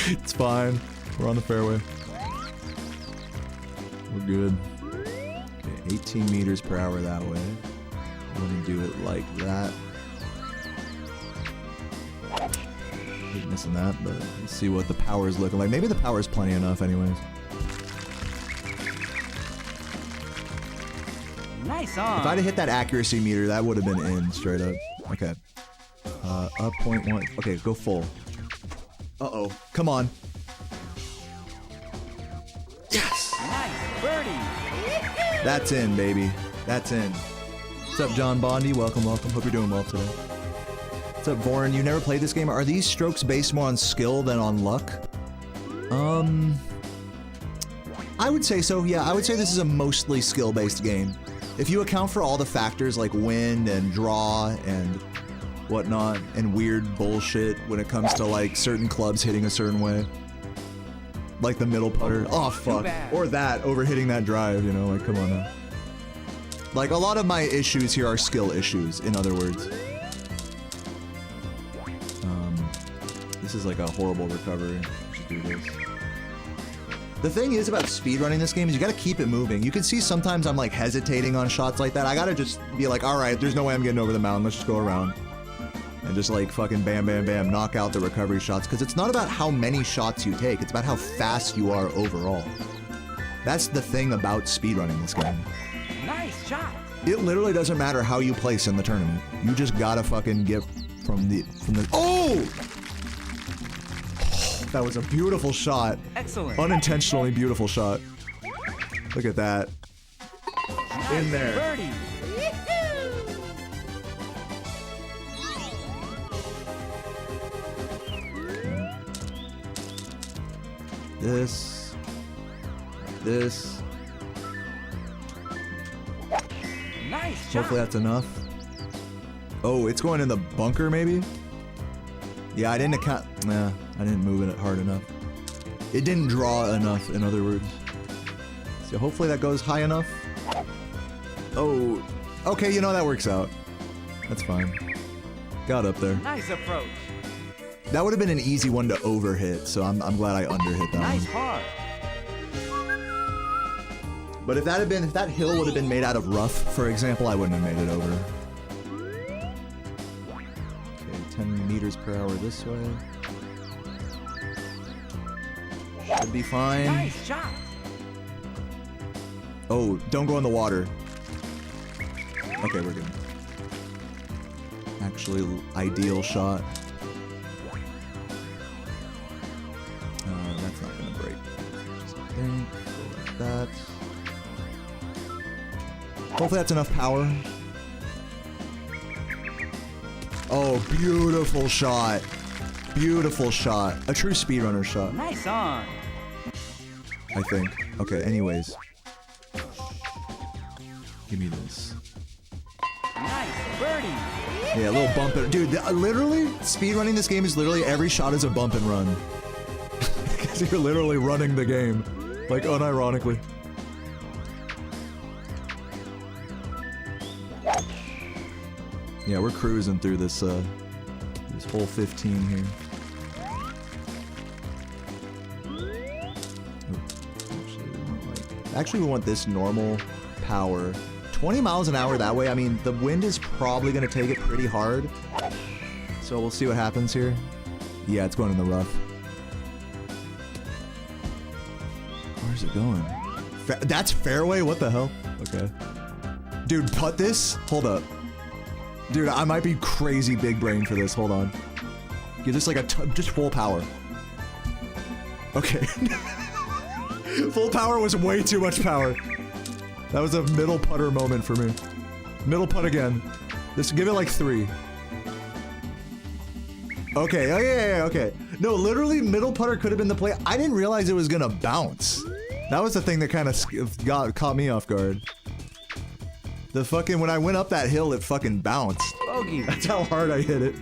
[SPEAKER 1] It's fine. We're on the fairway. We're good. Okay, 18 meters per hour that way. I'm gonna do it like that. Keep missing that, but let's see what the power is looking like. Maybe the power is plenty enough anyways.
[SPEAKER 5] Nice on.
[SPEAKER 1] If I'd have hit that accuracy meter, that would have been in straight up. Okay. Up 0.1. Okay, go full. Uh-oh. Come on. Yes!
[SPEAKER 5] Nice birdie.
[SPEAKER 1] That's in, baby. That's in. What's up, John Bondi? Welcome, welcome. Hope you're doing well today. What's up, Voren? You never played this game? Are these strokes based more on skill than on luck? I would say so, yeah. I would say this is a mostly skill-based game. If you account for all the factors like wind and draw and whatnot, and weird bullshit when it comes to like certain clubs hitting a certain way. Like the middle putter. Oh, fuck. Or that, over hitting that drive, you know, like, come on now. Like, a lot of my issues here are skill issues, in other words. This is like a horrible recovery. Just do this. The thing is about speedrunning this game is you gotta keep it moving. You can see sometimes I'm like hesitating on shots like that. I gotta just be like, alright, there's no way I'm getting over the mountain. Let's just go around. And just like fucking bam, bam, bam, knock out the recovery shots. Because it's not about how many shots you take. It's about how fast you are overall. That's the thing about speedrunning this game.
[SPEAKER 5] Nice shot.
[SPEAKER 1] It literally doesn't matter how you place in the tournament. You just gotta fucking get from the... Oh! That was a beautiful shot.
[SPEAKER 5] Excellent.
[SPEAKER 1] Unintentionally beautiful shot. Look at that.
[SPEAKER 5] Nice
[SPEAKER 1] In there.
[SPEAKER 5] birdie.
[SPEAKER 1] This.
[SPEAKER 5] Nice shot.
[SPEAKER 1] Hopefully that's enough. Oh, it's going in the bunker, maybe? Yeah, I didn't account... Nah, I didn't move it hard enough. It didn't draw enough, in other words. So hopefully that goes high enough. Oh, okay, you know, that works out. That's fine. Got up there.
[SPEAKER 5] Nice approach.
[SPEAKER 1] That would have been an easy one to overhit, so I'm glad I underhit that
[SPEAKER 5] Nice
[SPEAKER 1] one.
[SPEAKER 5] par.
[SPEAKER 1] But if that hill would have been made out of rough, for example, I wouldn't have made it over. 10 meters per hour this way. Should be fine.
[SPEAKER 5] Nice shot.
[SPEAKER 1] Oh, don't go in the water. Okay, we're good. Actually, ideal shot. think. Go like that. Hopefully that's enough power. Oh, beautiful shot. Beautiful shot. A true speedrunner shot.
[SPEAKER 5] Nice on.
[SPEAKER 1] I think. Okay, anyways. Give me this.
[SPEAKER 5] Nice birdie.
[SPEAKER 1] Yeah, a little bump it. Dude, literally, speedrunning this game is literally every shot is a bump and run. Because you're literally running the game. Like, unironically. Yeah, we're cruising through this, this whole 15 here. Actually, we want this normal power. 20 miles an hour that way. I mean, the wind is probably going to take it pretty hard. So we'll see what happens here. Yeah, it's going in the rough. Where's it going? That's fairway? What the hell? Okay. Dude, putt this? Hold up. Dude, I might be crazy big brain for this. Hold on. Give this like a just full power. Okay. Full power was way too much power. That was a middle putter moment for me. Middle putt again. This, give it like 3. Okay, oh yeah, okay. No, literally middle putter could have been the play. I didn't realize it was gonna bounce. That was the thing that kind of caught me off guard. The fucking, when I went up that hill, it fucking bounced.
[SPEAKER 5] Bogey.
[SPEAKER 1] That's how hard I hit it.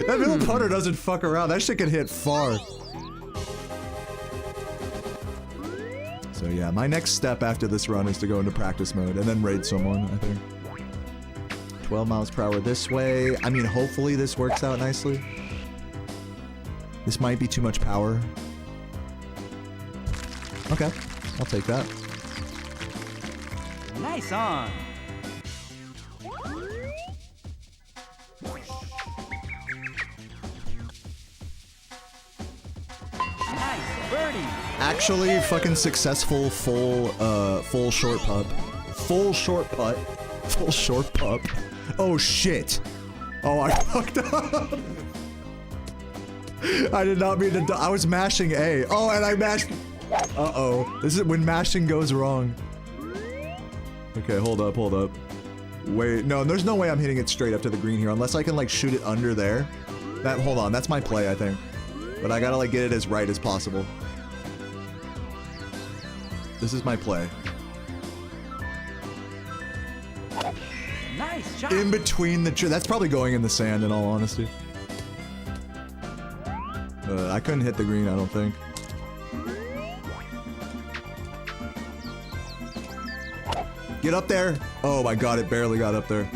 [SPEAKER 1] That middle putter doesn't fuck around. That shit can hit far. So yeah, my next step after this run is to go into practice mode and then raid someone, I think. 12 miles per hour this way. I mean, hopefully this works out nicely. This might be too much power. Okay, I'll take that.
[SPEAKER 5] Nice on. Nice birdie.
[SPEAKER 1] Actually, fucking successful full short putt. Full short putt. Full short putt. Oh shit. Oh, I fucked up. I did not mean to. I was mashing A. Oh, and I mashed. Uh-oh. This is when mashing goes wrong. Okay, hold up, hold up. Wait, no, there's no way I'm hitting it straight up to the green here unless I can like shoot it under there. That, hold on, that's my play, I think. But I gotta like get it as right as possible. This is my play.
[SPEAKER 5] Nice shot.
[SPEAKER 1] In between the tree. That's probably going in the sand in all honesty. I couldn't hit the green, I don't think. Get up there! Oh my god, it barely got up there.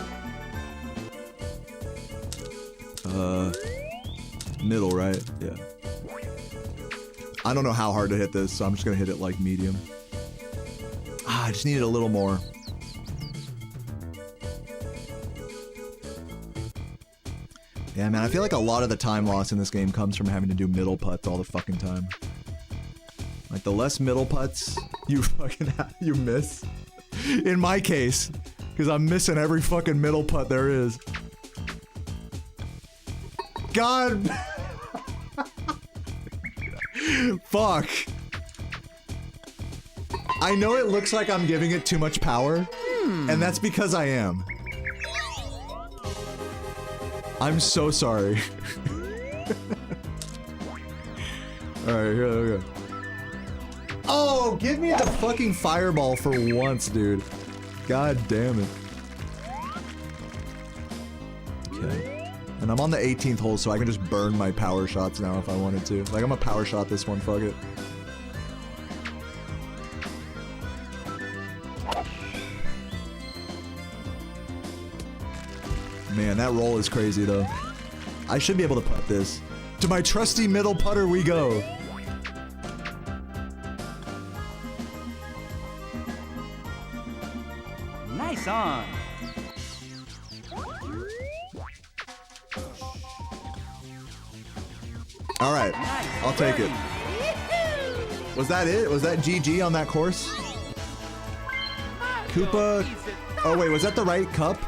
[SPEAKER 1] Middle, right? Yeah. I don't know how hard to hit this, so I'm just gonna hit it like medium. Ah, I just needed a little more. Yeah, man, I feel like a lot of the time loss in this game comes from having to do middle putts all the fucking time. Like, the less middle putts you fucking you miss. In my case, because I'm missing every fucking middle putt there is. God! Fuck. I know it looks like I'm giving it too much power, and that's because I am. I'm so sorry. Alright, here we go. Oh, give me the fucking fireball for once, dude. God damn it. Okay. And I'm on the 18th hole, so I can just burn my power shots now if I wanted to. Like, I'm gonna power shot this one, fuck it. Man, that roll is crazy, though. I should be able to putt this. To my trusty middle putter we go.
[SPEAKER 5] Nice on.
[SPEAKER 1] All right,
[SPEAKER 5] Nice
[SPEAKER 1] I'll take it.
[SPEAKER 5] birdie.
[SPEAKER 1] Was that it? Was that GG on that course? Koopa. Oh wait, was that the right cup?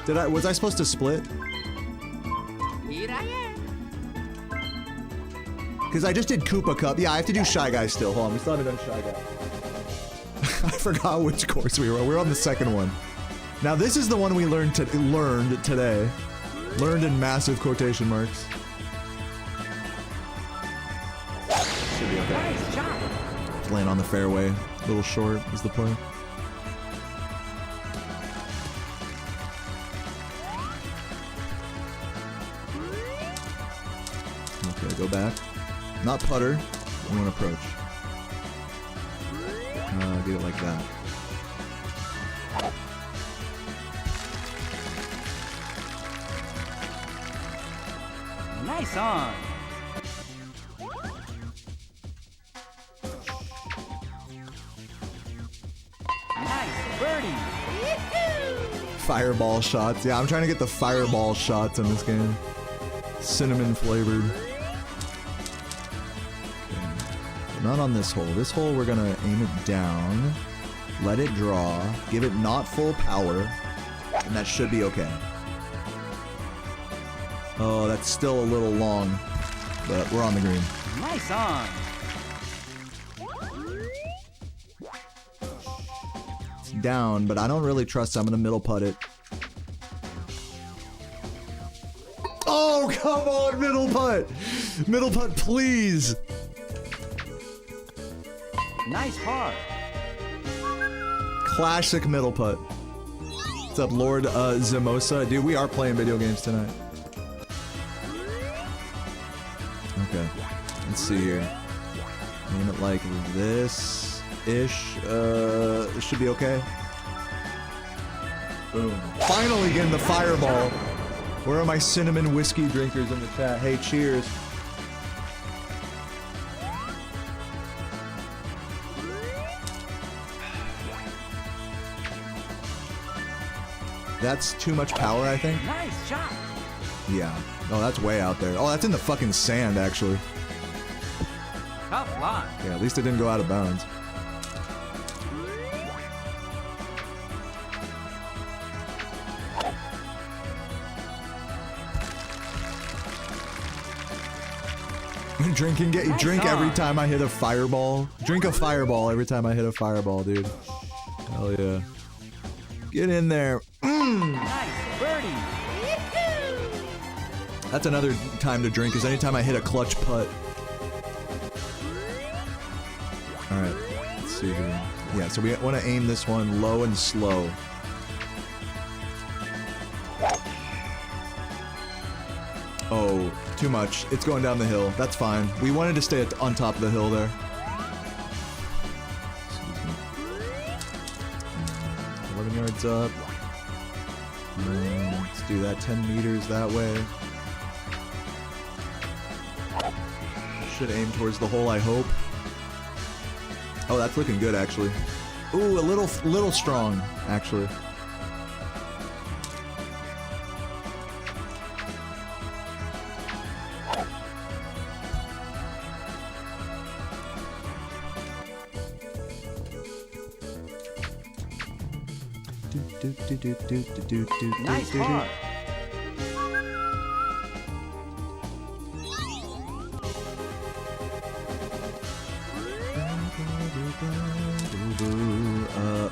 [SPEAKER 1] Was I supposed to split?
[SPEAKER 5] Here I am.
[SPEAKER 1] Because I just did Koopa Cup. Yeah, I have to do Shy Guy still. Hold on, we still haven't done Shy Guy. I forgot which course we were on. We were on the second one. Now this is the one we learned today. Learned in massive quotation marks. Should be okay.
[SPEAKER 5] Nice shot.
[SPEAKER 1] Land on the fairway. A little short is the play. Okay, go back. Not putter. We want approach. Get it like that.
[SPEAKER 5] Nice on. Nice birdie.
[SPEAKER 1] Fireball shots. Yeah, I'm trying to get the fireball shots in this game. Cinnamon flavored. Okay. Not on this hole. This hole we're gonna aim it down. Let it draw. Give it not full power. And that should be okay. Oh, that's still a little long. But we're on the green.
[SPEAKER 5] Nice on.
[SPEAKER 1] It's down, but I don't really trust it. I'm gonna middle putt it. Oh, come on, middle putt! Middle putt, please!
[SPEAKER 5] Nice par.
[SPEAKER 1] Classic middle putt. What's up, Lord Zemosa? Dude, we are playing video games tonight. Okay, let's see here. Aim it like this-ish. It should be okay. Boom. Finally getting the fireball. Where are my cinnamon whiskey drinkers in the chat? Hey, cheers. That's too much power, I think.
[SPEAKER 5] Nice shot.
[SPEAKER 1] Yeah. Oh, that's way out there. Oh, that's in the fucking sand, actually.
[SPEAKER 5] Tough line.
[SPEAKER 1] Yeah, at least it didn't go out of bounds. Drinking, drink every time I hit a fireball. Drink a fireball every time I hit a fireball, dude. Hell yeah. Get in there.
[SPEAKER 5] Nice birdie.
[SPEAKER 1] That's another time to drink, is anytime I hit a clutch putt. Alright, let's see here. Yeah, so we want to aim this one low and slow. Oh, too much. It's going down the hill. That's fine. We wanted to stay on top of the hill there. Excuse me. 11 yards up. Let's do that 10 meters that way. Should aim towards the hole, I hope. Oh, that's looking good, actually. Ooh, a little strong, actually.
[SPEAKER 5] Nice par.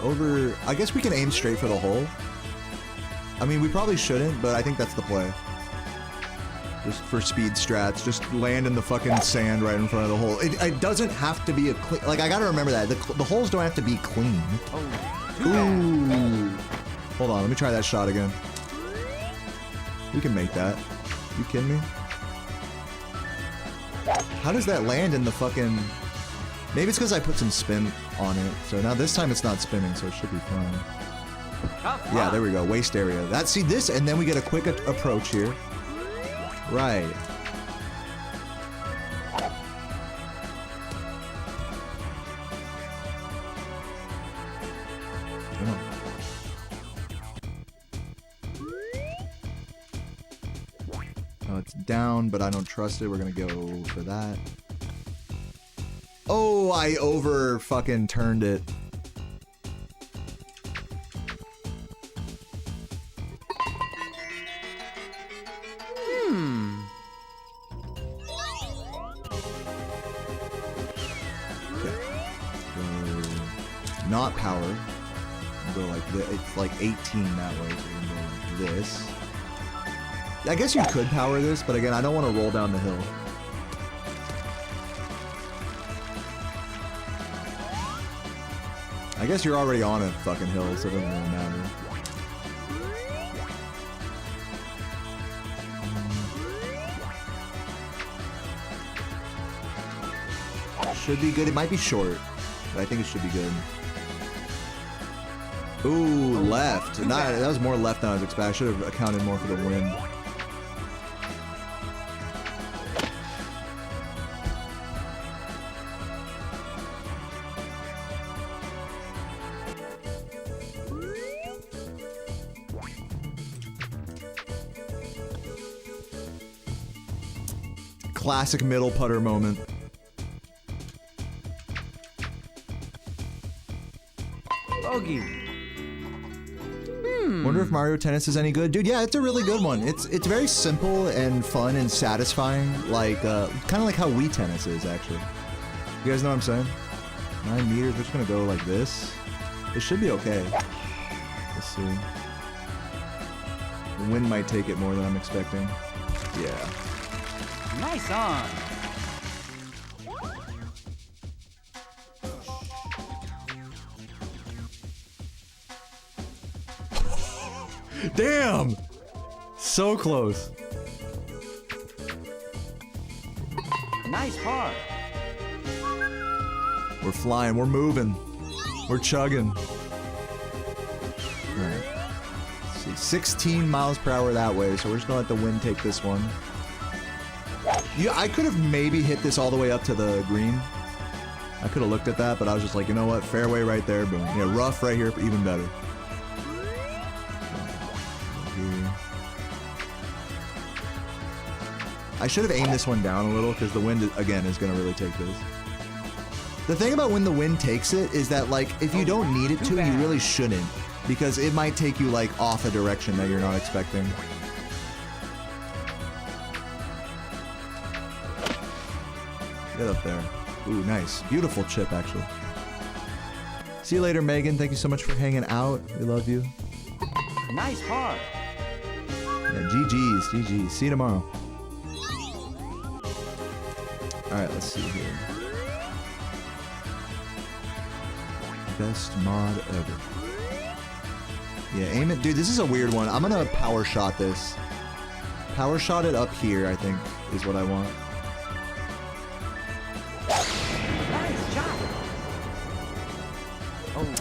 [SPEAKER 1] Over. I guess we can aim straight for the hole. I mean, we probably shouldn't, but I think that's the play. Just for speed strats, just land in the fucking sand right in front of the hole. It doesn't have to be a clean. Like, I gotta remember that the holes don't have to be clean.
[SPEAKER 5] Oh,
[SPEAKER 1] Ooh. Hold on, let me try that shot again. We can make that. You kidding me? How does that land in the fucking... Maybe it's because I put some spin on it. So now this time it's not spinning, so it should be fine. Yeah, there we go. Waist area. That, see this, and then we get a quick approach here. Right. Come on. Oh, it's down, but I don't trust it. We're gonna go for that. Oh, I over fucking turned it. not power. We'll go like this. It's like 18 that way, so we're gonna go like this. I guess you could power this, but again, I don't want to roll down the hill. I guess you're already on a fucking hill, so it doesn't really matter. Should be good. It might be short, but I think it should be good. Ooh, left. Not, that was more left than I was expecting. I should have accounted more for the wind. Classic middle putter moment.
[SPEAKER 5] Bogey.
[SPEAKER 1] Wonder if Mario Tennis is any good, dude. Yeah, it's a really good one. It's very simple and fun and satisfying, like kind of like how Wii Tennis is actually. You guys know what I'm saying? 9 meters. We're just gonna go like this. It should be okay. Let's see. The wind might take it more than I'm expecting. Yeah.
[SPEAKER 5] Nice on.
[SPEAKER 1] Damn! So close.
[SPEAKER 5] Nice par.
[SPEAKER 1] We're flying. We're moving. We're chugging. Alright. Let's see. 16 miles per hour that way, so we're just gonna let the wind take this one. Yeah, I could have maybe hit this all the way up to the green. I could have looked at that, but I was just like, you know what? Fairway right there, boom. Yeah, rough right here, even better. I should have aimed this one down a little because the wind, again, is going to really take this. The thing about when the wind takes it is that, like, if you don't need it to, you really shouldn't. Because it might take you, like, off a direction that you're not expecting. Get up there. Ooh, nice. Beautiful chip, actually. See you later, Megan. Thank you so much for hanging out. We love you.
[SPEAKER 5] Nice par.
[SPEAKER 1] Yeah, GG's. GG's. See you tomorrow. Alright, let's see here. Best mod ever. Yeah, aim it. Dude, this is a weird one. I'm gonna power shot this. Power shot it up here, I think, is what I want.
[SPEAKER 5] Nice shot.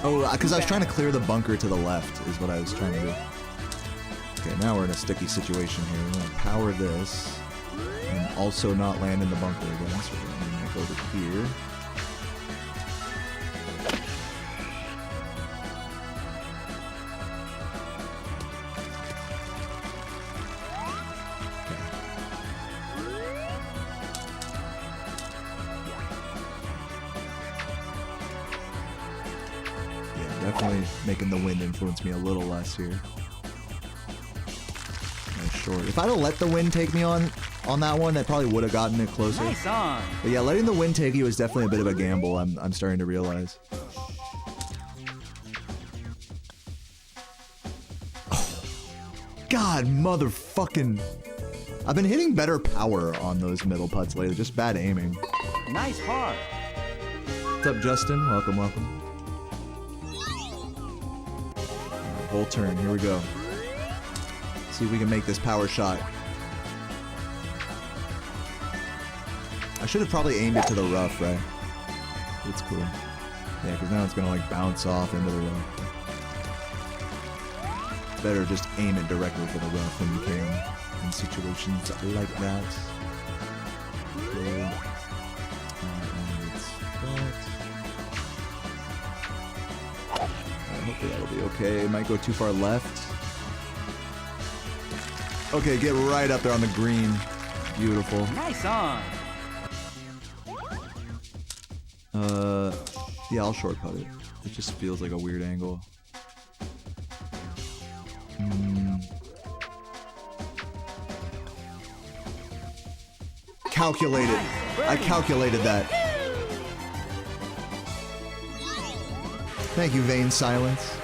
[SPEAKER 1] Oh, because I was trying to clear the bunker to the left, is what I was trying to do. Okay, now we're in a sticky situation here. We're gonna power this. And also not land in the bunker again, so we're gonna go over here. Yeah, definitely making the wind influence me a little less here. Nice short. If I'd have let the wind take me on that one, that probably would have gotten it closer.
[SPEAKER 5] Nice on.
[SPEAKER 1] But yeah, letting the wind take you is definitely a bit of a gamble. I'm starting to realize. Oh, God, motherfucking! I've been hitting better power on those middle putts lately. Just bad aiming.
[SPEAKER 5] Nice par.
[SPEAKER 1] What's up, Justin? Welcome, welcome. Right, whole turn. Here we go. See if we can make this power shot. I should have probably aimed it to the rough, right? It's cool. Yeah, because now it's going to like bounce off into the rough. Better just aim it directly for the rough when you can in situations like that. Okay. Hopefully that'll be okay. It might go too far left. Okay, get right up there on the green. Beautiful.
[SPEAKER 5] Nice on.
[SPEAKER 1] Yeah, I'll short putt it. It just feels like a weird angle. Calculated. I calculated that. Thank you, Vain Silence.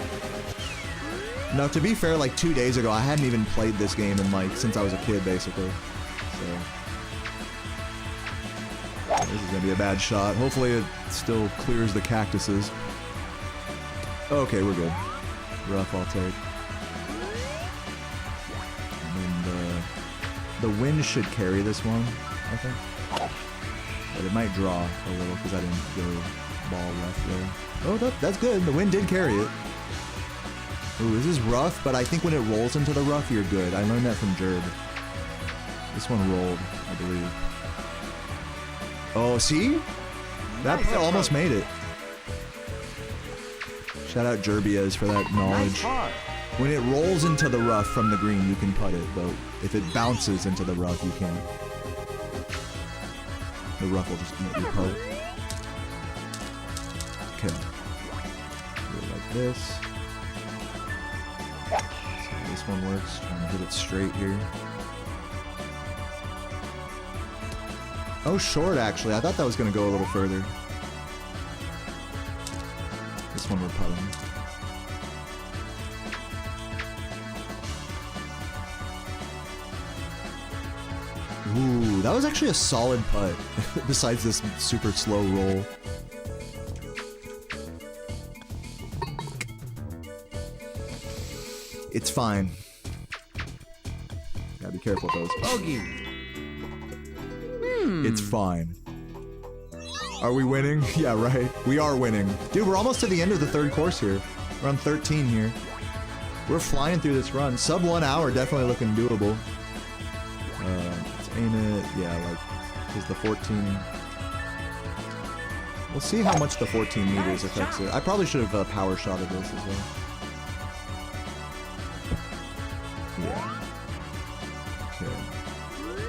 [SPEAKER 1] Now, to be fair, like 2 days ago, I hadn't even played this game in like since I was a kid, basically. So this is gonna be a bad shot. Hopefully, it still clears the cactuses. Okay, we're good. Rough, I'll take. And the wind should carry this one, I think. But it might draw a little because I didn't go ball left there. Oh, that's good. The wind did carry it. Ooh, this is rough, but I think when it rolls into the rough, you're good. I learned that from Jerb. This one rolled, I believe. Oh, see? That putt almost made it. Shout out Jerbias for that knowledge. When it rolls into the rough from the green, you can putt it, but if it bounces into the rough, you can't. The rough will just eat your putt. Okay. Do it like this. See how this one works. Trying to hit it straight here. Oh, short actually. I thought that was going to go a little further. This one we're putting. Ooh, that was actually a solid putt, besides this super slow roll. It's fine. Gotta be careful with those.
[SPEAKER 5] Bogey.
[SPEAKER 1] It's fine. Are we winning? Yeah, right. We are winning. Dude, we're almost to the end of the third course here. We're on 13 here. We're flying through this run. Sub 1 hour, definitely looking doable. Let's aim it, yeah, like, is the 14... We'll see how much the 14 meters affects it. I probably should have power shotted this as well. Yeah. Okay.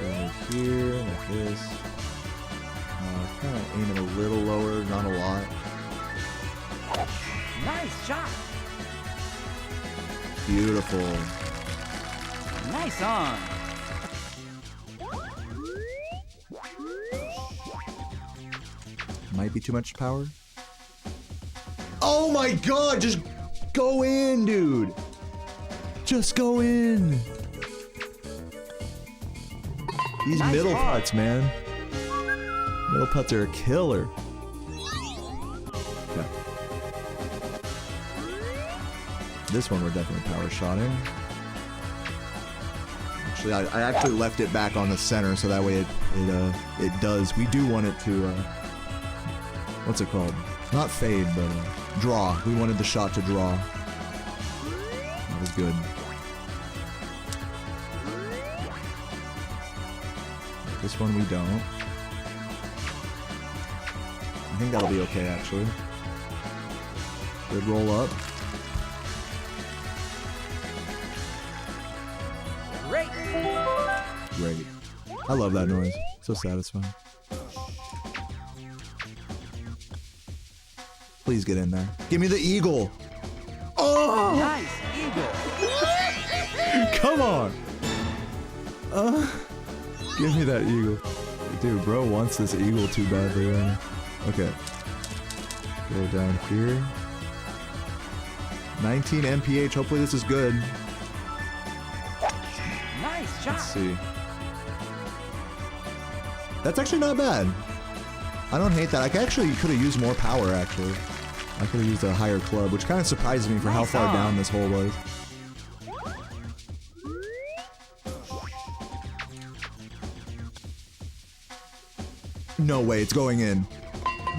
[SPEAKER 1] Go here, like this. Kind of aim it a little lower, not a lot.
[SPEAKER 5] Nice shot.
[SPEAKER 1] Beautiful.
[SPEAKER 5] Nice on.
[SPEAKER 1] Might be too much power. Oh my god, just go in, dude. Just go in. These
[SPEAKER 5] Nice
[SPEAKER 1] middle
[SPEAKER 5] ball.
[SPEAKER 1] putts, man. Middle putts are a killer. Okay. This one we're definitely power shotting. Actually, I actually left it back on the center so that way it does. We do want it to what's it called? Not fade, but draw. We wanted the shot to draw. That was good. This one we don't. I think that'll be okay, actually. Good roll up.
[SPEAKER 5] Great.
[SPEAKER 1] Great. I love that noise. So satisfying. Please get in there. Give me the eagle. Oh!
[SPEAKER 5] Nice eagle.
[SPEAKER 1] Come on. Give me that eagle. Dude, bro wants this eagle too badly right now. Okay. Go down here. 19 mph. Hopefully this is good.
[SPEAKER 5] Nice shot.
[SPEAKER 1] Let's see. That's actually not bad. I don't hate that. I actually could have used more power, actually. I could have used a higher club, which kind of surprises me for how far down this hole was. No way, it's going in.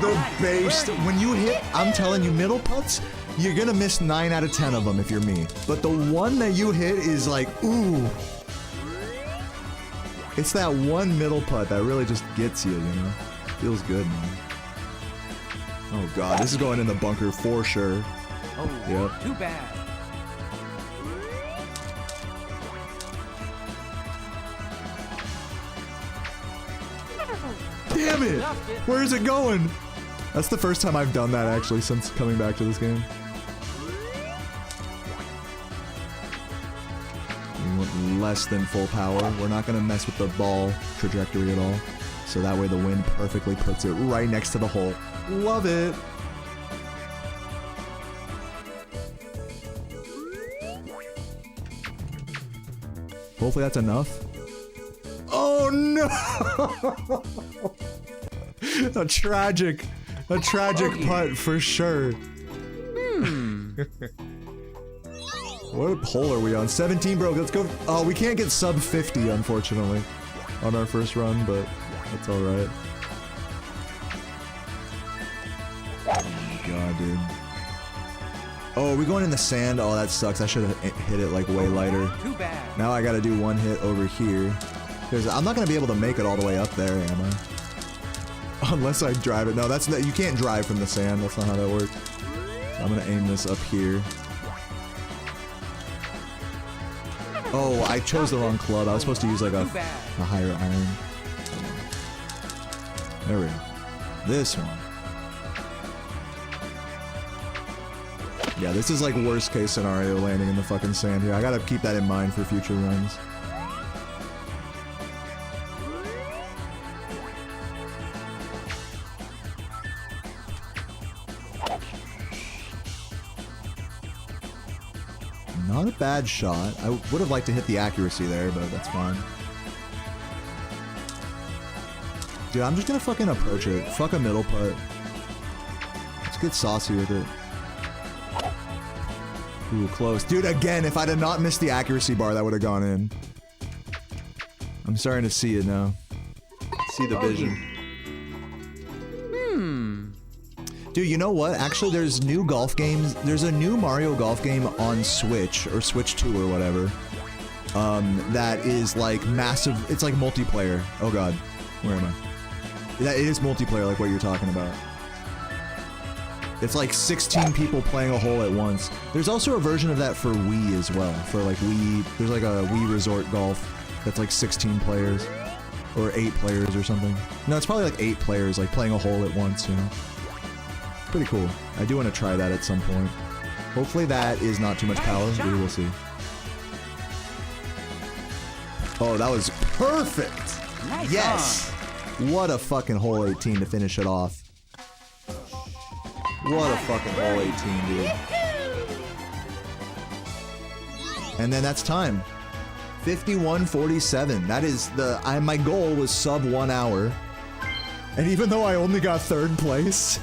[SPEAKER 1] The base, when you hit, I'm telling you, middle putts, you're gonna miss 9 out of 10 of them if you're me. But the one that you hit is like, ooh. It's that one middle putt that really just gets you, you know? Feels good, man. Oh god, this is going in the bunker for sure.
[SPEAKER 5] Oh,
[SPEAKER 1] Yep.
[SPEAKER 5] too bad.
[SPEAKER 1] Damn it! Where is it going? That's the first time I've done that actually since coming back to this game. We want less than full power. We're not gonna mess with the ball trajectory at all. So that way the wind perfectly puts it right next to the hole. Love it! Hopefully that's enough. Oh no! a tragic putt for sure. What hole are we on? 17, bro. Let's go. Oh, we can't get sub 50, unfortunately, on our first run, but that's all right. Oh my god, dude. Oh, are we going in the sand? Oh, that sucks. I should have hit it like way lighter.
[SPEAKER 5] Too bad.
[SPEAKER 1] Now I gotta do one hit over here. Because I'm not gonna be able to make it all the way up there, am I? Unless I drive it. No, that's you can't drive from the sand. That's not how that works. So I'm gonna aim this up here. Oh, I chose the wrong club. I was supposed to use like a higher iron. There we go. This one. Yeah, this is like worst case scenario landing in the fucking sand here. I gotta keep that in mind for future runs. Not a bad shot. I would have liked to hit the accuracy there, but that's fine. Dude, I'm just gonna fucking approach it. Fuck a middle putt. Let's get saucy with it. Ooh, close. Dude, again, if I did not miss the accuracy bar, that would have gone in. I'm starting to see it now. See the vision. Dude, you know what? Actually, there's new golf games. There's a new Mario Golf game on Switch, or Switch 2 or whatever. That is like massive. It's like multiplayer. Oh god. Where am I? That it is multiplayer, like what you're talking about. It's like 16 people playing a hole at once. There's also a version of that for Wii as well. For like Wii, there's like a Wii Resort Golf that's like 16 players. Or 8 players or something. No, it's probably like 8 players like playing a hole at once, you know? Pretty cool. I do want to try that at some point. Hopefully that is not too much power. We will see. Oh, that was perfect!
[SPEAKER 5] Nice.
[SPEAKER 1] Yes! What a fucking hole 18 to finish it off. What a fucking hole 18, dude. And then that's time. 51:47. That is the... my goal was sub 1 hour. And even though I only got 3rd place,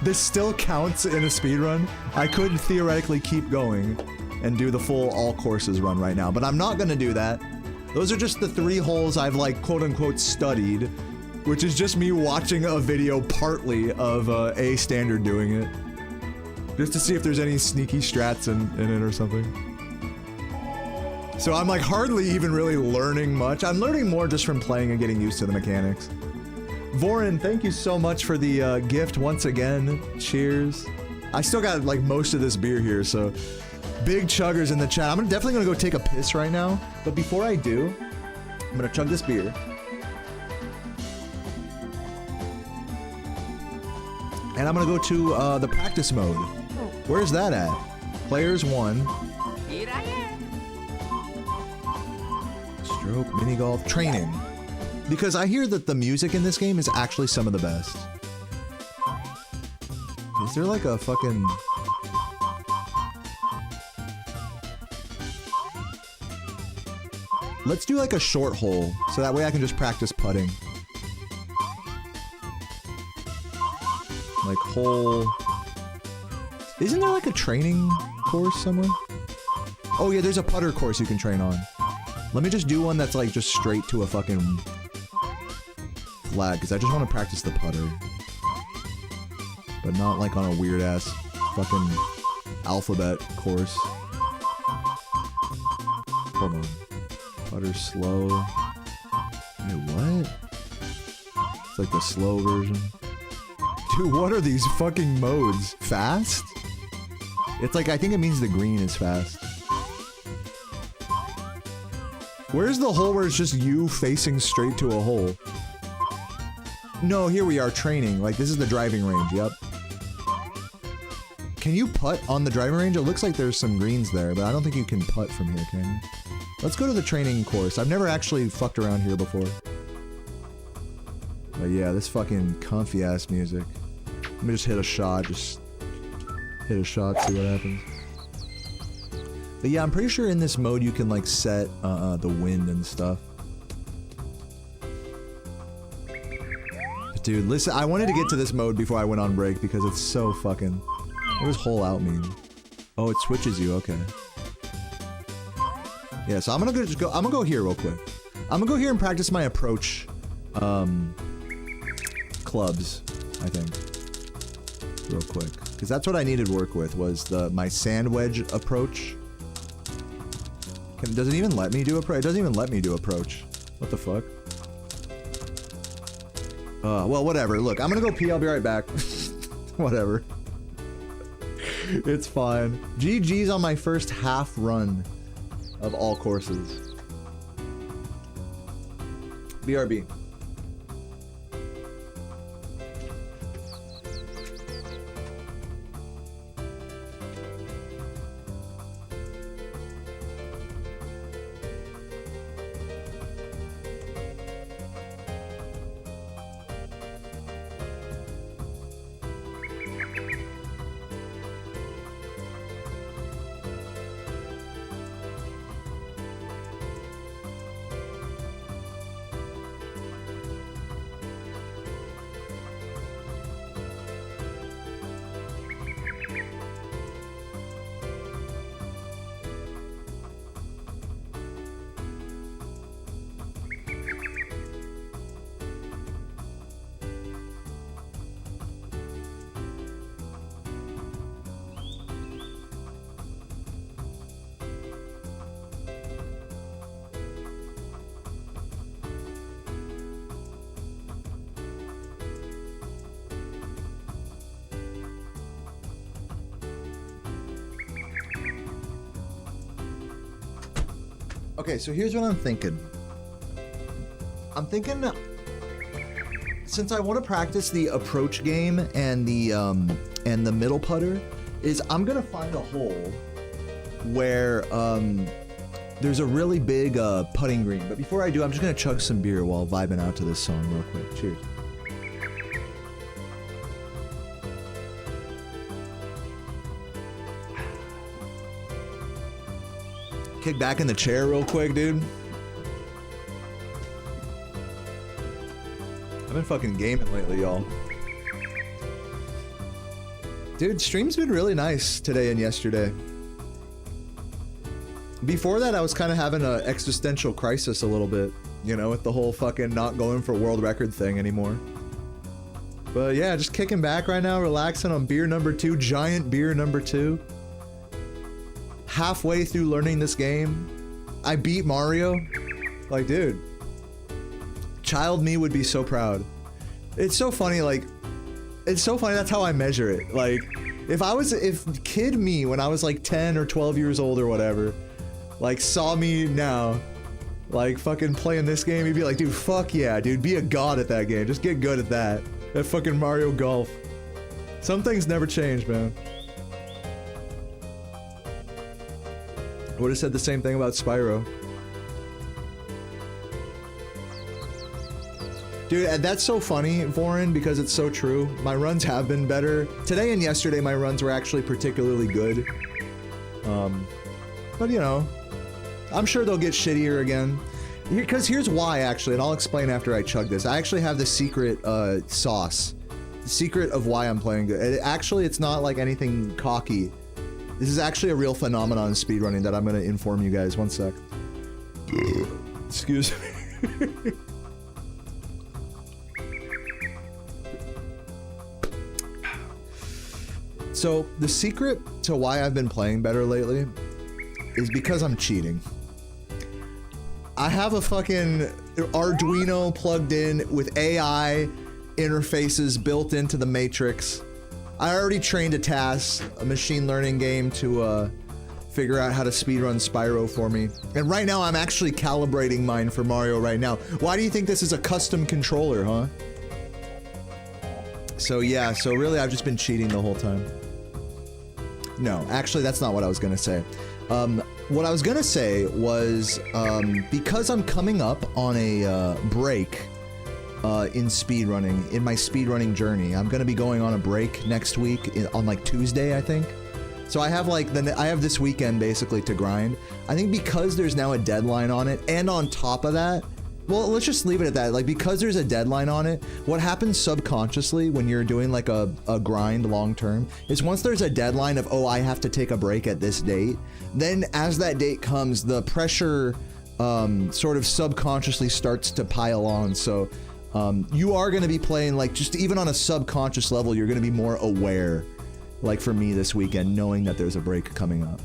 [SPEAKER 1] this still counts in a speedrun. I could theoretically keep going and do the full all courses run right now, but I'm not gonna do that. Those are just the 3 holes I've like quote-unquote studied, which is just me watching a video partly of A Standard doing it. Just to see if there's any sneaky strats in it or something. So I'm like hardly even really learning much. I'm learning more just from playing and getting used to the mechanics. Vorin, thank you so much for the gift once again. Cheers. I still got like most of this beer here, so big chuggers in the chat. I'm definitely gonna go take a piss right now, but before I do, I'm gonna chug this beer. And I'm gonna go to the practice mode. Where's that at? Players 1.
[SPEAKER 5] Here I am.
[SPEAKER 1] Stroke, mini golf, training. Because I hear that the music in this game is actually some of the best. Is there like a fucking... Let's do like a short hole, so that way I can just practice putting. Like hole... Isn't there like a training course somewhere? Oh yeah, there's a putter course you can train on. Let me just do one that's like just straight to a fucking flag, because I just want to practice the putter. But not like on a weird ass fucking alphabet course. Hold on. Putter slow. Wait, what? It's like the slow version. Dude, what are these fucking modes? Fast? It's like, I think it means the green is fast. Where's the hole where it's just you facing straight to a hole? No, here we are training. Like, this is the driving range, yep. Can you putt on the driving range? It looks like there's some greens there, but I don't think you can putt from here, can you? Let's go to the training course. I've never actually fucked around here before. But yeah, this fucking comfy ass music. Let me just hit a shot, see what happens. But yeah, I'm pretty sure in this mode you can like set the wind and stuff. But dude, listen, I wanted to get to this mode before I went on break because it's so fucking... What does hole out mean? Oh, it switches you, okay. Yeah, so I'm gonna go here real quick. I'm gonna go here and practice my approach, clubs, I think. Real quick. Because that's what I needed work with, was my sand wedge approach. Does it even let me do approach? It doesn't even let me do approach. What the fuck? Well, whatever. Look, I'm gonna go pee, I'll be right back. Whatever. It's fine. GG's on my first half run of all courses. BRB. Okay, so here's what I'm thinking. I'm thinking, since I want to practice the approach game and the middle putter, is I'm gonna find a hole where there's a really big putting green. But before I do, I'm just gonna chug some beer while vibing out to this song real quick. Cheers. Kick back in the chair real quick, dude. I've been fucking gaming lately, y'all. Dude, stream's been really nice today and yesterday. Before that, I was kind of having an existential crisis a little bit, you know, with the whole fucking not going for world record thing anymore. But yeah, just kicking back right now, relaxing on beer number 2, giant beer number 2. Halfway through learning this game, I beat Mario. Like, dude, child me would be so proud. It's so funny, like, it's so funny, that's how I measure it. Like, if kid me when I was like 10 or 12 years old or whatever, like saw me now, like fucking playing this game, he'd be like, dude, fuck yeah, dude, be a god at that game. Just get good at that. That fucking Mario Golf. Some things never change, man. I would have said the same thing about Spyro. Dude, and that's so funny, Vorin, because it's so true. My runs have been better. Today and yesterday, my runs were actually particularly good. But you know, I'm sure they'll get shittier again. Because here's why, actually, and I'll explain after I chug this. I actually have the secret sauce. The secret of why I'm playing good. Actually, it's not like anything cocky. This is actually a real phenomenon in speedrunning that I'm going to inform you guys. One sec. Excuse me. So, the secret to why I've been playing better lately is because I'm cheating. I have a fucking Arduino plugged in with AI interfaces built into the Matrix. I already trained a task, a machine learning game, to figure out how to speedrun Spyro for me. And right now, I'm actually calibrating mine for Mario right now. Why do you think this is a custom controller, huh? So yeah, so really I've just been cheating the whole time. No, actually that's not what I was gonna say. What I was gonna say was, because I'm coming up on a break in speedrunning, in my speedrunning journey. I'm gonna be going on a break next week on like Tuesday, I think. So I have like I have this weekend basically to grind. I think because there's now a deadline on it, and on top of that, well, let's just leave it at that. Like, because there's a deadline on it, what happens subconsciously when you're doing like a grind long term is once there's a deadline of, oh, I have to take a break at this date, then as that date comes, the pressure sort of subconsciously starts to pile on. So you are going to be playing, like, just even on a subconscious level, you're going to be more aware. Like for me this weekend, knowing that there's a break coming up.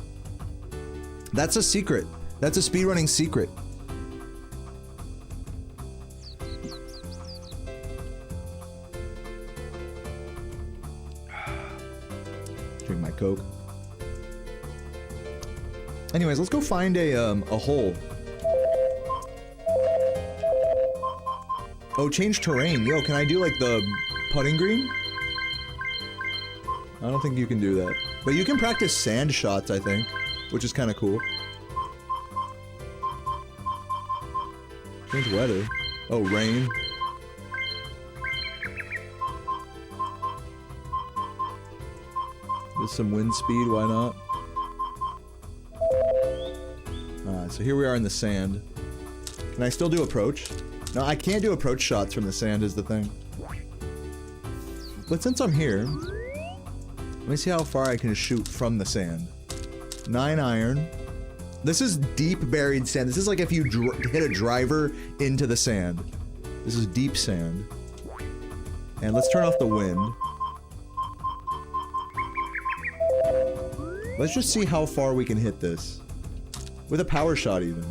[SPEAKER 1] That's a secret. That's a speedrunning secret. Drink my Coke. Anyways, let's go find a hole. Oh, change terrain. Yo, can I do like the putting green? I don't think you can do that. But you can practice sand shots, I think, which is kind of cool. Change weather. Oh, rain. Just some wind speed, why not? Alright, so here we are in the sand. Can I still do approach? No, I can't do approach shots from the sand is the thing. But since I'm here, let me see how far I can shoot from the sand. 9 iron. This is deep buried sand. This is like if you hit a driver into the sand. This is deep sand. And let's turn off the wind. Let's just see how far we can hit this. With a power shot even.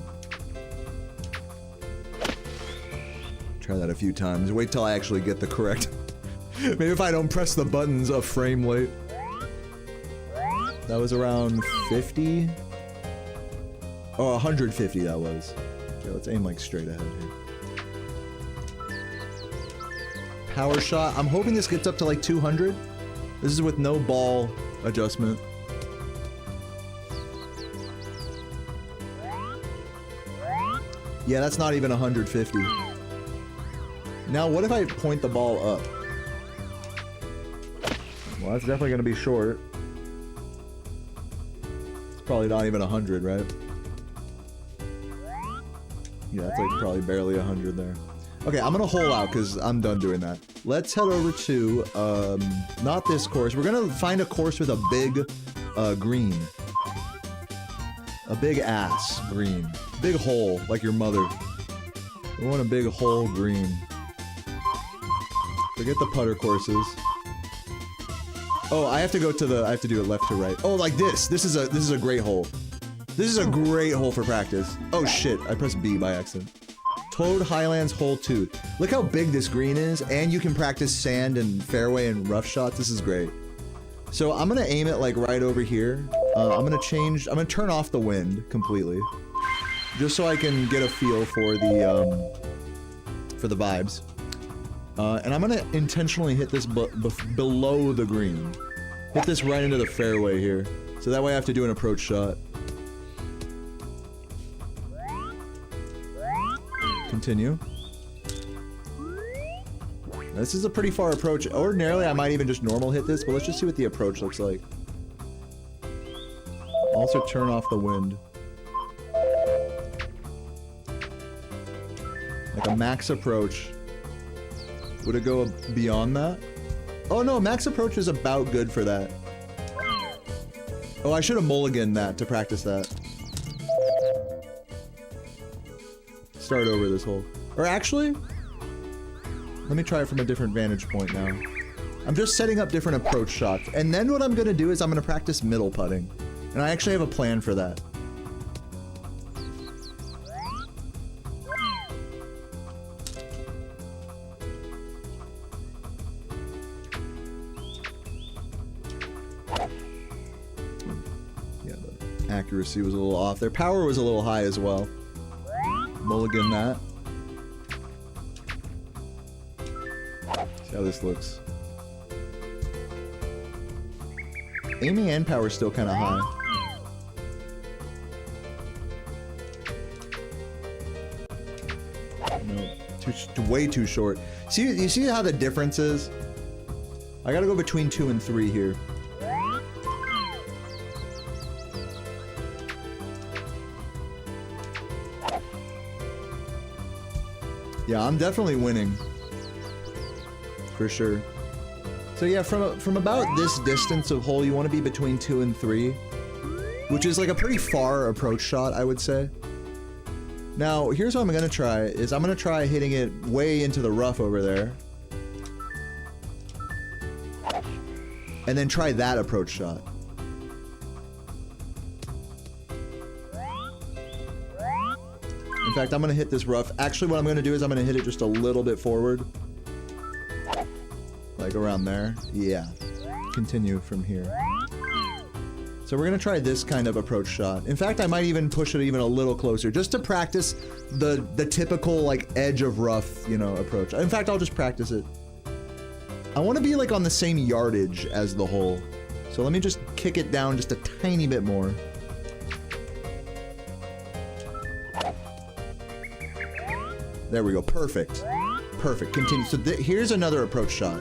[SPEAKER 1] Try that a few times. Wait till I actually get the correct... Maybe if I don't press the buttons a frame late. That was around 50? Oh, 150 that was. Okay, let's aim like straight ahead here. Power shot. I'm hoping this gets up to like 200. This is with no ball adjustment. Yeah, that's not even 150. Now, what if I point the ball up? Well, that's definitely going to be short. It's probably not even 100, right? Yeah, that's like probably barely 100 there. Okay, I'm gonna hole out because I'm done doing that. Let's head over to, not this course. We're gonna find a course with a big, green. A big ass green. Big hole, like your mother. We want a big hole green. Forget the putter courses. Oh, I have to go to the, I have to do it left to right. Oh, like this. This is a great hole. This is a great hole for practice. Oh shit, I pressed B by accident. Toad Highlands Hole 2. Look how big this green is, and you can practice sand and fairway and rough shots. This is great. So I'm gonna aim it like right over here. I'm gonna turn off the wind completely. Just so I can get a feel for the vibes. And I'm gonna intentionally hit this below the green. Hit this right into the fairway here. So that way I have to do an approach shot. Continue. This is a pretty far approach. Ordinarily, I might even just normal hit this, but let's just see what the approach looks like. Also turn off the wind. Like a max approach. Would it go beyond that? Oh no, max approach is about good for that. Oh, I should have mulliganed that to practice that. Start over this hole. Or actually, let me try it from a different vantage point now. I'm just setting up different approach shots. And then what I'm gonna do is I'm gonna practice middle putting. And I actually have a plan for that. Yeah, the accuracy was a little off. Their power was a little high as well. Mulligan that. See how this looks. Aiming and power is still kind of high. No, way too short. See, you see how the difference is? I gotta go between 2 and 3 here. Yeah, I'm definitely winning. For sure. So yeah, from about this distance of hole, you want to be between 2 and 3. Which is like a pretty far approach shot, I would say. Now, here's what I'm gonna try, is I'm gonna try hitting it way into the rough over there. And then try that approach shot. In fact, I'm gonna hit this rough. Actually, what I'm gonna do is I'm gonna hit it just a little bit forward. Like around there. Yeah. Continue from here. So we're gonna try this kind of approach shot. In fact, I might even push it even a little closer, just to practice the typical, like, edge of rough, you know, approach. In fact, I'll just practice it. I want to be, like, on the same yardage as the hole. So let me just kick it down just a tiny bit more. There we go. Perfect. Perfect. Continue. So here's another approach shot.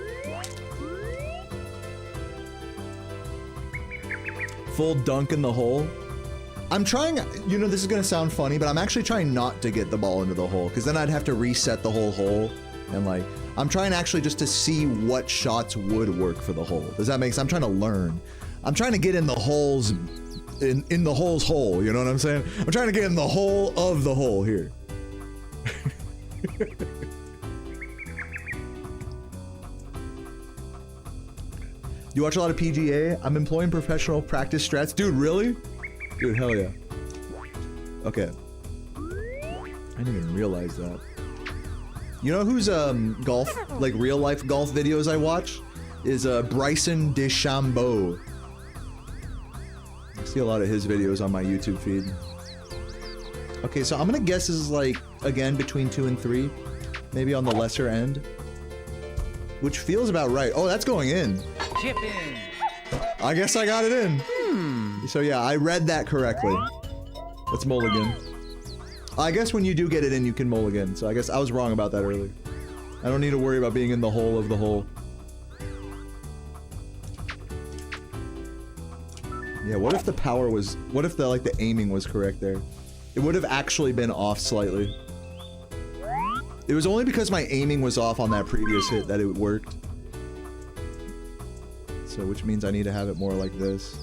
[SPEAKER 1] Full dunk in the hole. I'm trying, you know, this is gonna sound funny, but I'm actually trying not to get the ball into the hole, because then I'd have to reset the whole hole, and like, I'm trying actually just to see what shots would work for the hole. Does that make sense? I'm trying to learn. I'm trying to get in the holes, in the hole's hole, you know what I'm saying? I'm trying to get in the hole of the hole here. You watch a lot of PGA? I'm employing professional practice strats. Dude, really? Dude, hell yeah. Okay. I didn't even realize that. You know who's golf, like real life golf videos I watch? Is Bryson DeChambeau. I see a lot of his videos on my YouTube feed. Okay, so I'm gonna guess this is like, again, between 2 and 3. Maybe on the lesser end. Which feels about right. Oh, that's going in.
[SPEAKER 5] Chip in.
[SPEAKER 1] I guess I got it in. So yeah, I read that correctly. Let's mulligan. I guess when you do get it in, you can mulligan. So I guess I was wrong about that earlier. I don't need to worry about being in the hole of the hole. Yeah, what if the power was... What if the, like, the aiming was correct there? It would have actually been off slightly. It was only because my aiming was off on that previous hit that it worked. So, which means I need to have it more like this.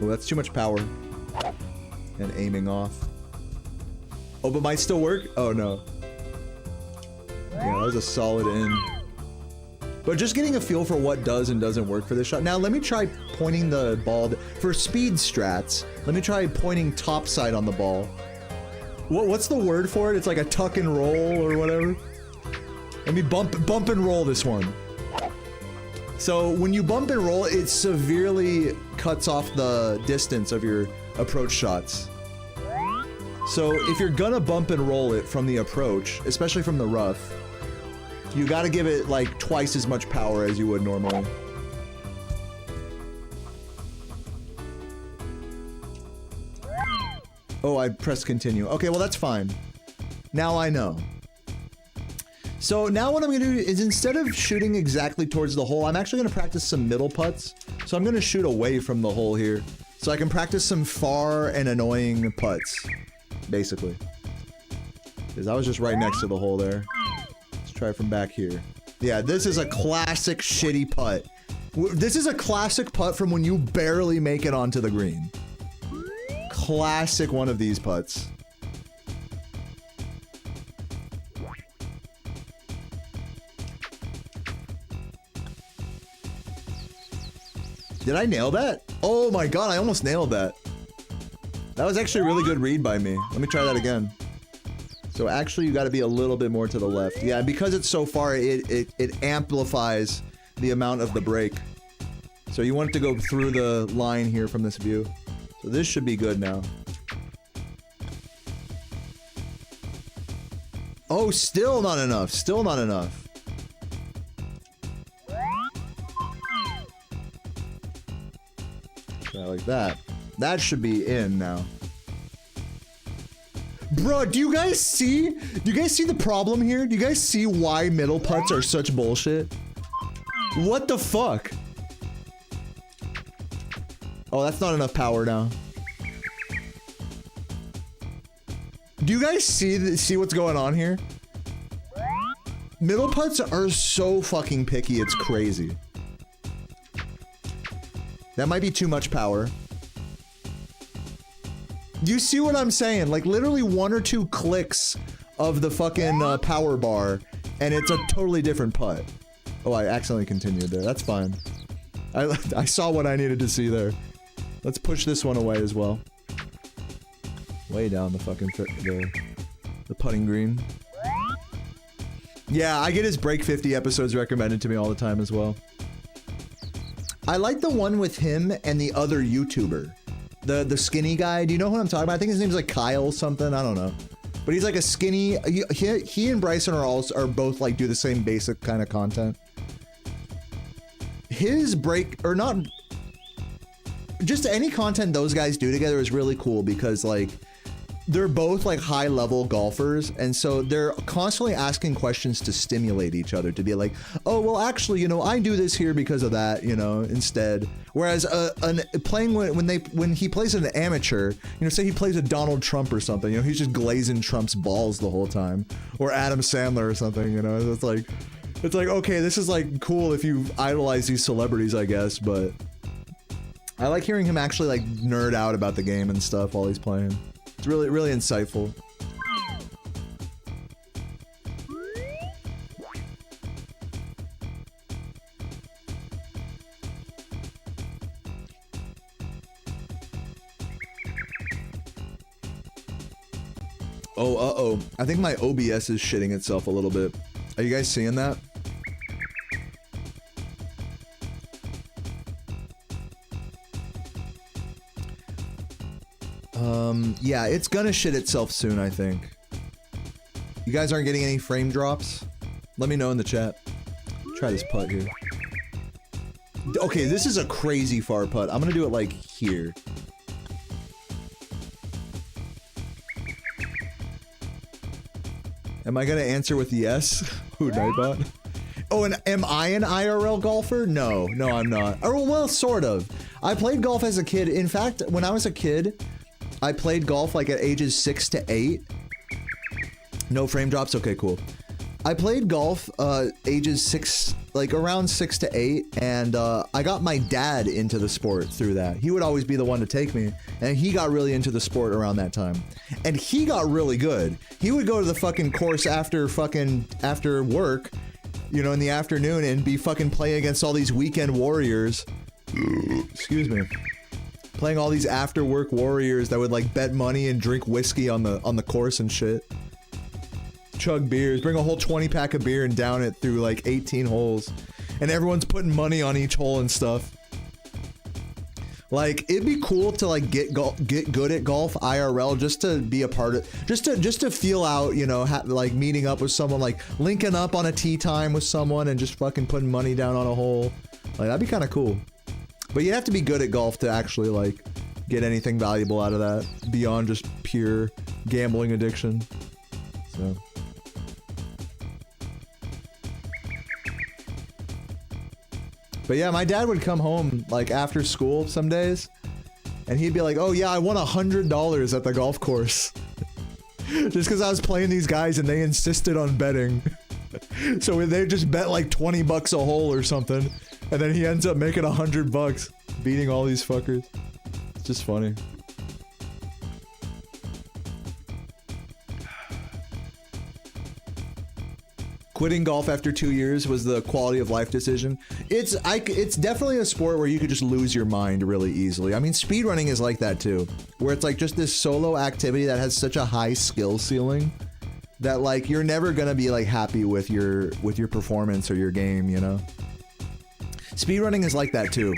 [SPEAKER 1] Oh, that's too much power. And aiming off. Oh, but might still work? Oh, no. Yeah, that was a solid in. But just getting a feel for what does and doesn't work for this shot. Now, let me try pointing the ball. For speed strats, let me try pointing topside on the ball. What's the word for it? It's like a tuck and roll or whatever. Let me bump and roll this one. So when you bump and roll, it severely cuts off the distance of your approach shots. So if you're gonna bump and roll it from the approach, especially from the rough, you gotta give it like twice as much power as you would normally. Oh, I pressed continue. Okay, well that's fine. Now I know. So now what I'm gonna do is, instead of shooting exactly towards the hole, I'm actually gonna practice some middle putts. So I'm gonna shoot away from the hole here, so I can practice some far and annoying putts, basically. Because I was just right next to the hole there. Let's try from back here. Yeah, this is a classic shitty putt. This is a classic putt from when you barely make it onto the green. Classic one of these putts. Did I nail that? Oh my god, I almost nailed that. That was actually a really good read by me. Let me try that again. So actually you gotta be a little bit more to the left. Yeah, because it's so far, it amplifies the amount of the break. So you want it to go through the line here from this view. So this should be good now. Oh, still not enough. Still not enough. Try like that. That should be in now. Bro, do you guys see? Do you guys see the problem here? Do you guys see why middle putts are such bullshit? What the fuck? Oh, that's not enough power now. Do you guys see what's going on here? Middle putts are so fucking picky, it's crazy. That might be too much power. Do you see what I'm saying? Like literally 1 or 2 clicks of the fucking power bar and it's a totally different putt. Oh, I accidentally continued there. That's fine. I saw what I needed to see there. Let's push this one away as well. Way down the fucking the putting green. Yeah, I get his Break 50 episodes recommended to me all the time as well. I like the one with him and the other YouTuber. The skinny guy. Do you know who I'm talking about? I think his name's like Kyle something. I don't know. But he's like a skinny... He and Bryson are both like do the same basic kind of content. His break... Or not... Just any content those guys do together is really cool because like... They're both like high level golfers and so they're constantly asking questions to stimulate each other to be like, oh well actually you know I do this here because of that, you know, instead. Whereas when he plays an amateur, you know, say he plays a Donald Trump or something, you know, he's just glazing Trump's balls the whole time, or Adam Sandler or something, you know. It's like okay, this is like cool if you idolize these celebrities, I guess, but I like hearing him actually like nerd out about the game and stuff while he's playing. It's really, really insightful. Oh, uh-oh. I think my OBS is shitting itself a little bit. Are you guys seeing that? Yeah, it's gonna shit itself soon, I think. You guys aren't getting any frame drops? Let me know in the chat. Try this putt here. Okay, this is a crazy far putt. I'm gonna do it like here. Am I gonna answer with yes? Ooh, Nightbot. Oh, and am I an IRL golfer? No, I'm not. Oh, well, sort of. I played golf as a kid. In fact, when I was a kid, I played golf like at ages 6 to 8. No frame drops? Okay, cool. I played golf ages 6, like around 6 to 8, and I got my dad into the sport through that. He would always be the one to take me, and he got really into the sport around that time. And he got really good. He would go to the fucking course after work, you know, in the afternoon and be fucking playing against all these weekend warriors. Excuse me. Playing all these after work warriors that would like bet money and drink whiskey on the course and shit. Chug beers, bring a whole 20-pack of beer and down it through like 18 holes. And everyone's putting money on each hole and stuff. Like, it'd be cool to like get good at golf IRL, just to be a part of, just to feel out, you know, like meeting up with someone, like linking up on a tee time with someone and just fucking putting money down on a hole. Like, that'd be kind of cool. But you have to be good at golf to actually like get anything valuable out of that beyond just pure gambling addiction. So. But yeah, my dad would come home like after school some days and he'd be like, oh yeah, I won $100 at the golf course. Just because I was playing these guys and they insisted on betting. So they just bet like 20 bucks a hole or something. And then he ends up making $100 beating all these fuckers. It's just funny. Quitting golf after 2 years was the quality of life decision. It's definitely a sport where you could just lose your mind really easily. I mean, speedrunning is like that too, where it's like just this solo activity that has such a high skill ceiling that like you're never gonna be like happy with your performance or your game, you know? Speedrunning is like that too.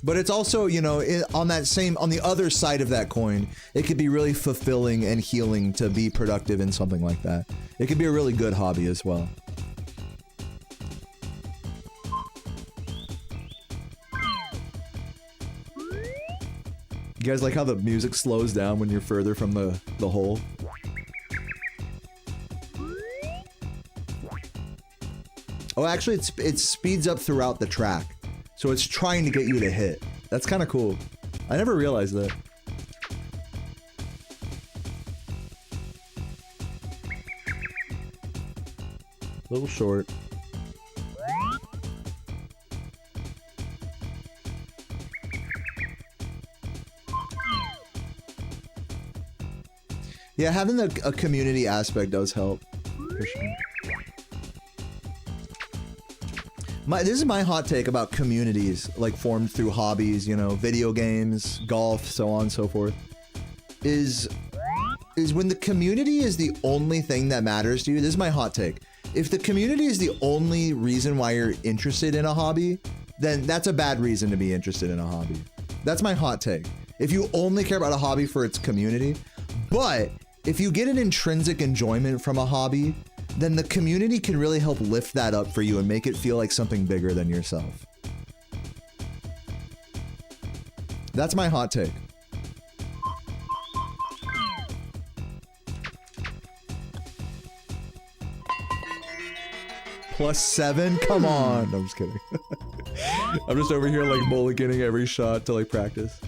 [SPEAKER 1] But it's also, you know, on the other side of that coin, it could be really fulfilling and healing to be productive in something like that. It could be a really good hobby as well. You guys like how the music slows down when you're further from the hole? Oh, actually, it speeds up throughout the track. So it's trying to get you to hit. That's kind of cool. I never realized that. A little short. Yeah, having a community aspect does help. For sure. This is my hot take about communities, like formed through hobbies, you know, video games, golf, so on and so forth. Is when the community is the only thing that matters to you. This is my hot take. If the community is the only reason why you're interested in a hobby, then that's a bad reason to be interested in a hobby. That's my hot take. If you only care about a hobby for its community, but if you get an intrinsic enjoyment from a hobby, then the community can really help lift that up for you and make it feel like something bigger than yourself. That's my hot take. +7? Come on. No, I'm just kidding. I'm just over here like mulliganing every shot to like practice.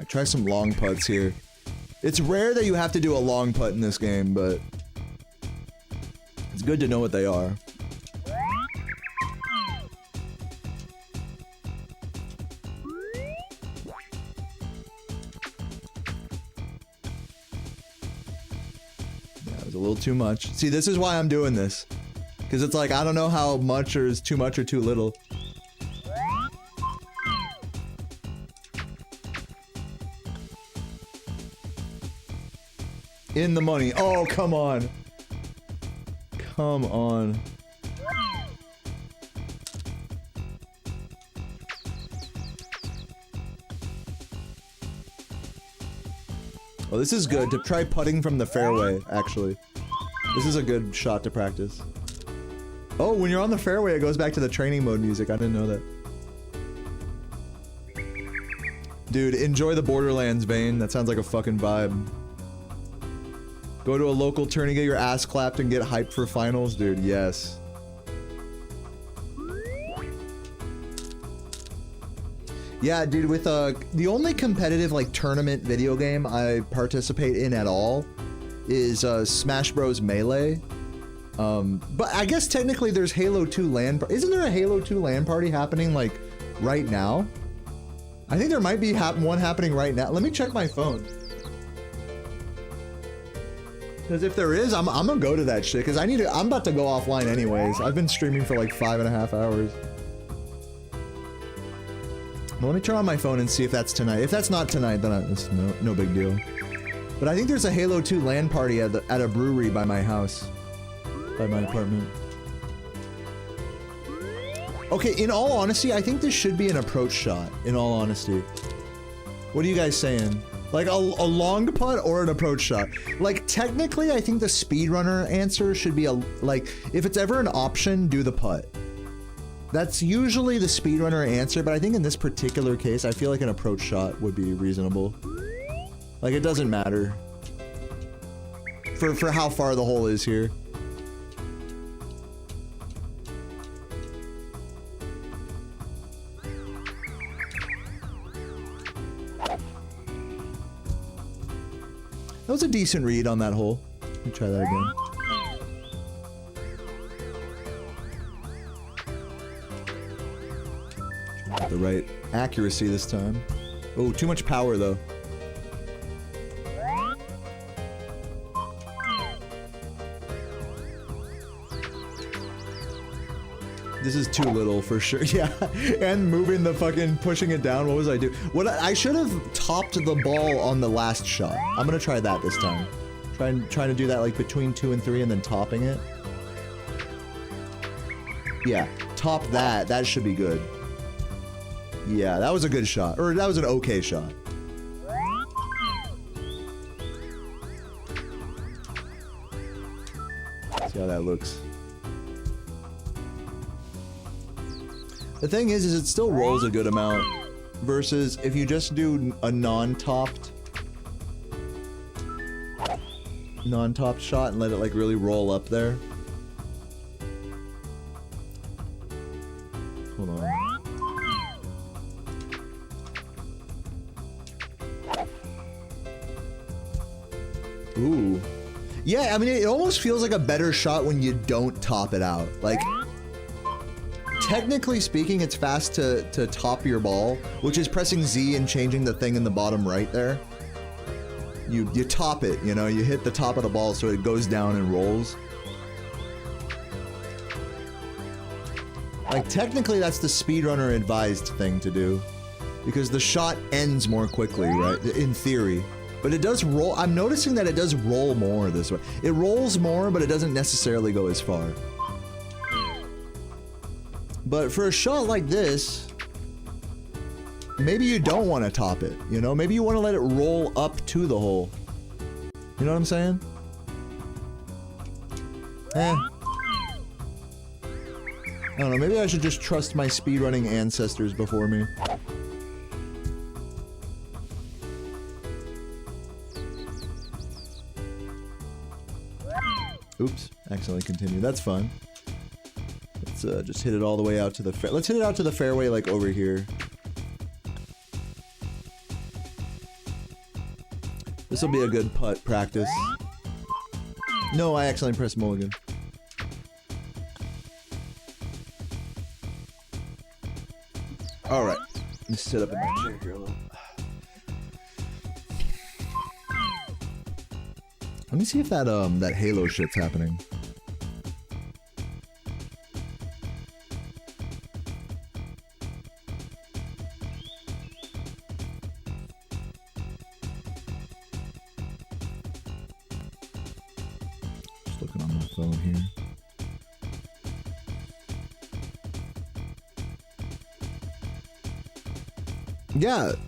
[SPEAKER 1] Try some long putts here. It's rare that you have to do a long putt in this game, but it's good to know what they are. Yeah, it was a little too much. See, this is why I'm doing this. Because it's like, I don't know how much or is too much or too little. In the money. Oh, come on. Come on. Oh, this is good. To try putting from the fairway, actually. This is a good shot to practice. Oh, when you're on the fairway, it goes back to the training mode music. I didn't know that. Dude, enjoy the Borderlands, Vane. That sounds like a fucking vibe. Go to a local tourney, get your ass clapped, and get hyped for finals, dude. Yes. Yeah, dude, with the only competitive like tournament video game I participate in at all is Smash Bros. Melee. But I guess technically there's Halo 2 LAN. Isn't there a Halo 2 LAN party happening like right now? I think there might be one happening right now. Let me check my phone. Because if there is, I'm gonna go to that shit. Because I'm about to go offline anyways. I've been streaming for like 5.5 hours. Well, let me turn on my phone and see if that's tonight. If that's not tonight, then it's no big deal. But I think there's a Halo 2 LAN party at a brewery by my house. By my apartment. Okay, in all honesty, I think this should be an approach shot. In all honesty. What are you guys saying? Like a long putt or an approach shot? Like technically, I think the speedrunner answer should be like, if it's ever an option, do the putt. That's usually the speedrunner answer, but I think in this particular case, I feel like an approach shot would be reasonable. Like it doesn't matter. For how far the hole is here. That was a decent read on that hole. Let me try that again. The right accuracy this time. Oh, too much power though. This is too little for sure. Yeah, and moving the fucking, pushing it down. What was I doing? I should have topped the ball on the last shot. I'm gonna try that this time. Trying to do that like between 2 and 3 and then topping it. Yeah, top that. That should be good. Yeah, that was a good shot. Or that was an okay shot. See how that looks. The thing is it still rolls a good amount versus if you just do a non-topped shot and let it like really roll up there. Hold on. Ooh. Yeah, I mean, it almost feels like a better shot when you don't top it out. Like, technically speaking, it's fast to top your ball, which is pressing Z and changing the thing in the bottom right there. You top it, you know, you hit the top of the ball so it goes down and rolls. Like, technically that's the speedrunner advised thing to do. Because the shot ends more quickly, right? In theory. But it does roll. I'm noticing that it does roll more this way. It rolls more, but it doesn't necessarily go as far. But for a shot like this, maybe you don't want to top it, you know? Maybe you want to let it roll up to the hole. You know what I'm saying? I don't know, maybe I should just trust my speedrunning ancestors before me. Oops, accidentally continued. That's fun. Let's just hit it all the way out to the fair. Let's hit it out to the fairway, like over here. This will be a good putt practice. No, I accidentally pressed mulligan. All right, let me sit up in my chair here a little. Let me see if that that Halo shit's happening. Just looking on my phone here.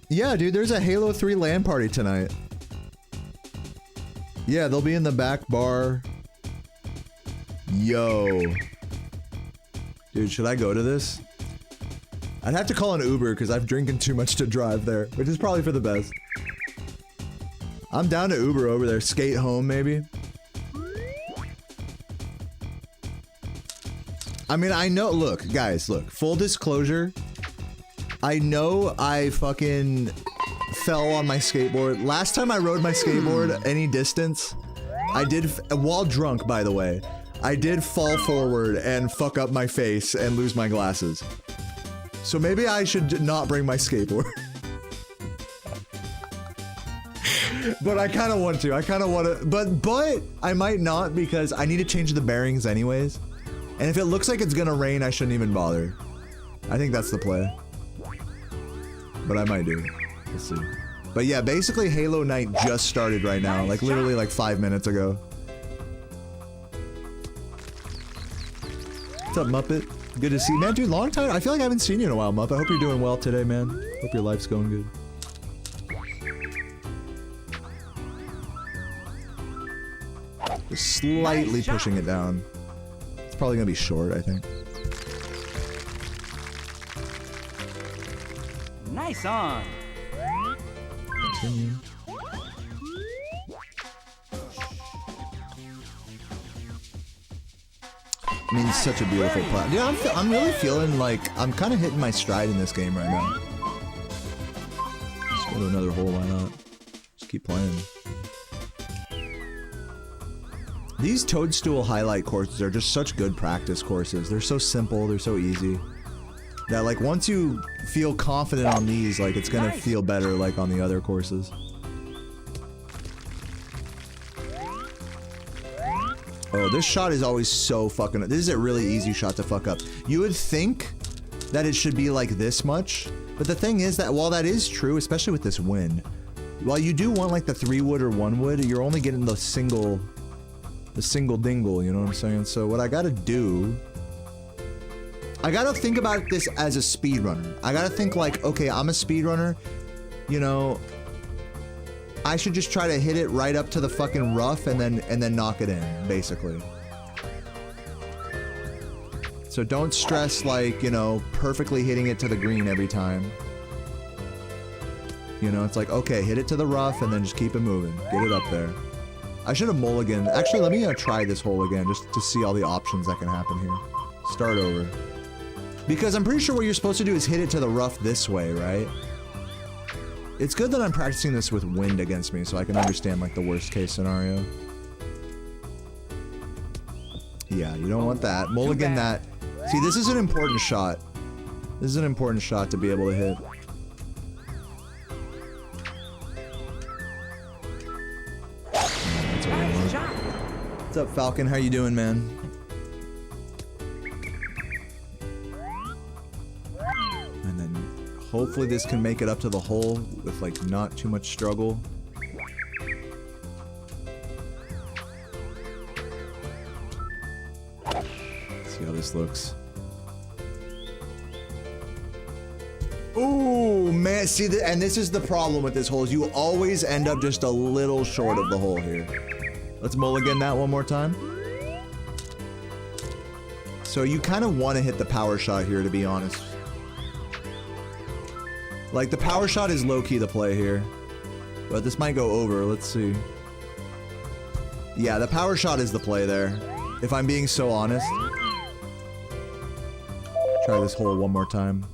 [SPEAKER 1] Yeah, dude, there's a Halo 3 LAN party tonight. Yeah, they'll be in the back bar. Yo. Dude, should I go to this? I'd have to call an Uber because I've drinking too much to drive there, which is probably for the best. I'm down to Uber over there. Skate home, maybe. I mean, I know, look, guys, look, full disclosure. I know I fucking fell on my skateboard. Last time I rode my skateboard any distance, I did, while drunk by the way, I did fall forward and fuck up my face and lose my glasses. So maybe I should not bring my skateboard. But I kind of want to. I kind of want to. But I might not because I need to change the bearings anyways. And if it looks like it's gonna rain, I shouldn't even bother. I think that's the play. But I might do. We'll see. But yeah, basically Halo Night just started right now. Like literally like 5 minutes ago. What's up, Muppet? Good to see you. Man, dude, long time. I feel like I haven't seen you in a while, Muppet. I hope you're doing well today, man. Hope your life's going good. Just slightly pushing it down. It's probably gonna be short, I think.
[SPEAKER 5] Nice on.
[SPEAKER 1] Continue. I mean, it's such a beautiful plot. Yeah, I'm really feeling like I'm kind of hitting my stride in this game right now. Let's go to another hole, why not? Just keep playing. These Toadstool highlight courses are just such good practice courses. They're so simple, they're so easy. That like once you feel confident on these, like it's gonna feel better like on the other courses. Oh, this shot is always so fucking... This is a really easy shot to fuck up. You would think that it should be like this much, but the thing is that while that is true, especially with this wind, while you do want like the 3-wood or 1-wood, you're only getting the single dingle, you know what I'm saying? So what I gotta do... I gotta think about this as a speedrunner. I gotta think like, okay, I'm a speedrunner, you know, I should just try to hit it right up to the fucking rough and then knock it in, basically. So don't stress like, you know, perfectly hitting it to the green every time. You know, it's like, okay, hit it to the rough and then just keep it moving. Get it up there. I should have mulliganed. Actually, let me try this hole again just to see all the options that can happen here. Start over. Because I'm pretty sure what you're supposed to do is hit it to the rough this way, right? It's good that I'm practicing this with wind against me so I can understand like the worst case scenario. Yeah, you don't want that. Mulligan that. See, this is an important shot. This is an important shot to be able to hit.
[SPEAKER 5] Nice shot.
[SPEAKER 1] What's up, Falcon? How you doing, man? And then hopefully this can make it up to the hole with like not too much struggle. See how this looks. Ooh, man, see, and this is the problem with this hole, is you always end up just a little short of the hole here. Let's mulligan that one more time. So you kind of want to hit the power shot here, to be honest. Like, the power shot is low-key the play here. But this might go over, let's see. Yeah, the power shot is the play there, if I'm being so honest. Try this hole one more time.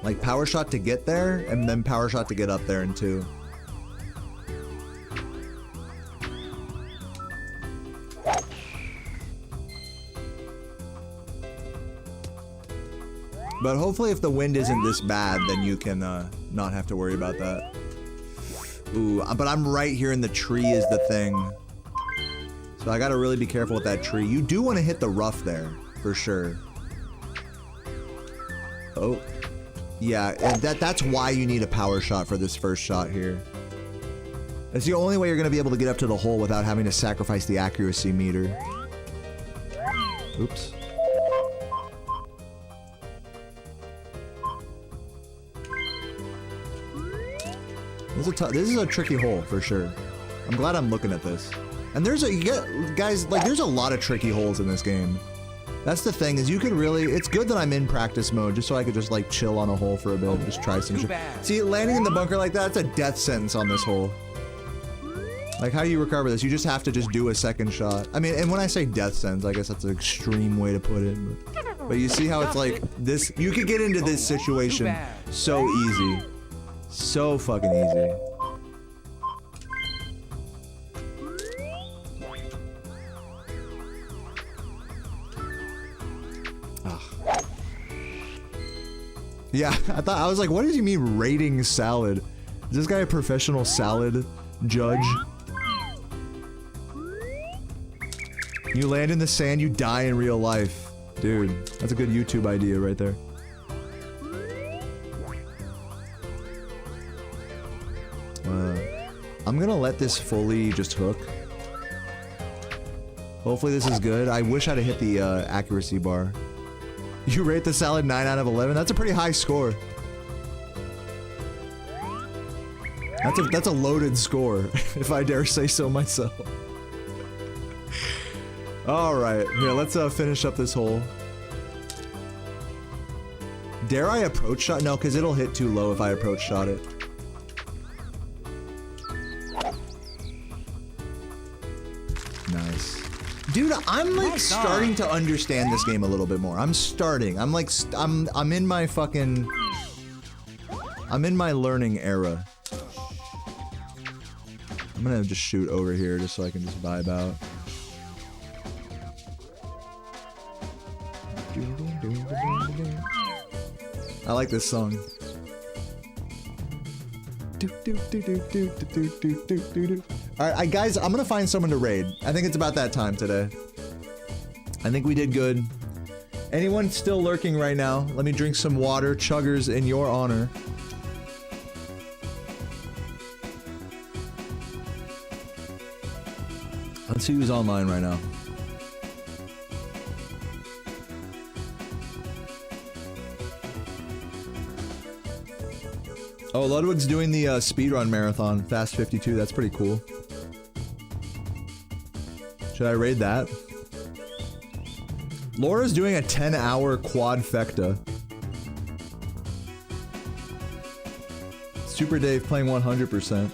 [SPEAKER 1] Like, power shot to get there, and then power shot to get up there in two. But hopefully if the wind isn't this bad, then you can not have to worry about that. Ooh, but I'm right here and the tree is the thing. So I gotta really be careful with that tree. You do want to hit the rough there, for sure. Oh. Yeah, and that's why you need a power shot for this first shot here. It's the only way you're gonna be able to get up to the hole without having to sacrifice the accuracy meter. Oops. This is a tricky hole for sure. I'm glad I'm looking at this. And there's guys, like, there's a lot of tricky holes in this game. That's the thing, is you could really, it's good that I'm in practice mode just so I could just like chill on a hole for a bit and just try some shit. See, landing in the bunker like that's a death sentence on this hole. Like, how do you recover this? You just have to just do a second shot. I mean, and when I say death sentence, I guess that's an extreme way to put it. But you see how it's like, this, you could get into this situation so easy. So fucking easy. Yeah, I was like, what does he mean rating salad? Is this guy a professional salad judge? You land in the sand, you die in real life. Dude, that's a good YouTube idea right there. I'm gonna let this fully just hook. Hopefully this is good. I wish I'd have hit the accuracy bar. You rate the salad 9 out of 11? That's a pretty high score. That's a loaded score, if I dare say so myself. Alright, here, let's finish up this hole. Dare I approach shot? No, because it'll hit too low if I approach shot it. Nice. Dude, I'm like starting to understand this game a little bit more. I'm starting. I'm like, I'm in my fucking... I'm in my learning era. I'm gonna just shoot over here just so I can just vibe out. I like this song. Alright, guys, I'm gonna find someone to raid. I think it's about that time today. I think we did good. Anyone still lurking right now? Let me drink some water. Chuggers in your honor. Let's see who's online right now. Oh, Ludwig's doing the speedrun marathon, Fast 52. That's pretty cool. Should I raid that? Laura's doing a 10-hour quadfecta. Super Dave playing 100%.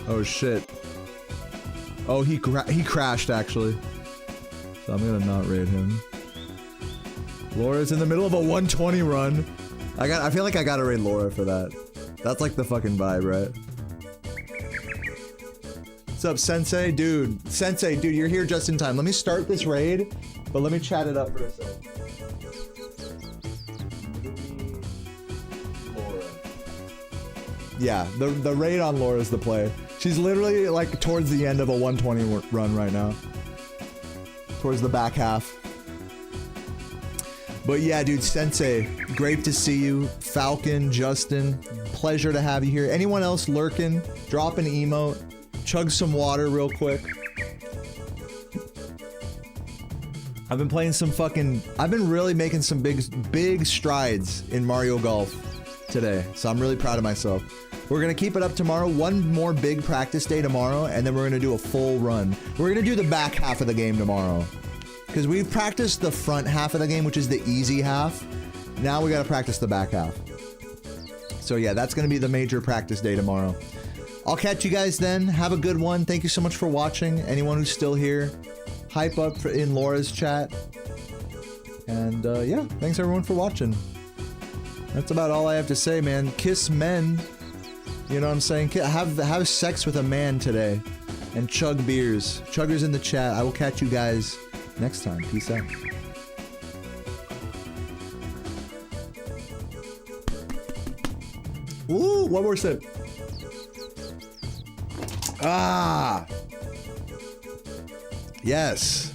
[SPEAKER 1] Oh shit. Oh, he crashed actually. So I'm gonna not raid him. Laura's in the middle of a 120 run. I feel like I gotta raid Laura for that. That's like the fucking vibe, right? What's up, Sensei? Dude, you're here just in time. Let me start this raid, but let me chat it up for a second. Laura. Yeah, the raid on Laura is the play. She's literally like towards the end of a 120 run right now. Towards the back half. But yeah, dude, Sensei, great to see you. Falcon, Justin, pleasure to have you here. Anyone else lurking? Drop an emote. Chug some water real quick. I've been playing some fucking... I've been really making some big strides in Mario Golf today. So I'm really proud of myself. We're gonna keep it up tomorrow. One more big practice day tomorrow, and then we're gonna do a full run. We're gonna do the back half of the game tomorrow. Because we've practiced the front half of the game, which is the easy half. Now we gotta practice the back half. So yeah, that's gonna be the major practice day tomorrow. I'll catch you guys then. Have a good one. Thank you so much for watching. Anyone who's still here, hype up in Laura's chat. And yeah, thanks everyone for watching. That's about all I have to say, man. Kiss men. You know what I'm saying? Have sex with a man today. And chug beers. Chuggers in the chat. I will catch you guys next time. Peace out. Ooh, one more sip. Ah. Yes.